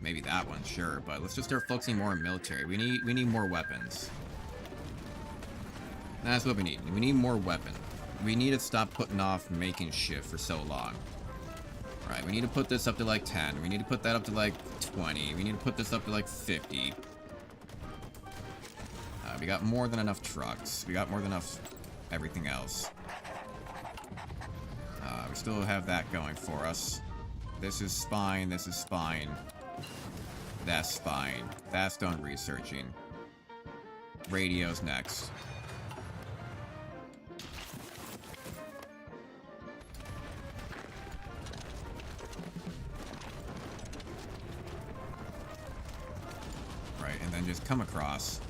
Maybe that one, sure. But let's just start focusing more on military. We need more weapons. That's what we need. We need more weapons. We need to stop putting off making shit for so long. Right, we need to put this up to like 10. We need to put that up to like 20. We need to put this up to like 50. We got more than enough trucks. We got more than enough everything else. We still have that going for us. This is spine. This is spine. That's spine. That's done researching. Radio's next. Right, and then just come across.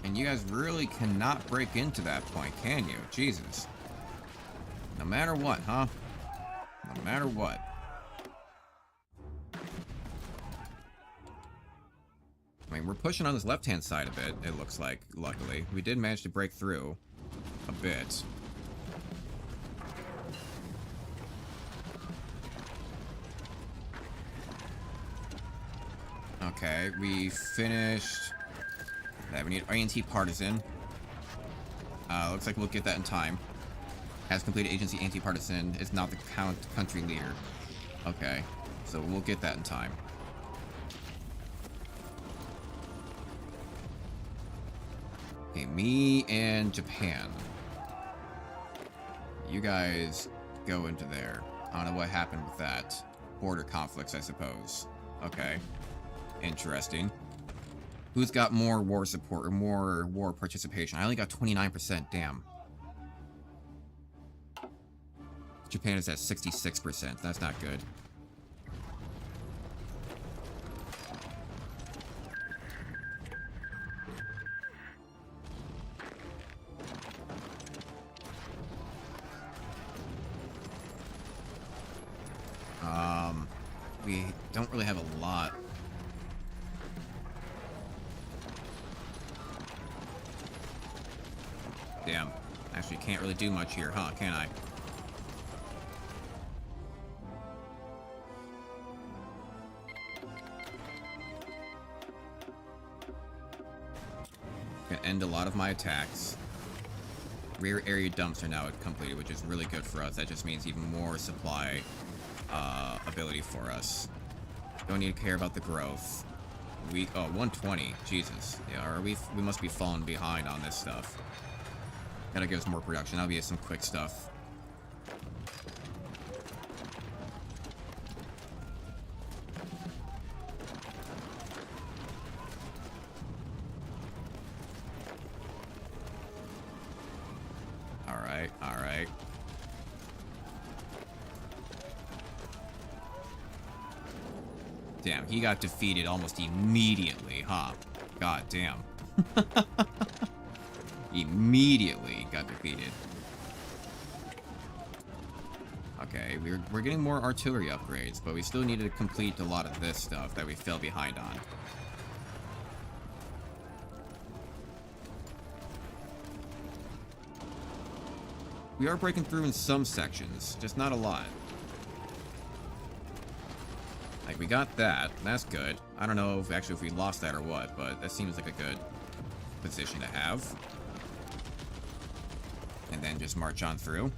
And you guys really cannot break into that point, can you? Jesus. No matter what, huh? No matter what. I mean, we're pushing on this left-hand side a bit, it looks like, luckily. We did manage to break through a bit. Okay, we finished... that. We need INT Partisan. Looks like we'll get that in time. Has completed agency anti-partisan. Is not the country leader. Okay, so we'll get that in time. Okay, me and Japan. You guys go into there. I don't know what happened with that. Border conflicts, I suppose. Okay. Interesting. Who's got more war support or more war participation? I only got 29%. Damn. Japan is at 66%. That's not good. We don't really have a lot. Damn. Actually, can't really do much here, huh? Can I? Gonna end a lot of my attacks. Rear area dumps are now completed, which is really good for us. That just means even more supply ability for us. Don't need to care about the growth. Oh, 120. Jesus. Yeah, or we must be falling behind on this stuff. Gotta give us more production. That'll be some quick stuff. Alright, alright. Damn, he got defeated almost immediately, huh? God damn. immediately got defeated. Okay, we're getting more artillery upgrades, but we still need to complete a lot of this stuff that we fell behind on. We are breaking through in some sections, just not a lot. Like, we got that. That's good. I don't know if we lost that or what, but that seems like a good position to have. And then just march on through.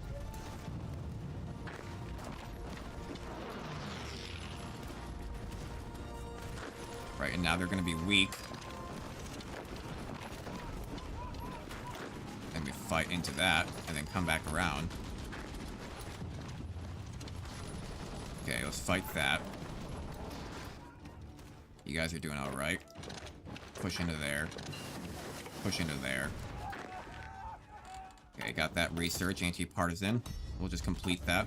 Right, and now they're going to be weak. And we fight into that, and then come back around. Okay, let's fight that. You guys are doing alright. Push into there. Push into there. Okay, got that research, anti-partisan. We'll just complete that.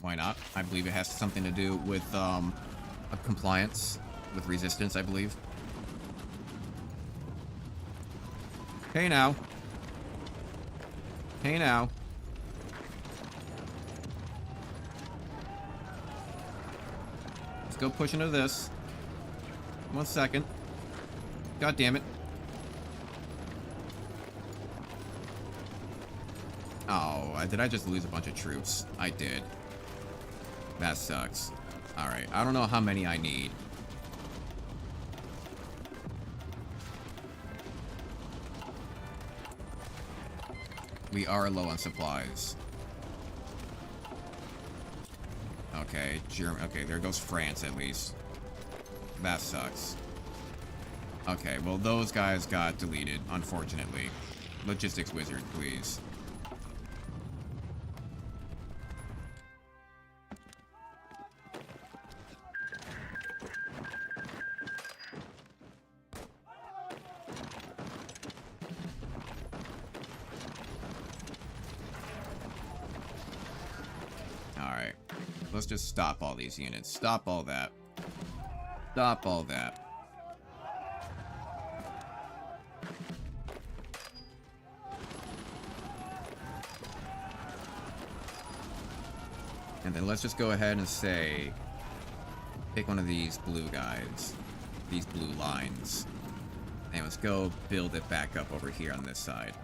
Why not? I believe it has something to do with, compliance. With resistance, I believe. Hey now. Hey now. Let's go push into this. 1 second. God damn it. Oh, did I just lose a bunch of troops? I did. That sucks. Alright, I don't know how many I need. We are low on supplies. Okay, okay, there goes France at least. That sucks. Okay, well those guys got deleted, unfortunately. Logistics wizard, please. Alright. Let's just stop all these units. Stop all that. Stop all that. And then let's just go ahead and say, pick one of these blue guys, these blue lines, and let's go build it back up over here on this side.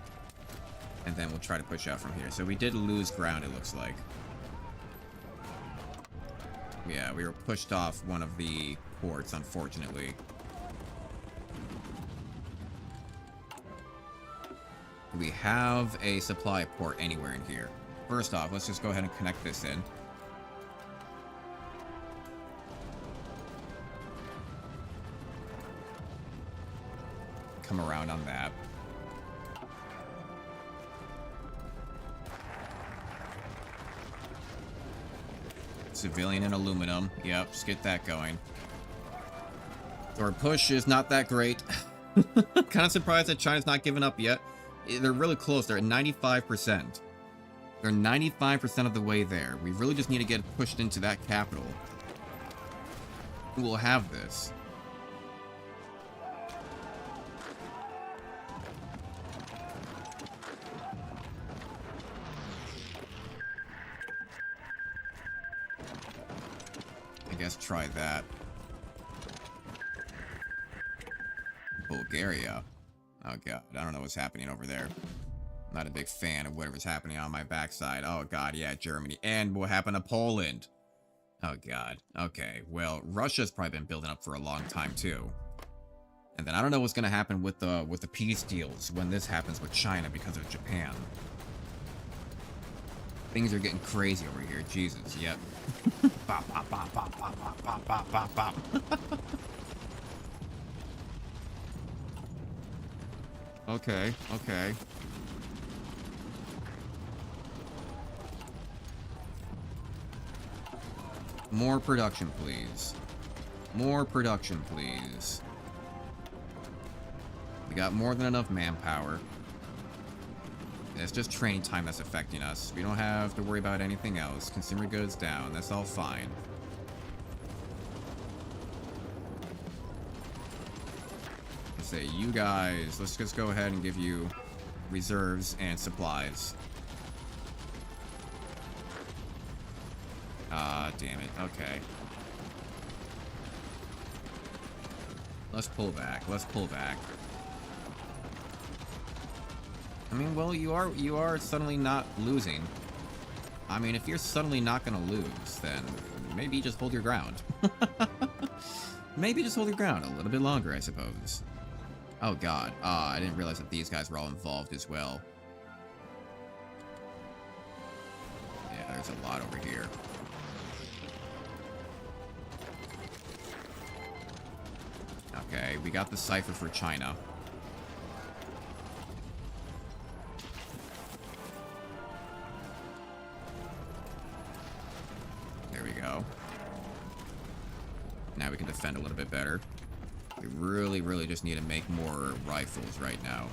And then we'll try to push out from here. So we did lose ground, it looks like. Yeah, we were pushed off one of the ports, unfortunately. Do we have a supply port anywhere in here? First off, let's just go ahead and connect this in. Come around on that. Civilian and aluminum. Yep, just get that going. Our push is not that great. Kind of surprised that China's not giving up yet. They're really close. They're at 95%. They're 95% of the way there. We really just need to get pushed into that capital. We'll have this. I guess try that. Bulgaria. Oh god, I don't know what's happening over there. I'm not a big fan of whatever's happening on my backside. Oh god, yeah, Germany. And what happened to Poland? Oh god. Okay, well, Russia's probably been building up for a long time too. And then I don't know what's gonna happen with the peace deals when this happens with China because of Japan. Things are getting crazy over here. Jesus, yep. Bop, bop, bop, bop, bop, bop, bop, bop, bop, bop. Okay, okay. More production, please. More production, please. We got more than enough manpower. It's just training time that's affecting us. We don't have to worry about anything else. Consumer goods down. That's all fine. Say, you guys, let's just go ahead and give you reserves and supplies. Ah, damn it. Okay. Let's pull back. Let's pull back. I mean, well, you are suddenly not losing. I mean, if you're suddenly not gonna lose, then maybe just hold your ground. Maybe just hold your ground a little bit longer, I suppose. Oh god, I didn't realize that these guys were all involved as well. Yeah, there's a lot over here. Okay, we got the cipher for China. There we go. Now we can defend a little bit better. We really just need to make more rifles right now.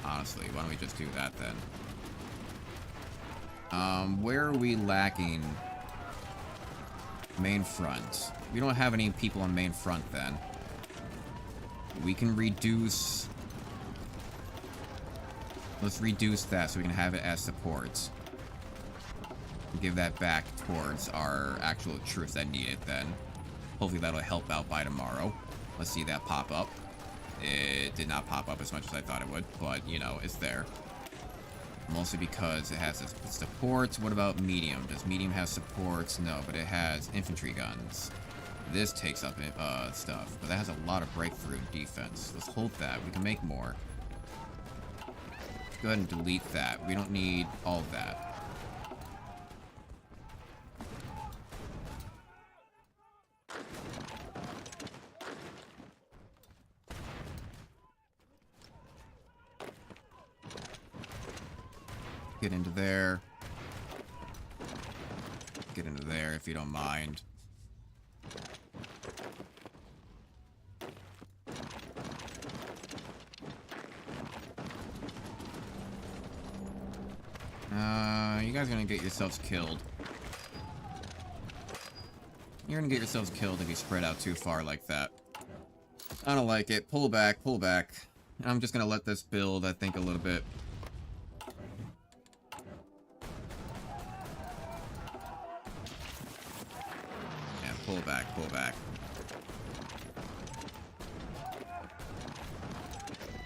Honestly, why don't we just do that then? Where are we lacking? Main front. We don't have any people on main front then. We can reduce... Let's reduce that so we can have it as support. Give that back towards our actual troops that need it then. Hopefully that'll help out by tomorrow. Let's see that pop up. It did not pop up as much as I thought it would, but, you know, it's there. Mostly because it has supports. What about medium? Does medium have supports? No, but it has infantry guns. This takes up stuff, but that has a lot of breakthrough defense. Let's hold that. We can make more. Go ahead and delete that. We don't need all of that. Get into there. Get into there if you don't mind. You guys are gonna get yourselves killed. You're gonna get yourselves killed if you spread out too far like that. I don't like it. Pull back, pull back. I'm just gonna let this build, I think, a little bit. Yeah, pull back, pull back.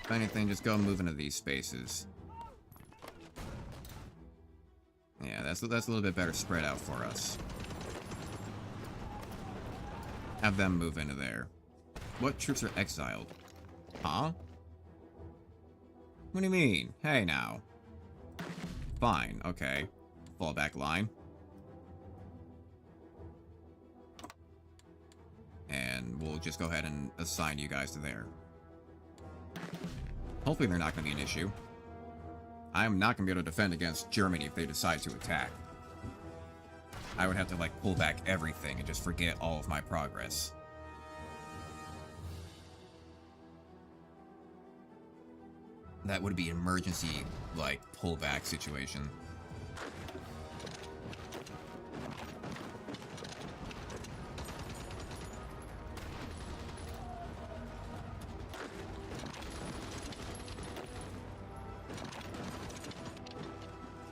If anything, just go move into these spaces. Yeah, that's a little bit better spread out for us. Have them move into there. What troops are exiled? Huh? What do you mean? Hey, now. Fine, okay. Fall back line. And we'll just go ahead and assign you guys to there. Hopefully they're not going to be an issue. I'm not going to be able to defend against Germany if they decide to attack. I would have to, like, pull back everything and just forget all of my progress. That would be an emergency, like, pullback situation.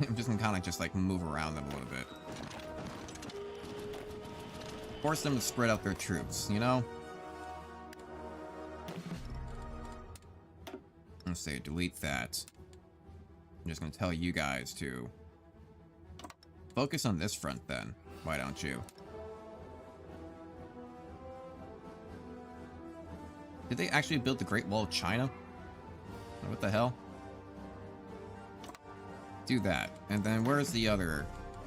I'm just gonna kind of just, like, move around them a little bit. Force them to spread out their troops, you know? Let's say delete that. I'm just gonna tell you guys to focus on this front then. Why don't you? Did they actually build the Great Wall of China? What the hell? Do that. And then where's the other?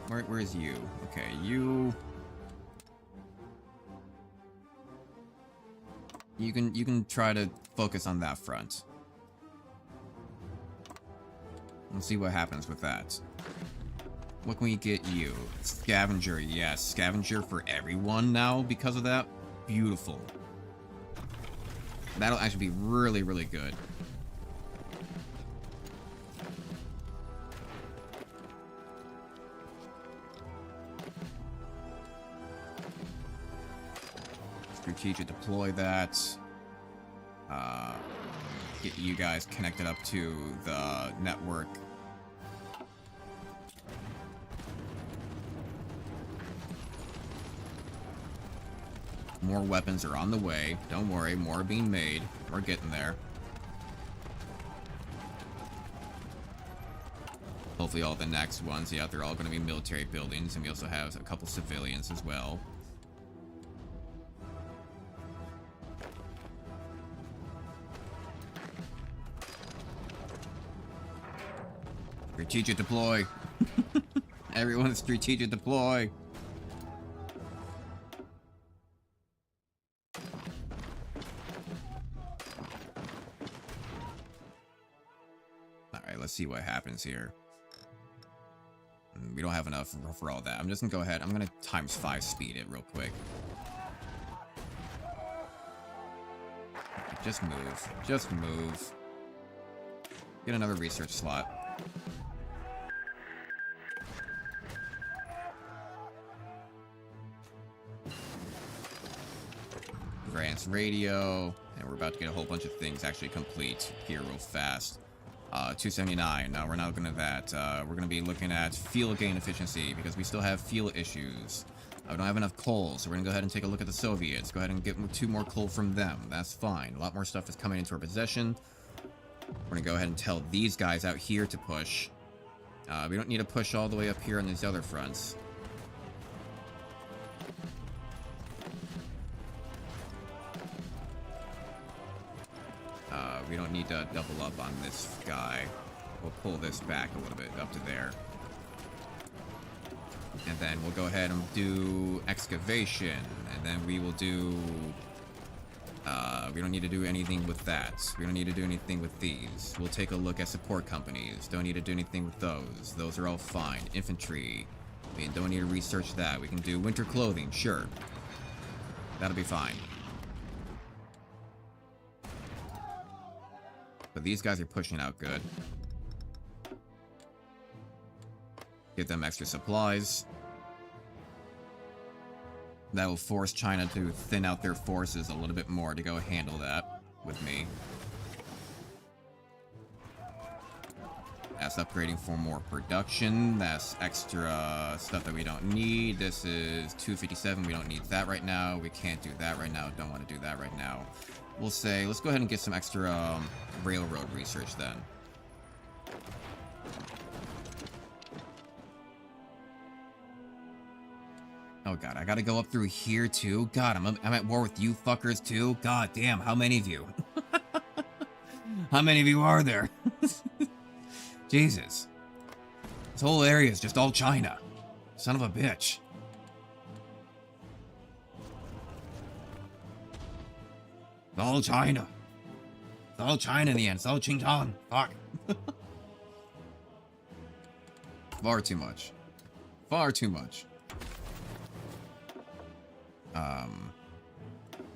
Where's you? Okay, you... You can try to focus on that front. Let's see what happens with that. What can we get you? Scavenger, yes. Scavenger for everyone now because of that. Beautiful. That'll actually be really, really good. Strategic deploy that. get you guys connected up to the network. More weapons are on the way. Don't worry, more are being made. We're getting there. Hopefully all the next ones, yeah, they're all going to be military buildings, and we also have a couple civilians as well. Strategic deploy. Everyone strategic deploy. Alright, let's see what happens here. We don't have enough for all that. I'm just gonna go ahead. I'm gonna times 5 speed it real quick. Just move. Just move. Get another research slot. Advanced radio. And we're about to get a whole bunch of things actually complete here real fast. 279. No, we're not looking at that. We're going to be looking at fuel gain efficiency because we still have fuel issues. We don't have enough coal, so we're going to go ahead and take a look at the Soviets. Go ahead and get 2 more coal from them. That's fine. A lot more stuff is coming into our possession. We're going to go ahead and tell these guys out here to push. We don't need to push all the way up here on these other fronts. We don't need to double up on this guy. We'll pull this back a little bit up to there. And then we'll go ahead and do excavation. And then we will do... we don't need to do anything with that. We don't need to do anything with these. We'll take a look at support companies. Don't need to do anything with those. Those are all fine. Infantry. We don't need to research that. We can do winter clothing, sure. That'll be fine. But these guys are pushing out good. Get them extra supplies. That will force China to thin out their forces a little bit more to go handle that with me. That's upgrading for more production. That's extra stuff that we don't need. This is 257. We don't need that right now. We can't do that right now. Don't want to do that right now. We'll say, let's go ahead and get some extra railroad research then. Oh god, I gotta go up through here too? God, I'm at war with you fuckers too? God damn, how many of you? How many of you are there? Jesus. This whole area is just all China. Son of a bitch. It's all China. It's all China in the end. It's all Qingdong. Fuck. Far too much. Far too much.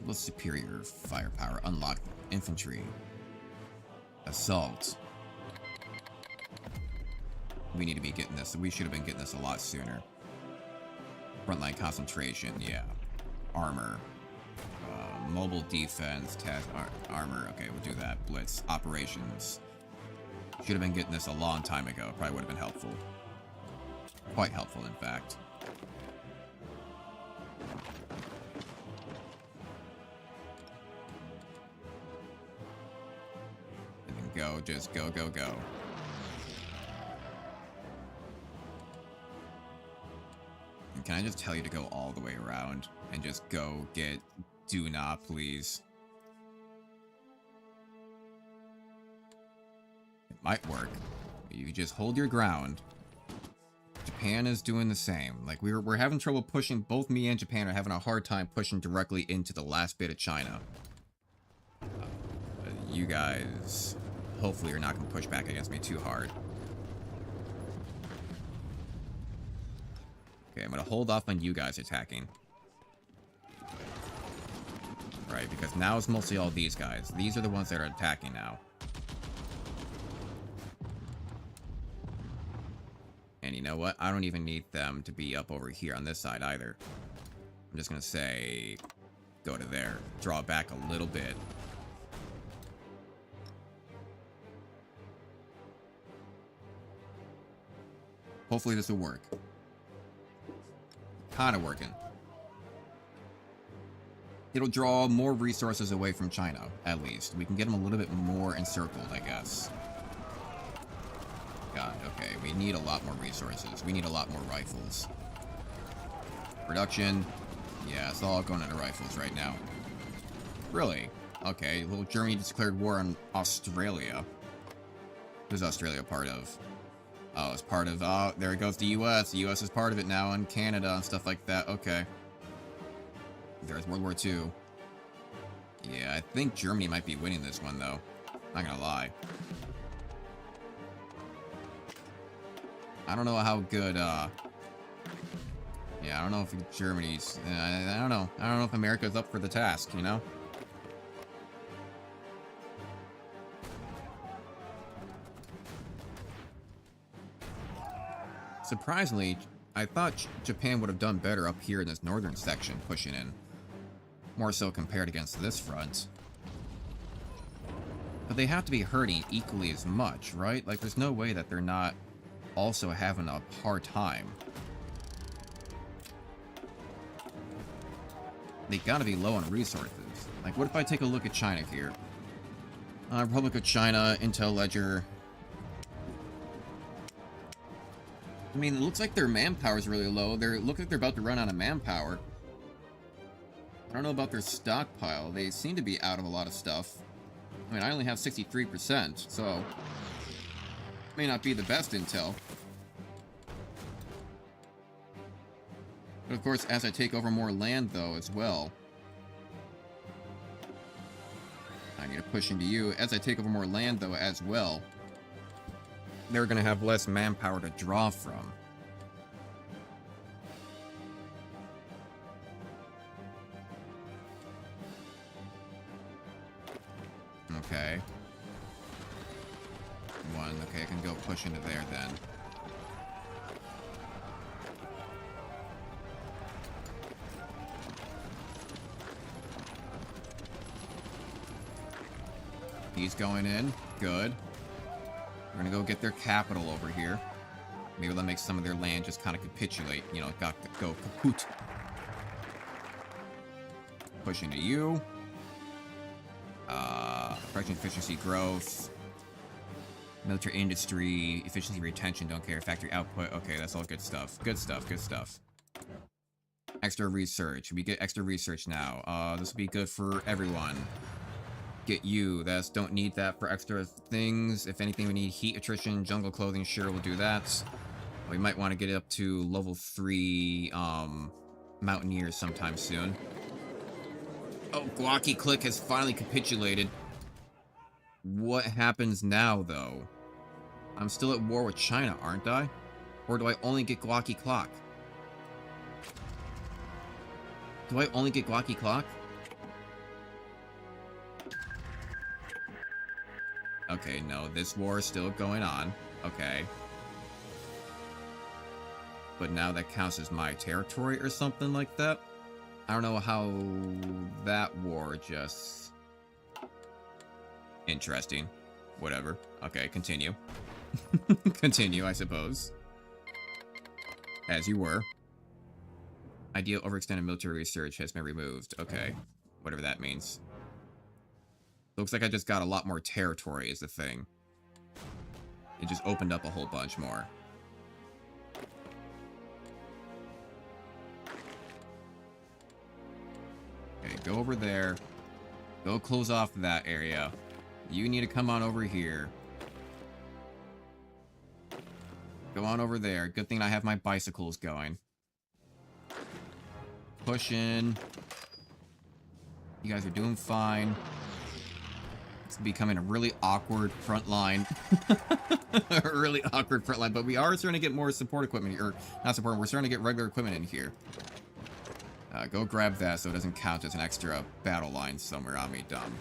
What's superior firepower? Unlocked infantry. Assault. We need to be getting this. We should have been getting this a lot sooner. Frontline concentration, yeah. Armor. Mobile defense, task armor. Okay, we'll do that. Blitz. Operations. Should have been getting this a long time ago. Probably would have been helpful. Quite helpful, in fact. And then go. Just go, go, go. And can I just tell you to go all the way around and just go get... Do not, please. It might work. You just hold your ground. Japan is doing the same. Like, we're having trouble pushing. Both me and Japan are having a hard time pushing directly into the last bit of China. You guys, hopefully, are not going to push back against me too hard. Okay, I'm going to hold off on you guys attacking. Right, because now it's mostly all these guys. These are the ones that are attacking now. And you know what? I don't even need them to be up over here on this side either. I'm just gonna say, go to there. Draw back a little bit. Hopefully this will work. Kinda working. It'll draw more resources away from China, at least. We can get them a little bit more encircled, I guess. God, okay, we need a lot more resources. We need a lot more rifles. Production. Yeah, it's all going into rifles right now. Really? Okay, little Germany declared war on Australia. Who's Australia part of? Oh, it's part of... Oh, there goes the US. The US is part of it now, and Canada and stuff like that. Okay. There's World War II. Yeah, I think Germany might be winning this one, though. Not gonna lie. I don't know how good, yeah, I don't know if Germany's... I don't know. I don't know if America's up for the task, you know? Surprisingly, I thought Japan would have done better up here in this northern section, pushing in. More so compared against this front. But they have to be hurting equally as much, right? Like, there's no way that they're not also having a hard time. They gotta be low on resources. Like, what if I take a look at China here? Republic of China, Intel Ledger. I mean, it looks like their manpower is really low. They look like they're about to run out of manpower. I don't know about their stockpile. They seem to be out of a lot of stuff. I mean, I only have 63%, so... may not be the best intel. But of course, as I take over more land, though, as well... I need to push into you. As I take over more land, though, as well... they're gonna have less manpower to draw from. Okay. One, okay, I can go push into there then. He's going in. Good. We're gonna go get their capital over here. Maybe they'll make some of their land just kind of capitulate. You know, got to go kaput. Push into you. Production efficiency growth. Military industry. Efficiency retention, don't care. Factory output. Okay, that's all good stuff. Good stuff, good stuff. Extra research. We get extra research now. This will be good for everyone. Get you. That's don't need that for extra things. If anything, we need heat attrition, jungle clothing. Sure, we'll do that. We might want to get it up to level 3 mountaineers sometime soon. Oh, Guaki Click has finally capitulated. What happens now, though? I'm still at war with China, aren't I? Or do I only get Guaki Clock? Do I only get Guaki Clock? Okay, no, this war is still going on. Okay. But now that counts as my territory or something like that? I don't know how that war just... Interesting. Whatever. Okay, continue. Continue, I suppose. As you were. Ideal overextended military research has been removed. Okay. Whatever that means. Looks like I just got a lot more territory is the thing. It just opened up a whole bunch more. Okay, go over there. Go close off that area. You need to come on over here. Go on over there. Good thing I have my bicycles going. Push in. You guys are doing fine. It's becoming a really awkward front line. A really awkward front line, but we are starting to get more support equipment, or not support, we're starting to get regular equipment in here. Go grab that so it doesn't count as an extra battle line somewhere on me, dumb.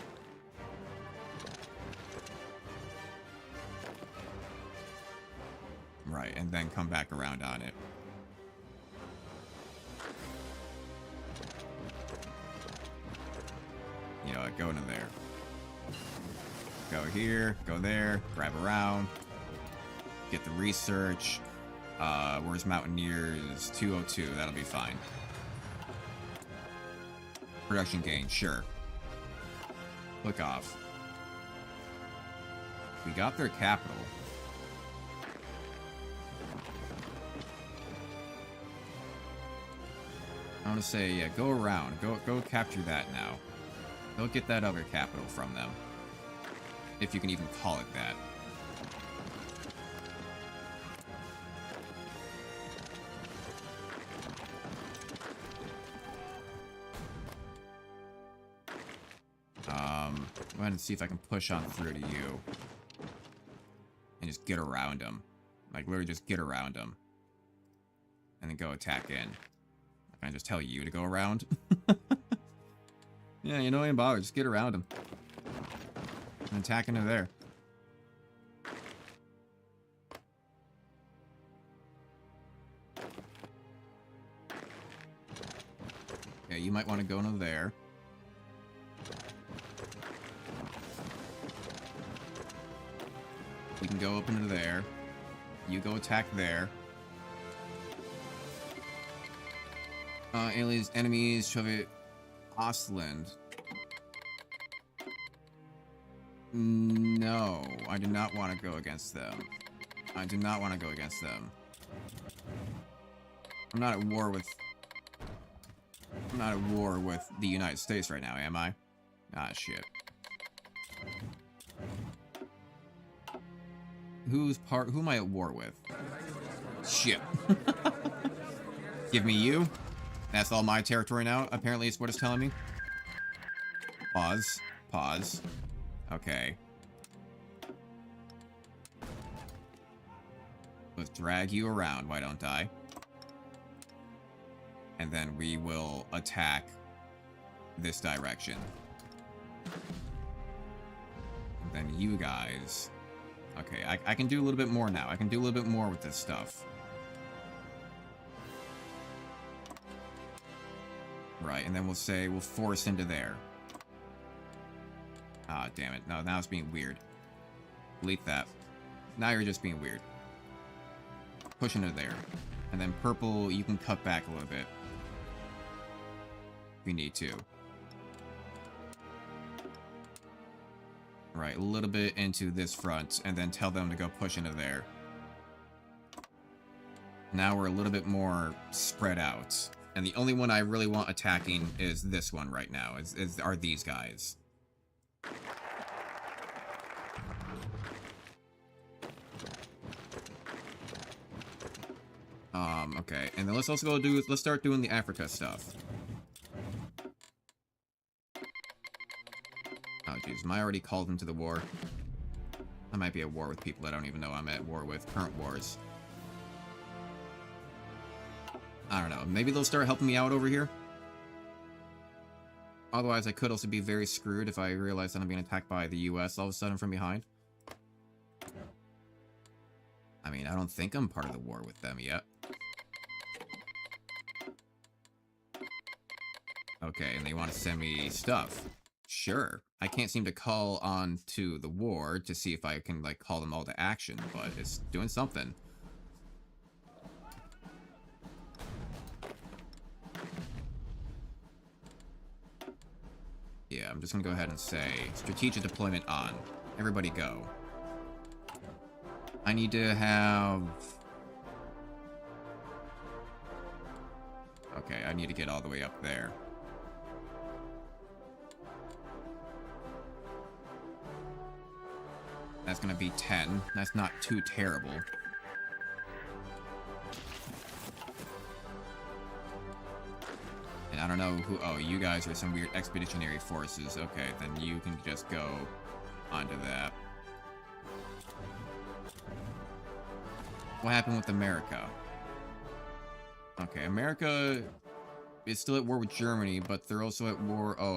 Right, and then come back around on it. You know what, go into there. Go here, go there, grab around, get the research. Where's Mountaineers? 202, that'll be fine. Production gain, sure. Click off. We got their capital. I want to say, yeah, go around. Go capture that now. Go get that other capital from them. If you can even call it that. Go ahead and see if I can push on through to you. And just get around them. Like, literally just get around them. And then go attack in. Can I just tell you to go around? Yeah, you know, ain't bother. Just get around them. And attack into there. Okay, you might want to go into there. We can go up into there. You go attack there. Aliens, enemies, shove it. Ostland. No, I do not want to go against them. I do not want to go against them. I'm not at war with... I'm not at war with the United States right now, am I? Ah, shit. Who am I at war with? Shit. Give me you. That's all my territory now, apparently is what it's telling me. Pause. Pause. Okay. Let's drag you around, why don't I? And then we will attack this direction. And then you guys... Okay, I can do a little bit more now. I can do a little bit more with this stuff. Right, and then we'll say we'll force into there. Ah, damn it. No, now it's being weird. Delete that. Now you're just being weird. Push into there. And then purple, you can cut back a little bit. If you need to. Right, a little bit into this front, and then tell them to go push into there. Now we're a little bit more spread out. And the only one I really want attacking is this one right now, are these guys. Okay, and then let's also let's start doing the Africa stuff. Oh, jeez, am I already called into the war? I might be at war with people I don't even know I'm at war with. Current wars. I don't know. Maybe they'll start helping me out over here? Otherwise, I could also be very screwed if I realize that I'm being attacked by the US all of a sudden from behind. I mean, I don't think I'm part of the war with them yet. Okay, and they want to send me stuff. Sure. I can't seem to call on to the war to see if I can, like, call them all to action, but it's doing something. Yeah, I'm just gonna go ahead and say, strategic deployment on. Everybody go. I need to have... Okay, I need to get all the way up there. That's gonna be 10. That's not too terrible. And I don't know who... Oh, you guys are some weird expeditionary forces. Okay, then you can just go onto that. What happened with America? Okay, America is still at war with Germany, but they're also at war... Oh,